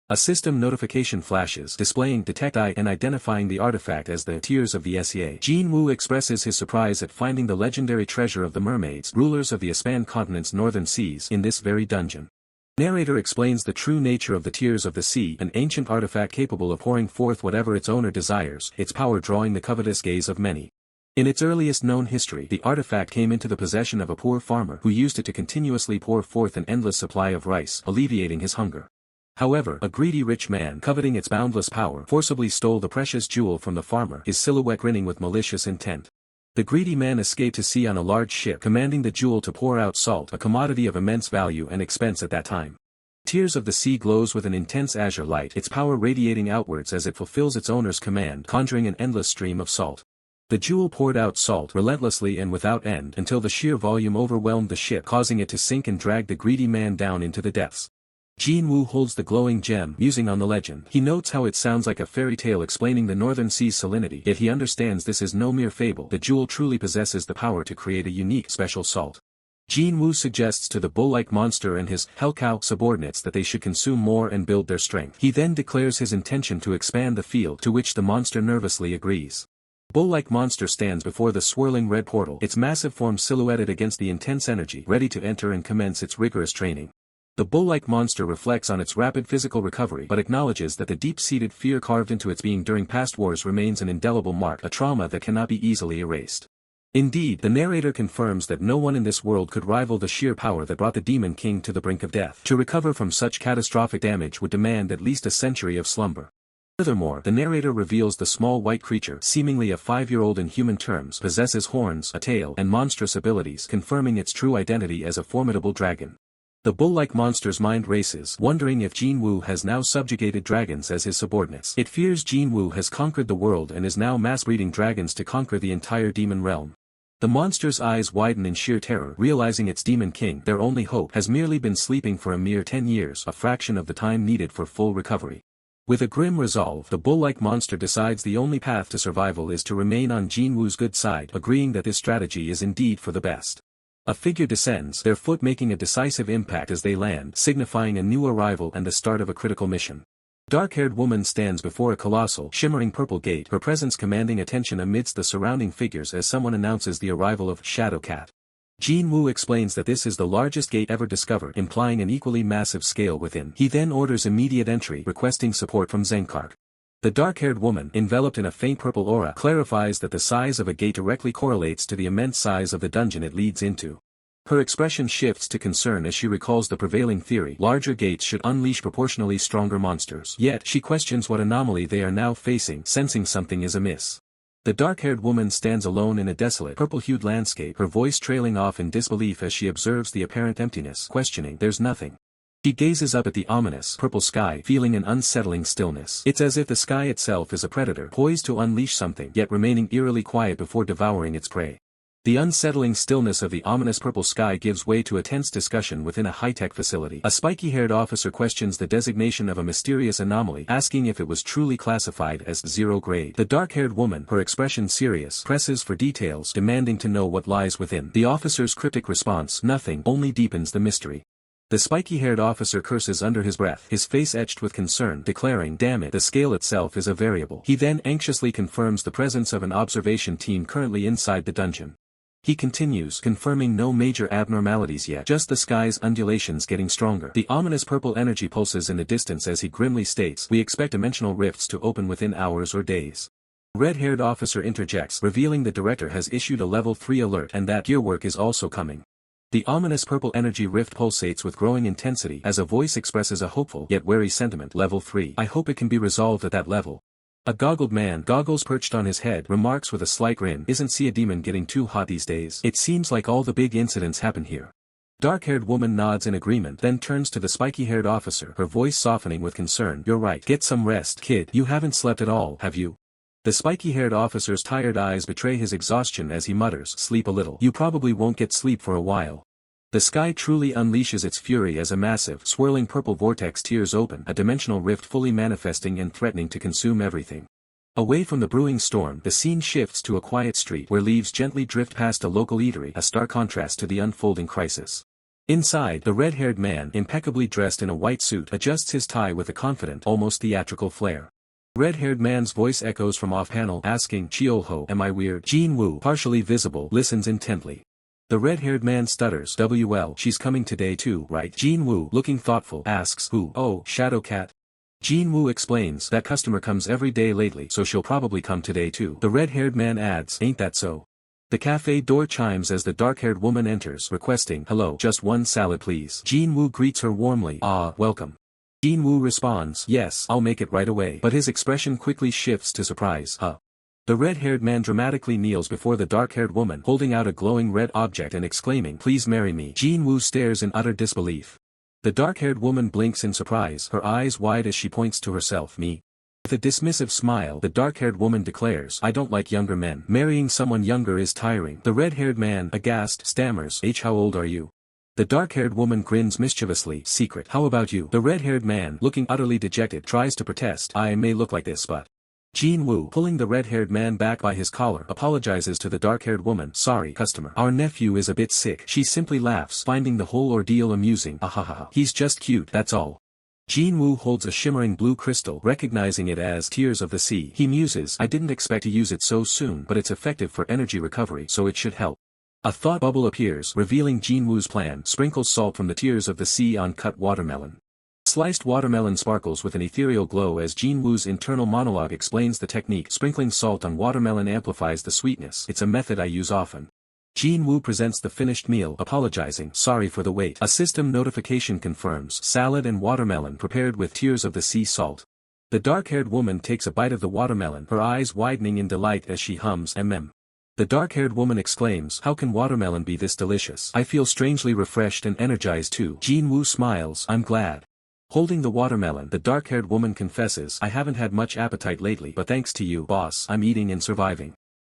A system notification flashes, displaying "Detect I" and identifying the artifact as the Tears of the SEA. Jin-woo expresses his surprise at finding the legendary treasure of the mermaids, rulers of the Aspan continent's northern seas, in this very dungeon. Narrator explains the true nature of the Tears of the Sea, an ancient artifact capable of pouring forth whatever its owner desires, its power drawing the covetous gaze of many. In its earliest known history, the artifact came into the possession of a poor farmer who used it to continuously pour forth an endless supply of rice, alleviating his hunger. However, a greedy rich man, coveting its boundless power, forcibly stole the precious jewel from the farmer, his silhouette grinning with malicious intent. The greedy man escaped to sea on a large ship, commanding the jewel to pour out salt, a commodity of immense value and expense at that time. Tears of the Sea glows with an intense azure light, its power radiating outwards as it fulfills its owner's command, conjuring an endless stream of salt. The jewel poured out salt relentlessly and without end until the sheer volume overwhelmed the ship, causing it to sink and drag the greedy man down into the depths. Jin-woo holds the glowing gem, musing on the legend. He notes how it sounds like a fairy tale explaining the northern sea's salinity, yet he understands this is no mere fable. The jewel truly possesses the power to create a unique, special salt. Jin-woo suggests to the bull-like monster and his hellcow subordinates that they should consume more and build their strength. He then declares his intention to expand the field, to which the monster nervously agrees. Bull-like monster stands before the swirling red portal, its massive form silhouetted against the intense energy, ready to enter and commence its rigorous training. The bull-like monster reflects on its rapid physical recovery but acknowledges that the deep-seated fear carved into its being during past wars remains an indelible mark, a trauma that cannot be easily erased. Indeed, the narrator confirms that no one in this world could rival the sheer power that brought the Demon King to the brink of death. To recover from such catastrophic damage would demand at least a century of slumber. Furthermore, the narrator reveals the small white creature, seemingly a 5-year-old in human terms, possesses horns, a tail, and monstrous abilities, confirming its true identity as a formidable dragon. The bull-like monster's mind races, wondering if Jinwoo has now subjugated dragons as his subordinates. It fears Jinwoo has conquered the world and is now mass-breeding dragons to conquer the entire demon realm. The monster's eyes widen in sheer terror, realizing its demon king, their only hope, has merely been sleeping for a mere 10 years, a fraction of the time needed for full recovery. With a grim resolve, the bull-like monster decides the only path to survival is to remain on Jinwoo's good side, agreeing that this strategy is indeed for the best. A figure descends, their foot making a decisive impact as they land, signifying a new arrival and the start of a critical mission. Dark-haired woman stands before a colossal, shimmering purple gate, her presence commanding attention amidst the surrounding figures as someone announces the arrival of Shadow Cat. Jinwoo explains that this is the largest gate ever discovered, implying an equally massive scale within. He then orders immediate entry, requesting support from Zenkark. The dark-haired woman, enveloped in a faint purple aura, clarifies that the size of a gate directly correlates to the immense size of the dungeon it leads into. Her expression shifts to concern as she recalls the prevailing theory: larger gates should unleash proportionally stronger monsters. Yet, she questions what anomaly they are now facing, sensing something is amiss. The dark-haired woman stands alone in a desolate, purple-hued landscape, her voice trailing off in disbelief as she observes the apparent emptiness, questioning, "There's nothing." She gazes up at the ominous, purple sky, feeling an unsettling stillness. It's as if the sky itself is a predator, poised to unleash something, yet remaining eerily quiet before devouring its prey. The unsettling stillness of the ominous purple sky gives way to a tense discussion within a high-tech facility. A spiky-haired officer questions the designation of a mysterious anomaly, asking if it was truly classified as zero grade. The dark-haired woman, her expression serious, presses for details, demanding to know what lies within. The officer's cryptic response, "Nothing," only deepens the mystery. The spiky-haired officer curses under his breath, his face etched with concern, declaring, "Damn it, the scale itself is a variable." He then anxiously confirms the presence of an observation team currently inside the dungeon. He continues, confirming no major abnormalities yet, just the sky's undulations getting stronger. The ominous purple energy pulses in the distance as he grimly states, "We expect dimensional rifts to open within hours or days." Red-haired officer interjects, revealing the director has issued a level 3 alert and that gearwork is also coming. The ominous purple energy rift pulsates with growing intensity as a voice expresses a hopeful yet wary sentiment. "Level 3. I hope it can be resolved at that level." A goggled man, goggles perched on his head, remarks with a slight grin, "Isn't see a demon getting too hot these days? It seems like all the big incidents happen here." Dark-haired woman nods in agreement, then turns to the spiky-haired officer, her voice softening with concern, "You're right. Get some rest, kid. You haven't slept at all, have you?" The spiky-haired officer's tired eyes betray his exhaustion as he mutters, "Sleep a little. You probably won't get sleep for a while." The sky truly unleashes its fury as a massive, swirling purple vortex tears open, a dimensional rift fully manifesting and threatening to consume everything. Away from the brewing storm, the scene shifts to a quiet street where leaves gently drift past a local eatery, a stark contrast to the unfolding crisis. Inside, the red-haired man, impeccably dressed in a white suit, adjusts his tie with a confident, almost theatrical flair. Red-haired man's voice echoes from off-panel, asking, "Cheol-ho, am I weird?" Jinwoo, partially visible, listens intently. The red-haired man stutters, "Well, she's coming today too, right?" Jinwoo, looking thoughtful, asks, "Who?" "Oh, Shadow Cat." Jinwoo explains, "That customer comes every day lately, so she'll probably come today too." The red-haired man adds, "Ain't that so?" The cafe door chimes as the dark-haired woman enters, requesting, "Hello, just one salad please." Jinwoo greets her warmly, "Ah, welcome." Jinwoo responds, "Yes, I'll make it right away." But his expression quickly shifts to surprise, "Huh?" The red-haired man dramatically kneels before the dark-haired woman, holding out a glowing red object and exclaiming, "Please marry me." Jinwoo stares in utter disbelief. The dark-haired woman blinks in surprise, her eyes wide as she points to herself, "Me?" With a dismissive smile, the dark-haired woman declares, "I don't like younger men. Marrying someone younger is tiring." The red-haired man, aghast, stammers, "How old are you?" The dark-haired woman grins mischievously, "Secret. How about you?" The red-haired man, looking utterly dejected, tries to protest, "I may look like this but..." Jinwoo, pulling the red-haired man back by his collar, apologizes to the dark-haired woman, "Sorry, customer. Our nephew is a bit sick." She simply laughs, finding the whole ordeal amusing, "Ahaha. He's just cute, that's all." Jinwoo holds a shimmering blue crystal, recognizing it as Tears of the Sea. He muses, "I didn't expect to use it so soon, but it's effective for energy recovery, so it should help." A thought bubble appears, revealing Jinwoo's plan: sprinkle salt from the Tears of the Sea on cut watermelon. Sliced watermelon sparkles with an ethereal glow as Jinwoo's internal monologue explains the technique. Sprinkling salt on watermelon amplifies the sweetness. It's a method I use often. Jinwoo presents the finished meal, apologizing, "Sorry for the wait." A system notification confirms, salad and watermelon prepared with Tears of the Sea salt. The dark-haired woman takes a bite of the watermelon, her eyes widening in delight as she hums, "Mm." The dark-haired woman exclaims, "How can watermelon be this delicious? I feel strangely refreshed and energized too." Jin-woo smiles, "I'm glad." Holding the watermelon, the dark-haired woman confesses, "I haven't had much appetite lately, but thanks to you, boss, I'm eating and surviving."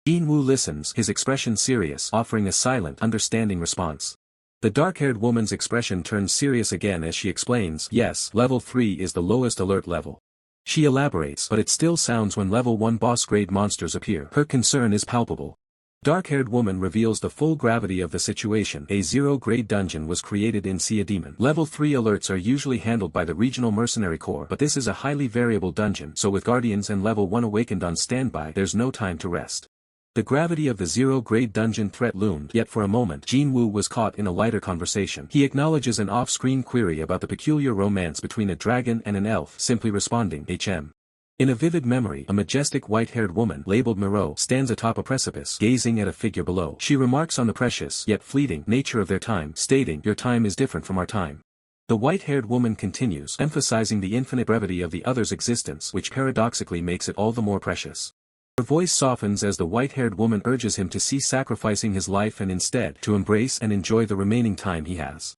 Jin-woo listens, his expression serious, offering a silent, understanding response. The dark-haired woman's expression turns serious again as she explains, "Yes, level 3 is the lowest alert level." She elaborates, "But it still sounds when level 1 boss-grade monsters appear." Her concern is palpable. Dark-haired woman reveals the full gravity of the situation. A 0-grade dungeon was created in Sea Demon. Level 3 alerts are usually handled by the regional mercenary corps, but this is a highly variable dungeon, so with guardians and level 1 awakened on standby, there's no time to rest. The gravity of the 0-grade dungeon threat loomed, yet for a moment Jin-woo was caught in a lighter conversation. He acknowledges an off-screen query about the peculiar romance between a dragon and an elf, simply responding, "HM." In a vivid memory, a majestic white-haired woman, labeled Miro, stands atop a precipice, gazing at a figure below. She remarks on the precious, yet fleeting, nature of their time, stating, "Your time is different from our time." The white-haired woman continues, emphasizing the infinite brevity of the other's existence, which paradoxically makes it all the more precious. Her voice softens as the white-haired woman urges him to cease sacrificing his life and instead, to embrace and enjoy the remaining time he has.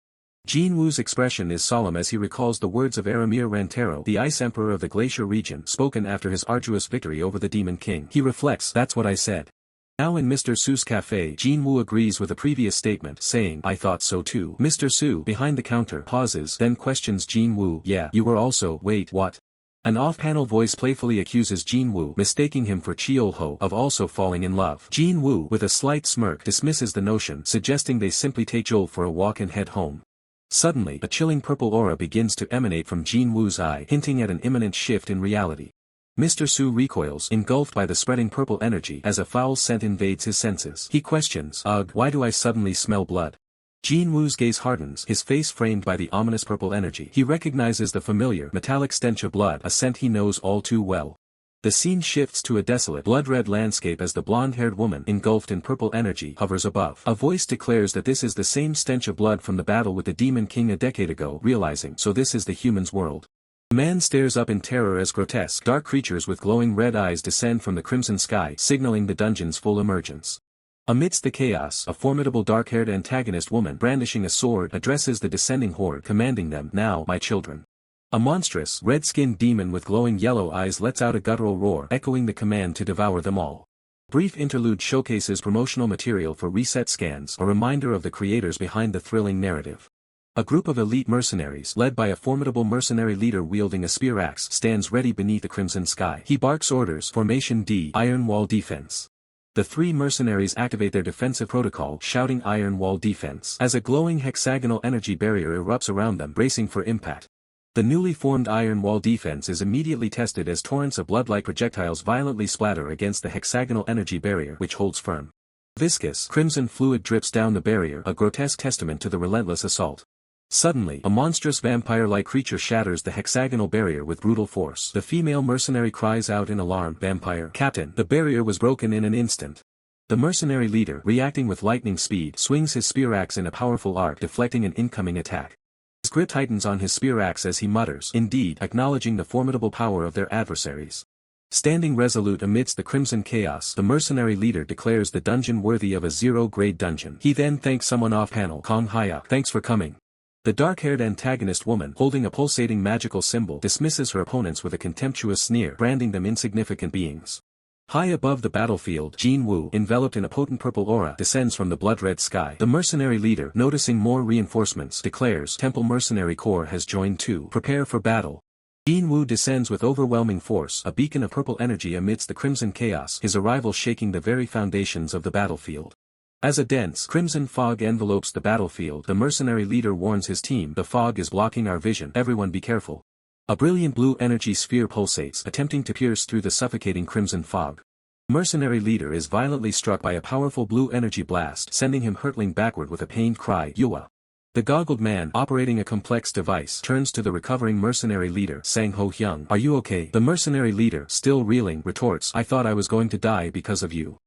Jin-woo's expression is solemn as he recalls the words of Aramir Rantaro, the Ice Emperor of the Glacier region, spoken after his arduous victory over the Demon King. He reflects, "That's what I said." Now in Mr. Su's cafe, Jin-woo agrees with a previous statement, saying, "I thought so too." Mr. Su, behind the counter, pauses, then questions Jin-woo, "Yeah, you were also, wait, what?" An off-panel voice playfully accuses Jin-woo, mistaking him for Cheol-ho, of also falling in love. Jin-woo, with a slight smirk, dismisses the notion, suggesting they simply take Joel for a walk and head home. Suddenly, a chilling purple aura begins to emanate from Jin-woo's eye, hinting at an imminent shift in reality. Mr. Su recoils, engulfed by the spreading purple energy, as a foul scent invades his senses. He questions, "Ugh, why do I suddenly smell blood?" Jin-woo's gaze hardens, his face framed by the ominous purple energy. He recognizes the familiar, metallic stench of blood, a scent he knows all too well. The scene shifts to a desolate, blood-red landscape as the blonde-haired woman, engulfed in purple energy, hovers above. A voice declares that this is the same stench of blood from the battle with the Demon King a decade ago, realizing, so this is the human's world. The man stares up in terror as grotesque, dark creatures with glowing red eyes descend from the crimson sky, signaling the dungeon's full emergence. Amidst the chaos, a formidable dark-haired antagonist woman, brandishing a sword, addresses the descending horde, commanding them, "Now, my children." A monstrous, red-skinned demon with glowing yellow eyes lets out a guttural roar, echoing the command to devour them all. Brief interlude showcases promotional material for reset scans, a reminder of the creators behind the thrilling narrative. A group of elite mercenaries, led by a formidable mercenary leader wielding a spear axe, stands ready beneath the crimson sky. He barks orders, Formation D, Iron Wall Defense. The three mercenaries activate their defensive protocol, shouting Iron Wall Defense, as a glowing hexagonal energy barrier erupts around them, bracing for impact. The newly formed Iron Wall Defense is immediately tested as torrents of blood-like projectiles violently splatter against the hexagonal energy barrier, which holds firm. Viscous, crimson fluid drips down the barrier, a grotesque testament to the relentless assault. Suddenly, a monstrous vampire-like creature shatters the hexagonal barrier with brutal force. The female mercenary cries out in alarm, "Vampire Captain!" The barrier was broken in an instant. The mercenary leader, reacting with lightning speed, swings his spear axe in a powerful arc, deflecting an incoming attack. His grip tightens on his spear axe as he mutters, "Indeed," acknowledging the formidable power of their adversaries. Standing resolute amidst the crimson chaos, the mercenary leader declares the dungeon worthy of a 0-grade dungeon. He then thanks someone off-panel, "Kang Cheol-ho, thanks for coming." The dark-haired antagonist woman, holding a pulsating magical symbol, dismisses her opponents with a contemptuous sneer, branding them insignificant beings. High above the battlefield, Jin-woo, enveloped in a potent purple aura, descends from the blood-red sky. The mercenary leader, noticing more reinforcements, declares, "Temple Mercenary Corps has joined too. Prepare for battle." Jin-woo descends with overwhelming force, a beacon of purple energy amidst the crimson chaos, his arrival shaking the very foundations of the battlefield. As a dense, crimson fog envelopes the battlefield, the mercenary leader warns his team, "The fog is blocking our vision, everyone be careful." A brilliant blue energy sphere pulsates, attempting to pierce through the suffocating crimson fog. The mercenary leader is violently struck by a powerful blue energy blast, sending him hurtling backward with a pained cry, "Yua." The goggled man, operating a complex device, turns to the recovering mercenary leader, Sang Ho-hyung, "Are you okay?" The mercenary leader, still reeling, retorts, "I thought I was going to die because of you."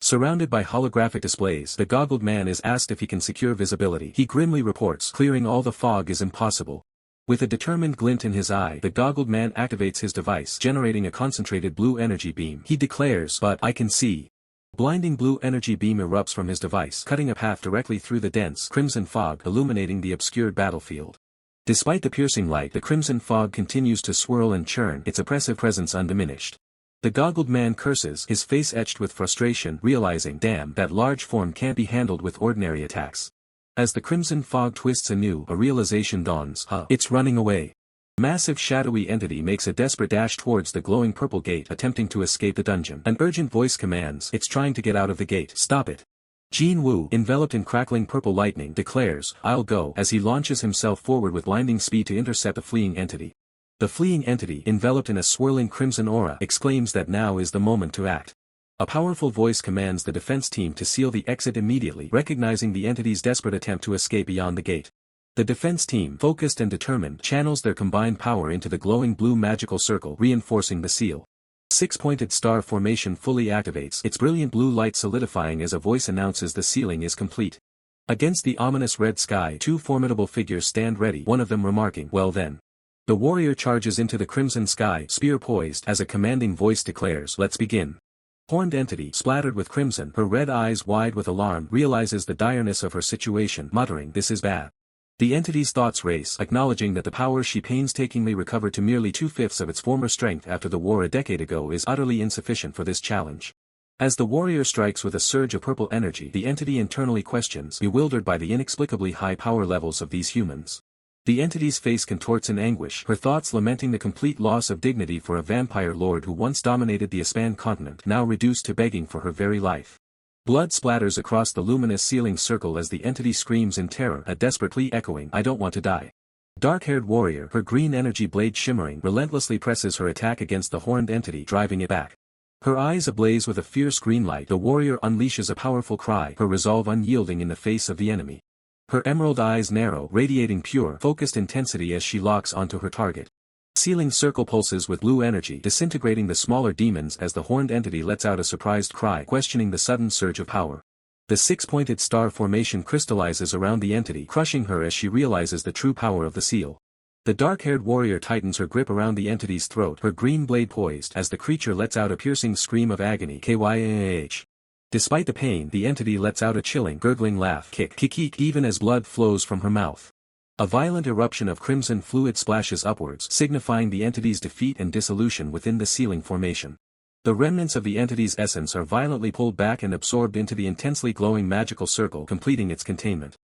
Surrounded by holographic displays, the goggled man is asked if he can secure visibility. He grimly reports, "Clearing all the fog is impossible." With a determined glint in his eye, the goggled man activates his device, generating a concentrated blue energy beam. He declares, "But I can see." Blinding blue energy beam erupts from his device, cutting a path directly through the dense crimson fog, illuminating the obscured battlefield. Despite the piercing light, the crimson fog continues to swirl and churn, its oppressive presence undiminished. The goggled man curses, his face etched with frustration, realizing, damn, that large form can't be handled with ordinary attacks. As the crimson fog twists anew, a realization dawns, it's running away. Massive shadowy entity makes a desperate dash towards the glowing purple gate, attempting to escape the dungeon. An urgent voice commands, it's trying to get out of the gate. Stop it. Jin Woo, enveloped in crackling purple lightning, declares, I'll go, as he launches himself forward with blinding speed to intercept the fleeing entity. The fleeing entity, enveloped in a swirling crimson aura, exclaims that now is the moment to act. A powerful voice commands the defense team to seal the exit immediately, recognizing the entity's desperate attempt to escape beyond the gate. The defense team, focused and determined, channels their combined power into the glowing blue magical circle, reinforcing the seal. Six-pointed star formation fully activates, its brilliant blue light solidifying as a voice announces the sealing is complete. Against the ominous red sky, two formidable figures stand ready, one of them remarking, well then. The warrior charges into the crimson sky, spear poised, as a commanding voice declares, let's begin. Horned entity, splattered with crimson, her red eyes wide with alarm, realizes the direness of her situation, muttering, this is bad. The entity's thoughts race, acknowledging that the power she painstakingly recovered to merely 2/5 of its former strength after the war a decade ago is utterly insufficient for this challenge. As the warrior strikes with a surge of purple energy, the entity internally questions, bewildered by the inexplicably high power levels of these humans. The entity's face contorts in anguish, her thoughts lamenting the complete loss of dignity for a vampire lord who once dominated the Aspan continent, now reduced to begging for her very life. Blood splatters across the luminous sealing circle as the entity screams in terror, a desperate plea echoing, I don't want to die. Dark-haired warrior, her green energy blade shimmering, relentlessly presses her attack against the horned entity, driving it back. Her eyes ablaze with a fierce green light, the warrior unleashes a powerful cry, her resolve unyielding in the face of the enemy. Her emerald eyes narrow, radiating pure, focused intensity as she locks onto her target. Sealing circle pulses with blue energy, disintegrating the smaller demons as the horned entity lets out a surprised cry, questioning the sudden surge of power. The six-pointed star formation crystallizes around the entity, crushing her as she realizes the true power of the seal. The dark-haired warrior tightens her grip around the entity's throat, her green blade poised, as the creature lets out a piercing scream of agony. Kyah. Despite the pain, the entity lets out a chilling, gurgling laugh, kick, even as blood flows from her mouth. A violent eruption of crimson fluid splashes upwards, signifying the entity's defeat and dissolution within the sealing formation. The remnants of the entity's essence are violently pulled back and absorbed into the intensely glowing magical circle, completing its containment.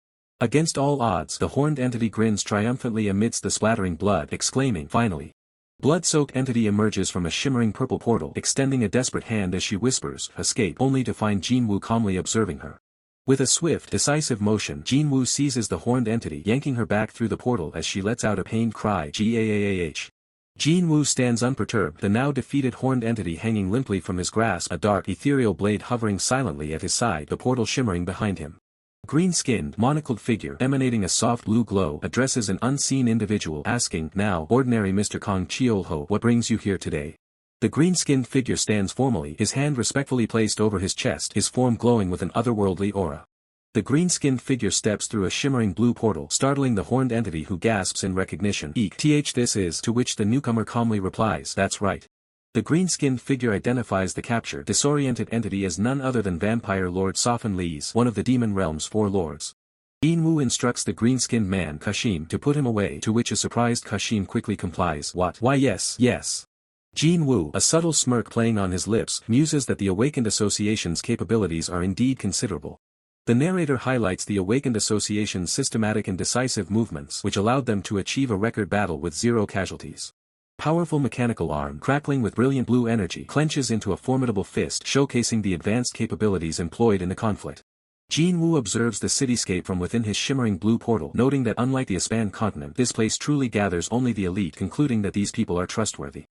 Against all odds, the horned entity grins triumphantly amidst the splattering blood, exclaiming, finally. Blood-soaked entity emerges from a shimmering purple portal, extending a desperate hand as she whispers, escape, only to find Jin Woo calmly observing her. With a swift, decisive motion, Jin Woo seizes the horned entity, yanking her back through the portal as she lets out a pained cry, Gaah. Jin Woo stands unperturbed, the now defeated horned entity hanging limply from his grasp, a dark, ethereal blade hovering silently at his side, the portal shimmering behind him. Green-skinned, monocled figure, emanating a soft blue glow, addresses an unseen individual, asking, now, ordinary Mr. Kang Cheol-ho, what brings you here today? The green-skinned figure stands formally, his hand respectfully placed over his chest, his form glowing with an otherworldly aura. The green-skinned figure steps through a shimmering blue portal, startling the horned entity who gasps in recognition. Eek, this is, to which the newcomer calmly replies, that's right. The green-skinned figure identifies the captured, disoriented entity as none other than Vampire Lord Sofan Lees, one of the Demon Realm's 4 lords. Jin Woo instructs the green-skinned man, Kashim, to put him away, to which a surprised Kashim quickly complies. What? Why yes. Jin Woo, a subtle smirk playing on his lips, muses that the Awakened Association's capabilities are indeed considerable. The narrator highlights the Awakened Association's systematic and decisive movements, which allowed them to achieve a record battle with 0 casualties. Powerful mechanical arm, crackling with brilliant blue energy, clenches into a formidable fist, showcasing the advanced capabilities employed in the conflict. Jin Woo observes the cityscape from within his shimmering blue portal, noting that unlike the Aspan continent, this place truly gathers only the elite, concluding that these people are trustworthy.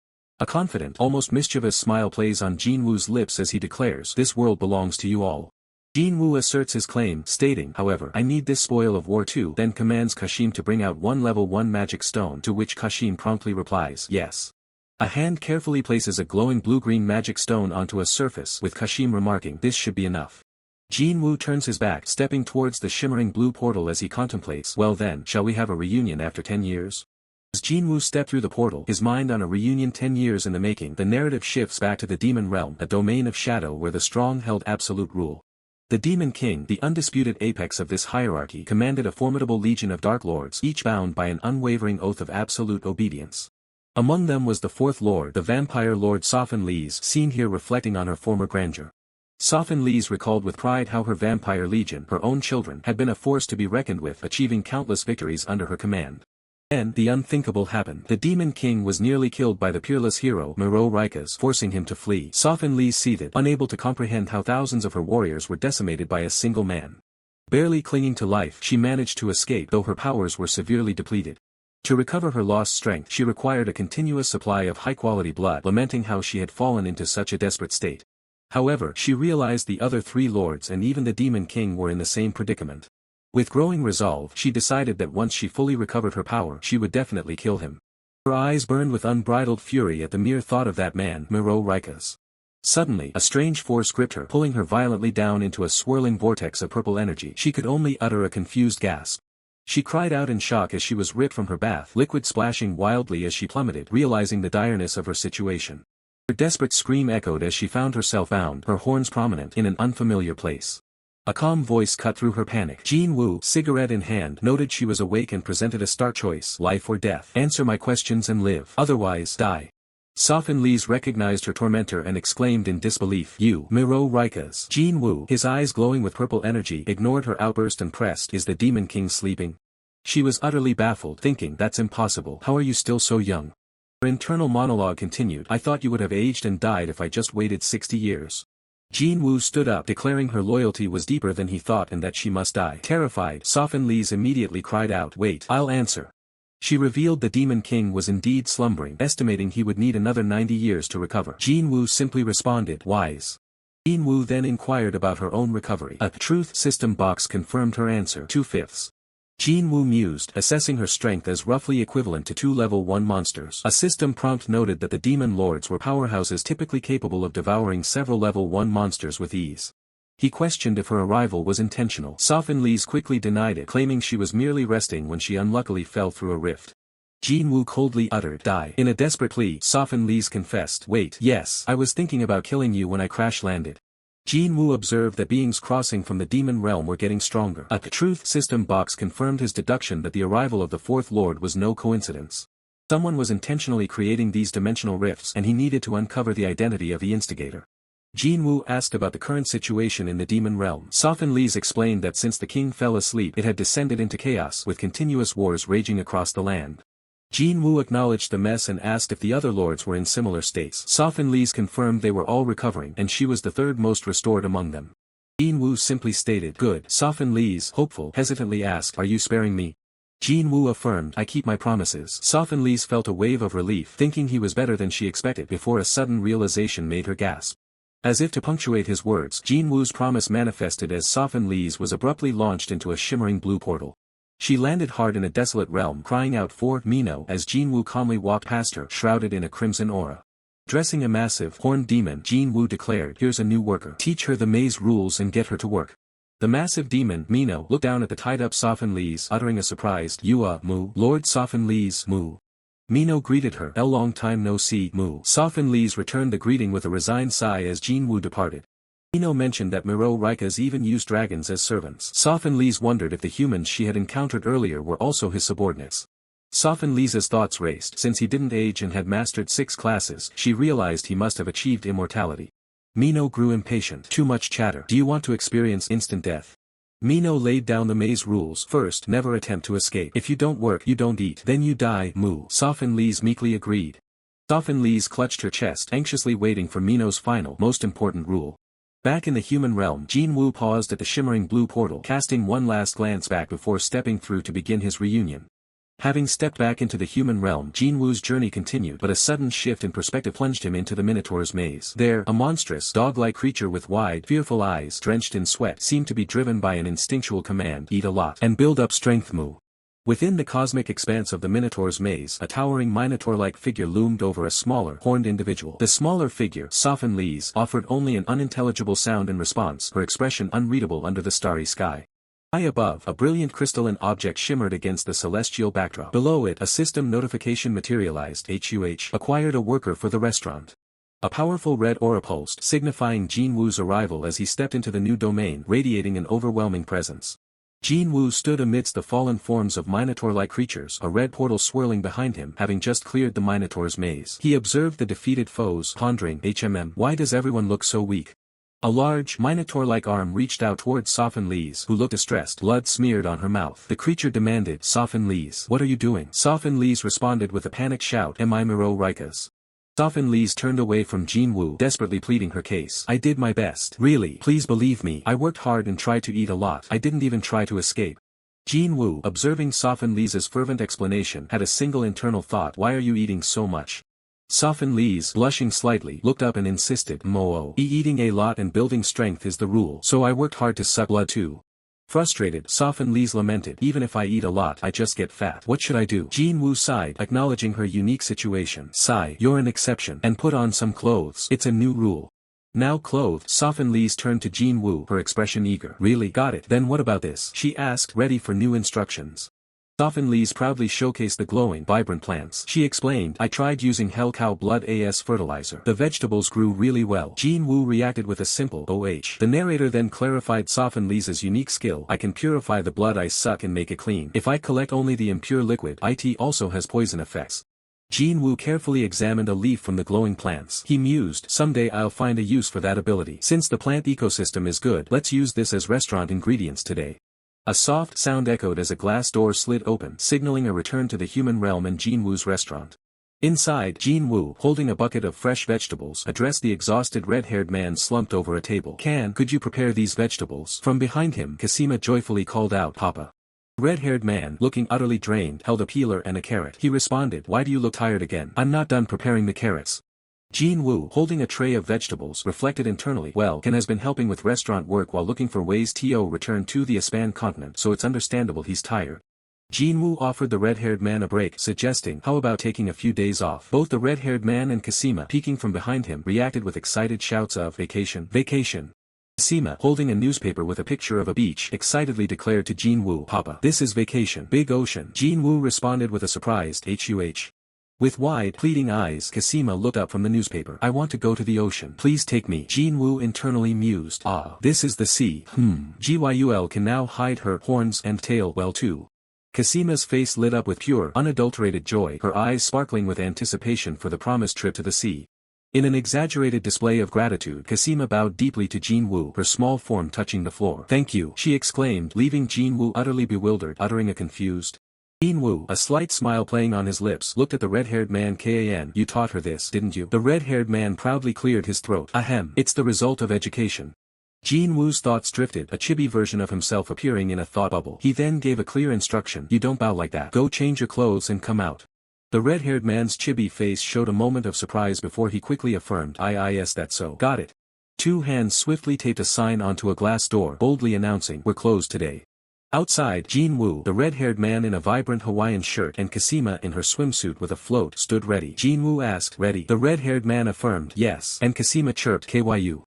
A confident, almost mischievous smile plays on Jin Woo's lips as he declares, this world belongs to you all. Jin Woo asserts his claim, stating, however, I need this spoil of war too, then commands Kashim to bring out one level 1 magic stone, to which Kashim promptly replies, yes. A hand carefully places a glowing blue-green magic stone onto a surface, with Kashim remarking, this should be enough. Jin Woo turns his back, stepping towards the shimmering blue portal as he contemplates, well then, shall we have a reunion after 10 years? As Jinwoo stepped through the portal, his mind on a reunion 10 years in the making, the narrative shifts back to the demon realm, a domain of shadow where the strong held absolute rule. The Demon King, the undisputed apex of this hierarchy, commanded a formidable legion of Dark Lords, each bound by an unwavering oath of absolute obedience. Among them was the fourth lord, the vampire lord Sofan Lees, seen here reflecting on her former grandeur. Sofan Lees recalled with pride how her vampire legion, her own children, had been a force to be reckoned with, achieving countless victories under her command. Then, the unthinkable happened. The Demon King was nearly killed by the peerless hero, Miro Raikas, forcing him to flee. Sofan Lees seethed, unable to comprehend how thousands of her warriors were decimated by a single man. Barely clinging to life, she managed to escape, though her powers were severely depleted. To recover her lost strength, she required a continuous supply of high-quality blood, lamenting how she had fallen into such a desperate state. However, she realized the other three lords and even the Demon King were in the same predicament. With growing resolve, she decided that once she fully recovered her power, she would definitely kill him. Her eyes burned with unbridled fury at the mere thought of that man, Miro Raikas. Suddenly, a strange force gripped her, pulling her violently down into a swirling vortex of purple energy. She could only utter a confused gasp. She cried out in shock as she was ripped from her bath, liquid splashing wildly as she plummeted, realizing the direness of her situation. Her desperate scream echoed as she found herself bound, her horns prominent, in an unfamiliar place. A calm voice cut through her panic. Jinwoo, cigarette in hand, noted she was awake and presented a stark choice: life or death. Answer my questions and live. Otherwise, die. Sofan Lees recognized her tormentor and exclaimed in disbelief, "You, Miro Raikas." Jinwoo, his eyes glowing with purple energy, ignored her outburst and pressed, "Is the Demon King sleeping?" She was utterly baffled, thinking, "That's impossible. How are you still so young?" Her internal monologue continued, "I thought you would have aged and died if I just waited 60 years. Jinwoo stood up, declaring her loyalty was deeper than he thought and that she must die. Terrified, Sofan Lees immediately cried out, "Wait, I'll answer." She revealed the Demon King was indeed slumbering, estimating he would need another 90 years to recover. Jinwoo simply responded, "Wise." Jinwoo then inquired about her own recovery. A truth system box confirmed her answer, 2/5. Jinwoo mused, assessing her strength as roughly equivalent to 2 level 1 monsters. A system prompt noted that the demon lords were powerhouses typically capable of devouring several level 1 monsters with ease. He questioned if her arrival was intentional. Sofan Lees quickly denied it, claiming she was merely resting when she unluckily fell through a rift. Jinwoo coldly uttered, "Die." In a desperate plea, Sofan Lees confessed, "Wait, yes, I was thinking about killing you when I crash-landed." Jinwoo observed that beings crossing from the demon realm were getting stronger. A truth system box confirmed his deduction that the arrival of the fourth lord was no coincidence. Someone was intentionally creating these dimensional rifts and he needed to uncover the identity of the instigator. Jinwoo asked about the current situation in the demon realm. Sofan Lees explained that since the king fell asleep it had descended into chaos with continuous wars raging across the land. Jinwoo acknowledged the mess and asked if the other lords were in similar states. Sofan Lees confirmed they were all recovering and she was the third most restored among them. Jinwoo simply stated, "Good." Sofan Lees, hopeful, hesitantly asked, "Are you sparing me?" Jinwoo affirmed, "I keep my promises." Sofan Lees felt a wave of relief, thinking he was better than she expected, before a sudden realization made her gasp. As if to punctuate his words, Jinwoo's promise manifested as Sofan Lees was abruptly launched into a shimmering blue portal. She landed hard in a desolate realm, crying out for Mino as Jinwoo calmly walked past her, shrouded in a crimson aura. Dressing a massive, horned demon, Jinwoo declared, "Here's a new worker. Teach her the maze rules and get her to work." The massive demon, Mino, looked down at the tied-up Sofan Lees, uttering a surprised, "You Mu, Lord Sofan Lees, Mu." Mino greeted her, "A long time no see, Mu." Sofan Lees returned the greeting with a resigned sigh as Jinwoo departed. Mino mentioned that Miro Raikas even used dragons as servants. Sofan Lees wondered if the humans she had encountered earlier were also his subordinates. Sofan Lees's thoughts raced. Since he didn't age and had mastered 6 classes, she realized he must have achieved immortality. Mino grew impatient. "Too much chatter. Do you want to experience instant death?" Mino laid down the maze rules. "First, never attempt to escape. If you don't work, you don't eat. Then you die, Mu." Sofan Lees meekly agreed. Sofan Lees clutched her chest, anxiously waiting for Mino's final, most important rule. Back in the human realm, Jinwoo paused at the shimmering blue portal, casting one last glance back before stepping through to begin his reunion. Having stepped back into the human realm, Jinwoo's journey continued, but a sudden shift in perspective plunged him into the Minotaur's maze. There, a monstrous, dog-like creature with wide, fearful eyes, drenched in sweat, seemed to be driven by an instinctual command: eat a lot and build up strength, Mu. Within the cosmic expanse of the Minotaur's maze, a towering Minotaur-like figure loomed over a smaller, horned individual. The smaller figure, Sofan Lees, offered only an unintelligible sound in response, her expression unreadable under the starry sky. High above, a brilliant crystalline object shimmered against the celestial backdrop. Below it, a system notification materialized. Acquired a worker for the restaurant. A powerful red aura pulsed, signifying Jin Woo's arrival as he stepped into the new domain, radiating an overwhelming presence. Jin Woo stood amidst the fallen forms of minotaur-like creatures, a red portal swirling behind him, having just cleared the minotaur's maze. He observed the defeated foes, pondering, why does everyone look so weak? A large, minotaur-like arm reached out towards Sofin Lees, who looked distressed, blood smeared on her mouth. The creature demanded, Sofin Lees, what are you doing? Sofin Lees responded with a panicked shout, Am I Miro Rikas? Sofin Lees turned away from Jin Woo, desperately pleading her case. I did my best. Really, please believe me. I worked hard and tried to eat a lot. I didn't even try to escape. Jin Woo, observing Sofin Lees' fervent explanation, had a single internal thought. Why are you eating so much? Sofin Lees, blushing slightly, looked up and insisted, Eating a lot and building strength is the rule. So I worked hard to suck blood too. Frustrated, Sofin Lees lamented, even if I eat a lot I just get fat. What should I do? Jin Woo sighed, acknowledging her unique situation. Sigh, you're an exception. And put on some clothes. It's a new rule. Now clothed, Sofin Lees turned to Jin Woo, her expression eager. Really? Got it. Then what about this? She asked, ready for new instructions. Sofin Lees proudly showcased the glowing, vibrant plants. She explained, I tried using Hell Cow Blood as fertilizer. The vegetables grew really well. Jin Woo reacted with a simple OH. The narrator then clarified Sofin Lees' unique skill. I can purify the blood I suck and make it clean. If I collect only the impure liquid, it also has poison effects. Jin Woo carefully examined a leaf from the glowing plants. He mused, someday I'll find a use for that ability. Since the plant ecosystem is good, let's use this as restaurant ingredients today. A soft sound echoed as a glass door slid open, signaling a return to the human realm and Jin Woo's restaurant. Inside, Jin Woo, holding a bucket of fresh vegetables, addressed the exhausted red-haired man slumped over a table. Could you prepare these vegetables? From behind him, Kasima joyfully called out, Papa. The red-haired man, looking utterly drained, held a peeler and a carrot. He responded, why do you look tired again? I'm not done preparing the carrots. Jin Woo, holding a tray of vegetables, reflected internally, well, Ken has been helping with restaurant work while looking for ways to return to the Aspan continent, so it's understandable he's tired. Jin Woo offered the red-haired man a break, suggesting, how about taking a few days off? Both the red-haired man and Kasima, peeking from behind him, reacted with excited shouts of, vacation, vacation. Kasima, holding a newspaper with a picture of a beach, excitedly declared to Jin Woo, Papa, this is vacation, big ocean. Jin Woo responded with a surprised, HUH. With wide, pleading eyes, Kasima looked up from the newspaper. I want to go to the ocean. Please take me. Jin Woo internally mused. Ah, this is the sea. Gyul can now hide her horns and tail well too. Kasima's face lit up with pure, unadulterated joy, her eyes sparkling with anticipation for the promised trip to the sea. In an exaggerated display of gratitude, Kasima bowed deeply to Jin Woo, her small form touching the floor. Thank you, she exclaimed, leaving Jin Woo utterly bewildered, uttering a confused Jin Woo, a slight smile playing on his lips, looked at the red-haired man. You taught her this, didn't you? The red-haired man proudly cleared his throat. Ahem. It's the result of education. Jin Woo's thoughts drifted, a chibi version of himself appearing in a thought bubble. He then gave a clear instruction. You don't bow like that. Go change your clothes and come out. The red-haired man's chibi face showed a moment of surprise before he quickly affirmed. Yes, that's so. Got it. Two hands swiftly taped a sign onto a glass door, boldly announcing, we're closed today. Outside, Jin Woo, the red-haired man in a vibrant Hawaiian shirt, and Kasima in her swimsuit with a float, stood ready. Jin Woo asked, ready? The red-haired man affirmed, yes, and Kasima chirped, Kyu.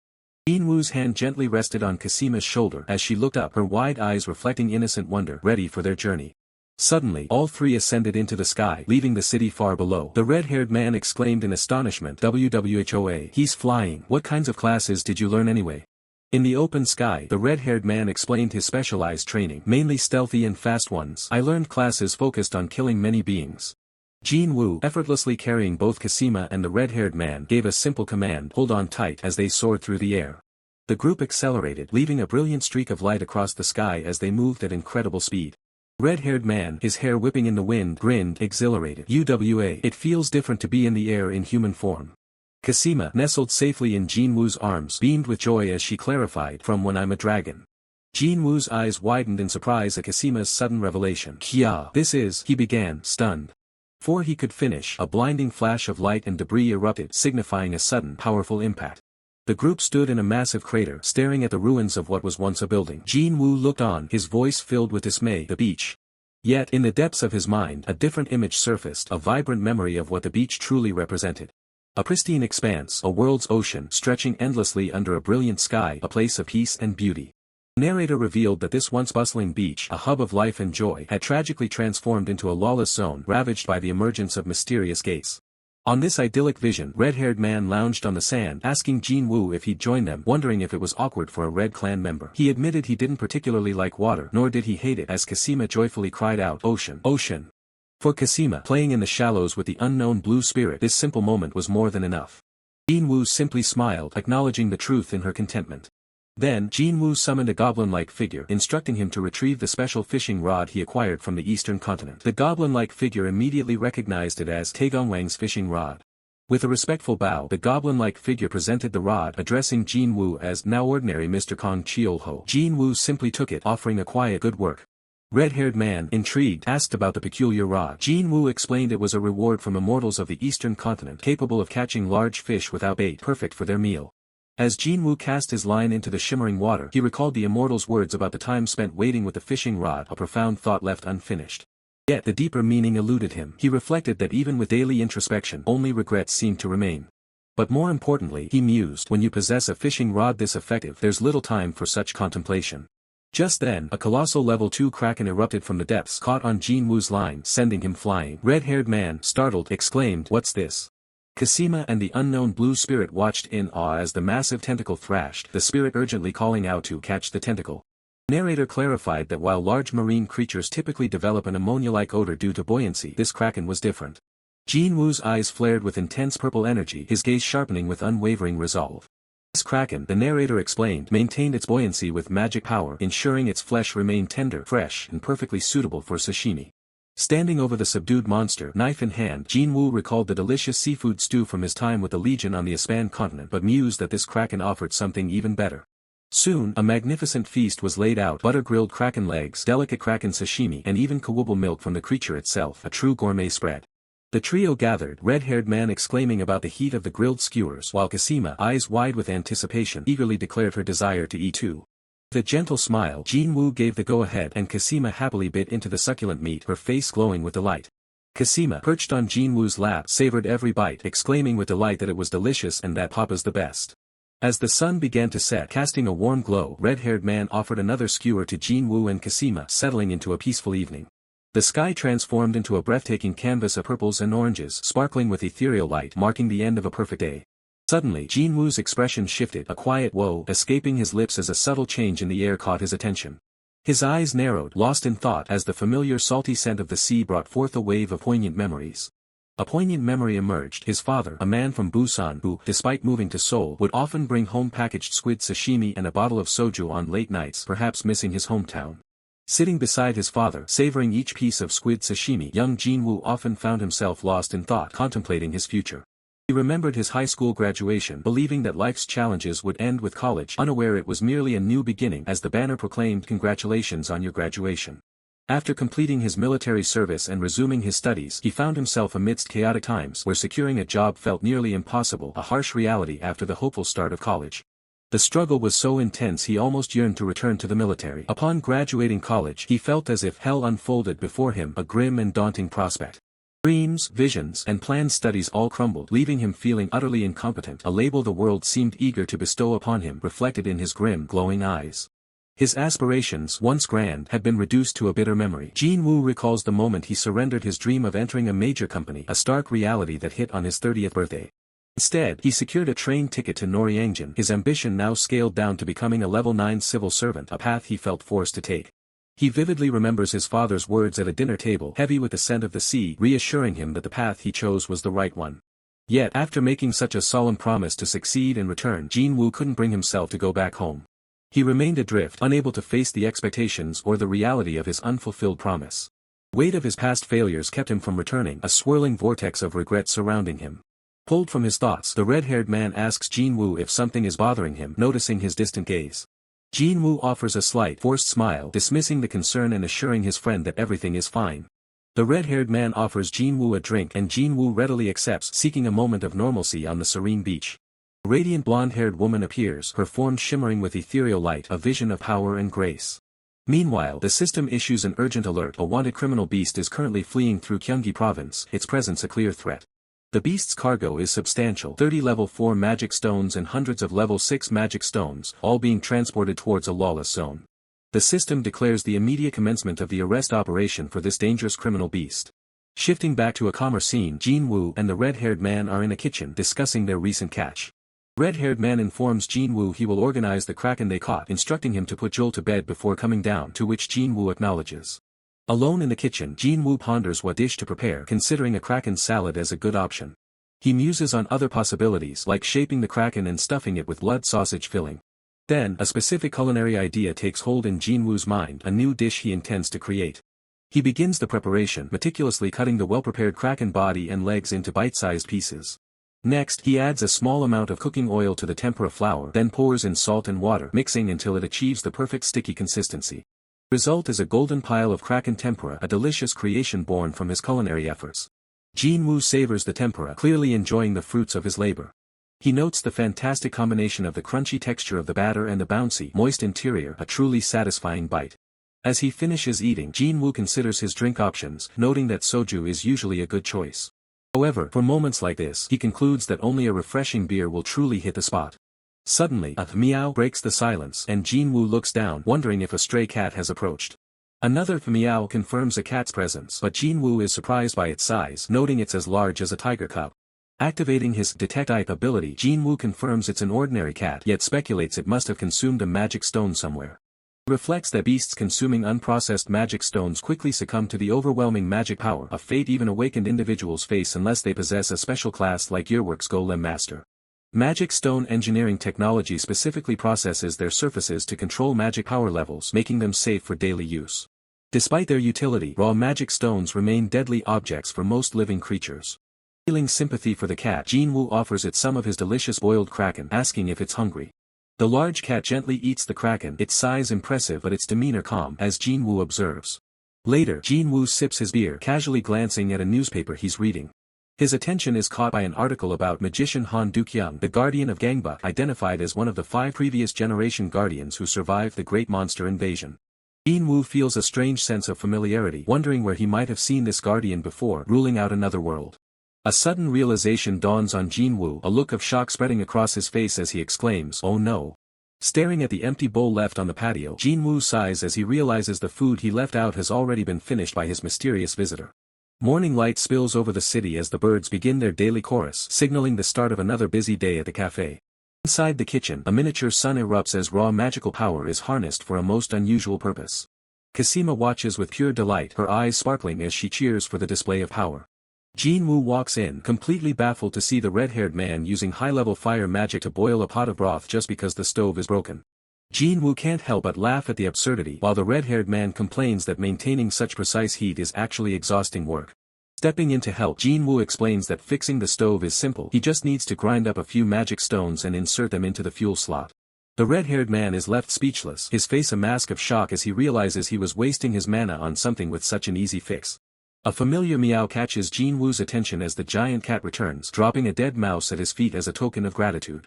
Jin Woo's hand gently rested on Kasima's shoulder as she looked up, her wide eyes reflecting innocent wonder, ready for their journey. Suddenly, all three ascended into the sky, leaving the city far below. The red-haired man exclaimed in astonishment, WWHOA, he's flying. What kinds of classes did you learn anyway? In the open sky, the red-haired man explained his specialized training, mainly stealthy and fast ones. I learned classes focused on killing many beings. Jin Woo, effortlessly carrying both Kasima and the red-haired man, gave a simple command, hold on tight, as they soared through the air. The group accelerated, leaving a brilliant streak of light across the sky as they moved at incredible speed. Red-haired man, his hair whipping in the wind, grinned, exhilarated. UWA, it feels different to be in the air in human form. Kasima, nestled safely in Jin Woo's arms, beamed with joy as she clarified, from when I'm a dragon. Jin Woo's eyes widened in surprise at Kasima's sudden revelation. Kya, this is, he began, stunned. Before he could finish, a blinding flash of light and debris erupted, signifying a sudden, powerful impact. The group stood in a massive crater, staring at the ruins of what was once a building. Jin Woo looked on, his voice filled with dismay. The beach. Yet, in the depths of his mind, a different image surfaced, a vibrant memory of what the beach truly represented. A pristine expanse, a world's ocean, stretching endlessly under a brilliant sky, a place of peace and beauty. Narrator revealed that this once bustling beach, a hub of life and joy, had tragically transformed into a lawless zone ravaged by the emergence of mysterious gays. On this idyllic vision, red-haired man lounged on the sand, asking Jin-woo if he'd join them, wondering if it was awkward for a Red Clan member. He admitted he didn't particularly like water, nor did he hate it, as Kasima joyfully cried out, "Ocean! Ocean!" For Kasima, playing in the shallows with the unknown blue spirit, this simple moment was more than enough. Jin-woo simply smiled, acknowledging the truth in her contentment. Then, Jin-woo summoned a goblin-like figure, instructing him to retrieve the special fishing rod he acquired from the eastern continent. The goblin-like figure immediately recognized it as Taegongwang's fishing rod. With a respectful bow, the goblin-like figure presented the rod, addressing Jin-woo as "now ordinary Mr. Kang Cheol-ho." Jin-woo simply took it, offering a quiet "good work." Red-haired man, intrigued, asked about the peculiar rod. Jin-woo explained it was a reward from immortals of the eastern continent, capable of catching large fish without bait, perfect for their meal. As Jin-woo cast his line into the shimmering water, he recalled the immortal's words about the time spent waiting with the fishing rod, a profound thought left unfinished. Yet the deeper meaning eluded him. He reflected that even with daily introspection, only regrets seemed to remain. But more importantly, he mused, when you possess a fishing rod this effective, there's little time for such contemplation. Just then, a colossal level 2 kraken erupted from the depths, caught on Jin-woo's line, sending him flying. Red-haired man, startled, exclaimed, "What's this?" Kasima and the unknown blue spirit watched in awe as the massive tentacle thrashed, the spirit urgently calling out to catch the tentacle. Narrator clarified that while large marine creatures typically develop an ammonia-like odor due to buoyancy, this kraken was different. Jin-woo's eyes flared with intense purple energy, his gaze sharpening with unwavering resolve. This kraken, the narrator explained, maintained its buoyancy with magic power, ensuring its flesh remained tender, fresh, and perfectly suitable for sashimi. Standing over the subdued monster, knife in hand, Jin-woo recalled the delicious seafood stew from his time with the Legion on the Aspan continent, but mused that this kraken offered something even better. Soon, a magnificent feast was laid out: butter-grilled kraken legs, delicate kraken sashimi, and even kawubu milk from the creature itself, a true gourmet spread. The trio gathered, red-haired man exclaiming about the heat of the grilled skewers, while Kasima, eyes wide with anticipation, eagerly declared her desire to eat too. With a gentle smile, Jin-woo gave the go-ahead, and Kasima happily bit into the succulent meat, her face glowing with delight. Kasima, perched on Jin-woo's lap, savored every bite, exclaiming with delight that it was delicious and that Papa's the best. As the sun began to set, casting a warm glow, red-haired man offered another skewer to Jin-woo and Kasima, settling into a peaceful evening. The sky transformed into a breathtaking canvas of purples and oranges, sparkling with ethereal light, marking the end of a perfect day. Suddenly, Jin-woo's expression shifted, a quiet woe escaping his lips as a subtle change in the air caught his attention. His eyes narrowed, lost in thought, as the familiar salty scent of the sea brought forth a wave of poignant memories. A poignant memory emerged: his father, a man from Busan who, despite moving to Seoul, would often bring home packaged squid sashimi and a bottle of soju on late nights, perhaps missing his hometown. Sitting beside his father, savoring each piece of squid sashimi, young Jin-woo often found himself lost in thought, contemplating his future. He remembered his high school graduation, believing that life's challenges would end with college, unaware it was merely a new beginning, as the banner proclaimed, "Congratulations on your graduation." After completing his military service and resuming his studies, he found himself amidst chaotic times, where securing a job felt nearly impossible, a harsh reality after the hopeful start of college. The struggle was so intense he almost yearned to return to the military. Upon graduating college, he felt as if hell unfolded before him, a grim and daunting prospect. Dreams, visions, and planned studies all crumbled, leaving him feeling utterly incompetent, a label the world seemed eager to bestow upon him, reflected in his grim, glowing eyes. His aspirations, once grand, had been reduced to a bitter memory. Jin-woo recalls the moment he surrendered his dream of entering a major company, a stark reality that hit on his 30th birthday. Instead, he secured a train ticket to Noryeongjin, his ambition now scaled down to becoming a level 9 civil servant, a path he felt forced to take. He vividly remembers his father's words at a dinner table, heavy with the scent of the sea, reassuring him that the path he chose was the right one. Yet, after making such a solemn promise to succeed and return, Jin-woo couldn't bring himself to go back home. He remained adrift, unable to face the expectations or the reality of his unfulfilled promise. The weight of his past failures kept him from returning, a swirling vortex of regret surrounding him. Pulled from his thoughts, the red-haired man asks Jin-woo if something is bothering him, noticing his distant gaze. Jin-woo offers a slight, forced smile, dismissing the concern and assuring his friend that everything is fine. The red-haired man offers Jin-woo a drink, and Jin-woo readily accepts, seeking a moment of normalcy on the serene beach. A radiant blonde-haired woman appears, her form shimmering with ethereal light, a vision of power and grace. Meanwhile, the system issues an urgent alert: a wanted criminal beast is currently fleeing through Gyeonggi province, its presence a clear threat. The beast's cargo is substantial: 30 level 4 magic stones and hundreds of level 6 magic stones, all being transported towards a lawless zone. The system declares the immediate commencement of the arrest operation for this dangerous criminal beast. Shifting back to a calmer scene, Jin-woo and the red-haired man are in a kitchen discussing their recent catch. Red-haired man informs Jin-woo he will organize the kraken they caught, instructing him to put Joel to bed before coming down, to which Jin-woo acknowledges. Alone in the kitchen, Jin-woo ponders what dish to prepare, considering a kraken salad as a good option. He muses on other possibilities like shaping the kraken and stuffing it with blood sausage filling. Then, a specific culinary idea takes hold in Jin-woo's mind, a new dish he intends to create. He begins the preparation, meticulously cutting the well-prepared kraken body and legs into bite-sized pieces. Next, he adds a small amount of cooking oil to the tempura flour, then pours in salt and water, mixing until it achieves the perfect sticky consistency. The result is a golden pile of kraken tempura, a delicious creation born from his culinary efforts. Jin-woo savors the tempura, clearly enjoying the fruits of his labor. He notes the fantastic combination of the crunchy texture of the batter and the bouncy, moist interior, a truly satisfying bite. As he finishes eating, Jin-woo considers his drink options, noting that soju is usually a good choice. However, for moments like this, he concludes that only a refreshing beer will truly hit the spot. Suddenly, a meow breaks the silence, and Jin-woo looks down, wondering if a stray cat has approached. Another meow confirms a cat's presence, but Jin-woo is surprised by its size, noting it's as large as a tiger cub. Activating his detect type ability, Jin-woo confirms it's an ordinary cat, yet speculates it must have consumed a magic stone somewhere. He reflects that beasts consuming unprocessed magic stones quickly succumb to the overwhelming magic power, a fate even awakened individuals face unless they possess a special class like Earworks Golem Master. Magic stone engineering technology specifically processes their surfaces to control magic power levels, making them safe for daily use. Despite their utility, raw magic stones remain deadly objects for most living creatures. Feeling sympathy for the cat, Jin-woo offers it some of his delicious boiled kraken, asking if it's hungry. The large cat gently eats the kraken, its size impressive but its demeanor calm, as Jin-woo observes. Later, Jin-woo sips his beer, casually glancing at a newspaper he's reading. His attention is caught by an article about magician Han Dukyung, the guardian of Gangbuk, identified as one of the 5 previous generation guardians who survived the Great Monster Invasion. Jin-woo feels a strange sense of familiarity, wondering where he might have seen this guardian before, ruling out another world. A sudden realization dawns on Jin-woo, a look of shock spreading across his face as he exclaims, "Oh no." Staring at the empty bowl left on the patio, Jin-woo sighs as he realizes the food he left out has already been finished by his mysterious visitor. Morning light spills over the city as the birds begin their daily chorus, signaling the start of another busy day at the cafe. Inside the kitchen, a miniature sun erupts as raw magical power is harnessed for a most unusual purpose. Kasima watches with pure delight, her eyes sparkling as she cheers for the display of power. Jin-woo walks in, completely baffled to see the red-haired man using high-level fire magic to boil a pot of broth just because the stove is broken. Jin-woo can't help but laugh at the absurdity, while the red-haired man complains that maintaining such precise heat is actually exhausting work. Stepping in to help, Jin-woo explains that fixing the stove is simple, he just needs to grind up a few magic stones and insert them into the fuel slot. The red-haired man is left speechless, his face a mask of shock as he realizes he was wasting his mana on something with such an easy fix. A familiar meow catches Jin-woo's attention as the giant cat returns, dropping a dead mouse at his feet as a token of gratitude.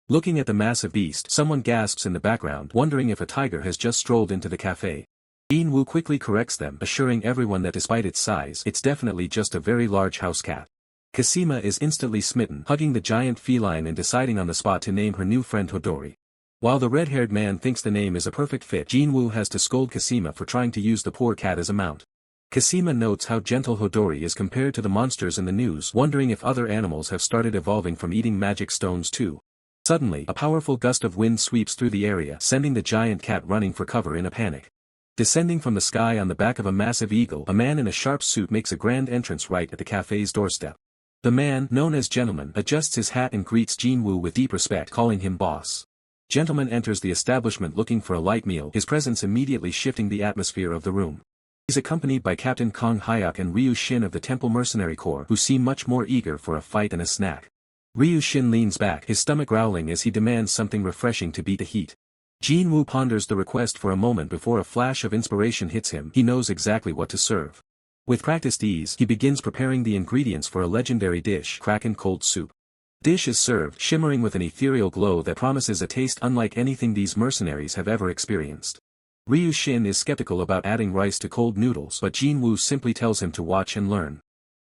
Looking at the massive beast, someone gasps in the background, wondering if a tiger has just strolled into the cafe. Jin-woo quickly corrects them, assuring everyone that despite its size, it's definitely just a very large house cat. Kasima is instantly smitten, hugging the giant feline and deciding on the spot to name her new friend Hodori. While the red-haired man thinks the name is a perfect fit, Jin-woo has to scold Kasima for trying to use the poor cat as a mount. Kasima notes how gentle Hodori is compared to the monsters in the news, wondering if other animals have started evolving from eating magic stones too. Suddenly, a powerful gust of wind sweeps through the area, sending the giant cat running for cover in a panic. Descending from the sky on the back of a massive eagle, a man in a sharp suit makes a grand entrance right at the cafe's doorstep. The man, known as Gentleman, adjusts his hat and greets Jin-woo with deep respect, calling him boss. Gentleman enters the establishment looking for a light meal, his presence immediately shifting the atmosphere of the room. He's accompanied by Captain Kang Hyuk and Ryu Shin of the Temple Mercenary Corps, who seem much more eager for a fight than a snack. Ryu Shin leans back, his stomach growling as he demands something refreshing to beat the heat. Jin-woo ponders the request for a moment before a flash of inspiration hits him. He knows exactly what to serve. With practiced ease, he begins preparing the ingredients for a legendary dish, Kraken cold soup. Dish is served, shimmering with an ethereal glow that promises a taste unlike anything these mercenaries have ever experienced. Ryu Shin is skeptical about adding rice to cold noodles, but Jin-woo simply tells him to watch and learn.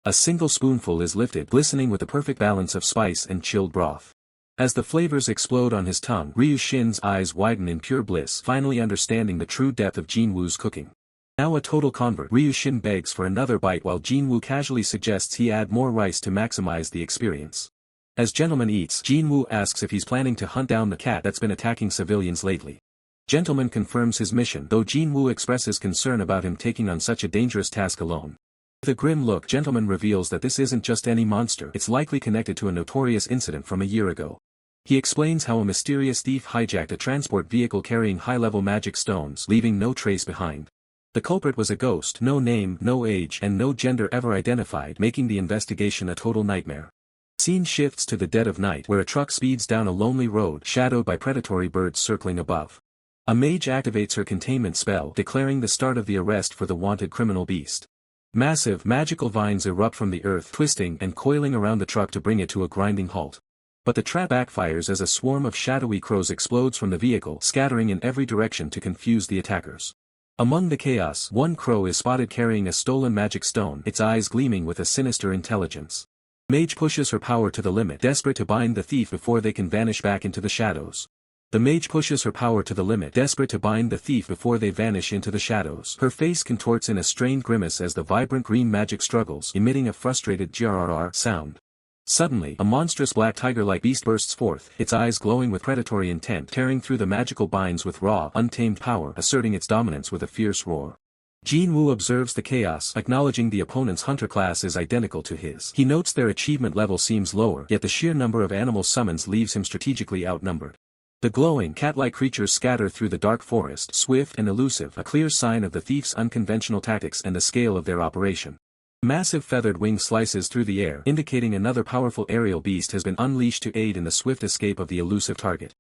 A single spoonful is lifted, glistening with a perfect balance of spice and chilled broth. As the flavors explode on his tongue, Ryu Shin's eyes widen in pure bliss, finally understanding the true depth of Jinwoo's cooking. Now a total convert, Ryu Shin begs for another bite while Jinwoo casually suggests he add more rice to maximize the experience. As Gentleman eats, Jinwoo asks if he's planning to hunt down the cat that's been attacking civilians lately. Gentleman confirms his mission, though Jinwoo expresses concern about him taking on such a dangerous task alone. With a grim look, Gentleman reveals that this isn't just any monster, it's likely connected to a notorious incident from a year ago. He explains how a mysterious thief hijacked a transport vehicle carrying high-level magic stones, leaving no trace behind. The culprit was a ghost, no name, no age, and no gender ever identified, making the investigation a total nightmare. Scene shifts to the dead of night, where a truck speeds down a lonely road, shadowed by predatory birds circling above. A mage activates her containment spell, declaring the start of the arrest for the wanted criminal beast. Massive, magical vines erupt from the earth, twisting and coiling around the truck to bring it to a grinding halt. But the trap backfires as a swarm of shadowy crows explodes from the vehicle, scattering in every direction to confuse the attackers. Among the chaos, one crow is spotted carrying a stolen magic stone, its eyes gleaming with a sinister intelligence. Mage pushes her power to the limit, desperate to bind the thief before they can vanish back into the shadows. The mage pushes her power to the limit, desperate to bind the thief before they vanish into the shadows. Her face contorts in a strained grimace as the vibrant green magic struggles, emitting a frustrated grrr sound. Suddenly, a monstrous black tiger-like beast bursts forth, its eyes glowing with predatory intent, tearing through the magical binds with raw, untamed power, asserting its dominance with a fierce roar. Jinwoo observes the chaos, acknowledging the opponent's hunter class is identical to his. He notes their achievement level seems lower, yet the sheer number of animal summons leaves him strategically outnumbered. The glowing, cat-like creatures scatter through the dark forest, swift and elusive, a clear sign of the thief's unconventional tactics and the scale of their operation. A massive feathered wing slices through the air, indicating another powerful aerial beast has been unleashed to aid in the swift escape of the elusive target.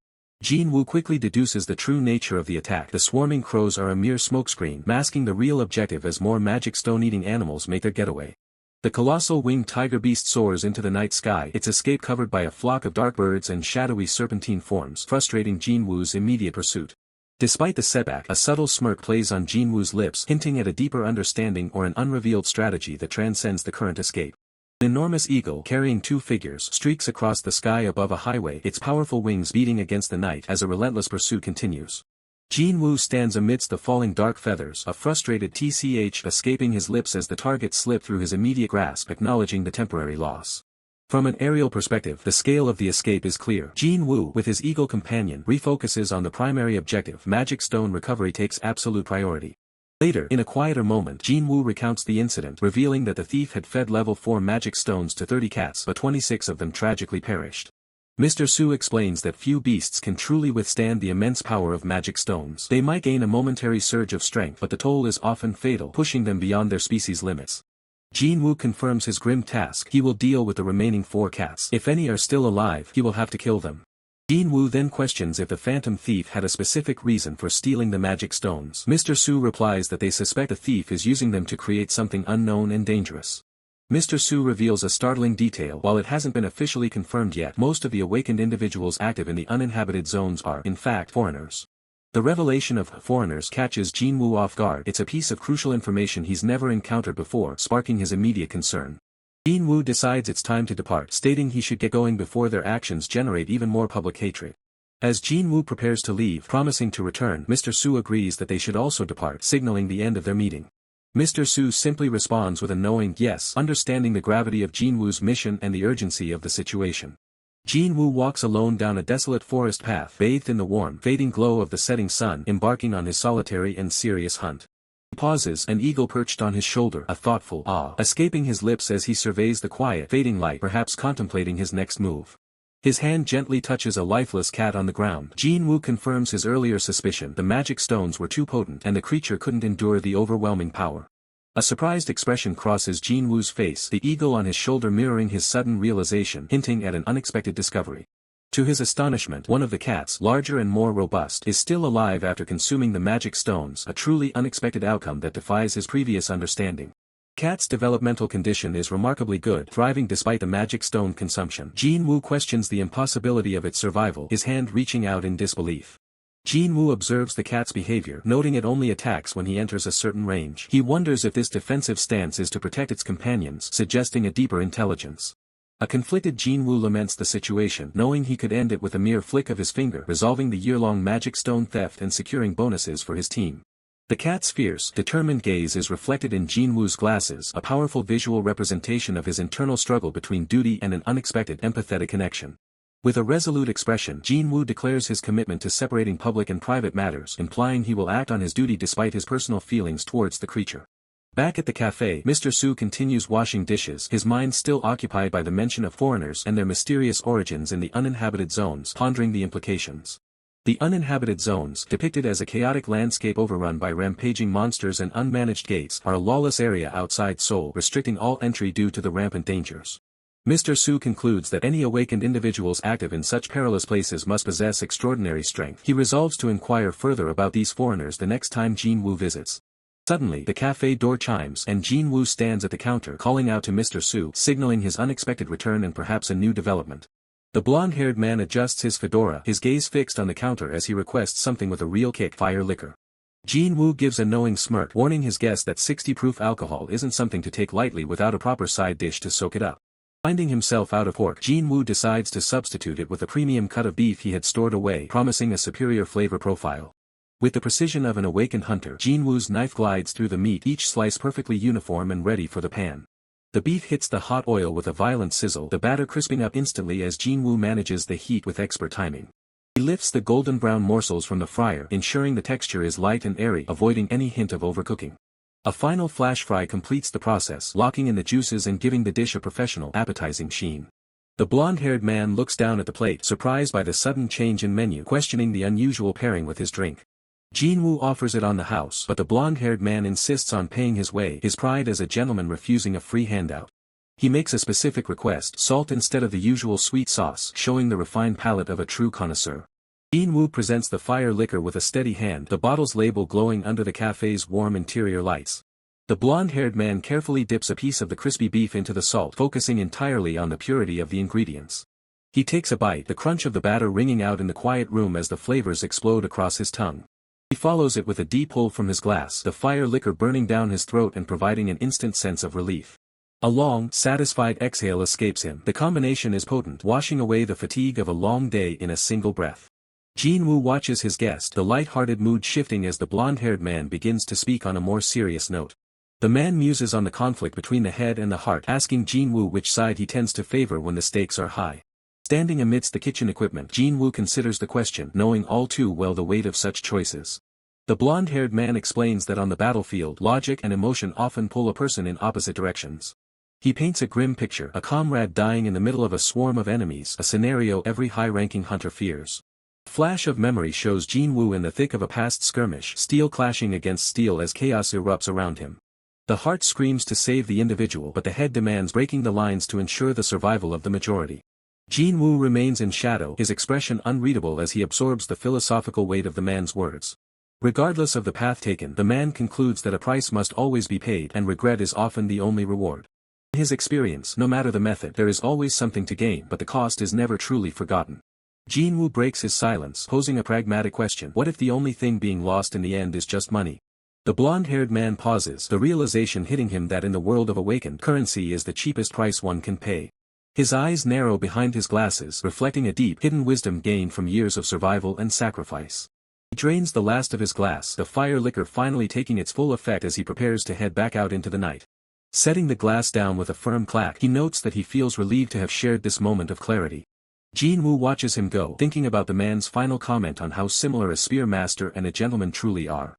Jinwoo quickly deduces the true nature of the attack. The swarming crows are a mere smokescreen, masking the real objective as more magic stone-eating animals make their getaway. The colossal winged tiger beast soars into the night sky, its escape covered by a flock of dark birds and shadowy serpentine forms, frustrating Jinwoo's immediate pursuit. Despite the setback, a subtle smirk plays on Jinwoo's lips, hinting at a deeper understanding or an unrevealed strategy that transcends the current escape. An enormous eagle, carrying two figures, streaks across the sky above a highway, its powerful wings beating against the night as a relentless pursuit continues. Jinwoo stands amidst the falling dark feathers, a frustrated tch escaping his lips as the target slipped through his immediate grasp, acknowledging the temporary loss. From an aerial perspective, the scale of the escape is clear. Jinwoo, with his eagle companion, refocuses on the primary objective. Magic stone recovery takes absolute priority. Later, in a quieter moment, Jinwoo recounts the incident, revealing that the thief had fed level 4 magic stones to 30 cats, but 26 of them tragically perished. Mr. Su explains that few beasts can truly withstand the immense power of magic stones. They might gain a momentary surge of strength, but the toll is often fatal, pushing them beyond their species' limits. Jinwoo confirms his grim task. He will deal with the remaining 4 cats. If any are still alive, he will have to kill them. Jinwoo then questions if the phantom thief had a specific reason for stealing the magic stones. Mr. Su replies that they suspect the thief is using them to create something unknown and dangerous. Mr. Su reveals a startling detail. While it hasn't been officially confirmed yet, most of the awakened individuals active in the uninhabited zones are, in fact, foreigners. The revelation of foreigners catches Jinwoo off guard. It's a piece of crucial information he's never encountered before, sparking his immediate concern. Jinwoo decides it's time to depart, stating he should get going before their actions generate even more public hatred. As Jinwoo prepares to leave, promising to return, Mr. Su agrees that they should also depart, signaling the end of their meeting. Mr. Su simply responds with a knowing yes, understanding the gravity of Jinwoo's mission and the urgency of the situation. Jinwoo walks alone down a desolate forest path, bathed in the warm, fading glow of the setting sun, embarking on his solitary and serious hunt. He pauses, an eagle perched on his shoulder, a thoughtful ah escaping his lips as he surveys the quiet, fading light, perhaps contemplating his next move. His hand gently touches a lifeless cat on the ground. Jinwoo confirms his earlier suspicion. The magic stones were too potent, and the creature couldn't endure the overwhelming power. A surprised expression crosses Jinwoo's face, the eagle on his shoulder mirroring his sudden realization, hinting at an unexpected discovery. To his astonishment, one of the cats, larger and more robust, is still alive after consuming the magic stones, a truly unexpected outcome that defies his previous understanding. Cat's developmental condition is remarkably good, thriving despite the magic stone consumption. Jinwoo questions the impossibility of its survival, his hand reaching out in disbelief. Jin-woo observes the cat's behavior, noting it only attacks when he enters a certain range. He wonders if this defensive stance is to protect its companions, suggesting a deeper intelligence. A conflicted Jin-woo laments the situation, knowing he could end it with a mere flick of his finger, resolving the year-long magic stone theft and securing bonuses for his team. The cat's fierce, determined gaze is reflected in Jin-woo's glasses, a powerful visual representation of his internal struggle between duty and an unexpected empathetic connection. With a resolute expression, Jin-woo declares his commitment to separating public and private matters, implying he will act on his duty despite his personal feelings towards the creature. Back at the cafe, Mr. Soo continues washing dishes, his mind still occupied by the mention of foreigners and their mysterious origins in the uninhabited zones, pondering the implications. The uninhabited zones, depicted as a chaotic landscape overrun by rampaging monsters and unmanaged gates, are a lawless area outside Seoul, restricting all entry due to the rampant dangers. Mr. Soo concludes that any awakened individuals active in such perilous places must possess extraordinary strength. He resolves to inquire further about these foreigners the next time Jin-woo visits. Suddenly, the cafe door chimes and Jin-woo stands at the counter calling out to Mr. Soo, signaling his unexpected return and perhaps a new development. The blonde-haired man adjusts his fedora, his gaze fixed on the counter as he requests something with a real kick, fire liquor. Jin-woo gives a knowing smirk, warning his guest that 60-proof alcohol isn't something to take lightly without a proper side dish to soak it up. Finding himself out of pork, Jin-woo decides to substitute it with a premium cut of beef he had stored away, promising a superior flavor profile. With the precision of an awakened hunter, Jin-woo's knife glides through the meat, each slice perfectly uniform and ready for the pan. The beef hits the hot oil with a violent sizzle, the batter crisping up instantly as Jin-woo manages the heat with expert timing. He lifts the golden brown morsels from the fryer, ensuring the texture is light and airy, avoiding any hint of overcooking. A final flash fry completes the process, locking in the juices and giving the dish a professional, appetizing sheen. The blonde-haired man looks down at the plate, surprised by the sudden change in menu, questioning the unusual pairing with his drink. Jin-woo offers it on the house, but the blonde-haired man insists on paying his way, his pride as a gentleman refusing a free handout. He makes a specific request, salt instead of the usual sweet sauce, showing the refined palate of a true connoisseur. Jin-woo presents the fire liquor with a steady hand, the bottle's label glowing under the cafe's warm interior lights. The blonde-haired man carefully dips a piece of the crispy beef into the salt, focusing entirely on the purity of the ingredients. He takes a bite, the crunch of the batter ringing out in the quiet room as the flavors explode across his tongue. He follows it with a deep pull from his glass, the fire liquor burning down his throat and providing an instant sense of relief. A long, satisfied exhale escapes him. The combination is potent, washing away the fatigue of a long day in a single breath. Jin-woo watches his guest, the light-hearted mood shifting as the blonde-haired man begins to speak on a more serious note. The man muses on the conflict between the head and the heart, asking Jin-woo which side he tends to favor when the stakes are high. Standing amidst the kitchen equipment, Jin-woo considers the question, knowing all too well the weight of such choices. The blonde-haired man explains that on the battlefield, logic and emotion often pull a person in opposite directions. He paints a grim picture, a comrade dying in the middle of a swarm of enemies, a scenario every high-ranking hunter fears. A flash of memory shows Jin-woo in the thick of a past skirmish, steel clashing against steel as chaos erupts around him. The heart screams to save the individual, but the head demands breaking the lines to ensure the survival of the majority. Jin-woo remains in shadow, his expression unreadable as he absorbs the philosophical weight of the man's words. Regardless of the path taken, the man concludes that a price must always be paid, and regret is often the only reward. In his experience, no matter the method, there is always something to gain, but the cost is never truly forgotten. Jin-woo breaks his silence, posing a pragmatic question: what if the only thing being lost in the end is just money? The blonde-haired man pauses, the realization hitting him that in the world of awakened, currency is the cheapest price one can pay. His eyes narrow behind his glasses, reflecting a deep, hidden wisdom gained from years of survival and sacrifice. He drains the last of his glass, the fire liquor finally taking its full effect as he prepares to head back out into the night. Setting the glass down with a firm clack, he notes that he feels relieved to have shared this moment of clarity. Jin-woo watches him go, thinking about the man's final comment on how similar a spear master and a gentleman truly are.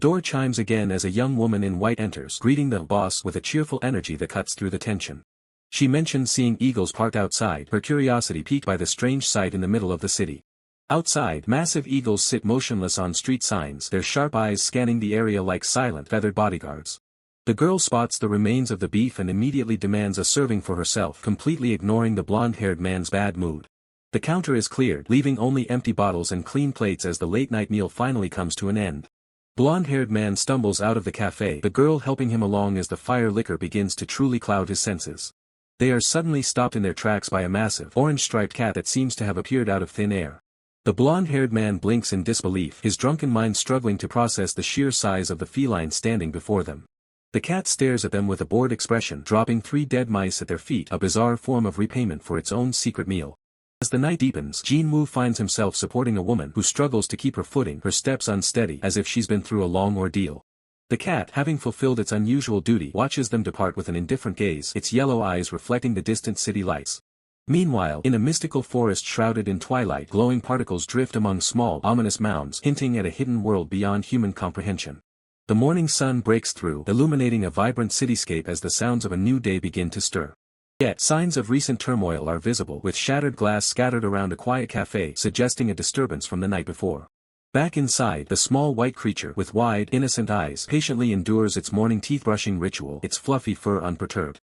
Door chimes again as a young woman in white enters, greeting the boss with a cheerful energy that cuts through the tension. She mentions seeing eagles parked outside, her curiosity piqued by the strange sight in the middle of the city. Outside, massive eagles sit motionless on street signs, their sharp eyes scanning the area like silent, feathered bodyguards. The girl spots the remains of the beef and immediately demands a serving for herself, completely ignoring the blonde-haired man's bad mood. The counter is cleared, leaving only empty bottles and clean plates as the late-night meal finally comes to an end. Blonde-haired man stumbles out of the cafe, the girl helping him along as the fire liquor begins to truly cloud his senses. They are suddenly stopped in their tracks by a massive, orange-striped cat that seems to have appeared out of thin air. The blonde-haired man blinks in disbelief, his drunken mind struggling to process the sheer size of the feline standing before them. The cat stares at them with a bored expression, dropping 3 dead mice at their feet, a bizarre form of repayment for its own secret meal. As the night deepens, Jin-woo finds himself supporting a woman who struggles to keep her footing, her steps unsteady as if she's been through a long ordeal. The cat, having fulfilled its unusual duty, watches them depart with an indifferent gaze, its yellow eyes reflecting the distant city lights. Meanwhile, in a mystical forest shrouded in twilight, glowing particles drift among small, ominous mounds, hinting at a hidden world beyond human comprehension. The morning sun breaks through, illuminating a vibrant cityscape as the sounds of a new day begin to stir. Yet, signs of recent turmoil are visible, with shattered glass scattered around a quiet cafe, suggesting a disturbance from the night before. Back inside, the small white creature, with wide, innocent eyes, patiently endures its morning teeth-brushing ritual, its fluffy fur unperturbed.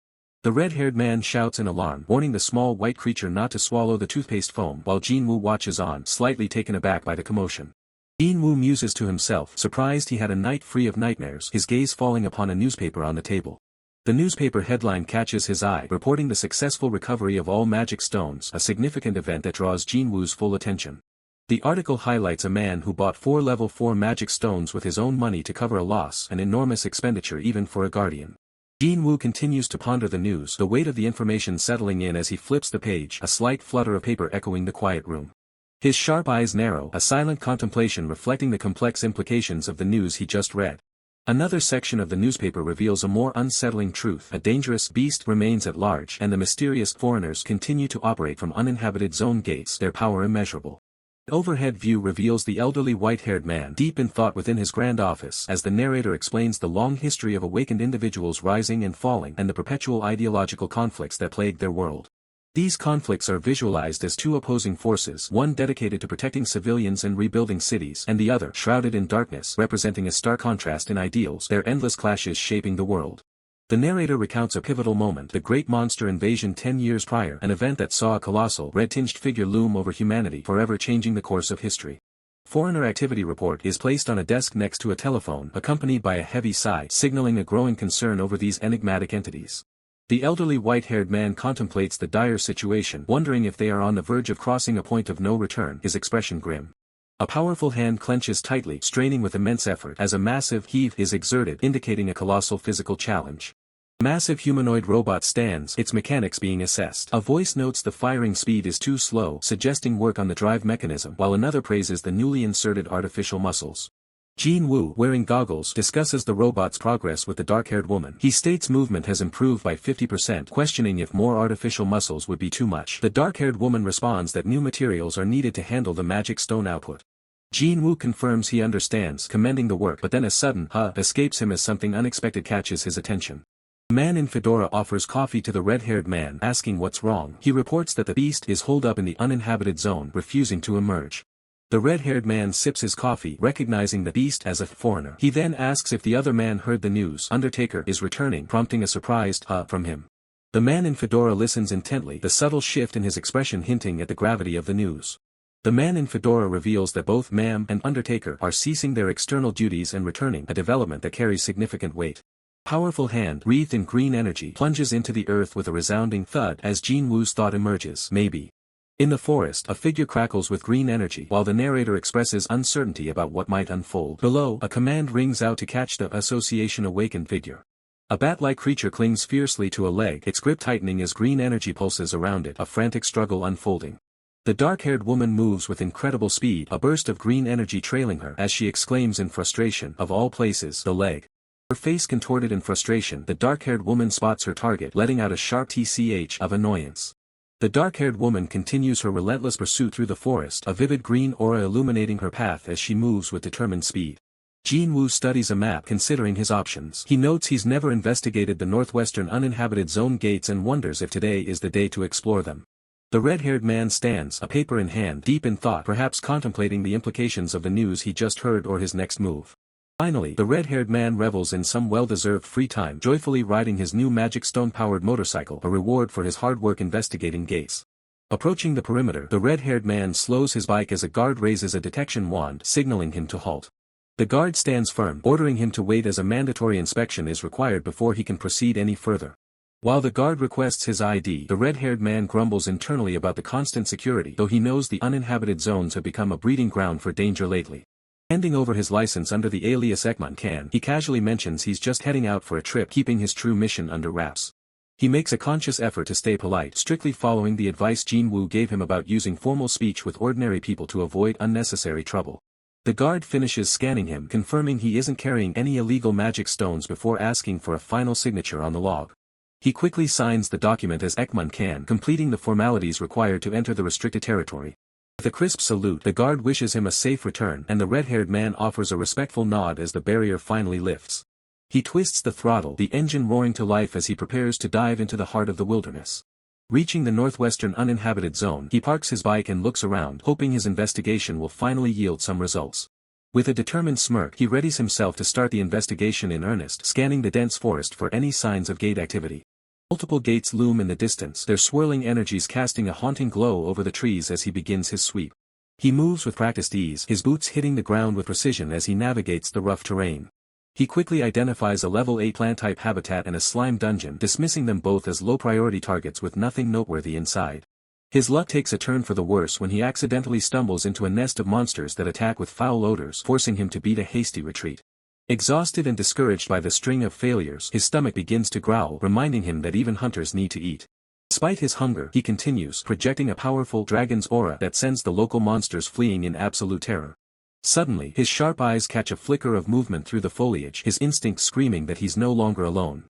The red-haired man shouts in alarm, warning the small white creature not to swallow the toothpaste foam, while Jin-woo watches on, slightly taken aback by the commotion. Jin-woo muses to himself, surprised he had a night free of nightmares, his gaze falling upon a newspaper on the table. The newspaper headline catches his eye, reporting the successful recovery of all magic stones, a significant event that draws Jin-woo's full attention. The article highlights a man who bought 4 level 4 magic stones with his own money to cover a loss, an enormous expenditure even for a guardian. Jin-woo continues to ponder the news, the weight of the information settling in as he flips the page, a slight flutter of paper echoing the quiet room. His sharp eyes narrow, a silent contemplation reflecting the complex implications of the news he just read. Another section of the newspaper reveals a more unsettling truth: a dangerous beast remains at large, and the mysterious foreigners continue to operate from uninhabited zone gates, their power immeasurable. The overhead view reveals the elderly white-haired man, deep in thought within his grand office, as the narrator explains the long history of awakened individuals rising and falling, and the perpetual ideological conflicts that plague their world. These conflicts are visualized as 2 opposing forces, one dedicated to protecting civilians and rebuilding cities, and the other, shrouded in darkness, representing a stark contrast in ideals, their endless clashes shaping the world. The narrator recounts a pivotal moment, the Great Monster Invasion 10 years prior, an event that saw a colossal, red-tinged figure loom over humanity, forever changing the course of history. Foreigner activity report is placed on a desk next to a telephone, accompanied by a heavy sigh, signaling a growing concern over these enigmatic entities. The elderly white-haired man contemplates the dire situation, wondering if they are on the verge of crossing a point of no return, his expression grim. A powerful hand clenches tightly, straining with immense effort, as a massive heave is exerted, indicating a colossal physical challenge. A massive humanoid robot stands, its mechanics being assessed. A voice notes the firing speed is too slow, suggesting work on the drive mechanism, while another praises the newly inserted artificial muscles. Jin-woo, wearing goggles, discusses the robot's progress with the dark-haired woman. He states movement has improved by 50%, questioning if more artificial muscles would be too much. The dark-haired woman responds that new materials are needed to handle the magic stone output. Jin-woo confirms he understands, commending the work, but then a sudden escapes him as something unexpected catches his attention. The man in fedora offers coffee to the red-haired man, asking what's wrong. He reports that the beast is holed up in the uninhabited zone, refusing to emerge. The red-haired man sips his coffee, recognizing the beast as a foreigner. He then asks if the other man heard the news. Undertaker is returning, prompting a surprised from him. The man in fedora listens intently, the subtle shift in his expression hinting at the gravity of the news. The man in fedora reveals that both Ma'am and Undertaker are ceasing their external duties and returning, a development that carries significant weight. Powerful hand, wreathed in green energy, plunges into the earth with a resounding thud as Jin-woo's thought emerges. Maybe. In the forest, a figure crackles with green energy, while the narrator expresses uncertainty about what might unfold. Below, a command rings out to catch the association awakened figure. A bat-like creature clings fiercely to a leg, its grip tightening as green energy pulses around it, a frantic struggle unfolding. The dark-haired woman moves with incredible speed, a burst of green energy trailing her, as she exclaims in frustration, of all places, the leg. Her face contorted in frustration, the dark-haired woman spots her target, letting out a sharp tch of annoyance. The dark-haired woman continues her relentless pursuit through the forest, a vivid green aura illuminating her path as she moves with determined speed. Jin-woo studies a map, considering his options. He notes he's never investigated the northwestern uninhabited zone gates and wonders if today is the day to explore them. The red-haired man stands, a paper in hand, deep in thought, perhaps contemplating the implications of the news he just heard or his next move. Finally, the red-haired man revels in some well-deserved free time, joyfully riding his new magic stone-powered motorcycle, a reward for his hard work investigating gates. Approaching the perimeter, the red-haired man slows his bike as a guard raises a detection wand, signaling him to halt. The guard stands firm, ordering him to wait as a mandatory inspection is required before he can proceed any further. While the guard requests his ID, the red-haired man grumbles internally about the constant security, though he knows the uninhabited zones have become a breeding ground for danger lately. Handing over his license under the alias Ekman Kan, he casually mentions he's just heading out for a trip, keeping his true mission under wraps. He makes a conscious effort to stay polite, strictly following the advice Jin Woo gave him about using formal speech with ordinary people to avoid unnecessary trouble. The guard finishes scanning him, confirming he isn't carrying any illegal magic stones before asking for a final signature on the log. He quickly signs the document as Ekman Kan, completing the formalities required to enter the restricted territory. With a crisp salute, the guard wishes him a safe return, and the red-haired man offers a respectful nod as the barrier finally lifts. He twists the throttle, the engine roaring to life as he prepares to dive into the heart of the wilderness. Reaching the northwestern uninhabited zone, he parks his bike and looks around, hoping his investigation will finally yield some results. With a determined smirk, he readies himself to start the investigation in earnest, scanning the dense forest for any signs of gate activity. Multiple gates loom in the distance, their swirling energies casting a haunting glow over the trees as he begins his sweep. He moves with practiced ease, his boots hitting the ground with precision as he navigates the rough terrain. He quickly identifies a level 8 plant-type habitat and a slime dungeon, dismissing them both as low-priority targets with nothing noteworthy inside. His luck takes a turn for the worse when he accidentally stumbles into a nest of monsters that attack with foul odors, forcing him to beat a hasty retreat. Exhausted and discouraged by the string of failures, his stomach begins to growl, reminding him that even hunters need to eat. Despite his hunger, he continues, projecting a powerful dragon's aura that sends the local monsters fleeing in absolute terror. Suddenly, his sharp eyes catch a flicker of movement through the foliage, his instincts screaming that he's no longer alone.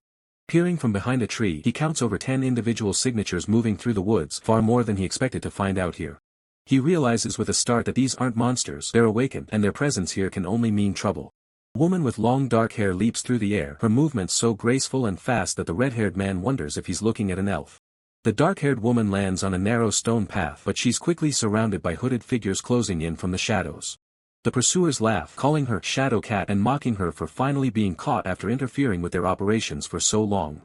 Peering from behind a tree, he counts over 10 individual signatures moving through the woods, far more than he expected to find out here. He realizes with a start that these aren't monsters, they're awakened, and their presence here can only mean trouble. A woman with long dark hair leaps through the air, her movements so graceful and fast that the red-haired man wonders if he's looking at an elf. The dark-haired woman lands on a narrow stone path, but she's quickly surrounded by hooded figures closing in from the shadows. The pursuers laugh, calling her Shadow Cat and mocking her for finally being caught after interfering with their operations for so long.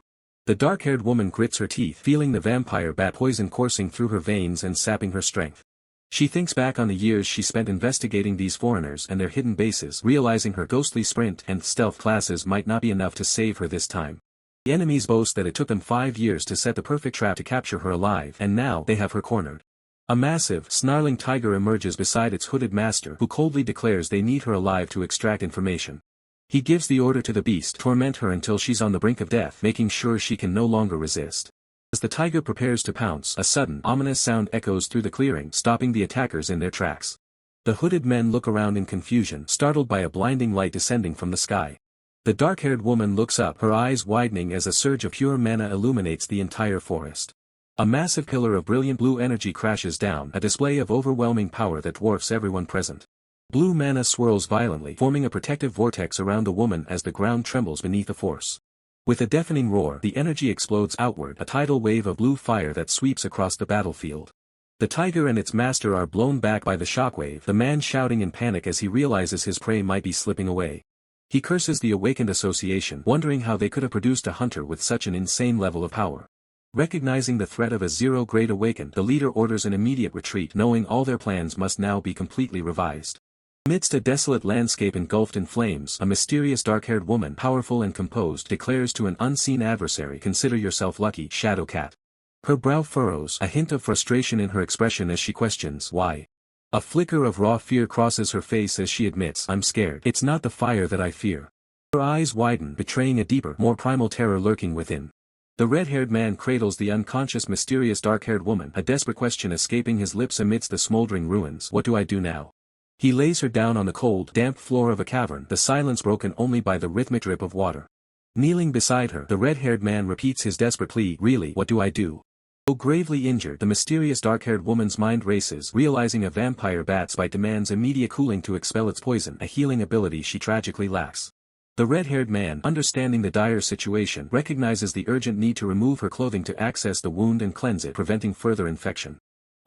The dark-haired woman grits her teeth, feeling the vampire bat poison coursing through her veins and sapping her strength. She thinks back on the years she spent investigating these foreigners and their hidden bases, realizing her ghostly sprint and stealth classes might not be enough to save her this time. The enemies boast that it took them 5 years to set the perfect trap to capture her alive, and now they have her cornered. A massive, snarling tiger emerges beside its hooded master, who coldly declares they need her alive to extract information. He gives the order to the beast, torment her until she's on the brink of death, making sure she can no longer resist. As the tiger prepares to pounce, a sudden, ominous sound echoes through the clearing, stopping the attackers in their tracks. The hooded men look around in confusion, startled by a blinding light descending from the sky. The dark-haired woman looks up, her eyes widening as a surge of pure mana illuminates the entire forest. A massive pillar of brilliant blue energy crashes down, a display of overwhelming power that dwarfs everyone present. Blue mana swirls violently, forming a protective vortex around the woman as the ground trembles beneath the force. With a deafening roar, the energy explodes outward, a tidal wave of blue fire that sweeps across the battlefield. The tiger and its master are blown back by the shockwave, the man shouting in panic as he realizes his prey might be slipping away. He curses the awakened association, wondering how they could have produced a hunter with such an insane level of power. Recognizing the threat of a zero-grade awakened, the leader orders an immediate retreat, knowing all their plans must now be completely revised. Amidst a desolate landscape engulfed in flames, a mysterious dark-haired woman, powerful and composed, declares to an unseen adversary, "Consider yourself lucky, Shadow Cat." Her brow furrows, a hint of frustration in her expression as she questions, "Why?" A flicker of raw fear crosses her face as she admits, "I'm scared. It's not the fire that I fear." Her eyes widen, betraying a deeper, more primal terror lurking within. The red-haired man cradles the unconscious mysterious dark-haired woman, a desperate question escaping his lips amidst the smoldering ruins. "What do I do now?" He lays her down on the cold, damp floor of a cavern, the silence broken only by the rhythmic drip of water. Kneeling beside her, the red-haired man repeats his desperate plea, "Really, what do I do?" Though gravely injured, the mysterious dark-haired woman's mind races, realizing a vampire bat's bite demands immediate cooling to expel its poison, a healing ability she tragically lacks. The red-haired man, understanding the dire situation, recognizes the urgent need to remove her clothing to access the wound and cleanse it, preventing further infection.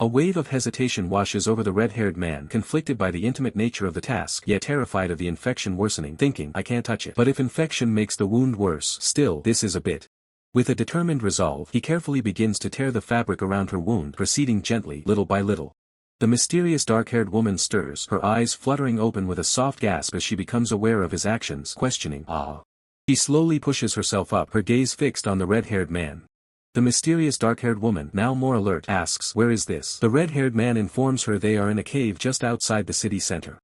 A wave of hesitation washes over the red-haired man, conflicted by the intimate nature of the task, yet terrified of the infection worsening, thinking, "I can't touch it." But if infection makes the wound worse, still, this is a bit. With a determined resolve, he carefully begins to tear the fabric around her wound, proceeding gently, little by little. The mysterious dark-haired woman stirs, her eyes fluttering open with a soft gasp as she becomes aware of his actions, questioning, "Ah." She slowly pushes herself up, her gaze fixed on the red-haired man. The mysterious dark-haired woman, now more alert, asks, "Where is this?" The red-haired man informs her they are in a cave just outside the city center.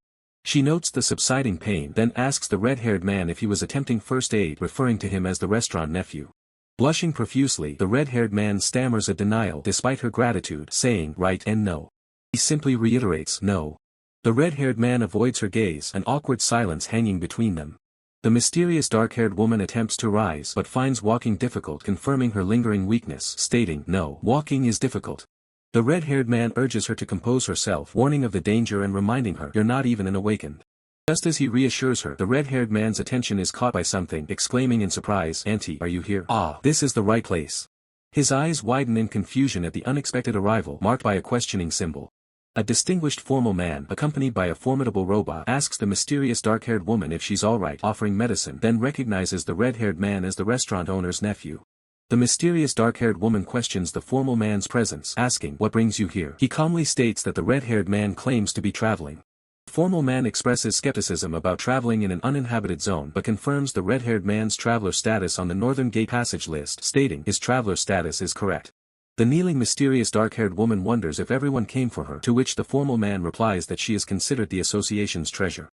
She notes the subsiding pain, then asks the red-haired man if he was attempting first aid, referring to him as the restaurant nephew. Blushing profusely, the red-haired man stammers a denial despite her gratitude, saying, "Right and no." He simply reiterates, "No." The red-haired man avoids her gaze, an awkward silence hanging between them. The mysterious dark-haired woman attempts to rise but finds walking difficult, confirming her lingering weakness, stating, "No, walking is difficult." The red-haired man urges her to compose herself, warning of the danger and reminding her, "You're not even an awakened." Just as he reassures her, the red-haired man's attention is caught by something, exclaiming in surprise, "Auntie, are you here? Ah, this is the right place." His eyes widen in confusion at the unexpected arrival, marked by a questioning symbol. A distinguished formal man, accompanied by a formidable robot, asks the mysterious dark-haired woman if she's alright, offering medicine, then recognizes the red-haired man as the restaurant owner's nephew. The mysterious dark-haired woman questions the formal man's presence, asking, "What brings you here?" He calmly states that the red-haired man claims to be traveling. The formal man expresses skepticism about traveling in an uninhabited zone but confirms the red-haired man's traveler status on the Northern Gate Passage list, stating his traveler status is correct. The kneeling mysterious dark-haired woman wonders if everyone came for her, to which the formal man replies that she is considered the association's treasure.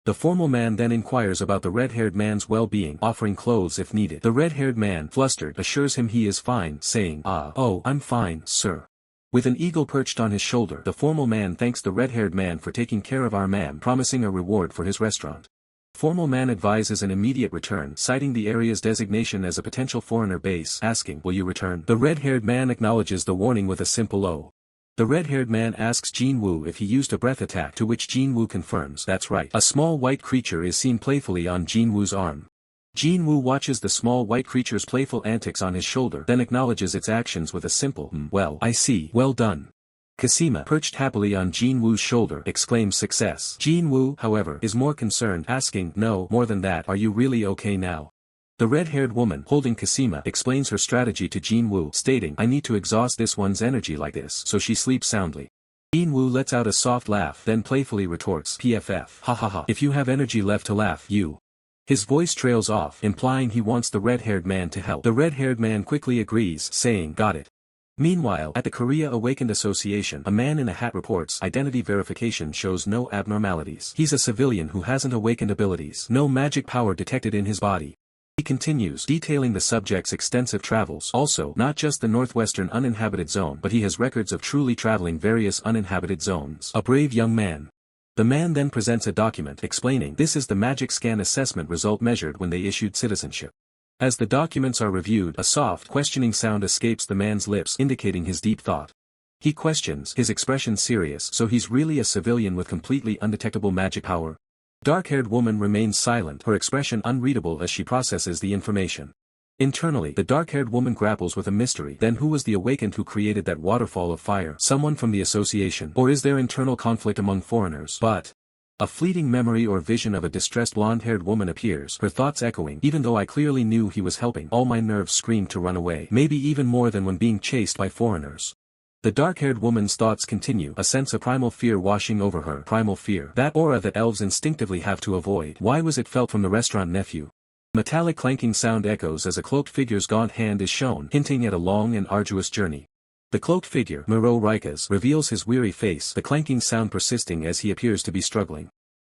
The formal man then inquires about the red-haired man's well-being, offering clothes if needed. The red-haired man, flustered, assures him he is fine, saying, "Oh, I'm fine, sir." With an eagle perched on his shoulder, the formal man thanks the red-haired man for taking care of our ma'am, promising a reward for his restaurant. Formal man advises an immediate return, citing the area's designation as a potential foreigner base, asking, "Will you return?" The red-haired man acknowledges the warning with a simple "Oh." The red-haired man asks Jin Woo if he used a breath attack, to which Jin Woo confirms, "That's right." A small white creature is seen playfully on Jin Woo's arm. Jin Woo watches the small white creature's playful antics on his shoulder, then acknowledges its actions with a simple, "Well, I see, well done." Kasima, perched happily on Jin Woo's shoulder, exclaims success. Jin Woo, however, is more concerned, asking, "No, more than that, are you really okay now?" The red-haired woman, holding Kasima, explains her strategy to Jin Woo, stating, "I need to exhaust this one's energy like this so she sleeps soundly." Jin Woo lets out a soft laugh, then playfully retorts, "PFF, ha ha ha, if you have energy left to laugh, you." His voice trails off, implying he wants the red-haired man to help. The red-haired man quickly agrees, saying, "Got it." Meanwhile, at the Korea Awakened Association, a man in a hat reports, "Identity verification shows no abnormalities. He's a civilian who hasn't awakened abilities. No magic power detected in his body." He continues, detailing the subject's extensive travels, also, not just the northwestern uninhabited zone, but he has records of truly traveling various uninhabited zones. A brave young man. The man then presents a document, explaining, "This is the magic scan assessment result measured when they issued citizenship." As the documents are reviewed, a soft, questioning sound escapes the man's lips, indicating his deep thought. He questions, his expression serious, "So he's really a civilian with completely undetectable magic power?" Dark-haired woman remains silent, her expression unreadable as she processes the information. Internally, the dark-haired woman grapples with a mystery. Then who was the awakened who created that waterfall of fire? Someone from the association? Or is there internal conflict among foreigners? But a fleeting memory or vision of a distressed blonde-haired woman appears, her thoughts echoing, "Even though I clearly knew he was helping, all my nerves screamed to run away. Maybe even more than when being chased by foreigners." The dark-haired woman's thoughts continue, a sense of primal fear washing over her. Primal fear. That aura that elves instinctively have to avoid. Why was it felt from the restaurant nephew? Metallic clanking sound echoes as a cloaked figure's gaunt hand is shown, hinting at a long and arduous journey. The cloaked figure, Miro Rikas, reveals his weary face, the clanking sound persisting as he appears to be struggling.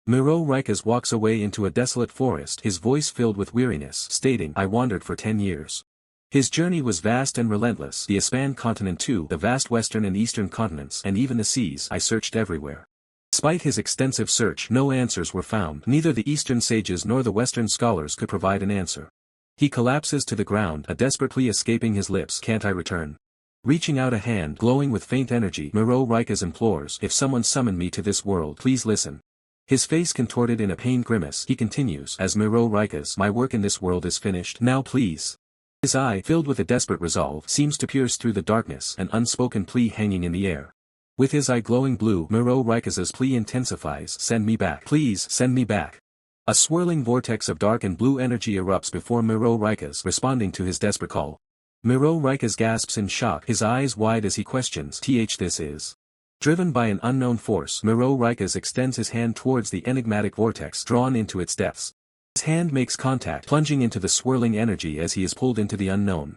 Miro Rikas walks away into a desolate forest, his voice filled with weariness, stating, "I wandered for 10 years. His journey was vast and relentless, the Aspan continent too, the vast western and eastern continents, and even the seas. I searched everywhere. Despite his extensive search, no answers were found. Neither the eastern sages nor the western scholars could provide an answer." He collapses to the ground, a desperate plea escaping his lips, "Can't I return?" Reaching out a hand, glowing with faint energy, Miro Rikas implores, "If someone summoned me to this world, please listen." His face contorted in a pained grimace, he continues, "As Miro Rikas, my work in this world is finished. Now please." His eye, filled with a desperate resolve, seems to pierce through the darkness, an unspoken plea hanging in the air. With his eye glowing blue, Miro Rikas's plea intensifies, "Send me back. Please, send me back." A swirling vortex of dark and blue energy erupts before Miro Rikas, responding to his desperate call. Miro Rikas gasps in shock, his eyes wide as he questions, This is." Driven by an unknown force, Miro Rikas extends his hand towards the enigmatic vortex, drawn into its depths. His hand makes contact, plunging into the swirling energy as he is pulled into the unknown.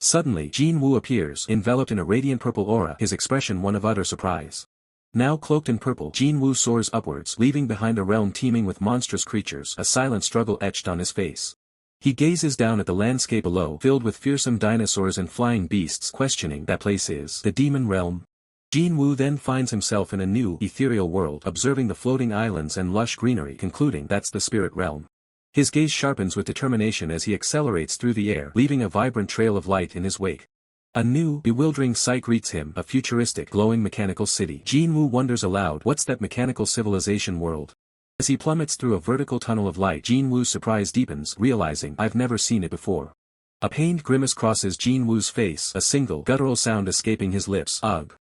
Suddenly Jin Woo appears, enveloped in a radiant purple aura, his expression one of utter surprise. Now cloaked in purple, Jin Woo soars upwards, leaving behind a realm teeming with monstrous creatures, a silent struggle etched on his face. He gazes down at the landscape below, filled with fearsome dinosaurs and flying beasts, questioning, that place is the demon realm? Jin Woo then finds himself in a new, ethereal world, observing the floating islands and lush greenery, concluding, that's the spirit realm. His gaze sharpens with determination as he accelerates through the air, leaving a vibrant trail of light in his wake. A new, bewildering sight greets him, a futuristic, glowing mechanical city. Jin Woo wonders aloud, what's that mechanical civilization world? As he plummets through a vertical tunnel of light, Jin Woo's surprise deepens, realizing, I've never seen it before. A pained grimace crosses Jin Woo's face, a single, guttural sound escaping his lips, ugh.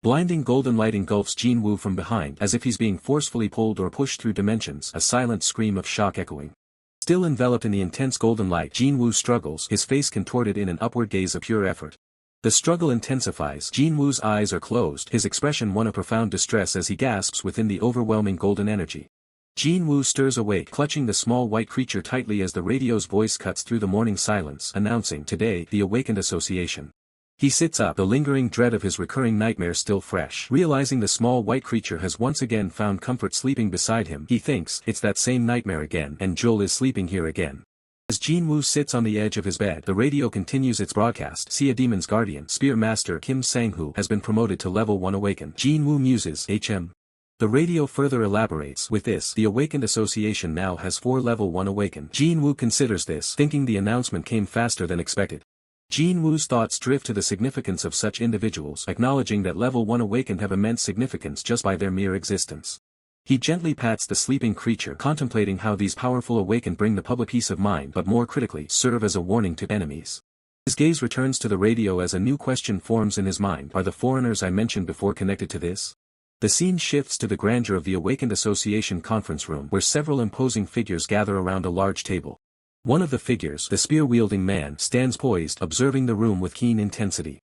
Blinding golden light engulfs Jin Woo from behind, as if he's being forcefully pulled or pushed through dimensions, a silent scream of shock echoing. Still enveloped in the intense golden light, Jin Woo struggles, his face contorted in an upward gaze of pure effort. The struggle intensifies, Jin Woo's eyes are closed, his expression one of profound distress as he gasps within the overwhelming golden energy. Jin Woo stirs awake, clutching the small white creature tightly as the radio's voice cuts through the morning silence, announcing, today, the Awakened Association. He sits up, the lingering dread of his recurring nightmare still fresh. Realizing the small white creature has once again found comfort sleeping beside him, he thinks, it's that same nightmare again, and Joel is sleeping here again. As Jin Woo sits on the edge of his bed, the radio continues its broadcast. See, a demon's guardian, Spear Master Kim Sang-hoo, has been promoted to level 1 awakened. Jin Woo muses, HM. The radio further elaborates, with this, the Awakened Association now has 4 level 1 awakened. Jin Woo considers this, thinking the announcement came faster than expected. Jin Woo's thoughts drift to the significance of such individuals, acknowledging that level 1 awakened have immense significance just by their mere existence. He gently pats the sleeping creature, contemplating how these powerful awakened bring the public peace of mind, but more critically, serve as a warning to enemies. His gaze returns to the radio as a new question forms in his mind. Are the foreigners I mentioned before connected to this? The scene shifts to the grandeur of the Awakened Association conference room, where several imposing figures gather around a large table. One of the figures, the spear-wielding man, stands poised, observing the room with keen intensity.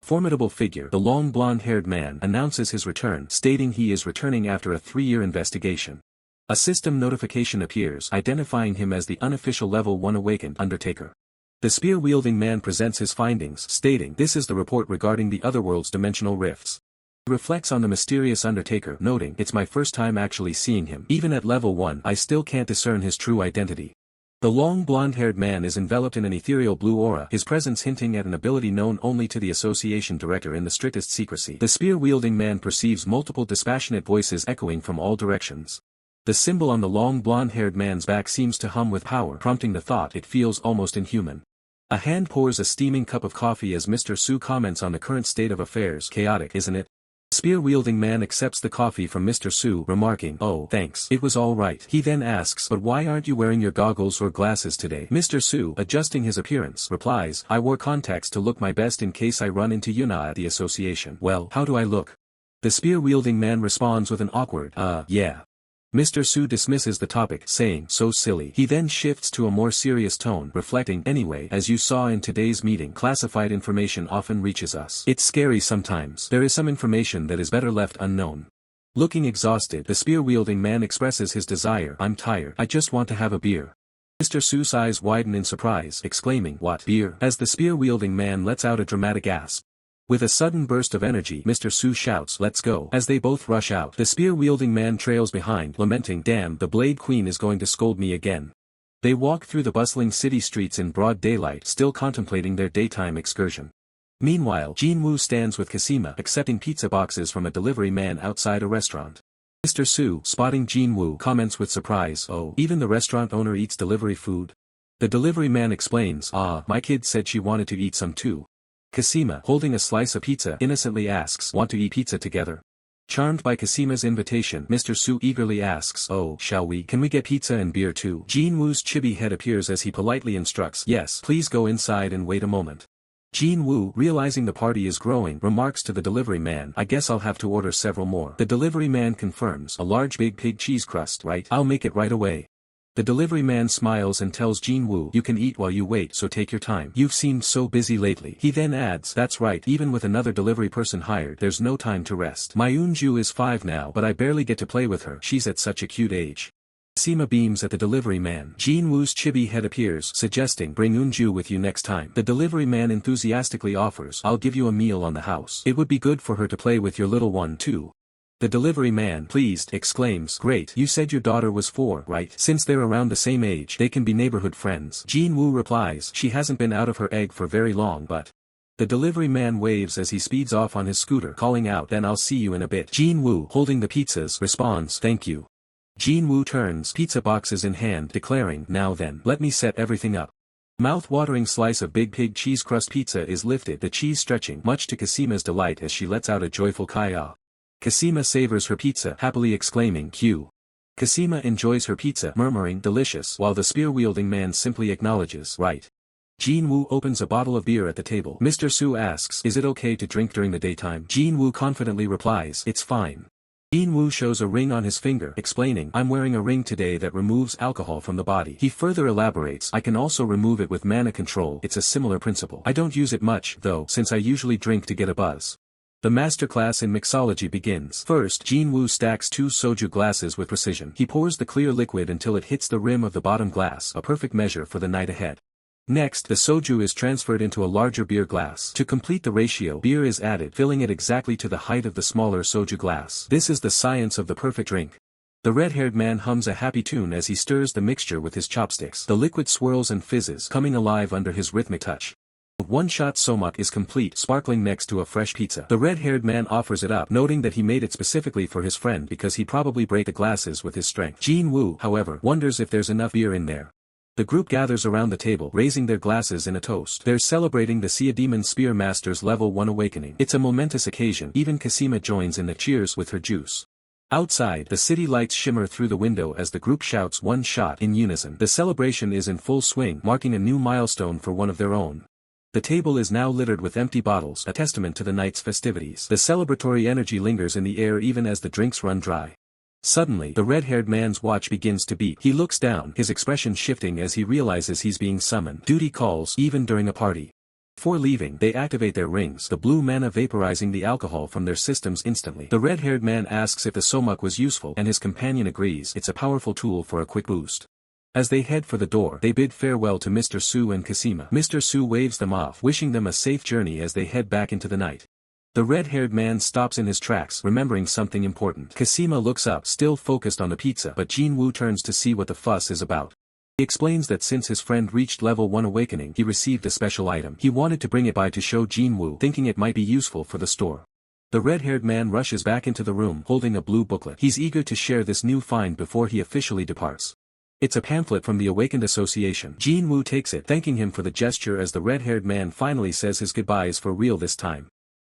Formidable figure, the long blonde-haired man, announces his return, stating he is returning after a 3-year investigation. A system notification appears, identifying him as the unofficial level 1 awakened Undertaker. The spear-wielding man presents his findings, stating, this is the report regarding the otherworld's dimensional rifts. He reflects on the mysterious Undertaker, noting, it's my first time actually seeing him. Even at level 1, I still can't discern his true identity. The long blonde-haired man is enveloped in an ethereal blue aura, his presence hinting at an ability known only to the association director in the strictest secrecy. The spear-wielding man perceives multiple dispassionate voices echoing from all directions. The symbol on the long blonde-haired man's back seems to hum with power, prompting the thought, it feels almost inhuman. A hand pours a steaming cup of coffee as Mr. Su comments on the current state of affairs. Chaotic, isn't it? Spear-wielding man accepts the coffee from Mr. Su, remarking, oh, thanks, it was all right. He then asks, but why aren't you wearing your goggles or glasses today? Mr. Su, adjusting his appearance, replies, I wore contacts to look my best in case I run into Yuna at the association. Well, how do I look? The spear-wielding man responds with an awkward, yeah. Mr. Su dismisses the topic, saying, so silly. He then shifts to a more serious tone, reflecting, anyway, as you saw in today's meeting, classified information often reaches us. It's scary sometimes. There is some information that is better left unknown. Looking exhausted, the spear-wielding man expresses his desire, I'm tired. I just want to have a beer. Mr. Su's eyes widen in surprise, exclaiming, what, beer? As the spear-wielding man lets out a dramatic gasp. With a sudden burst of energy, Mr. Su shouts, let's go. As they both rush out, the spear-wielding man trails behind, lamenting, damn, the Blade Queen is going to scold me again. They walk through the bustling city streets in broad daylight, still contemplating their daytime excursion. Meanwhile, Jin Woo stands with Kasima, accepting pizza boxes from a delivery man outside a restaurant. Mr. Su, spotting Jin Woo, comments with surprise, oh, even the restaurant owner eats delivery food? The delivery man explains, my kid said she wanted to eat some too. Kasima, holding a slice of pizza, innocently asks, want to eat pizza together? Charmed by Kasima's invitation, Mr. Su eagerly asks, oh, shall we? Can we get pizza and beer too? Jin Woo's chibi head appears as he politely instructs, yes, please go inside and wait a moment. Jin Woo, realizing the party is growing, remarks to the delivery man, I guess I'll have to order several more. The delivery man confirms, a large big pig cheese crust, right? I'll make it right away. The delivery man smiles and tells Jin Woo, you can eat while you wait, so take your time. You've seemed so busy lately. He then adds, that's right, even with another delivery person hired, there's no time to rest. My Eunju is 5 now, but I barely get to play with her. She's at such a cute age. Kasima beams at the delivery man. Jin Woo's chibi head appears, suggesting, bring Unju with you next time. The delivery man enthusiastically offers, I'll give you a meal on the house. It would be good for her to play with your little one too. The delivery man, pleased, exclaims, great, you said your daughter was 4, right? Since they're around the same age, they can be neighborhood friends. Jin Woo replies, she hasn't been out of her egg for very long but... The delivery man waves as he speeds off on his scooter, calling out, then I'll see you in a bit. Jin Woo, holding the pizzas, responds, thank you. Jin Woo turns, pizza boxes in hand, declaring, now then, let me set everything up. Mouth-watering slice of big pig cheese crust pizza is lifted, the cheese stretching, much to Kasima's delight as she lets out a joyful kaya. Kasima savors her pizza, happily exclaiming, Q. Kasima enjoys her pizza, murmuring, delicious, while the spear-wielding man simply acknowledges, right. Jin Woo opens a bottle of beer at the table. Mr. Su asks, is it okay to drink during the daytime? Jin Woo confidently replies, it's fine. Jin Woo shows a ring on his finger, explaining, I'm wearing a ring today that removes alcohol from the body. He further elaborates, I can also remove it with mana control, it's a similar principle. I don't use it much, though, since I usually drink to get a buzz. The masterclass in mixology begins. First, Jin Woo stacks 2 soju glasses with precision. He pours the clear liquid until it hits the rim of the bottom glass, a perfect measure for the night ahead. Next, the soju is transferred into a larger beer glass. To complete the ratio, beer is added, filling it exactly to the height of the smaller soju glass. This is the science of the perfect drink. The red-haired man hums a happy tune as he stirs the mixture with his chopsticks. The liquid swirls and fizzes, coming alive under his rhythmic touch. One-shot somak is complete, sparkling next to a fresh pizza. The red-haired man offers it up, noting that he made it specifically for his friend because he'd probably break the glasses with his strength. Jin Woo, however, wonders if there's enough beer in there. The group gathers around the table, raising their glasses in a toast. They're celebrating the Sea Demon Spear Master's Level 1 awakening. It's a momentous occasion, even Kasima joins in the cheers with her juice. Outside, the city lights shimmer through the window as the group shouts one shot in unison. The celebration is in full swing, marking a new milestone for one of their own. The table is now littered with empty bottles, a testament to the night's festivities. The celebratory energy lingers in the air even as the drinks run dry. Suddenly, the red-haired man's watch begins to beep. He looks down, his expression shifting as he realizes he's being summoned. Duty calls, even during a party. Before leaving, they activate their rings, the blue mana vaporizing the alcohol from their systems instantly. The red-haired man asks if the somak was useful, and his companion agrees, it's a powerful tool for a quick boost. As they head for the door, they bid farewell to Mr. Su and Kasima. Mr. Su waves them off, wishing them a safe journey as they head back into the night. The red-haired man stops in his tracks, remembering something important. Kasima looks up, still focused on the pizza, but Jin Woo turns to see what the fuss is about. He explains that since his friend reached level 1 awakening, he received a special item. He wanted to bring it by to show Jin Woo, thinking it might be useful for the store. The red-haired man rushes back into the room, holding a blue booklet. He's eager to share this new find before he officially departs. It's a pamphlet from the Awakened Association. Jin Woo takes it, thanking him for the gesture as the red-haired man finally says his goodbyes for real this time.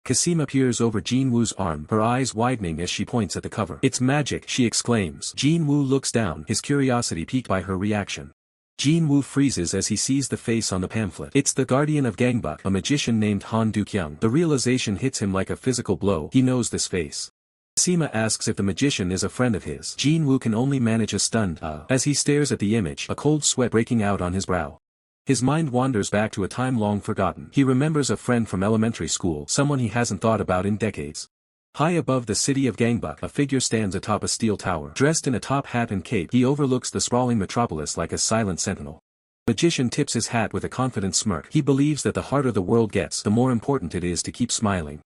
Kasima peers over Jin Woo's arm, her eyes widening as she points at the cover. It's magic, she exclaims. Jin Woo looks down, his curiosity piqued by her reaction. Jin Woo freezes as he sees the face on the pamphlet. It's the guardian of Gangbuk, a magician named Han Dukyung. The realization hits him like a physical blow. He knows this face. Kasima asks if the magician is a friend of his. Jin Woo can only manage a stunned as he stares at the image, a cold sweat breaking out on his brow. His mind wanders back to a time long forgotten. He remembers a friend from elementary school, someone he hasn't thought about in decades. High above the city of Gangbuk, a figure stands atop a steel tower. Dressed in a top hat and cape, he overlooks the sprawling metropolis like a silent sentinel. The magician tips his hat with a confident smirk. He believes that the harder the world gets, the more important it is to keep smiling.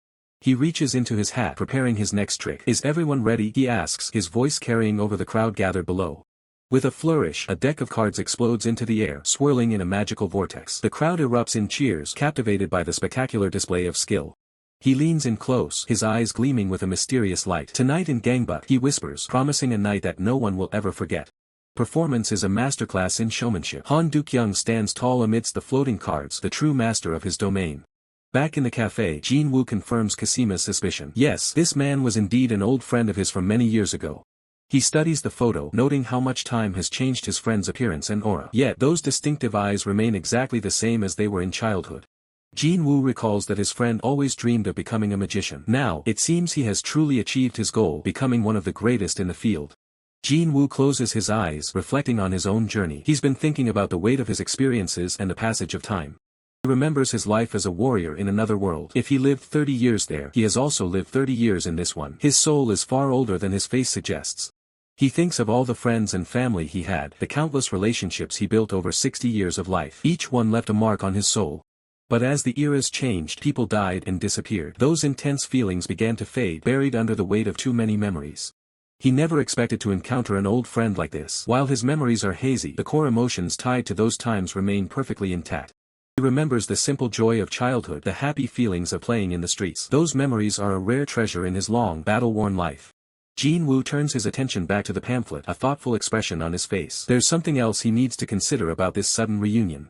He reaches into his hat, preparing his next trick. Is everyone ready? He asks, his voice carrying over the crowd gathered below. With a flourish, a deck of cards explodes into the air, swirling in a magical vortex. The crowd erupts in cheers, captivated by the spectacular display of skill. He leans in close, his eyes gleaming with a mysterious light. Tonight in Gangbuk, he whispers, promising a night that no one will ever forget. Performance is a masterclass in showmanship. Han Dukyung stands tall amidst the floating cards, the true master of his domain. Back in the cafe, Jin Woo confirms Kasima's suspicion. Yes, this man was indeed an old friend of his from many years ago. He studies the photo, noting how much time has changed his friend's appearance and aura. Yet those distinctive eyes remain exactly the same as they were in childhood. Jin Woo recalls that his friend always dreamed of becoming a magician. Now, it seems he has truly achieved his goal, becoming one of the greatest in the field. Jin Woo closes his eyes, reflecting on his own journey. He's been thinking about the weight of his experiences and the passage of time. He remembers his life as a warrior in another world. If he lived 30 years there, he has also lived 30 years in this one. His soul is far older than his face suggests. He thinks of all the friends and family he had, the countless relationships he built over 60 years of life. Each one left a mark on his soul. But as the eras changed, people died and disappeared. Those intense feelings began to fade, buried under the weight of too many memories. He never expected to encounter an old friend like this. While his memories are hazy, the core emotions tied to those times remain perfectly intact. He remembers the simple joy of childhood, the happy feelings of playing in the streets. Those memories are a rare treasure in his long, battle-worn life. Jin-woo turns his attention back to the pamphlet, a thoughtful expression on his face. There's something else he needs to consider about this sudden reunion.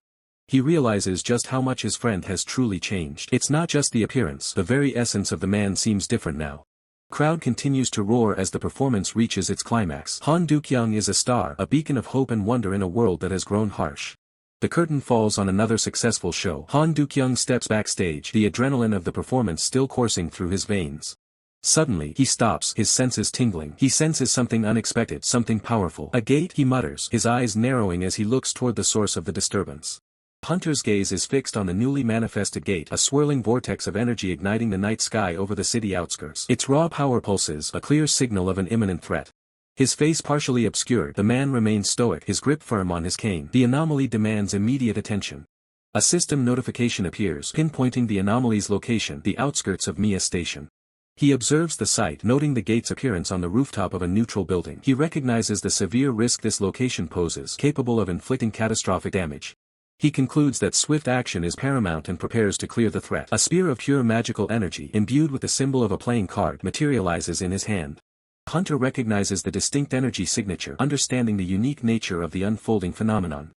He realizes just how much his friend has truly changed. It's not just the appearance, the very essence of the man seems different now. Crowd continues to roar as the performance reaches its climax. Han Duk-young is a star, a beacon of hope and wonder in a world that has grown harsh. The curtain falls on another successful show. Han Duk-young steps backstage, the adrenaline of the performance still coursing through his veins. Suddenly, he stops, his senses tingling. He senses something unexpected, something powerful. A gate, he mutters, his eyes narrowing as he looks toward the source of the disturbance. Hunter's gaze is fixed on the newly manifested gate, a swirling vortex of energy igniting the night sky over the city outskirts. Its raw power pulses, a clear signal of an imminent threat. His face partially obscured, the man remains stoic, his grip firm on his cane. The anomaly demands immediate attention. A system notification appears, pinpointing the anomaly's location, the outskirts of Mia Station. He observes the site, noting the gate's appearance on the rooftop of a neutral building. He recognizes the severe risk this location poses, capable of inflicting catastrophic damage. He concludes that swift action is paramount and prepares to clear the threat. A spear of pure magical energy, imbued with the symbol of a playing card, materializes in his hand. Hunter recognizes the distinct energy signature, understanding the unique nature of the unfolding phenomenon.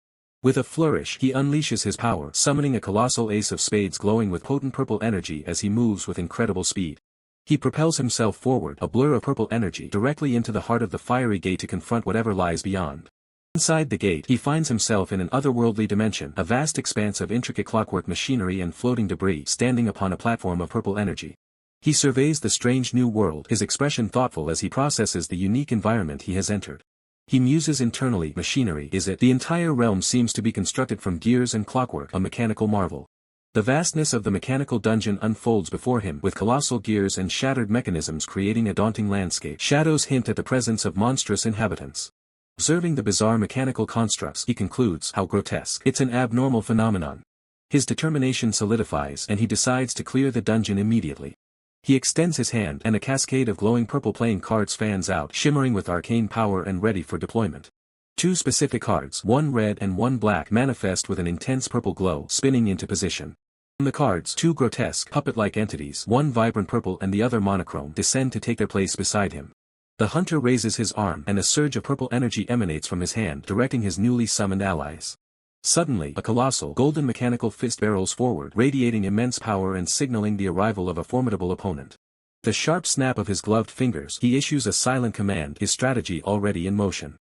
With a flourish, he unleashes his power, summoning a colossal ace of spades glowing with potent purple energy as he moves with incredible speed. He propels himself forward, a blur of purple energy, directly into the heart of the fiery gate to confront whatever lies beyond. Inside the gate, he finds himself in an otherworldly dimension, a vast expanse of intricate clockwork machinery and floating debris standing upon a platform of purple energy. He surveys the strange new world, his expression thoughtful as he processes the unique environment he has entered. He muses internally, machinery, is it? The entire realm seems to be constructed from gears and clockwork, a mechanical marvel. The vastness of the mechanical dungeon unfolds before him, with colossal gears and shattered mechanisms creating a daunting landscape. Shadows hint at the presence of monstrous inhabitants. Observing the bizarre mechanical constructs, he concludes, how grotesque. It's an abnormal phenomenon. His determination solidifies, and he decides to clear the dungeon immediately. He extends his hand, and a cascade of glowing purple playing cards fans out, shimmering with arcane power and ready for deployment. Two specific cards, one red and one black, manifest with an intense purple glow, spinning into position. On the cards, two grotesque, puppet-like entities, one vibrant purple and the other monochrome, descend to take their place beside him. The hunter raises his arm, and a surge of purple energy emanates from his hand, directing his newly summoned allies. Suddenly, a colossal, golden mechanical fist barrels forward, radiating immense power and signaling the arrival of a formidable opponent. The sharp snap of his gloved fingers, he issues a silent command, his strategy already in motion.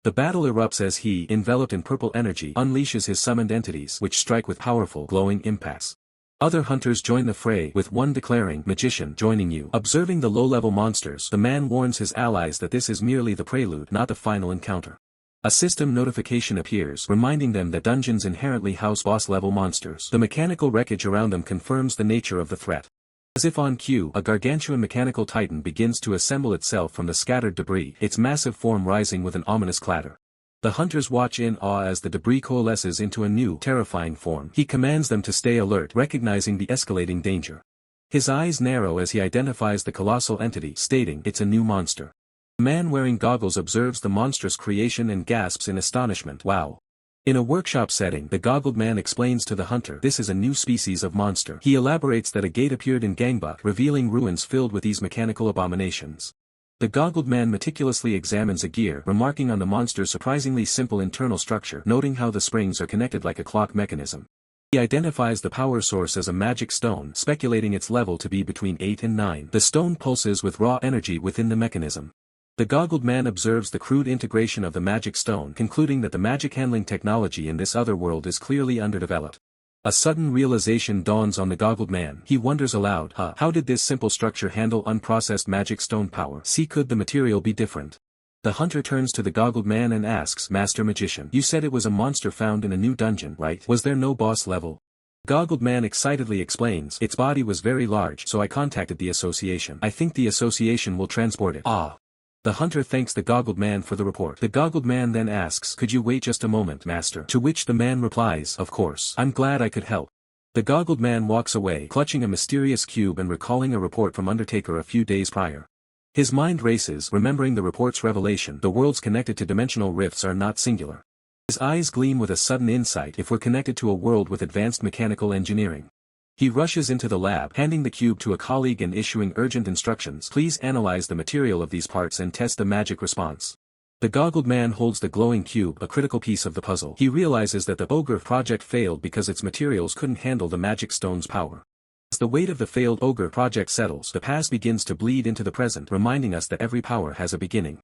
The battle erupts as he, enveloped in purple energy, unleashes his summoned entities, which strike with powerful, glowing impacts. Other hunters join the fray, with one declaring, "Magician, joining you." Observing the low-level monsters, the man warns his allies that this is merely the prelude, not the final encounter. A system notification appears, reminding them that dungeons inherently house boss-level monsters. The mechanical wreckage around them confirms the nature of the threat. As if on cue, a gargantuan mechanical titan begins to assemble itself from the scattered debris, its massive form rising with an ominous clatter. The hunters watch in awe as the debris coalesces into a new, terrifying form. He commands them to stay alert, recognizing the escalating danger. His eyes narrow as he identifies the colossal entity, stating, "It's a new monster." The man wearing goggles observes the monstrous creation and gasps in astonishment, "Wow." In a workshop setting, the goggled man explains to the hunter, "This is a new species of monster." He elaborates that a gate appeared in Gangbuk, revealing ruins filled with these mechanical abominations. The goggled man meticulously examines a gear, remarking on the monster's surprisingly simple internal structure, noting how the springs are connected like a clock mechanism. He identifies the power source as a magic stone, speculating its level to be between 8 and 9. The stone pulses with raw energy within the mechanism. The goggled man observes the crude integration of the magic stone, concluding that the magic handling technology in this other world is clearly underdeveloped. A sudden realization dawns on the goggled man. He wonders aloud, how did this simple structure handle unprocessed magic stone power? Could the material be different? The hunter turns to the goggled man and asks, "Master Magician, you said it was a monster found in a new dungeon, right? Was there no boss level?" Goggled man excitedly explains, "Its body was very large, so I contacted the association. I think the association will transport it." "Ah." The hunter thanks the goggled man for the report. The goggled man then asks, "Could you wait just a moment, master?" To which the man replies, "Of course. I'm glad I could help." The goggled man walks away, clutching a mysterious cube and recalling a report from Undertaker a few days prior. His mind races, remembering the report's revelation: the worlds connected to dimensional rifts are not singular. His eyes gleam with a sudden insight: if we're connected to a world with advanced mechanical engineering. He rushes into the lab, handing the cube to a colleague and issuing urgent instructions: "Please analyze the material of these parts and test the magic response." The goggled man holds the glowing cube, a critical piece of the puzzle. He realizes that the ogre project failed because its materials couldn't handle the magic stone's power. As the weight of the failed ogre project settles, the past begins to bleed into the present, reminding us that every power has a beginning.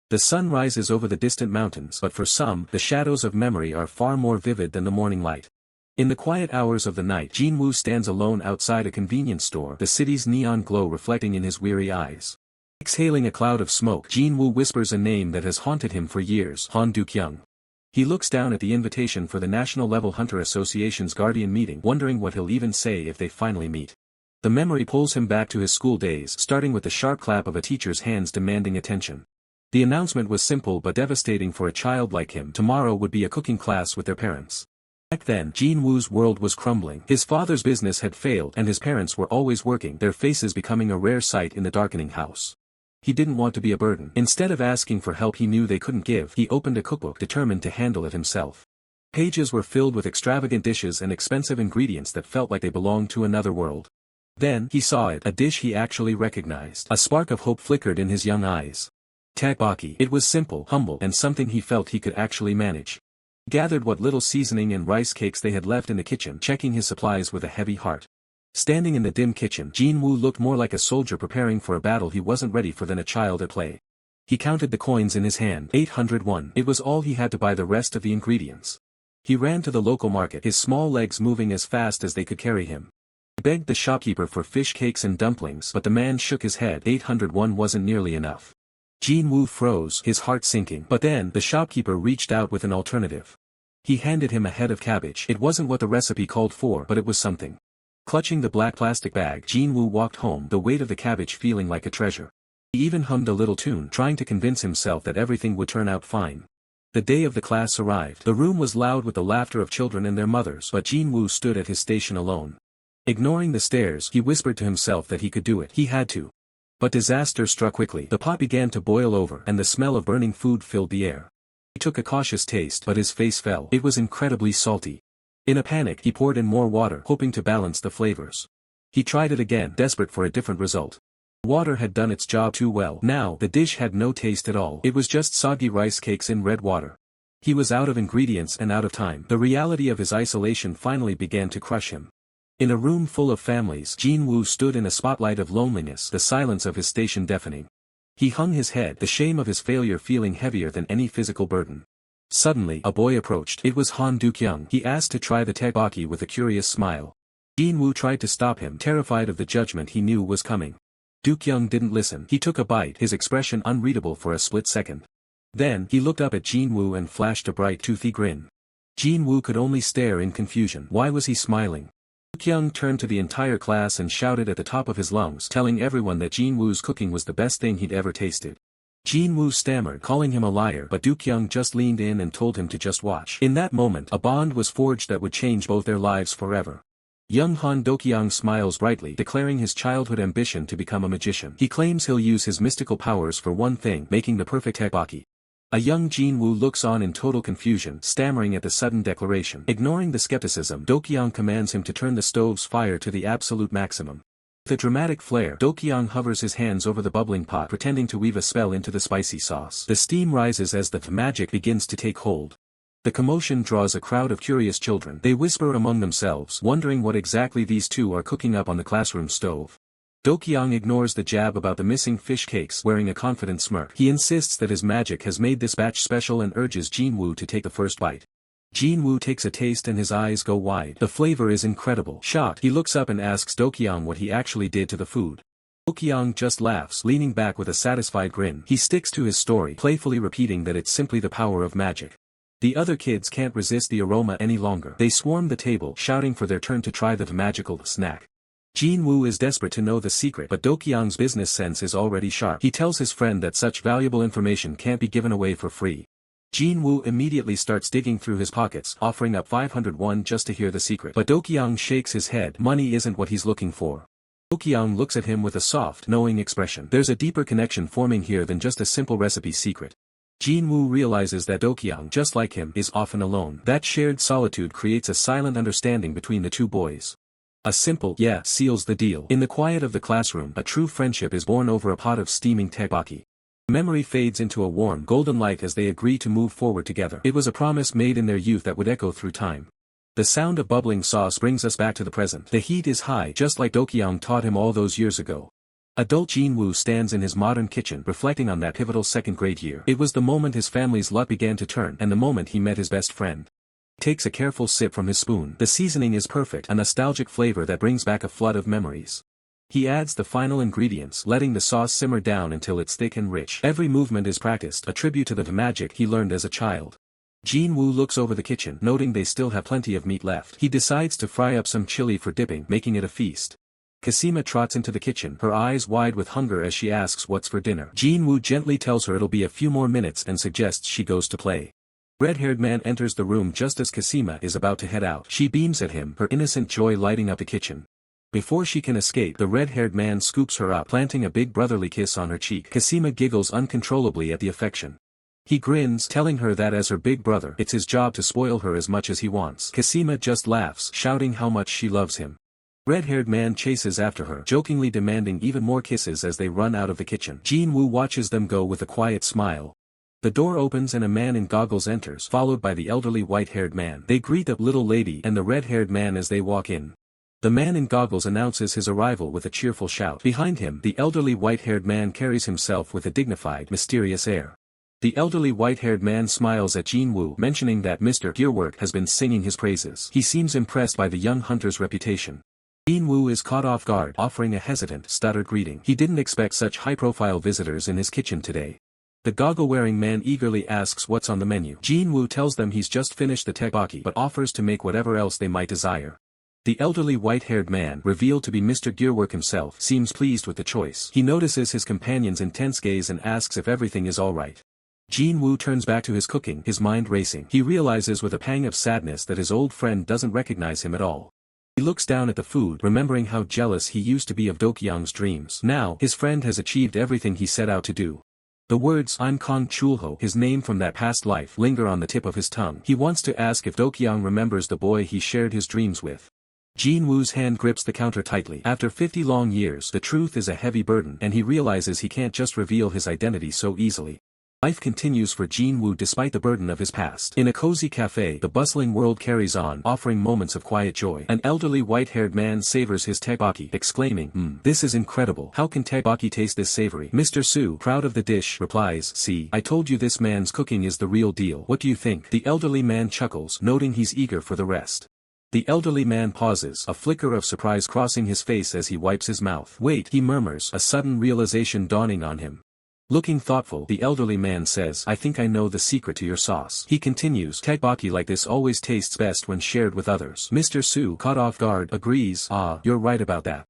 The sun rises over the distant mountains, but for some, the shadows of memory are far more vivid than the morning light. In the quiet hours of the night, Jin-woo stands alone outside a convenience store, the city's neon glow reflecting in his weary eyes. Exhaling a cloud of smoke, Jin-woo whispers a name that has haunted him for years: Han Duk-young. He looks down at the invitation for the National Level Hunter Association's Guardian meeting, wondering what he'll even say if they finally meet. The memory pulls him back to his school days, starting with the sharp clap of a teacher's hands demanding attention. The announcement was simple but devastating for a child like him: tomorrow would be a cooking class with their parents. Back then, Jin-woo's world was crumbling. His father's business had failed and his parents were always working, their faces becoming a rare sight in the darkening house. He didn't want to be a burden. Instead of asking for help he knew they couldn't give, he opened a cookbook, determined to handle it himself. Pages were filled with extravagant dishes and expensive ingredients that felt like they belonged to another world. Then, he saw it, a dish he actually recognized. A spark of hope flickered in his young eyes. Tteokbokki. It was simple, humble, and something he felt he could actually manage. He gathered what little seasoning and rice cakes they had left in the kitchen, checking his supplies with a heavy heart. Standing in the dim kitchen, Jin-woo looked more like a soldier preparing for a battle he wasn't ready for than a child at play. He counted the coins in his hand. 801. It was all he had to buy the rest of the ingredients. He ran to the local market, his small legs moving as fast as they could carry him. He begged the shopkeeper for fish cakes and dumplings, but the man shook his head. 801 wasn't nearly enough. Jin-woo froze, his heart sinking. But then, the shopkeeper reached out with an alternative. He handed him a head of cabbage. It wasn't what the recipe called for, but it was something. Clutching the black plastic bag, Jin-woo walked home, the weight of the cabbage feeling like a treasure. He even hummed a little tune, trying to convince himself that everything would turn out fine. The day of the class arrived. The room was loud with the laughter of children and their mothers, but Jin-woo stood at his station alone. Ignoring the stares, he whispered to himself that he could do it. He had to. But disaster struck quickly. The pot began to boil over, and the smell of burning food filled the air. He took a cautious taste, but his face fell. It was incredibly salty. In a panic, he poured in more water, hoping to balance the flavors. He tried it again, desperate for a different result. Water had done its job too well. Now, the dish had no taste at all. It was just soggy rice cakes in red water. He was out of ingredients and out of time. The reality of his isolation finally began to crush him. In a room full of families, Jin-woo stood in a spotlight of loneliness, the silence of his station deafening. He hung his head, the shame of his failure feeling heavier than any physical burden. Suddenly, a boy approached. It was Han Duk-young. He asked to try the tteokbokki with a curious smile. Jin-woo tried to stop him, terrified of the judgment he knew was coming. Duk-young didn't listen. He took a bite, his expression unreadable for a split second. Then, he looked up at Jin-woo and flashed a bright toothy grin. Jin-woo could only stare in confusion. Why was he smiling? Duk-young turned to the entire class and shouted at the top of his lungs, telling everyone that Jin-woo's cooking was the best thing he'd ever tasted. Jin-woo stammered, calling him a liar, but Duk-young just leaned in and told him to just watch. In that moment, a bond was forged that would change both their lives forever. Young Han Duk-young smiles brightly, declaring his childhood ambition to become a magician. He claims he'll use his mystical powers for one thing: making the perfect tteokbokki. A young Jin-woo looks on in total confusion, stammering at the sudden declaration. Ignoring the skepticism, Duk-young commands him to turn the stove's fire to the absolute maximum. With a dramatic flair, Duk-young hovers his hands over the bubbling pot, pretending to weave a spell into the spicy sauce. The steam rises as the magic begins to take hold. The commotion draws a crowd of curious children. They whisper among themselves, wondering what exactly these two are cooking up on the classroom stove. Duk-young ignores the jab about the missing fish cakes, wearing a confident smirk. He insists that his magic has made this batch special and urges Jin-woo to take the first bite. Jin-woo takes a taste and his eyes go wide. The flavor is incredible. Shocked, he looks up and asks Duk-young what he actually did to the food. Duk-young just laughs, leaning back with a satisfied grin. He sticks to his story, playfully repeating that it's simply the power of magic. The other kids can't resist the aroma any longer. They swarm the table, shouting for their turn to try the magical snack. Jin-woo is desperate to know the secret, but Do-kyung's business sense is already sharp. He tells his friend that such valuable information can't be given away for free. Jin-woo immediately starts digging through his pockets, offering up 500 won just to hear the secret. But Do-kyung shakes his head. Money isn't what he's looking for. Do-kyung looks at him with a soft, knowing expression. There's a deeper connection forming here than just a simple recipe secret. Jin-woo realizes that Do-kyung, just like him, is often alone. That shared solitude creates a silent understanding between the two boys. A simple "yeah" seals the deal. In the quiet of the classroom, a true friendship is born over a pot of steaming tteokbokki. Memory fades into a warm, golden light as they agree to move forward together. It was a promise made in their youth that would echo through time. The sound of bubbling sauce brings us back to the present. The heat is high, just like Do-kyung taught him all those years ago. Adult Jin-woo stands in his modern kitchen, reflecting on that pivotal second-grade year. It was the moment his family's luck began to turn, and the moment he met his best friend. Takes a careful sip from his spoon. The seasoning is perfect, a nostalgic flavor that brings back a flood of memories. He adds the final ingredients, letting the sauce simmer down until it's thick and rich. Every movement is practiced, a tribute to the magic he learned as a child. Jin-woo looks over the kitchen, noting they still have plenty of meat left. He decides to fry up some chili for dipping, making it a feast. Kasima trots into the kitchen, her eyes wide with hunger as she asks what's for dinner. Jin-woo gently tells her it'll be a few more minutes and suggests she goes to play. Red-haired man enters the room just as Kasima is about to head out. She beams at him, her innocent joy lighting up the kitchen. Before she can escape, the red-haired man scoops her up, planting a big brotherly kiss on her cheek. Kasima giggles uncontrollably at the affection. He grins, telling her that as her big brother, it's his job to spoil her as much as he wants. Kasima just laughs, shouting how much she loves him. Red-haired man chases after her, jokingly demanding even more kisses as they run out of the kitchen. Jin-woo watches them go with a quiet smile. The door opens and a man in goggles enters, followed by the elderly white-haired man. They greet the little lady and the red-haired man as they walk in. The man in goggles announces his arrival with a cheerful shout. Behind him, the elderly white-haired man carries himself with a dignified, mysterious air. The elderly white-haired man smiles at Jin-woo, mentioning that Mr. Gearwork has been singing his praises. He seems impressed by the young hunter's reputation. Jin-woo is caught off guard, offering a hesitant, stuttered greeting. He didn't expect such high-profile visitors in his kitchen today. The goggle-wearing man eagerly asks what's on the menu. Jin-woo tells them he's just finished the tteokbokki but offers to make whatever else they might desire. The elderly white-haired man, revealed to be Mr. Gearwork himself, seems pleased with the choice. He notices his companion's intense gaze and asks if everything is alright. Jin-woo turns back to his cooking, his mind racing. He realizes with a pang of sadness that his old friend doesn't recognize him at all. He looks down at the food, remembering how jealous he used to be of Do-kyung's dreams. Now, his friend has achieved everything he set out to do. The words, "I'm Kang Cheol-ho," his name from that past life, linger on the tip of his tongue. He wants to ask if Do-kyung remembers the boy he shared his dreams with. Jin-woo's hand grips the counter tightly. After 50 long years, the truth is a heavy burden, and he realizes he can't just reveal his identity so easily. Life continues for Jin-woo despite the burden of his past. In a cozy cafe, the bustling world carries on, offering moments of quiet joy. An elderly white-haired man savors his tteokbokki, exclaiming, this is incredible. How can tteokbokki taste this savory?" Mr. Soo, proud of the dish, replies, "See, I told you this man's cooking is the real deal. What do you think?" The elderly man chuckles, noting he's eager for the rest. The elderly man pauses, a flicker of surprise crossing his face as he wipes his mouth. "Wait," he murmurs, a sudden realization dawning on him. Looking thoughtful, the elderly man says, "I think I know the secret to your sauce." He continues, "Tteokbokki like this always tastes best when shared with others." Mr. Soo, caught off guard, agrees, "Ah, you're right about that."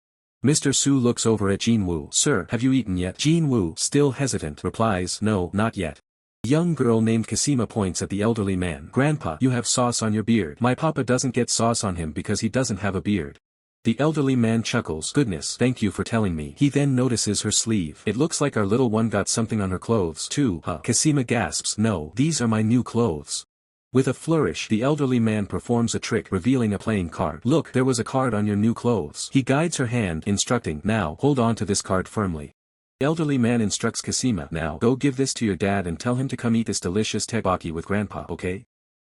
Mr. Soo looks over at Jin-woo. "Sir, have you eaten yet?" Jin-woo, still hesitant, replies, "No, not yet." A young girl named Kasima points at the elderly man. "Grandpa, you have sauce on your beard." "My papa doesn't get sauce on him because he doesn't have a beard." The elderly man chuckles. "Goodness, thank you for telling me." He then notices her sleeve. "It looks like our little one got something on her clothes too, huh?" Kasima gasps. "No, these are my new clothes." With a flourish, the elderly man performs a trick, revealing a playing card. "Look, there was a card on your new clothes." He guides her hand, instructing, "Now, hold on to this card firmly." The elderly man instructs Kasima, "Now, go give this to your dad and tell him to come eat this delicious tteokbokki with grandpa, okay?"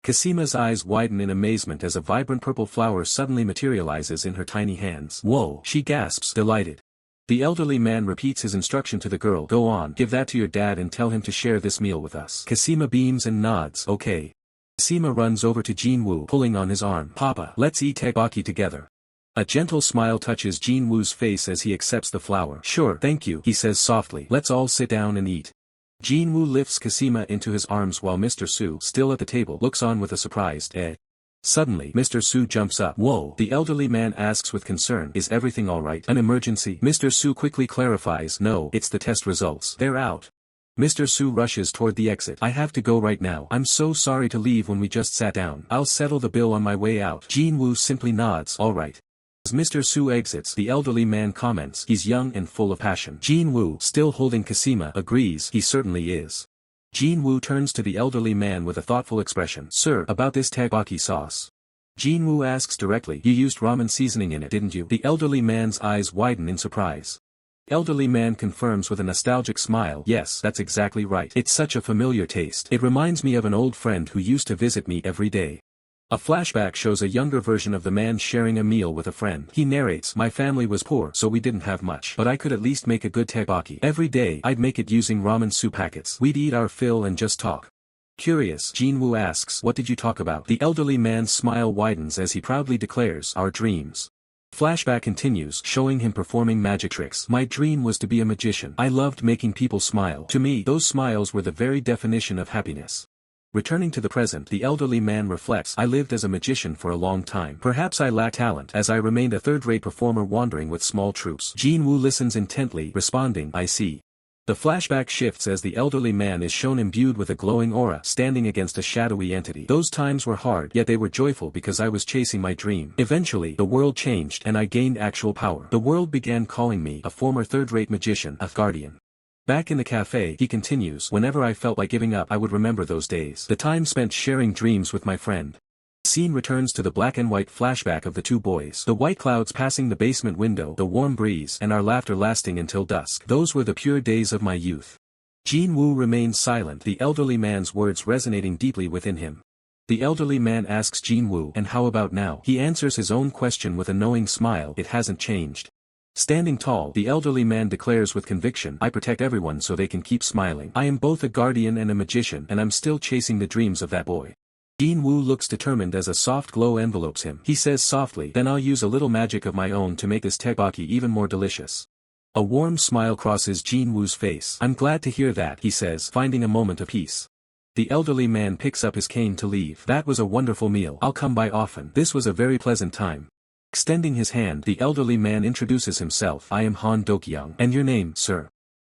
Kasima's eyes widen in amazement as a vibrant purple flower suddenly materializes in her tiny hands. "Whoa!" she gasps, delighted. The elderly man repeats his instruction to the girl. "Go on, give that to your dad and tell him to share this meal with us." Kasima beams and nods. "Okay." Kasima runs over to Jin-woo, pulling on his arm. "Papa, let's eat tteokbokki together." A gentle smile touches Jin-woo's face as he accepts the flower. "Sure, thank you," he says softly. "Let's all sit down and eat." Jin-woo lifts Kasima into his arms while Mr. Soo, still at the table, looks on with a surprised, Suddenly, Mr. Su jumps up. Whoa! The elderly man asks with concern, is everything alright? An emergency? Mr. Su quickly clarifies, no, it's the test results. They're out. Mr. Su rushes toward the exit. I have to go right now. I'm so sorry to leave when we just sat down. I'll settle the bill on my way out. Jin-woo simply nods. Alright. As Mr. Su exits, the elderly man comments, he's young and full of passion. Jin-woo, still holding Kasima, agrees, he certainly is. Jin-woo turns to the elderly man with a thoughtful expression. Sir, about this tteokbokki sauce. Jin-woo asks directly, you used ramen seasoning in it, didn't you? The elderly man's eyes widen in surprise. Elderly man confirms with a nostalgic smile, yes, that's exactly right. It's such a familiar taste. It reminds me of an old friend who used to visit me every day. A flashback shows a younger version of the man sharing a meal with a friend. He narrates, my family was poor, so we didn't have much. But I could at least make a good tteokbokki. Every day, I'd make it using ramen soup packets. We'd eat our fill and just talk. Curious, Jin-woo asks, what did you talk about? The elderly man's smile widens as he proudly declares, our dreams. Flashback continues, showing him performing magic tricks. My dream was to be a magician. I loved making people smile. To me, those smiles were the very definition of happiness. Returning to the present, the elderly man reflects, I lived as a magician for a long time. Perhaps I lacked talent, as I remained a third-rate performer wandering with small troops. Jin-woo listens intently, responding, I see. The flashback shifts as the elderly man is shown imbued with a glowing aura, standing against a shadowy entity. Those times were hard, yet they were joyful because I was chasing my dream. Eventually, the world changed and I gained actual power. The world began calling me a former third-rate magician, a guardian. Back in the cafe, he continues, whenever I felt like giving up, I would remember those days. The time spent sharing dreams with my friend. Scene returns to the black and white flashback of the two boys. The white clouds passing the basement window, the warm breeze, and our laughter lasting until dusk. Those were the pure days of my youth. Jin-woo remains silent, the elderly man's words resonating deeply within him. The elderly man asks Jin-woo, and how about now? He answers his own question with a knowing smile, it hasn't changed. Standing tall, the elderly man declares with conviction, I protect everyone so they can keep smiling. I am both a guardian and a magician, and I'm still chasing the dreams of that boy. Jin-woo looks determined as a soft glow envelopes him. He says softly, then I'll use a little magic of my own to make this tteokbokki even more delicious. A warm smile crosses Jin-woo's face. I'm glad to hear that, he says, finding a moment of peace. The elderly man picks up his cane to leave. That was a wonderful meal. I'll come by often. This was a very pleasant time. Extending his hand, the elderly man introduces himself. I am Han Dokyoung. And your name, sir?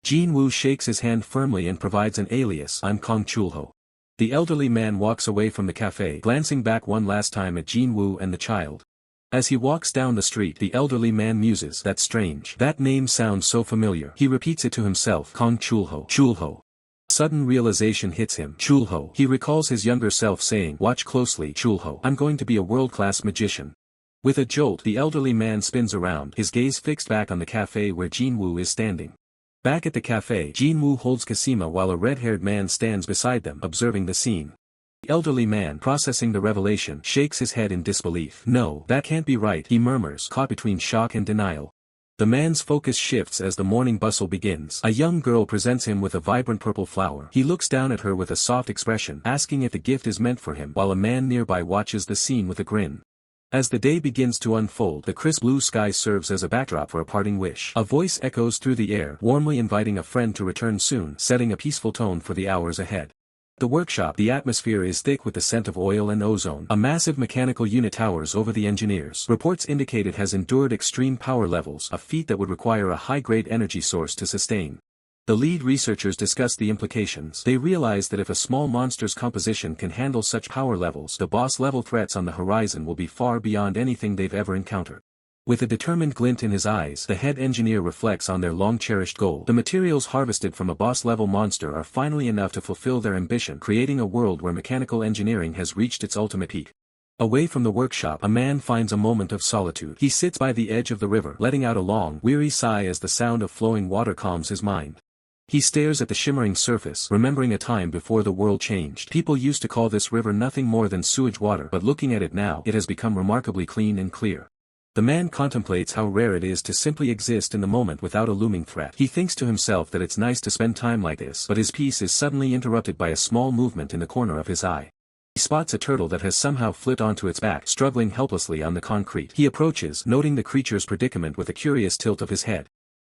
Jin-woo shakes his hand firmly and provides an alias. I'm Kang Cheol-ho. The elderly man walks away from the cafe, glancing back one last time at Jin-woo and the child. As he walks down the street, the elderly man muses, that's strange. That name sounds so familiar. He repeats it to himself, Kang Cheol-ho. Cheol-ho. Sudden realization hits him. Cheol-ho. He recalls his younger self saying, watch closely, Cheol-ho. I'm going to be a world-class magician. With a jolt, the elderly man spins around, his gaze fixed back on the cafe where Jin-woo is standing. Back at the cafe, Jin-woo holds Kasima while a red-haired man stands beside them, observing the scene. The elderly man, processing the revelation, shakes his head in disbelief. No, that can't be right, he murmurs, caught between shock and denial. The man's focus shifts as the morning bustle begins. A young girl presents him with a vibrant purple flower. He looks down at her with a soft expression, asking if the gift is meant for him, while a man nearby watches the scene with a grin. As the day begins to unfold, the crisp blue sky serves as a backdrop for a parting wish. A voice echoes through the air, warmly inviting a friend to return soon, setting a peaceful tone for the hours ahead. The workshop, the atmosphere is thick with the scent of oil and ozone. A massive mechanical unit towers over the engineers. Reports indicate it has endured extreme power levels, a feat that would require a high-grade energy source to sustain. The lead researchers discuss the implications. They realize that if a small monster's composition can handle such power levels, the boss-level threats on the horizon will be far beyond anything they've ever encountered. With a determined glint in his eyes, the head engineer reflects on their long-cherished goal. The materials harvested from a boss-level monster are finally enough to fulfill their ambition, creating a world where mechanical engineering has reached its ultimate peak. Away from the workshop, a man finds a moment of solitude. He sits by the edge of the river, letting out a long, weary sigh as the sound of flowing water calms his mind. He stares at the shimmering surface, remembering a time before the world changed. People used to call this river nothing more than sewage water, but looking at it now, it has become remarkably clean and clear. The man contemplates how rare it is to simply exist in the moment without a looming threat. He thinks to himself that it's nice to spend time like this, but his peace is suddenly interrupted by a small movement in the corner of his eye. He spots a turtle that has somehow flipped onto its back, struggling helplessly on the concrete. He approaches, noting the creature's predicament with a curious tilt of his head.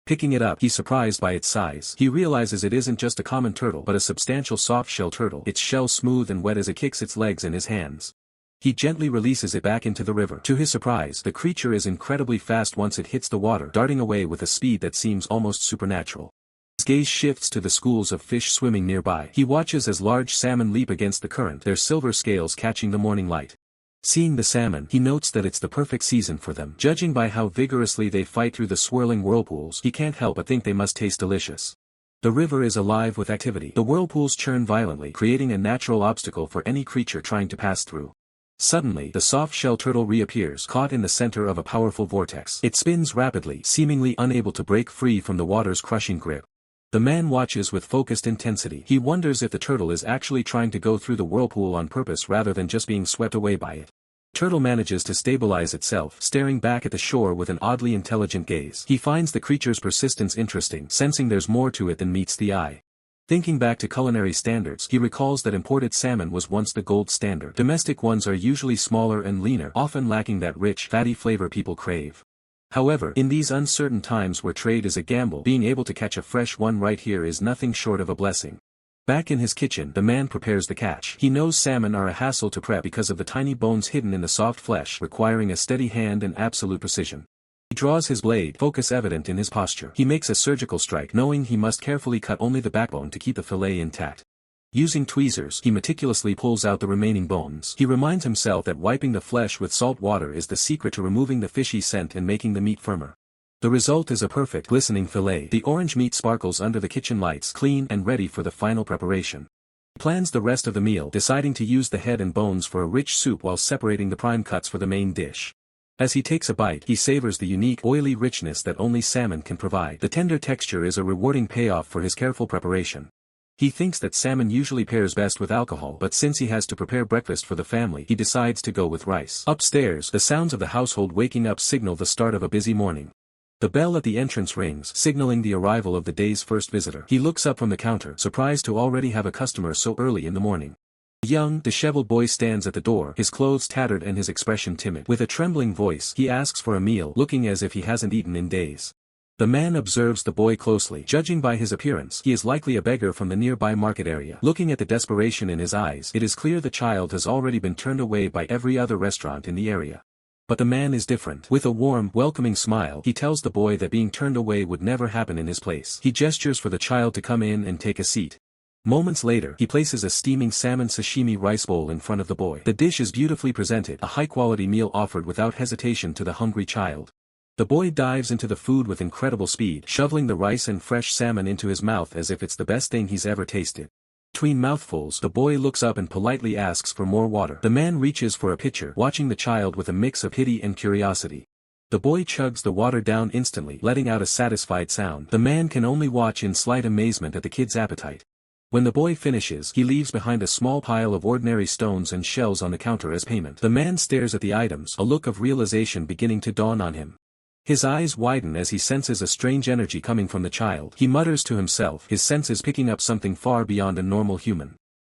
Picking it up, he's surprised by its size. He realizes it isn't just a common turtle but a substantial soft-shell turtle, its shell smooth and wet as it kicks its legs in his hands. He gently releases it back into the river. To his surprise, the creature is incredibly fast once it hits the water, darting away with a speed that seems almost supernatural. His gaze shifts to the schools of fish swimming nearby. He watches as large salmon leap against the current, their silver scales catching the morning light. Seeing the salmon, he notes that it's the perfect season for them. Judging by how vigorously they fight through the swirling whirlpools, he can't help but think they must taste delicious. The river is alive with activity. The whirlpools churn violently, creating a natural obstacle for any creature trying to pass through. Suddenly, the soft-shell turtle reappears, caught in the center of a powerful vortex. It spins rapidly, seemingly unable to break free from the water's crushing grip. The man watches with focused intensity. He wonders if the turtle is actually trying to go through the whirlpool on purpose rather than just being swept away by it. The turtle manages to stabilize itself, staring back at the shore with an oddly intelligent gaze. He finds the creature's persistence interesting, sensing there's more to it than meets the eye. Thinking back to culinary standards, he recalls that imported salmon was once the gold standard. Domestic ones are usually smaller and leaner, often lacking that rich, fatty flavor people crave. However, in these uncertain times where trade is a gamble, being able to catch a fresh one right here is nothing short of a blessing. Back in his kitchen, the man prepares the catch. He knows salmon are a hassle to prep because of the tiny bones hidden in the soft flesh, requiring a steady hand and absolute precision. He draws his blade, focus evident in his posture. He makes a surgical strike, knowing he must carefully cut only the backbone to keep the fillet intact. Using tweezers, he meticulously pulls out the remaining bones. He reminds himself that wiping the flesh with salt water is the secret to removing the fishy scent and making the meat firmer. The result is a perfect, glistening fillet. The orange meat sparkles under the kitchen lights, clean and ready for the final preparation. He plans the rest of the meal, deciding to use the head and bones for a rich soup while separating the prime cuts for the main dish. As he takes a bite, he savors the unique, oily richness that only salmon can provide. The tender texture is a rewarding payoff for his careful preparation. He thinks that salmon usually pairs best with alcohol, but since he has to prepare breakfast for the family, he decides to go with rice. Upstairs, the sounds of the household waking up signal the start of a busy morning. The bell at the entrance rings, signaling the arrival of the day's first visitor. He looks up from the counter, surprised to already have a customer so early in the morning. A young, disheveled boy stands at the door, his clothes tattered and his expression timid. With a trembling voice, he asks for a meal, looking as if he hasn't eaten in days. The man observes the boy closely. Judging by his appearance, he is likely a beggar from the nearby market area. Looking at the desperation in his eyes, it is clear the child has already been turned away by every other restaurant in the area. But the man is different. With a warm, welcoming smile, he tells the boy that being turned away would never happen in his place. He gestures for the child to come in and take a seat. Moments later, he places a steaming salmon sashimi rice bowl in front of the boy. The dish is beautifully presented, a high-quality meal offered without hesitation to the hungry child. The boy dives into the food with incredible speed, shoveling the rice and fresh salmon into his mouth as if it's the best thing he's ever tasted. Between mouthfuls, the boy looks up and politely asks for more water. The man reaches for a pitcher, watching the child with a mix of pity and curiosity. The boy chugs the water down instantly, letting out a satisfied sound. The man can only watch in slight amazement at the kid's appetite. When the boy finishes, he leaves behind a small pile of ordinary stones and shells on the counter as payment. The man stares at the items, a look of realization beginning to dawn on him. His eyes widen as he senses a strange energy coming from the child. He mutters to himself, his senses picking up something far beyond a normal human.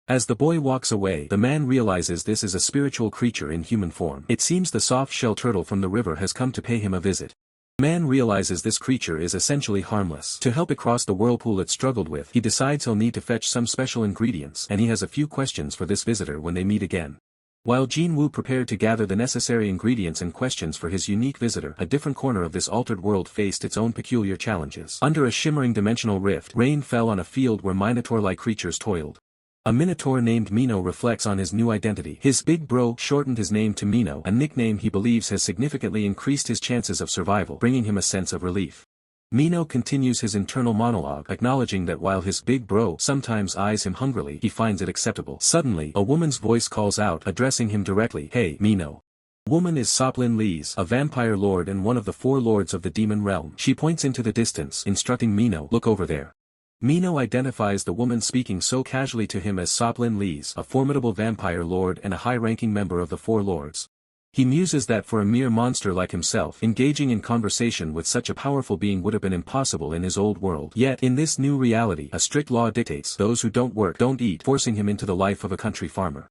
As the boy walks away, the man realizes this is a spiritual creature in human form. It seems the soft-shell turtle from the river has come to pay him a visit. The man realizes this creature is essentially harmless. To help it cross the whirlpool it struggled with, he decides he'll need to fetch some special ingredients, and he has a few questions for this visitor when they meet again. While Jin-woo prepared to gather the necessary ingredients and questions for his unique visitor, a different corner of this altered world faced its own peculiar challenges. Under a shimmering dimensional rift, rain fell on a field where minotaur-like creatures toiled. A minotaur named Mino reflects on his new identity. His big bro shortened his name to Mino, a nickname he believes has significantly increased his chances of survival, bringing him a sense of relief. Mino continues his internal monologue, acknowledging that while his big bro sometimes eyes him hungrily, he finds it acceptable. Suddenly, a woman's voice calls out, addressing him directly, "Hey, Mino." The woman is Soplin Lees, a vampire lord and one of the 4 lords of the demon realm. She points into the distance, instructing Mino, "Look over there." Mino identifies the woman speaking so casually to him as Soplin Lees, a formidable vampire lord and a high-ranking member of the 4 lords. He muses that for a mere monster like himself, engaging in conversation with such a powerful being would have been impossible in his old world. Yet in this new reality, a strict law dictates those who don't work don't eat, forcing him into the life of a country farmer.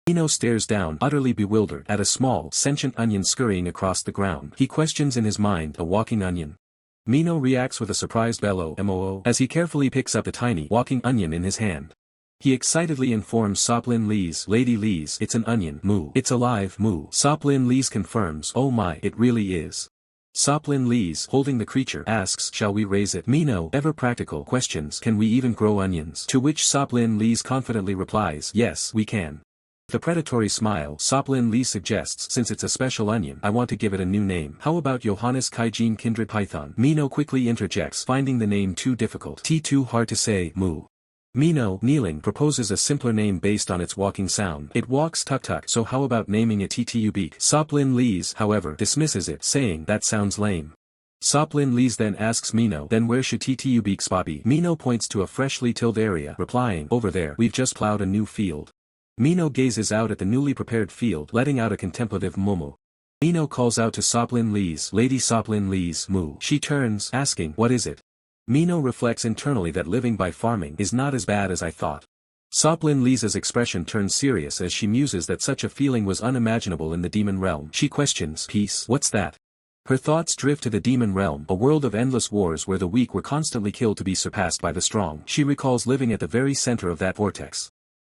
Mino stares down, utterly bewildered, at a small, sentient onion scurrying across the ground. He questions in his mind, a walking onion. Mino reacts with a surprised bellow, "Moo," as he carefully picks up the tiny, walking onion in his hand. He excitedly informs Soplin Lee's, Lady Lee's, it's an onion, moo. It's alive, moo. Soplin Lee's confirms, oh my, it really is. Soplin Lee's, holding the creature, asks, shall we raise it? Mino, ever practical, questions, can we even grow onions? To which Soplin Lee's confidently replies, yes, we can. With a predatory smile, Soplin Lee suggests, since it's a special onion, I want to give it a new name. How about Johannes Kaijin Kindred Python? Mino quickly interjects, finding the name too difficult. Too hard to say, moo. Mino, kneeling, proposes a simpler name based on its walking sound. It walks tuk-tuk, so how about naming it Ttubeak? Soplin Lee's, however, dismisses it, saying, that sounds lame. Soplin Lee's then asks Mino, then where should Ttubeak's spot be? Mino points to a freshly tilled area, replying, over there, we've just plowed a new field. Mino gazes out at the newly prepared field, letting out a contemplative mumu. Mino calls out to Soplin Lee's, Lady Soplin Lee's, moo. She turns, asking, what is it? Mino reflects internally that living by farming is not as bad as I thought. Soplin Lee's expression turns serious as she muses that such a feeling was unimaginable in the demon realm. She questions, peace, what's that? Her thoughts drift to the demon realm, a world of endless wars where the weak were constantly killed to be surpassed by the strong. She recalls living at the very center of that vortex.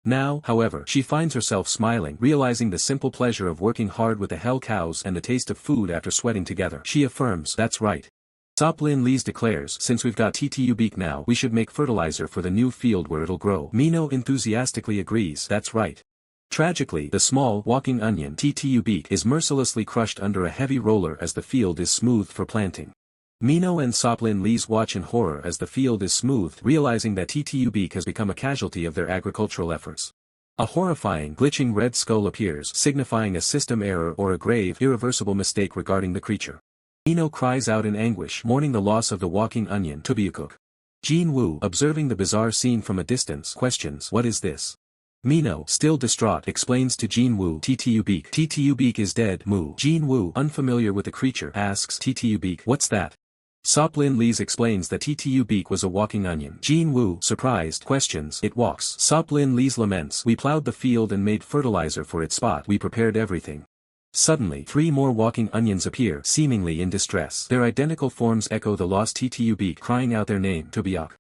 Now, however, she finds herself smiling, realizing the simple pleasure of working hard with the hell cows and the taste of food after sweating together. She affirms, that's right. Soplin Lee's declares, since we've got Ttubeak now, we should make fertilizer for the new field where it'll grow. Mino enthusiastically agrees, that's right. Tragically, the small, walking onion Ttubeak is mercilessly crushed under a heavy roller as the field is smoothed for planting. Mino and Soplin Lee's watch in horror as the field is smoothed, realizing that Ttubeak has become a casualty of their agricultural efforts. A horrifying, glitching red skull appears, signifying a system error or a grave, irreversible mistake regarding the creature. Mino cries out in anguish, mourning the loss of the walking onion Ttubeak. Jin Woo, observing the bizarre scene from a distance, questions, what is this? Mino, still distraught, explains to Jin Woo, Ttubeak is dead, moo. Jin Woo, unfamiliar with the creature, asks, Ttubeak, what's that? Soplin Lee's explains that Ttubeak was a walking onion. Jin Woo, surprised, questions, it walks. Soplin Lee's laments, we plowed the field and made fertilizer for its spot, we prepared everything. Suddenly, 3 more walking onions appear, seemingly in distress. Their identical forms echo the lost Ttubeak, crying out their name, Ttubeak.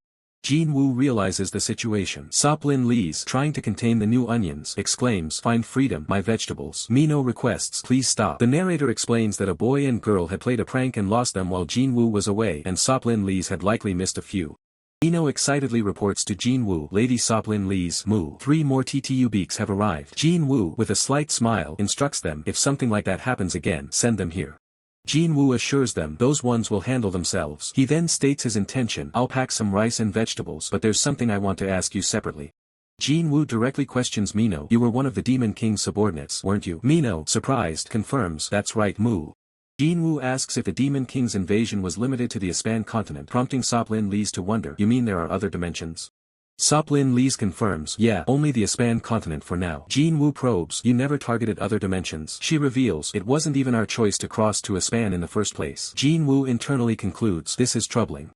Jin Woo realizes the situation. Soplin Lee's, trying to contain the new onions, exclaims, find freedom, my vegetables. Mino requests, please stop. The narrator explains that a boy and girl had played a prank and lost them while Jin Woo was away, and Soplin Lee's had likely missed a few. Mino excitedly reports to Jin Woo, Lady Soplin Lee's, moo. 3 more Ttubeaks have arrived. Jin Woo, with a slight smile, instructs them, if something like that happens again, send them here. Jin Woo assures them those ones will handle themselves. He then states his intention, I'll pack some rice and vegetables, but there's something I want to ask you separately. Jin Woo directly questions Mino, you were one of the Demon King's subordinates, weren't you? Mino, surprised, confirms, that's right, moo. Jin Woo asks if the Demon King's invasion was limited to the Aspan continent, prompting Soplin Lee's to wonder, you mean there are other dimensions? Soplin Lee's confirms, yeah, only the Aspan continent for now. Jin Woo probes, you never targeted other dimensions. She reveals, it wasn't even our choice to cross to Aspan in the first place. Jin Woo internally concludes, this is troubling.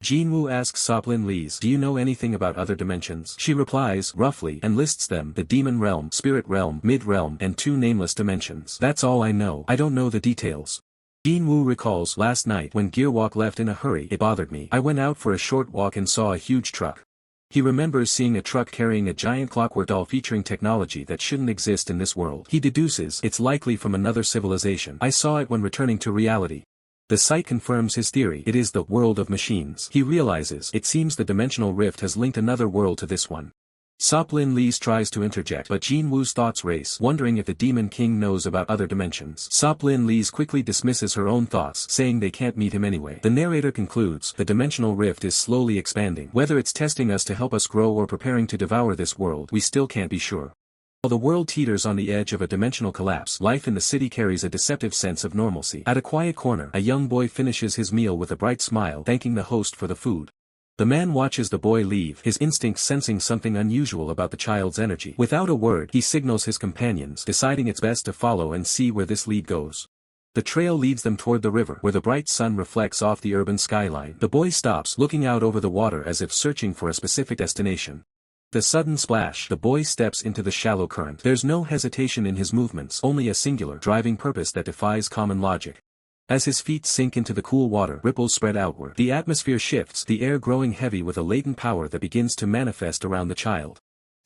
Jin Woo asks Soplin Lee's, do you know anything about other dimensions? She replies, roughly, and lists them, the demon realm, spirit realm, mid-realm, and 2 nameless dimensions. That's all I know, I don't know the details. Jin Woo recalls, last night when Gearwalk left in a hurry, it bothered me. I went out for a short walk and saw a huge truck. He remembers seeing a truck carrying a giant clockwork doll featuring technology that shouldn't exist in this world. He deduces, it's likely from another civilization. I saw it when returning to reality. The sight confirms his theory, it is the world of machines. He realizes, it seems the dimensional rift has linked another world to this one. Soplin Lee's tries to interject, but Jin Woo's thoughts race, wondering if the Demon King knows about other dimensions. Soplin Lee's quickly dismisses her own thoughts, saying they can't meet him anyway. The narrator concludes, the dimensional rift is slowly expanding. Whether it's testing us to help us grow or preparing to devour this world, we still can't be sure. While the world teeters on the edge of a dimensional collapse, life in the city carries a deceptive sense of normalcy. At a quiet corner, a young boy finishes his meal with a bright smile, thanking the host for the food. The man watches the boy leave, his instincts sensing something unusual about the child's energy. Without a word, he signals his companions, deciding it's best to follow and see where this lead goes. The trail leads them toward the river, where the bright sun reflects off the urban skyline. The boy stops, looking out over the water as if searching for a specific destination. The sudden splash, the boy steps into the shallow current. There's no hesitation in his movements, only a singular, driving purpose that defies common logic. As his feet sink into the cool water, ripples spread outward. The atmosphere shifts, the air growing heavy with a latent power that begins to manifest around the child.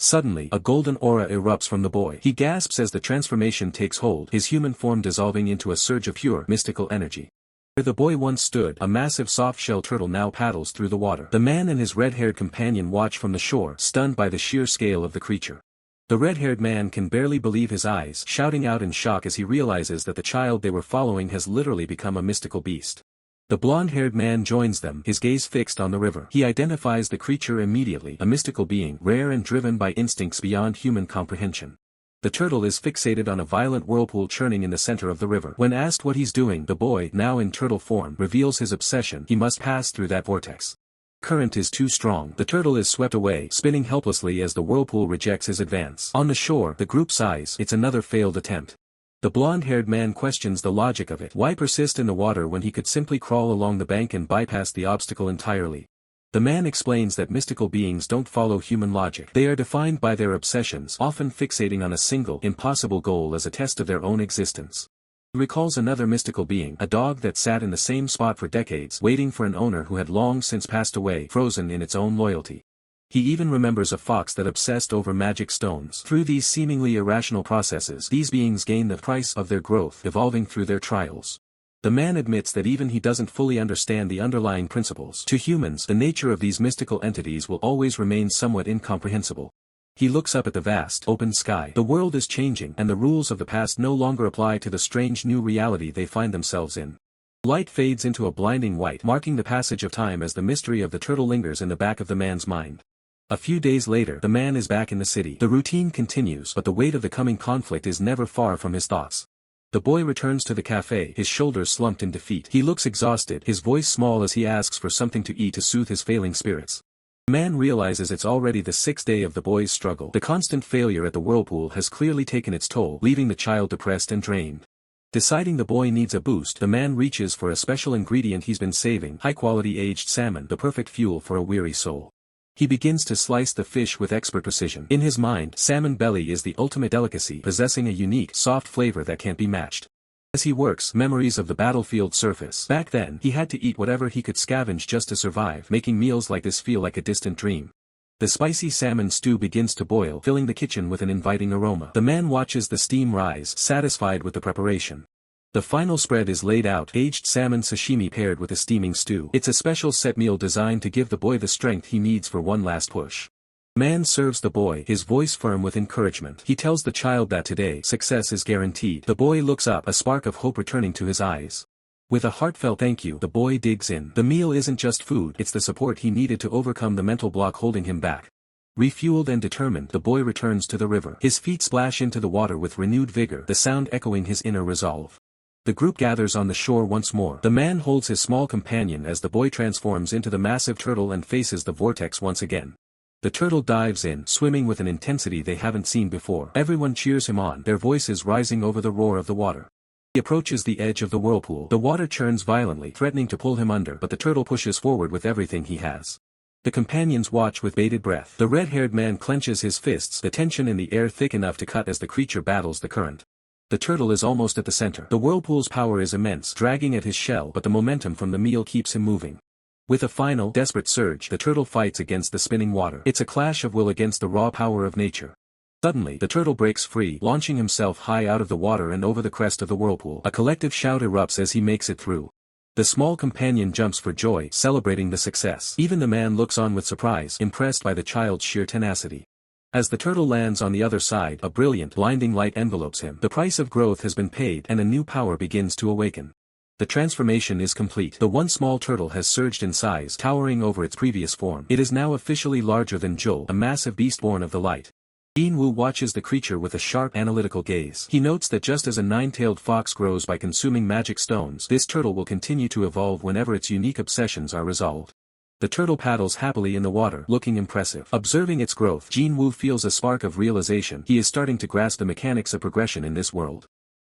Suddenly, a golden aura erupts from the boy. He gasps as the transformation takes hold, his human form dissolving into a surge of pure, mystical energy. Where the boy once stood, a massive soft-shell turtle now paddles through the water. The man and his red-haired companion watch from the shore, stunned by the sheer scale of the creature. The red-haired man can barely believe his eyes, shouting out in shock as he realizes that the child they were following has literally become a mystical beast. The blonde-haired man joins them, his gaze fixed on the river. He identifies the creature immediately, a mystical being, rare and driven by instincts beyond human comprehension. The turtle is fixated on a violent whirlpool churning in the center of the river. When asked what he's doing, the boy, now in turtle form, reveals his obsession. He must pass through that vortex. Current is too strong. The turtle is swept away, spinning helplessly as the whirlpool rejects his advance. On the shore, the group sighs. It's another failed attempt. The blonde-haired man questions the logic of it. Why persist in the water when he could simply crawl along the bank and bypass the obstacle entirely? The man explains that mystical beings don't follow human logic. They are defined by their obsessions, often fixating on a single, impossible goal as a test of their own existence. He recalls another mystical being, a dog that sat in the same spot for decades, waiting for an owner who had long since passed away, frozen in its own loyalty. He even remembers a fox that obsessed over magic stones. Through these seemingly irrational processes, these beings gain the price of their growth, evolving through their trials. The man admits that even he doesn't fully understand the underlying principles. To humans, the nature of these mystical entities will always remain somewhat incomprehensible. He looks up at the vast, open sky. The world is changing, and the rules of the past no longer apply to the strange new reality they find themselves in. Light fades into a blinding white, marking the passage of time as the mystery of the turtle lingers in the back of the man's mind. A few days later, the man is back in the city. The routine continues, but the weight of the coming conflict is never far from his thoughts. The boy returns to the cafe, his shoulders slumped in defeat. He looks exhausted, his voice small as he asks for something to eat to soothe his failing spirits. The man realizes it's already the sixth day of the boy's struggle. The constant failure at the whirlpool has clearly taken its toll, leaving the child depressed and drained. Deciding the boy needs a boost, the man reaches for a special ingredient he's been saving, high-quality aged salmon, the perfect fuel for a weary soul. He begins to slice the fish with expert precision. In his mind, salmon belly is the ultimate delicacy, possessing a unique, soft flavor that can't be matched. As he works, memories of the battlefield surface. Back then, he had to eat whatever he could scavenge just to survive, making meals like this feel like a distant dream. The spicy salmon stew begins to boil, filling the kitchen with an inviting aroma. The man watches the steam rise, satisfied with the preparation. The final spread is laid out, aged salmon sashimi paired with a steaming stew. It's a special set meal designed to give the boy the strength he needs for one last push. The man serves the boy, his voice firm with encouragement. He tells the child that today, success is guaranteed. The boy looks up, a spark of hope returning to his eyes. With a heartfelt thank you, the boy digs in. The meal isn't just food, it's the support he needed to overcome the mental block holding him back. Refueled and determined, the boy returns to the river. His feet splash into the water with renewed vigor, the sound echoing his inner resolve. The group gathers on the shore once more. The man holds his small companion as the boy transforms into the massive turtle and faces the vortex once again. The turtle dives in, swimming with an intensity they haven't seen before. Everyone cheers him on, their voices rising over the roar of the water. He approaches the edge of the whirlpool. The water churns violently, threatening to pull him under, but the turtle pushes forward with everything he has. The companions watch with bated breath. The red-haired man clenches his fists, the tension in the air thick enough to cut as the creature battles the current. The turtle is almost at the center. The whirlpool's power is immense, dragging at his shell, but the momentum from the meal keeps him moving. With a final, desperate surge, the turtle fights against the spinning water. It's a clash of will against the raw power of nature. Suddenly, the turtle breaks free, launching himself high out of the water and over the crest of the whirlpool. A collective shout erupts as he makes it through. The small companion jumps for joy, celebrating the success. Even the man looks on with surprise, impressed by the child's sheer tenacity. As the turtle lands on the other side, a brilliant, blinding light envelopes him. The price of growth has been paid, and a new power begins to awaken. The transformation is complete. The one small turtle has surged in size, towering over its previous form. It is now officially larger than Joel, a massive beast born of the light. Jin-woo watches the creature with a sharp, analytical gaze. He notes that just as a nine-tailed fox grows by consuming magic stones, this turtle will continue to evolve whenever its unique obsessions are resolved. The turtle paddles happily in the water, looking impressive. Observing its growth, Jin-woo feels a spark of realization. He is starting to grasp the mechanics of progression in this world.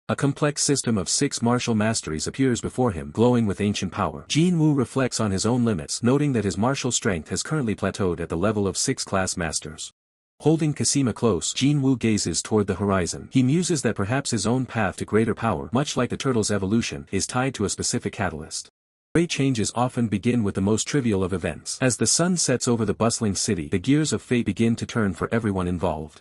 A complex system of 6 martial masteries appears before him, glowing with ancient power. Jin-woo reflects on his own limits, noting that his martial strength has currently plateaued at the level of 6 class masters. Holding Kasima close, Jin-woo gazes toward the horizon. He muses that perhaps his own path to greater power, much like the turtle's evolution, is tied to a specific catalyst. Great changes often begin with the most trivial of events. As the sun sets over the bustling city, the gears of fate begin to turn for everyone involved.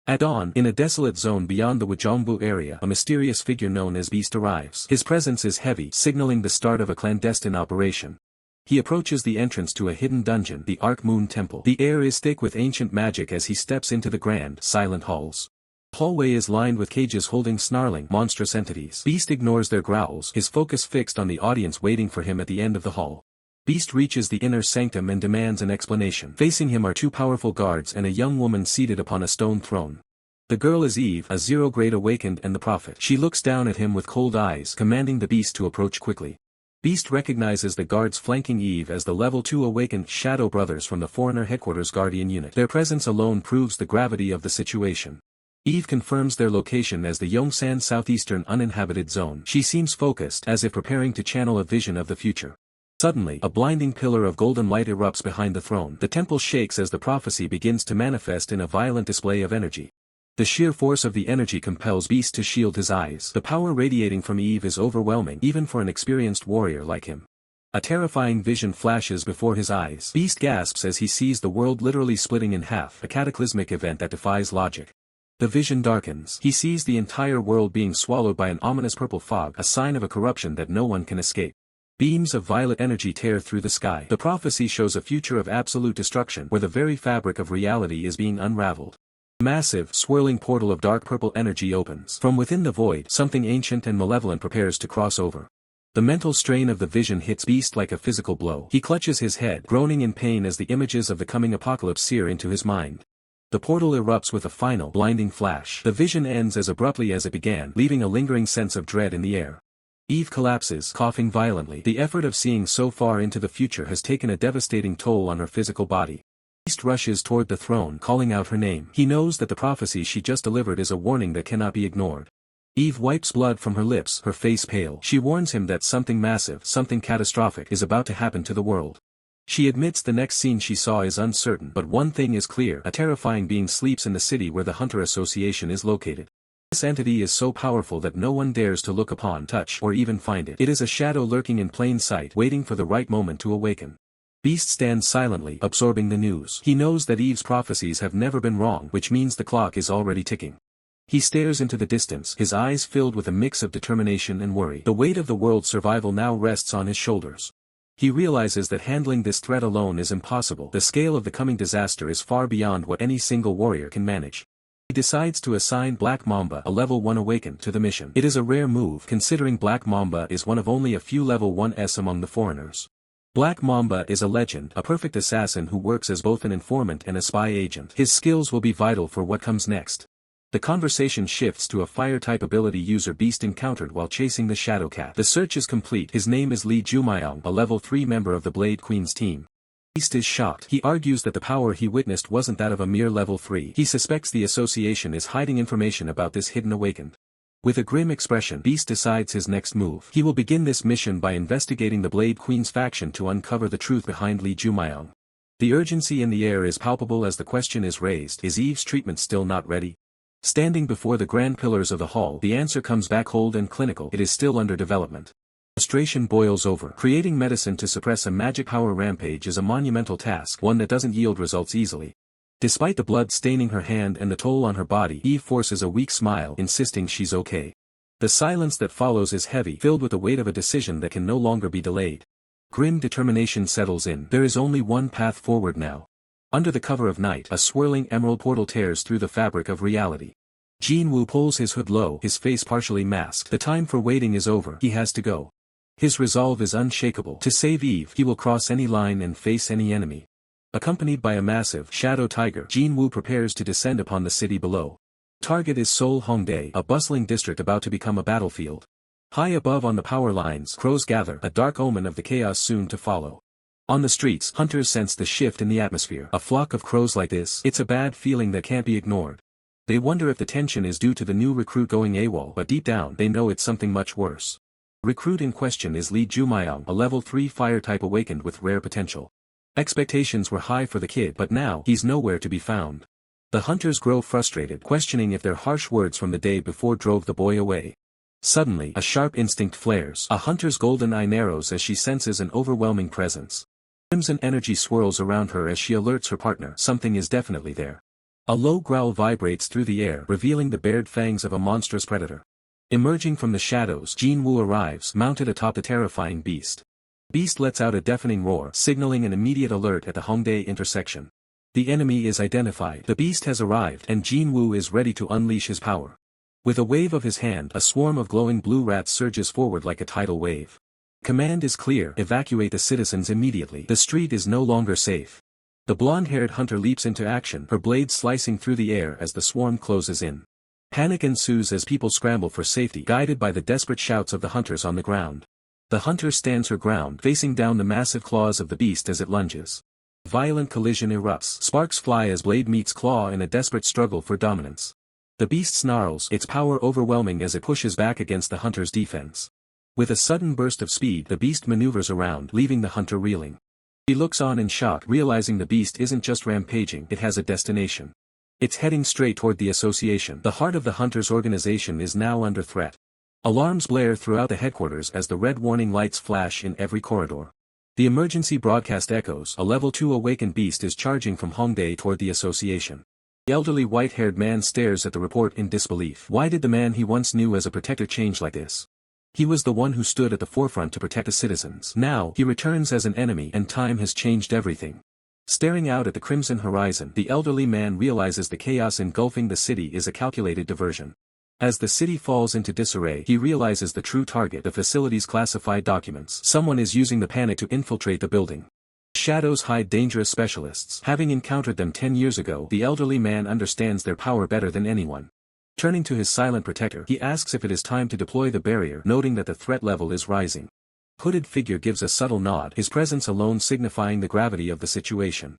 At dawn, in a desolate zone beyond the Wajongbu area, a mysterious figure known as Beast arrives. His presence is heavy, signaling the start of a clandestine operation. He approaches the entrance to a hidden dungeon, the Arc Moon Temple. The air is thick with ancient magic as he steps into the grand, silent halls. The hallway is lined with cages holding snarling, monstrous entities. Beast ignores their growls, his focus fixed on the audience waiting for him at the end of the hall. Beast reaches the inner sanctum and demands an explanation. Facing him are two powerful guards and a young woman seated upon a stone throne. The girl is Eve, a zero-grade awakened and the prophet. She looks down at him with cold eyes, commanding the beast to approach quickly. Beast recognizes the guards flanking Eve as the level 2 awakened Shadow Brothers from the Foreigner Headquarters Guardian Unit. Their presence alone proves the gravity of the situation. Eve confirms their location as the Yongsan Southeastern Uninhabited Zone. She seems focused, as if preparing to channel a vision of the future. Suddenly, a blinding pillar of golden light erupts behind the throne. The temple shakes as the prophecy begins to manifest in a violent display of energy. The sheer force of the energy compels Beast to shield his eyes. The power radiating from Eve is overwhelming, even for an experienced warrior like him. A terrifying vision flashes before his eyes. Beast gasps as he sees the world literally splitting in half, a cataclysmic event that defies logic. The vision darkens. He sees the entire world being swallowed by an ominous purple fog, a sign of a corruption that no one can escape. Beams of violet energy tear through the sky. The prophecy shows a future of absolute destruction, where the very fabric of reality is being unraveled. A massive, swirling portal of dark purple energy opens. From within the void, something ancient and malevolent prepares to cross over. The mental strain of the vision hits Beast like a physical blow. He clutches his head, groaning in pain as the images of the coming apocalypse sear into his mind. The portal erupts with a final, blinding flash. The vision ends as abruptly as it began, leaving a lingering sense of dread in the air. Eve collapses, coughing violently. The effort of seeing so far into the future has taken a devastating toll on her physical body. Beast rushes toward the throne, calling out her name. He knows that the prophecy she just delivered is a warning that cannot be ignored. Eve wipes blood from her lips, her face pale. She warns him that something massive, something catastrophic, is about to happen to the world. She admits the next scene she saw is uncertain, but one thing is clear: a terrifying being sleeps in the city where the Hunter Association is located. This entity is so powerful that no one dares to look upon, touch, or even find it. It is a shadow lurking in plain sight, waiting for the right moment to awaken. Beast stands silently, absorbing the news. He knows that Eve's prophecies have never been wrong, which means the clock is already ticking. He stares into the distance, his eyes filled with a mix of determination and worry. The weight of the world's survival now rests on his shoulders. He realizes that handling this threat alone is impossible. The scale of the coming disaster is far beyond what any single warrior can manage. He decides to assign Black Mamba, a level 1 awakened, to the mission. It is a rare move, considering Black Mamba is one of only a few level 1s among the foreigners. Black Mamba is a legend, a perfect assassin who works as both an informant and a spy agent. His skills will be vital for what comes next. The conversation shifts to a fire-type ability user Beast encountered while chasing the Shadow Cat. The search is complete. His name is Li Jumayang, a level 3 member of the Blade Queen's team. Beast is shocked. He argues that the power he witnessed wasn't that of a mere level 3. He suspects the association is hiding information about this hidden awakened. With a grim expression, Beast decides his next move. He will begin this mission by investigating the Blade Queen's faction to uncover the truth behind Li Jumayang. The urgency in the air is palpable as the question is raised: is Eve's treatment still not ready? Standing before the grand pillars of the hall, the answer comes back cold and clinical: it is still under development. Frustration boils over. Creating medicine to suppress a magic power rampage is a monumental task, one that doesn't yield results easily. Despite the blood staining her hand and the toll on her body, Eve forces a weak smile, insisting she's okay. The silence that follows is heavy, filled with the weight of a decision that can no longer be delayed. Grim determination settles in. There is only one path forward now. Under the cover of night, a swirling emerald portal tears through the fabric of reality. Jin-Woo pulls his hood low, his face partially masked. The time for waiting is over. He has to go. His resolve is unshakable. To save Eve, he will cross any line and face any enemy. Accompanied by a massive shadow tiger, Jin-Woo prepares to descend upon the city below. Target is Seoul Hongdae, a bustling district about to become a battlefield. High above on the power lines, crows gather, a dark omen of the chaos soon to follow. On the streets, hunters sense the shift in the atmosphere. A flock of crows like this, it's a bad feeling that can't be ignored. They wonder if the tension is due to the new recruit going AWOL, but deep down, they know it's something much worse. Recruit in question is Li Jumayang, a level 3 fire-type awakened with rare potential. Expectations were high for the kid, but now, he's nowhere to be found. The hunters grow frustrated, questioning if their harsh words from the day before drove the boy away. Suddenly, a sharp instinct flares. A hunter's golden eye narrows as she senses an overwhelming presence. Crimson energy swirls around her as she alerts her partner. Something is definitely there. A low growl vibrates through the air, revealing the bared fangs of a monstrous predator. Emerging from the shadows, Jin-woo arrives, mounted atop the terrifying beast. Beast lets out a deafening roar, signaling an immediate alert at the Hongdae intersection. The enemy is identified. The beast has arrived, and Jin-woo is ready to unleash his power. With a wave of his hand, a swarm of glowing blue rats surges forward like a tidal wave. Command is clear: evacuate the citizens immediately. The street is no longer safe. The blonde-haired hunter leaps into action, her blade slicing through the air as the swarm closes in. Panic ensues as people scramble for safety, guided by the desperate shouts of the hunters on the ground. The hunter stands her ground, facing down the massive claws of the beast as it lunges. Violent collision erupts. Sparks fly as blade meets claw in a desperate struggle for dominance. The beast snarls, its power overwhelming as it pushes back against the hunter's defense. With a sudden burst of speed, the beast maneuvers around, leaving the hunter reeling. He looks on in shock, realizing the beast isn't just rampaging, it has a destination. It's heading straight toward the association. The heart of the hunter's organization is now under threat. Alarms blare throughout the headquarters as the red warning lights flash in every corridor. The emergency broadcast echoes. A level 2 awakened beast is charging from Hongdae toward the association. The elderly white-haired man stares at the report in disbelief. Why did the man he once knew as a protector change like this? He was the one who stood at the forefront to protect the citizens. Now, he returns as an enemy, and time has changed everything. Staring out at the crimson horizon, the elderly man realizes the chaos engulfing the city is a calculated diversion. As the city falls into disarray, he realizes the true target: the facility's classified documents. Someone is using the panic to infiltrate the building. Shadows hide dangerous specialists. Having encountered them 10 years ago, the elderly man understands their power better than anyone. Turning to his silent protector, he asks if it is time to deploy the barrier, noting that the threat level is rising. Hooded figure gives a subtle nod, his presence alone signifying the gravity of the situation.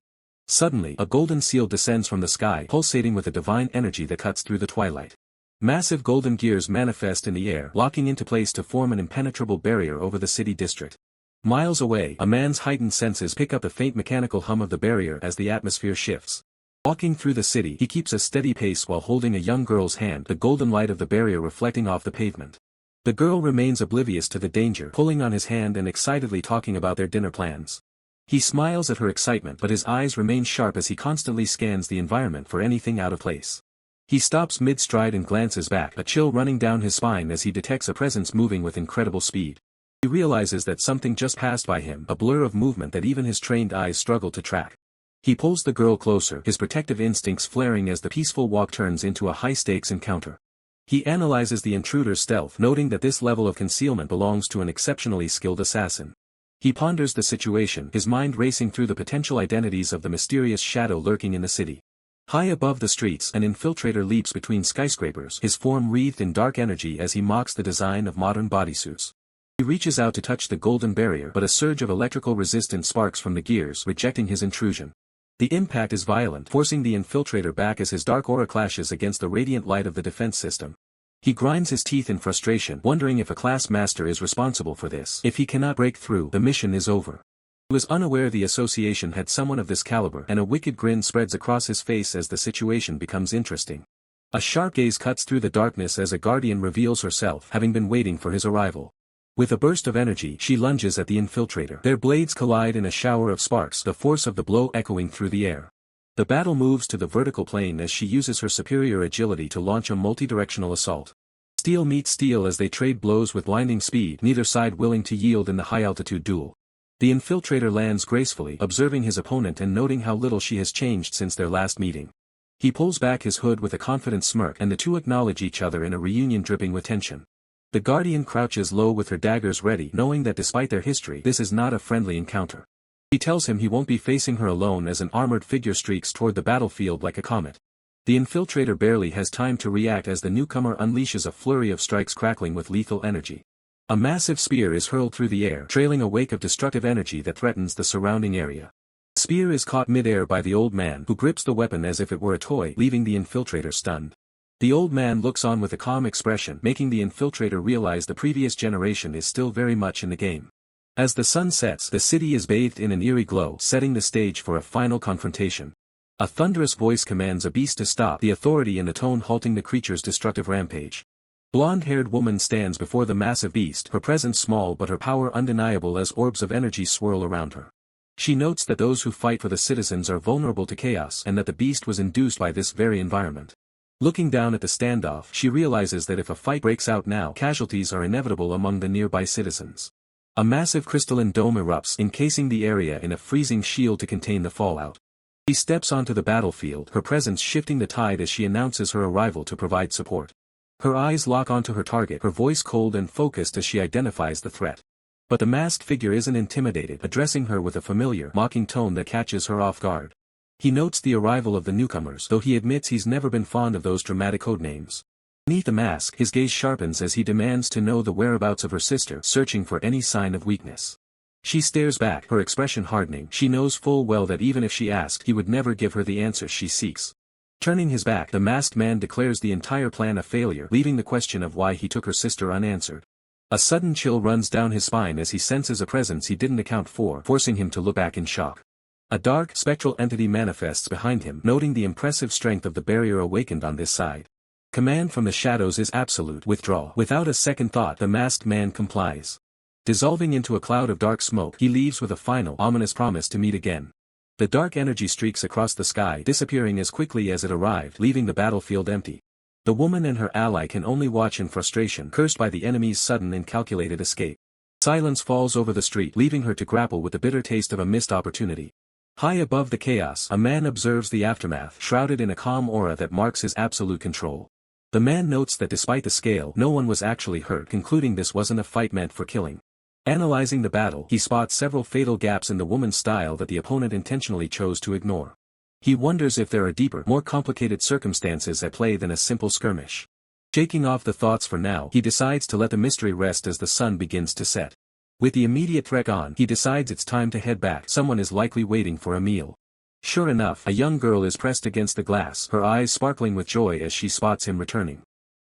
Suddenly, a golden seal descends from the sky, pulsating with a divine energy that cuts through the twilight. Massive golden gears manifest in the air, locking into place to form an impenetrable barrier over the city district. Miles away, a man's heightened senses pick up the faint mechanical hum of the barrier as the atmosphere shifts. Walking through the city, he keeps a steady pace while holding a young girl's hand, the golden light of the barrier reflecting off the pavement. The girl remains oblivious to the danger, pulling on his hand and excitedly talking about their dinner plans. He smiles at her excitement, but his eyes remain sharp as he constantly scans the environment for anything out of place. He stops mid-stride and glances back, a chill running down his spine as he detects a presence moving with incredible speed. He realizes that something just passed by him, a blur of movement that even his trained eyes struggle to track. He pulls the girl closer, his protective instincts flaring as the peaceful walk turns into a high-stakes encounter. He analyzes the intruder's stealth, noting that this level of concealment belongs to an exceptionally skilled assassin. He ponders the situation, his mind racing through the potential identities of the mysterious shadow lurking in the city. High above the streets, an infiltrator leaps between skyscrapers, his form wreathed in dark energy as he mocks the design of modern bodysuits. He reaches out to touch the golden barrier, but a surge of electrical resistance sparks from the gears, rejecting his intrusion. The impact is violent, forcing the infiltrator back as his dark aura clashes against the radiant light of the defense system. He grinds his teeth in frustration, wondering if a class master is responsible for this. If he cannot break through, the mission is over. He was unaware the association had someone of this caliber, and a wicked grin spreads across his face as the situation becomes interesting. A sharp gaze cuts through the darkness as a guardian reveals herself, having been waiting for his arrival. With a burst of energy, she lunges at the infiltrator. Their blades collide in a shower of sparks, the force of the blow echoing through the air. The battle moves to the vertical plane as she uses her superior agility to launch a multi-directional assault. Steel meets steel as they trade blows with blinding speed, neither side willing to yield in the high-altitude duel. The infiltrator lands gracefully, observing his opponent and noting how little she has changed since their last meeting. He pulls back his hood with a confident smirk, and the two acknowledge each other in a reunion dripping with tension. The guardian crouches low with her daggers ready, knowing that despite their history, this is not a friendly encounter. He tells him he won't be facing her alone as an armored figure streaks toward the battlefield like a comet. The infiltrator barely has time to react as the newcomer unleashes a flurry of strikes crackling with lethal energy. A massive spear is hurled through the air, trailing a wake of destructive energy that threatens the surrounding area. The spear is caught mid-air by the old man, who grips the weapon as if it were a toy, leaving the infiltrator stunned. The old man looks on with a calm expression, making the infiltrator realize the previous generation is still very much in the game. As the sun sets, the city is bathed in an eerie glow, setting the stage for a final confrontation. A thunderous voice commands a beast to stop, the authority in the tone halting the creature's destructive rampage. Blonde-haired woman stands before the massive beast, her presence small but her power undeniable as orbs of energy swirl around her. She notes that those who fight for the citizens are vulnerable to chaos and that the beast was induced by this very environment. Looking down at the standoff, she realizes that if a fight breaks out now, casualties are inevitable among the nearby citizens. A massive crystalline dome erupts, encasing the area in a freezing shield to contain the fallout. She steps onto the battlefield, her presence shifting the tide as she announces her arrival to provide support. Her eyes lock onto her target, her voice cold and focused as she identifies the threat. But the masked figure isn't intimidated, addressing her with a familiar, mocking tone that catches her off guard. He notes the arrival of the newcomers, though he admits he's never been fond of those dramatic codenames. Beneath the mask, his gaze sharpens as he demands to know the whereabouts of her sister, searching for any sign of weakness. She stares back, her expression hardening. She knows full well that even if she asked, he would never give her the answer she seeks. Turning his back, the masked man declares the entire plan a failure, leaving the question of why he took her sister unanswered. A sudden chill runs down his spine as he senses a presence he didn't account for, forcing him to look back in shock. A dark, spectral entity manifests behind him, noting the impressive strength of the barrier awakened on this side. Command from the shadows is absolute. Withdraw. Without a second thought, the masked man complies. Dissolving into a cloud of dark smoke, he leaves with a final, ominous promise to meet again. The dark energy streaks across the sky, disappearing as quickly as it arrived, leaving the battlefield empty. The woman and her ally can only watch in frustration, cursed by the enemy's sudden and calculated escape. Silence falls over the street, leaving her to grapple with the bitter taste of a missed opportunity. High above the chaos, a man observes the aftermath, shrouded in a calm aura that marks his absolute control. The man notes that despite the scale, no one was actually hurt, concluding this wasn't a fight meant for killing. Analyzing the battle, he spots several fatal gaps in the woman's style that the opponent intentionally chose to ignore. He wonders if there are deeper, more complicated circumstances at play than a simple skirmish. Shaking off the thoughts for now, he decides to let the mystery rest as the sun begins to set. With the immediate threat gone, he decides it's time to head back. Someone is likely waiting for a meal. Sure enough, a young girl is pressed against the glass, her eyes sparkling with joy as she spots him returning.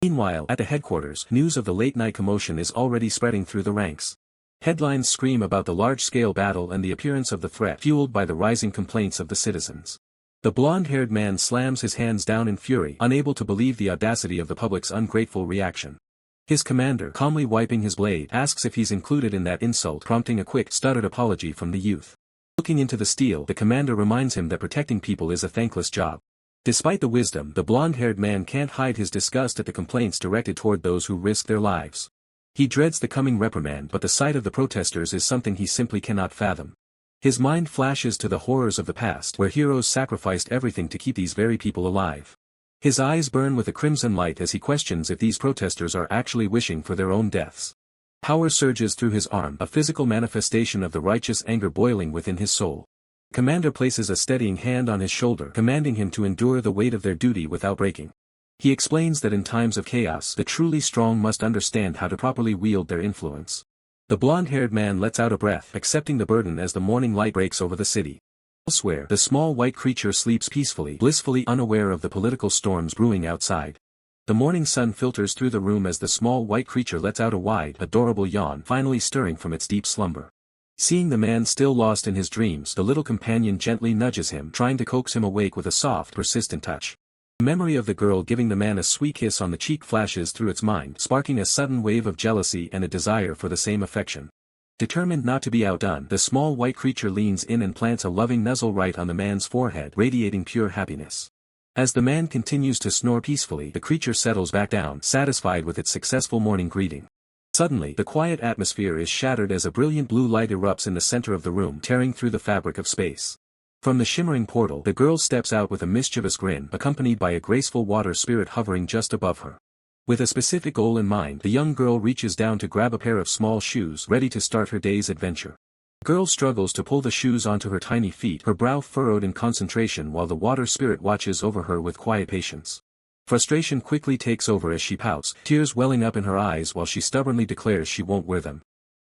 Meanwhile, at the headquarters, news of the late-night commotion is already spreading through the ranks. Headlines scream about the large-scale battle and the appearance of the threat, fueled by the rising complaints of the citizens. The blonde-haired man slams his hands down in fury, unable to believe the audacity of the public's ungrateful reaction. His commander, calmly wiping his blade, asks if he's included in that insult, prompting a quick, stuttered apology from the youth. Looking into the steel, the commander reminds him that protecting people is a thankless job. Despite the wisdom, the blonde-haired man can't hide his disgust at the complaints directed toward those who risk their lives. He dreads the coming reprimand, but the sight of the protesters is something he simply cannot fathom. His mind flashes to the horrors of the past, where heroes sacrificed everything to keep these very people alive. His eyes burn with a crimson light as he questions if these protesters are actually wishing for their own deaths. Power surges through his arm, a physical manifestation of the righteous anger boiling within his soul. Commander places a steadying hand on his shoulder, commanding him to endure the weight of their duty without breaking. He explains that in times of chaos, the truly strong must understand how to properly wield their influence. The blonde-haired man lets out a breath, accepting the burden as the morning light breaks over the city. Elsewhere, the small white creature sleeps peacefully, blissfully unaware of the political storms brewing outside. The morning sun filters through the room as the small white creature lets out a wide, adorable yawn, finally stirring from its deep slumber. Seeing the man still lost in his dreams, the little companion gently nudges him, trying to coax him awake with a soft, persistent touch. The memory of the girl giving the man a sweet kiss on the cheek flashes through its mind, sparking a sudden wave of jealousy and a desire for the same affection. Determined not to be outdone, the small white creature leans in and plants a loving nuzzle right on the man's forehead, radiating pure happiness. As the man continues to snore peacefully, the creature settles back down, satisfied with its successful morning greeting. Suddenly, the quiet atmosphere is shattered as a brilliant blue light erupts in the center of the room, tearing through the fabric of space. From the shimmering portal, the girl steps out with a mischievous grin, accompanied by a graceful water spirit hovering just above her. With a specific goal in mind, the young girl reaches down to grab a pair of small shoes, ready to start her day's adventure. The girl struggles to pull the shoes onto her tiny feet, her brow furrowed in concentration while the water spirit watches over her with quiet patience. Frustration quickly takes over as she pouts, tears welling up in her eyes while she stubbornly declares she won't wear them.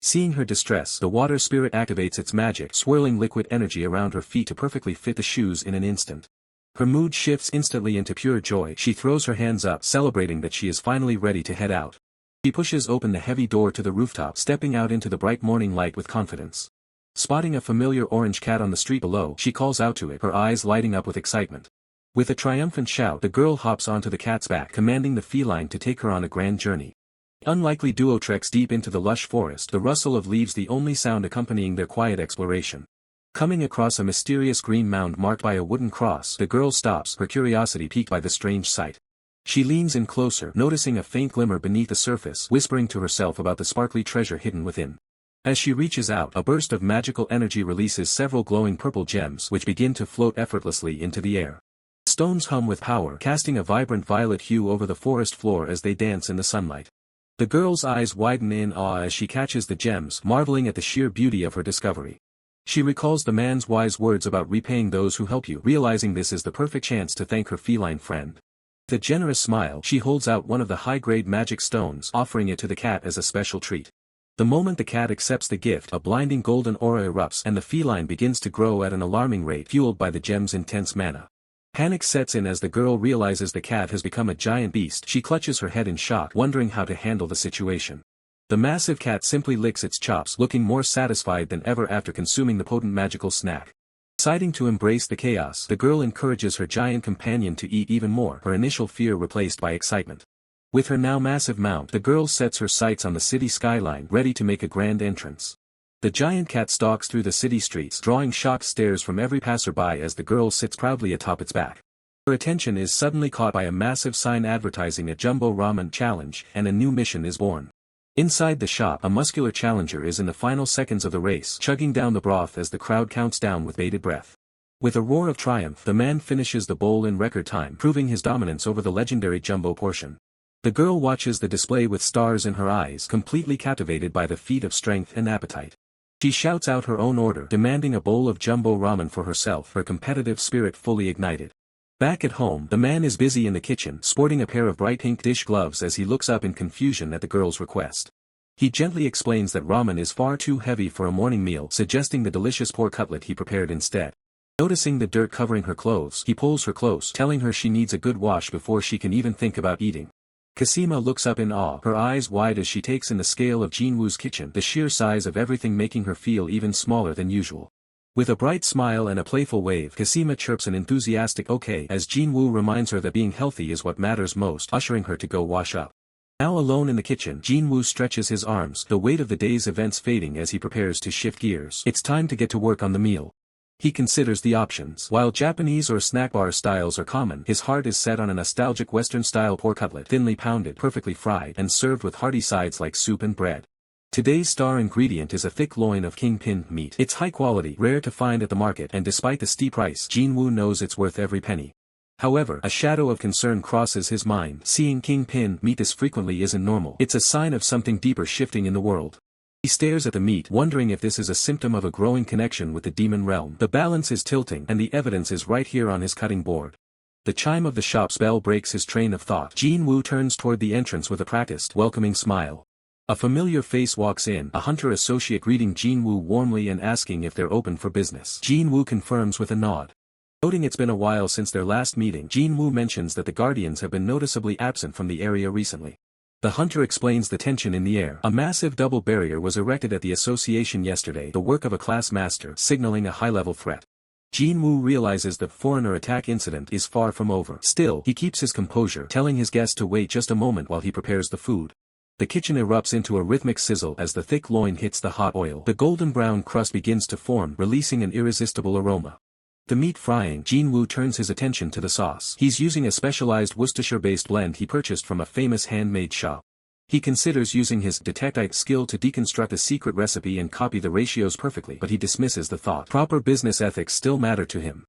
Seeing her distress, the water spirit activates its magic, swirling liquid energy around her feet to perfectly fit the shoes in an instant. Her mood shifts instantly into pure joy. She throws her hands up, celebrating that she is finally ready to head out. She pushes open the heavy door to the rooftop, stepping out into the bright morning light with confidence. Spotting a familiar orange cat on the street below, she calls out to it, her eyes lighting up with excitement. With a triumphant shout, the girl hops onto the cat's back, commanding the feline to take her on a grand journey. The unlikely duo treks deep into the lush forest, the rustle of leaves the only sound accompanying their quiet exploration. Coming across a mysterious green mound marked by a wooden cross, the girl stops, her curiosity piqued by the strange sight. She leans in closer, noticing a faint glimmer beneath the surface, whispering to herself about the sparkly treasure hidden within. As she reaches out, a burst of magical energy releases several glowing purple gems which begin to float effortlessly into the air. Stones hum with power, casting a vibrant violet hue over the forest floor as they dance in the sunlight. The girl's eyes widen in awe as she catches the gems, marveling at the sheer beauty of her discovery. She recalls the man's wise words about repaying those who help you, realizing this is the perfect chance to thank her feline friend. With a generous smile, she holds out one of the high-grade magic stones, offering it to the cat as a special treat. The moment the cat accepts the gift, a blinding golden aura erupts and the feline begins to grow at an alarming rate, fueled by the gem's intense mana. Panic sets in as the girl realizes the cat has become a giant beast. She clutches her head in shock, wondering how to handle the situation. The massive cat simply licks its chops, looking more satisfied than ever after consuming the potent magical snack. Deciding to embrace the chaos, the girl encourages her giant companion to eat even more, her initial fear replaced by excitement. With her now massive mount, the girl sets her sights on the city skyline, ready to make a grand entrance. The giant cat stalks through the city streets, drawing shocked stares from every passerby as the girl sits proudly atop its back. Her attention is suddenly caught by a massive sign advertising a jumbo ramen challenge, and a new mission is born. Inside the shop, a muscular challenger is in the final seconds of the race, chugging down the broth as the crowd counts down with bated breath. With a roar of triumph, the man finishes the bowl in record time, proving his dominance over the legendary jumbo portion. The girl watches the display with stars in her eyes, completely captivated by the feat of strength and appetite. She shouts out her own order, demanding a bowl of jumbo ramen for herself, her competitive spirit fully ignited. Back at home, the man is busy in the kitchen, sporting a pair of bright pink dish gloves as he looks up in confusion at the girl's request. He gently explains that ramen is far too heavy for a morning meal, suggesting the delicious pork cutlet he prepared instead. Noticing the dirt covering her clothes, he pulls her close, telling her she needs a good wash before she can even think about eating. Kasima looks up in awe, her eyes wide as she takes in the scale of Jinwoo's kitchen, the sheer size of everything making her feel even smaller than usual. With a bright smile and a playful wave, Kasima chirps an enthusiastic okay as Jinwoo reminds her that being healthy is what matters most, ushering her to go wash up. Now alone in the kitchen, Jinwoo stretches his arms, the weight of the day's events fading as he prepares to shift gears. It's time to get to work on the meal. He considers the options. While Japanese or snack bar styles are common, his heart is set on a nostalgic Western-style pork cutlet, thinly pounded, perfectly fried, and served with hearty sides like soup and bread. Today's star ingredient is a thick loin of kingpin meat. It's high quality, rare to find at the market, and despite the steep price, Jinwoo knows it's worth every penny. However, a shadow of concern crosses his mind. Seeing kingpin meat this frequently isn't normal. It's a sign of something deeper shifting in the world. He stares at the meat, wondering if this is a symptom of a growing connection with the demon realm. The balance is tilting, and the evidence is right here on his cutting board. The chime of the shop's bell breaks his train of thought. Jinwoo turns toward the entrance with a practiced, welcoming smile. A familiar face walks in, a hunter associate greeting Jinwoo warmly and asking if they're open for business. Jinwoo confirms with a nod. Noting it's been a while since their last meeting, Jinwoo mentions that the guardians have been noticeably absent from the area recently. The hunter explains the tension in the air. A massive double barrier was erected at the association yesterday, the work of a class master, signaling a high-level threat. Jinwoo realizes the foreigner attack incident is far from over. Still, he keeps his composure, telling his guest to wait just a moment while he prepares the food. The kitchen erupts into a rhythmic sizzle as the thick loin hits the hot oil. The golden brown crust begins to form, releasing an irresistible aroma. The meat frying, Jinwoo turns his attention to the sauce. He's using a specialized Worcestershire-based blend he purchased from a famous handmade shop. He considers using his detective skill to deconstruct a secret recipe and copy the ratios perfectly, but he dismisses the thought. Proper business ethics still matter to him.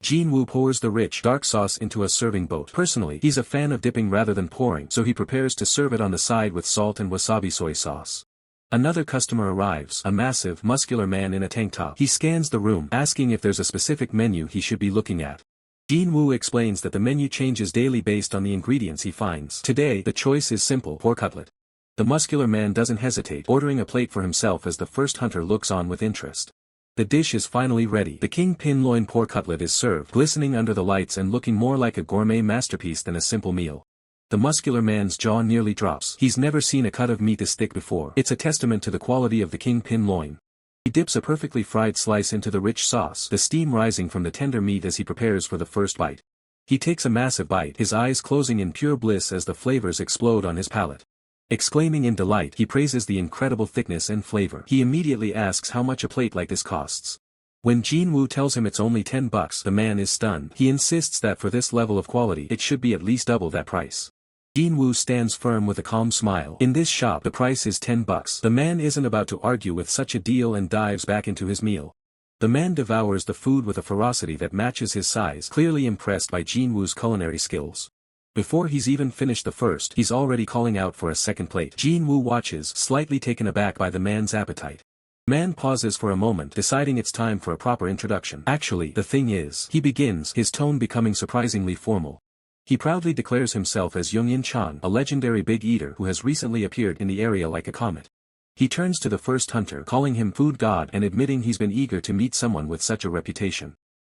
Jinwoo pours the rich, dark sauce into a serving boat. Personally, he's a fan of dipping rather than pouring, so he prepares to serve it on the side with salt and wasabi soy sauce. Another customer arrives, a massive, muscular man in a tank top. He scans the room, asking if there's a specific menu he should be looking at. Jinwoo explains that the menu changes daily based on the ingredients he finds. Today, the choice is simple: pork cutlet. The muscular man doesn't hesitate, ordering a plate for himself as the first hunter looks on with interest. The dish is finally ready. The kingpin loin pork cutlet is served, glistening under the lights and looking more like a gourmet masterpiece than a simple meal. The muscular man's jaw nearly drops. He's never seen a cut of meat this thick before. It's a testament to the quality of the kingpin loin. He dips a perfectly fried slice into the rich sauce, the steam rising from the tender meat as he prepares for the first bite. He takes a massive bite, his eyes closing in pure bliss as the flavors explode on his palate. Exclaiming in delight, he praises the incredible thickness and flavor. He immediately asks how much a plate like this costs. When Jin-woo tells him it's only $10, the man is stunned. He insists that for this level of quality it should be at least double that price. Jin-woo stands firm with a calm smile. In this shop the price is $10. The man isn't about to argue with such a deal and dives back into his meal. The man devours the food with a ferocity that matches his size, clearly impressed by Jin-woo's culinary skills. Before he's even finished the first, he's already calling out for a second plate. Jin-woo watches, slightly taken aback by the man's appetite. The man pauses for a moment, deciding it's time for a proper introduction. Actually, the thing is, he begins, his tone becoming surprisingly formal. He proudly declares himself as Young-in Chang, a legendary big eater who has recently appeared in the area like a comet. He turns to the first hunter, calling him food god and admitting he's been eager to meet someone with such a reputation.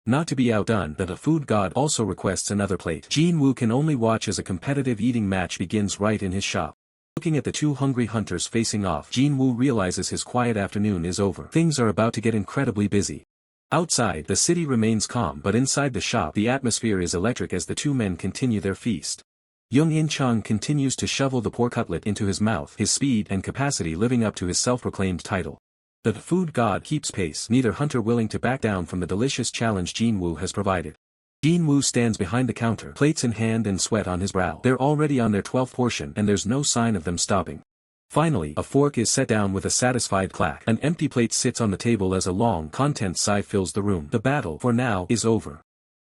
Not to be outdone, the food god also requests another plate. Jin-woo can only watch as a competitive eating match begins right in his shop. Looking at the two hungry hunters facing off, Jin-woo realizes his quiet afternoon is over. Things are about to get incredibly busy. Outside, the city remains calm, but inside the shop the atmosphere is electric as the two men continue their feast. Young-in Chang continues to shovel the pork cutlet into his mouth, his speed and capacity living up to his self-proclaimed title. The food god keeps pace, neither hunter willing to back down from the delicious challenge Jin-woo has provided. Jin-woo stands behind the counter, plates in hand and sweat on his brow. They're already on their 12th portion and there's no sign of them stopping. Finally, a fork is set down with a satisfied clack. An empty plate sits on the table as a long, content sigh fills the room. The battle, for now, is over.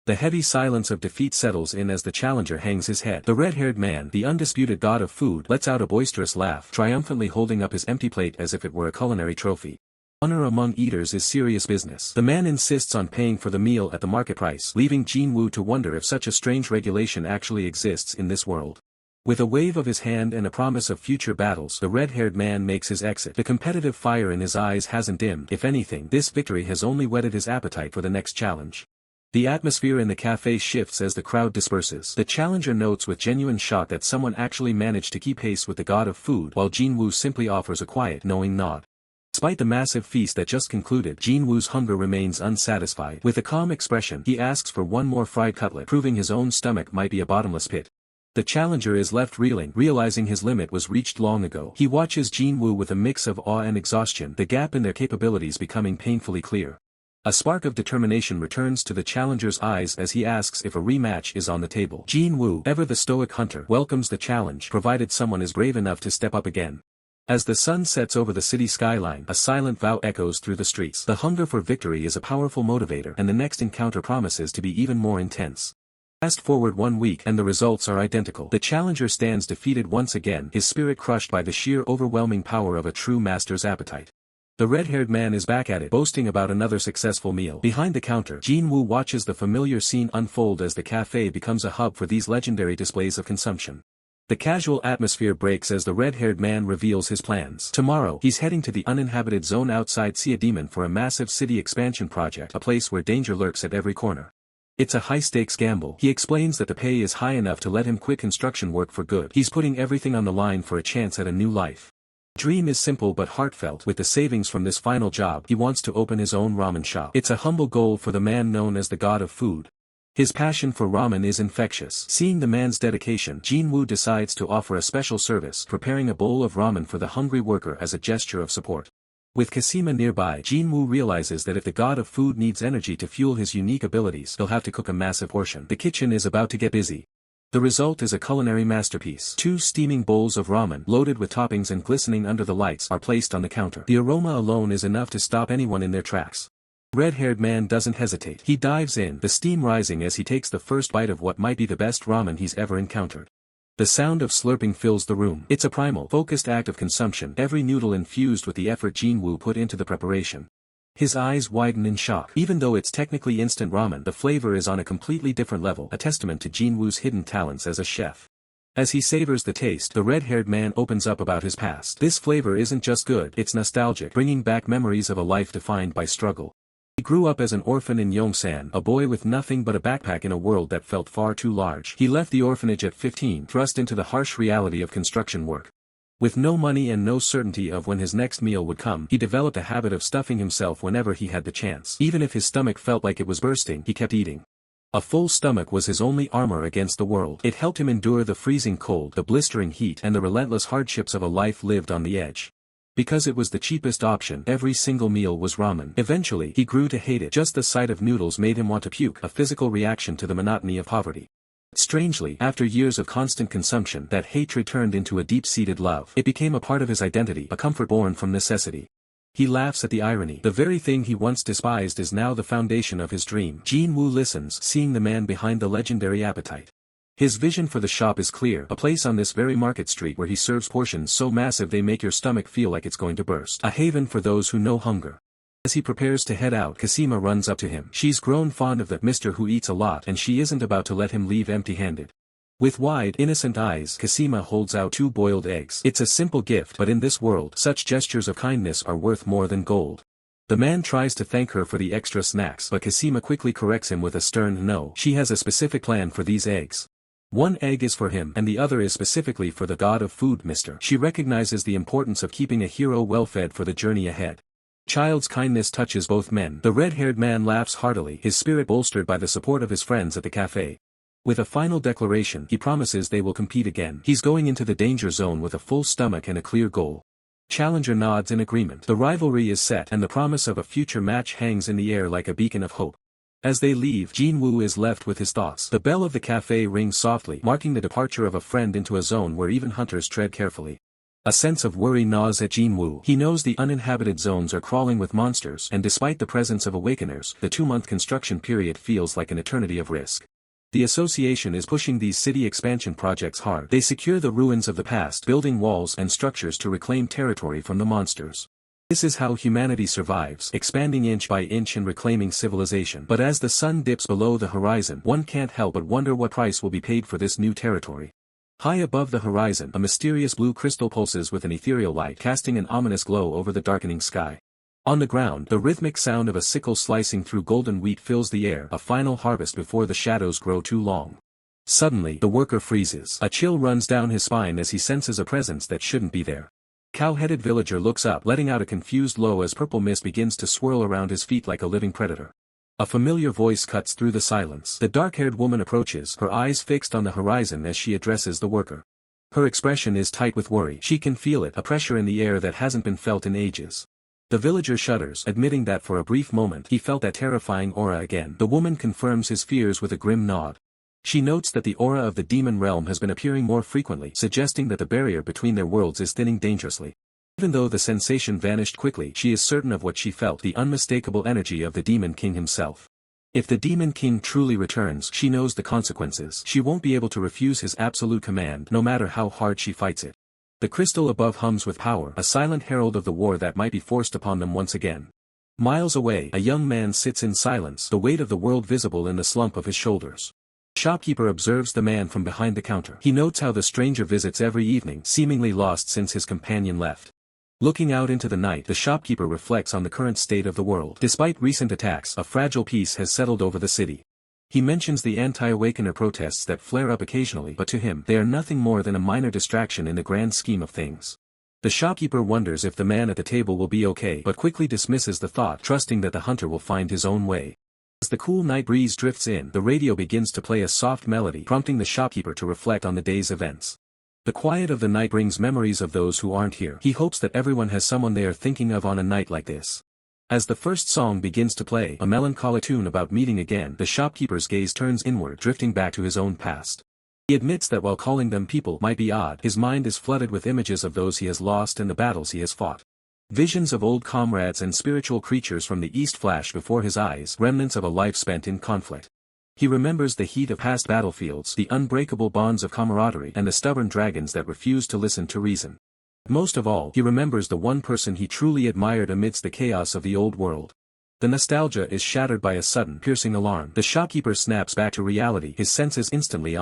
The heavy silence of defeat settles in as the challenger hangs his head. The red-haired man, the undisputed god of food, lets out a boisterous laugh, triumphantly holding up his empty plate as if it were a culinary trophy. Honor among eaters is serious business. The man insists on paying for the meal at the market price, leaving Jin-woo to wonder if such a strange regulation actually exists in this world. With a wave of his hand and a promise of future battles, the red-haired man makes his exit. The competitive fire in his eyes hasn't dimmed. If anything, this victory has only whetted his appetite for the next challenge. The atmosphere in the cafe shifts as the crowd disperses. The challenger notes with genuine shock that someone actually managed to keep pace with the god of food, while Jin-woo simply offers a quiet, knowing nod. Despite the massive feast that just concluded, Jin-woo's hunger remains unsatisfied. With a calm expression, he asks for one more fried cutlet, proving his own stomach might be a bottomless pit. The challenger is left reeling, realizing his limit was reached long ago. He watches Jin-woo with a mix of awe and exhaustion, the gap in their capabilities becoming painfully clear. A spark of determination returns to the challenger's eyes as he asks if a rematch is on the table. Jin-woo, ever the stoic hunter, welcomes the challenge, provided someone is brave enough to step up again. As the sun sets over the city skyline, a silent vow echoes through the streets. The hunger for victory is a powerful motivator, and the next encounter promises to be even more intense. Fast forward 1 week and the results are identical. The challenger stands defeated once again, his spirit crushed by the sheer overwhelming power of a true master's appetite. The red-haired man is back at it, boasting about another successful meal. Behind the counter, Jin-woo watches the familiar scene unfold as the cafe becomes a hub for these legendary displays of consumption. The casual atmosphere breaks as the red-haired man reveals his plans. Tomorrow, he's heading to the uninhabited zone outside Siademan for a massive city expansion project, a place where danger lurks at every corner. It's a high-stakes gamble. He explains that the pay is high enough to let him quit construction work for good. He's putting everything on the line for a chance at a new life. The dream is simple but heartfelt. With the savings from this final job, he wants to open his own ramen shop. It's a humble goal for the man known as the god of food. His passion for ramen is infectious. Seeing the man's dedication, Jin-woo decides to offer a special service, preparing a bowl of ramen for the hungry worker as a gesture of support. With Kasima nearby, Jin-woo realizes that if the god of food needs energy to fuel his unique abilities, he'll have to cook a massive portion. The kitchen is about to get busy. The result is a culinary masterpiece. 2 steaming bowls of ramen, loaded with toppings and glistening under the lights, are placed on the counter. The aroma alone is enough to stop anyone in their tracks. Red-haired man doesn't hesitate. He dives in, the steam rising as he takes the first bite of what might be the best ramen he's ever encountered. The sound of slurping fills the room. It's a primal, focused act of consumption, every noodle infused with the effort Jin-woo put into the preparation. His eyes widen in shock. Even though it's technically instant ramen, the flavor is on a completely different level, a testament to Jin-woo's hidden talents as a chef. As he savors the taste, the red-haired man opens up about his past. This flavor isn't just good, it's nostalgic, bringing back memories of a life defined by struggle. He grew up as an orphan in Yongsan, a boy with nothing but a backpack in a world that felt far too large. He left the orphanage at 15, thrust into the harsh reality of construction work. With no money and no certainty of when his next meal would come, he developed a habit of stuffing himself whenever he had the chance. Even if his stomach felt like it was bursting, he kept eating. A full stomach was his only armor against the world. It helped him endure the freezing cold, the blistering heat, and the relentless hardships of a life lived on the edge. Because it was the cheapest option, every single meal was ramen. Eventually, he grew to hate it. Just the sight of noodles made him want to puke, a physical reaction to the monotony of poverty. Strangely, after years of constant consumption, that hatred turned into a deep-seated love. It became a part of his identity, a comfort born from necessity. He laughs at the irony. The very thing he once despised is now the foundation of his dream. Jin-woo listens, seeing the man behind the legendary appetite. His vision for the shop is clear, a place on this very market street where he serves portions so massive they make your stomach feel like it's going to burst. A haven for those who know hunger. As he prepares to head out, Kasima runs up to him. She's grown fond of the Mr. who eats a lot, and she isn't about to let him leave empty-handed. With wide, innocent eyes, Kasima holds out 2 boiled eggs. It's a simple gift, but in this world, such gestures of kindness are worth more than gold. The man tries to thank her for the extra snacks, but Kasima quickly corrects him with a stern no. She has a specific plan for these eggs. 1 egg is for him, and the other is specifically for the god of food, Mr. She recognizes the importance of keeping a hero well-fed for the journey ahead. Child's kindness touches both men. The red-haired man laughs heartily, his spirit bolstered by the support of his friends at the cafe. With a final declaration, he promises they will compete again. He's going into the danger zone with a full stomach and a clear goal. Challenger nods in agreement. The rivalry is set, and the promise of a future match hangs in the air like a beacon of hope. As they leave, Jin-woo is left with his thoughts. The bell of the cafe rings softly, marking the departure of a friend into a zone where even hunters tread carefully. A sense of worry gnaws at Jin-woo. He knows the uninhabited zones are crawling with monsters, and despite the presence of awakeners, the 2-month construction period feels like an eternity of risk. The association is pushing these city expansion projects hard. They secure the ruins of the past, building walls and structures to reclaim territory from the monsters. This is how humanity survives, expanding inch by inch and reclaiming civilization. But as the sun dips below the horizon, one can't help but wonder what price will be paid for this new territory. High above the horizon, a mysterious blue crystal pulses with an ethereal light, casting an ominous glow over the darkening sky. On the ground, the rhythmic sound of a sickle slicing through golden wheat fills the air, a final harvest before the shadows grow too long. Suddenly, the worker freezes. A chill runs down his spine as he senses a presence that shouldn't be there. Cow-headed villager looks up, letting out a confused low as purple mist begins to swirl around his feet like a living predator. A familiar voice cuts through the silence. The dark-haired woman approaches, her eyes fixed on the horizon as she addresses the worker. Her expression is tight with worry. She can feel it, a pressure in the air that hasn't been felt in ages. The villager shudders, admitting that for a brief moment he felt that terrifying aura again. The woman confirms his fears with a grim nod. She notes that the aura of the demon realm has been appearing more frequently, suggesting that the barrier between their worlds is thinning dangerously. Even though the sensation vanished quickly, she is certain of what she felt, the unmistakable energy of the Demon King himself. If the Demon King truly returns, she knows the consequences. She won't be able to refuse his absolute command, no matter how hard she fights it. The crystal above hums with power, a silent herald of the war that might be forced upon them once again. Miles away, a young man sits in silence, the weight of the world visible in the slump of his shoulders. The shopkeeper observes the man from behind the counter. He notes how the stranger visits every evening, seemingly lost since his companion left. Looking out into the night, the shopkeeper reflects on the current state of the world. Despite recent attacks, a fragile peace has settled over the city. He mentions the anti-awakener protests that flare up occasionally, but to him, they are nothing more than a minor distraction in the grand scheme of things. The shopkeeper wonders if the man at the table will be okay, but quickly dismisses the thought, trusting that the hunter will find his own way. As the cool night breeze drifts in, the radio begins to play a soft melody, prompting the shopkeeper to reflect on the day's events. The quiet of the night brings memories of those who aren't here. He hopes that everyone has someone they are thinking of on a night like this. As the first song begins to play, a melancholy tune about meeting again, the shopkeeper's gaze turns inward, drifting back to his own past. He admits that while calling them people might be odd, his mind is flooded with images of those he has lost and the battles he has fought. Visions of old comrades and spiritual creatures from the east flash before his eyes, remnants of a life spent in conflict. He remembers the heat of past battlefields, the unbreakable bonds of camaraderie, and the stubborn dragons that refuse to listen to reason. Most of all, he remembers the one person he truly admired amidst the chaos of the old world. The nostalgia is shattered by a sudden, piercing alarm. The shopkeeper snaps back to reality, his senses instantly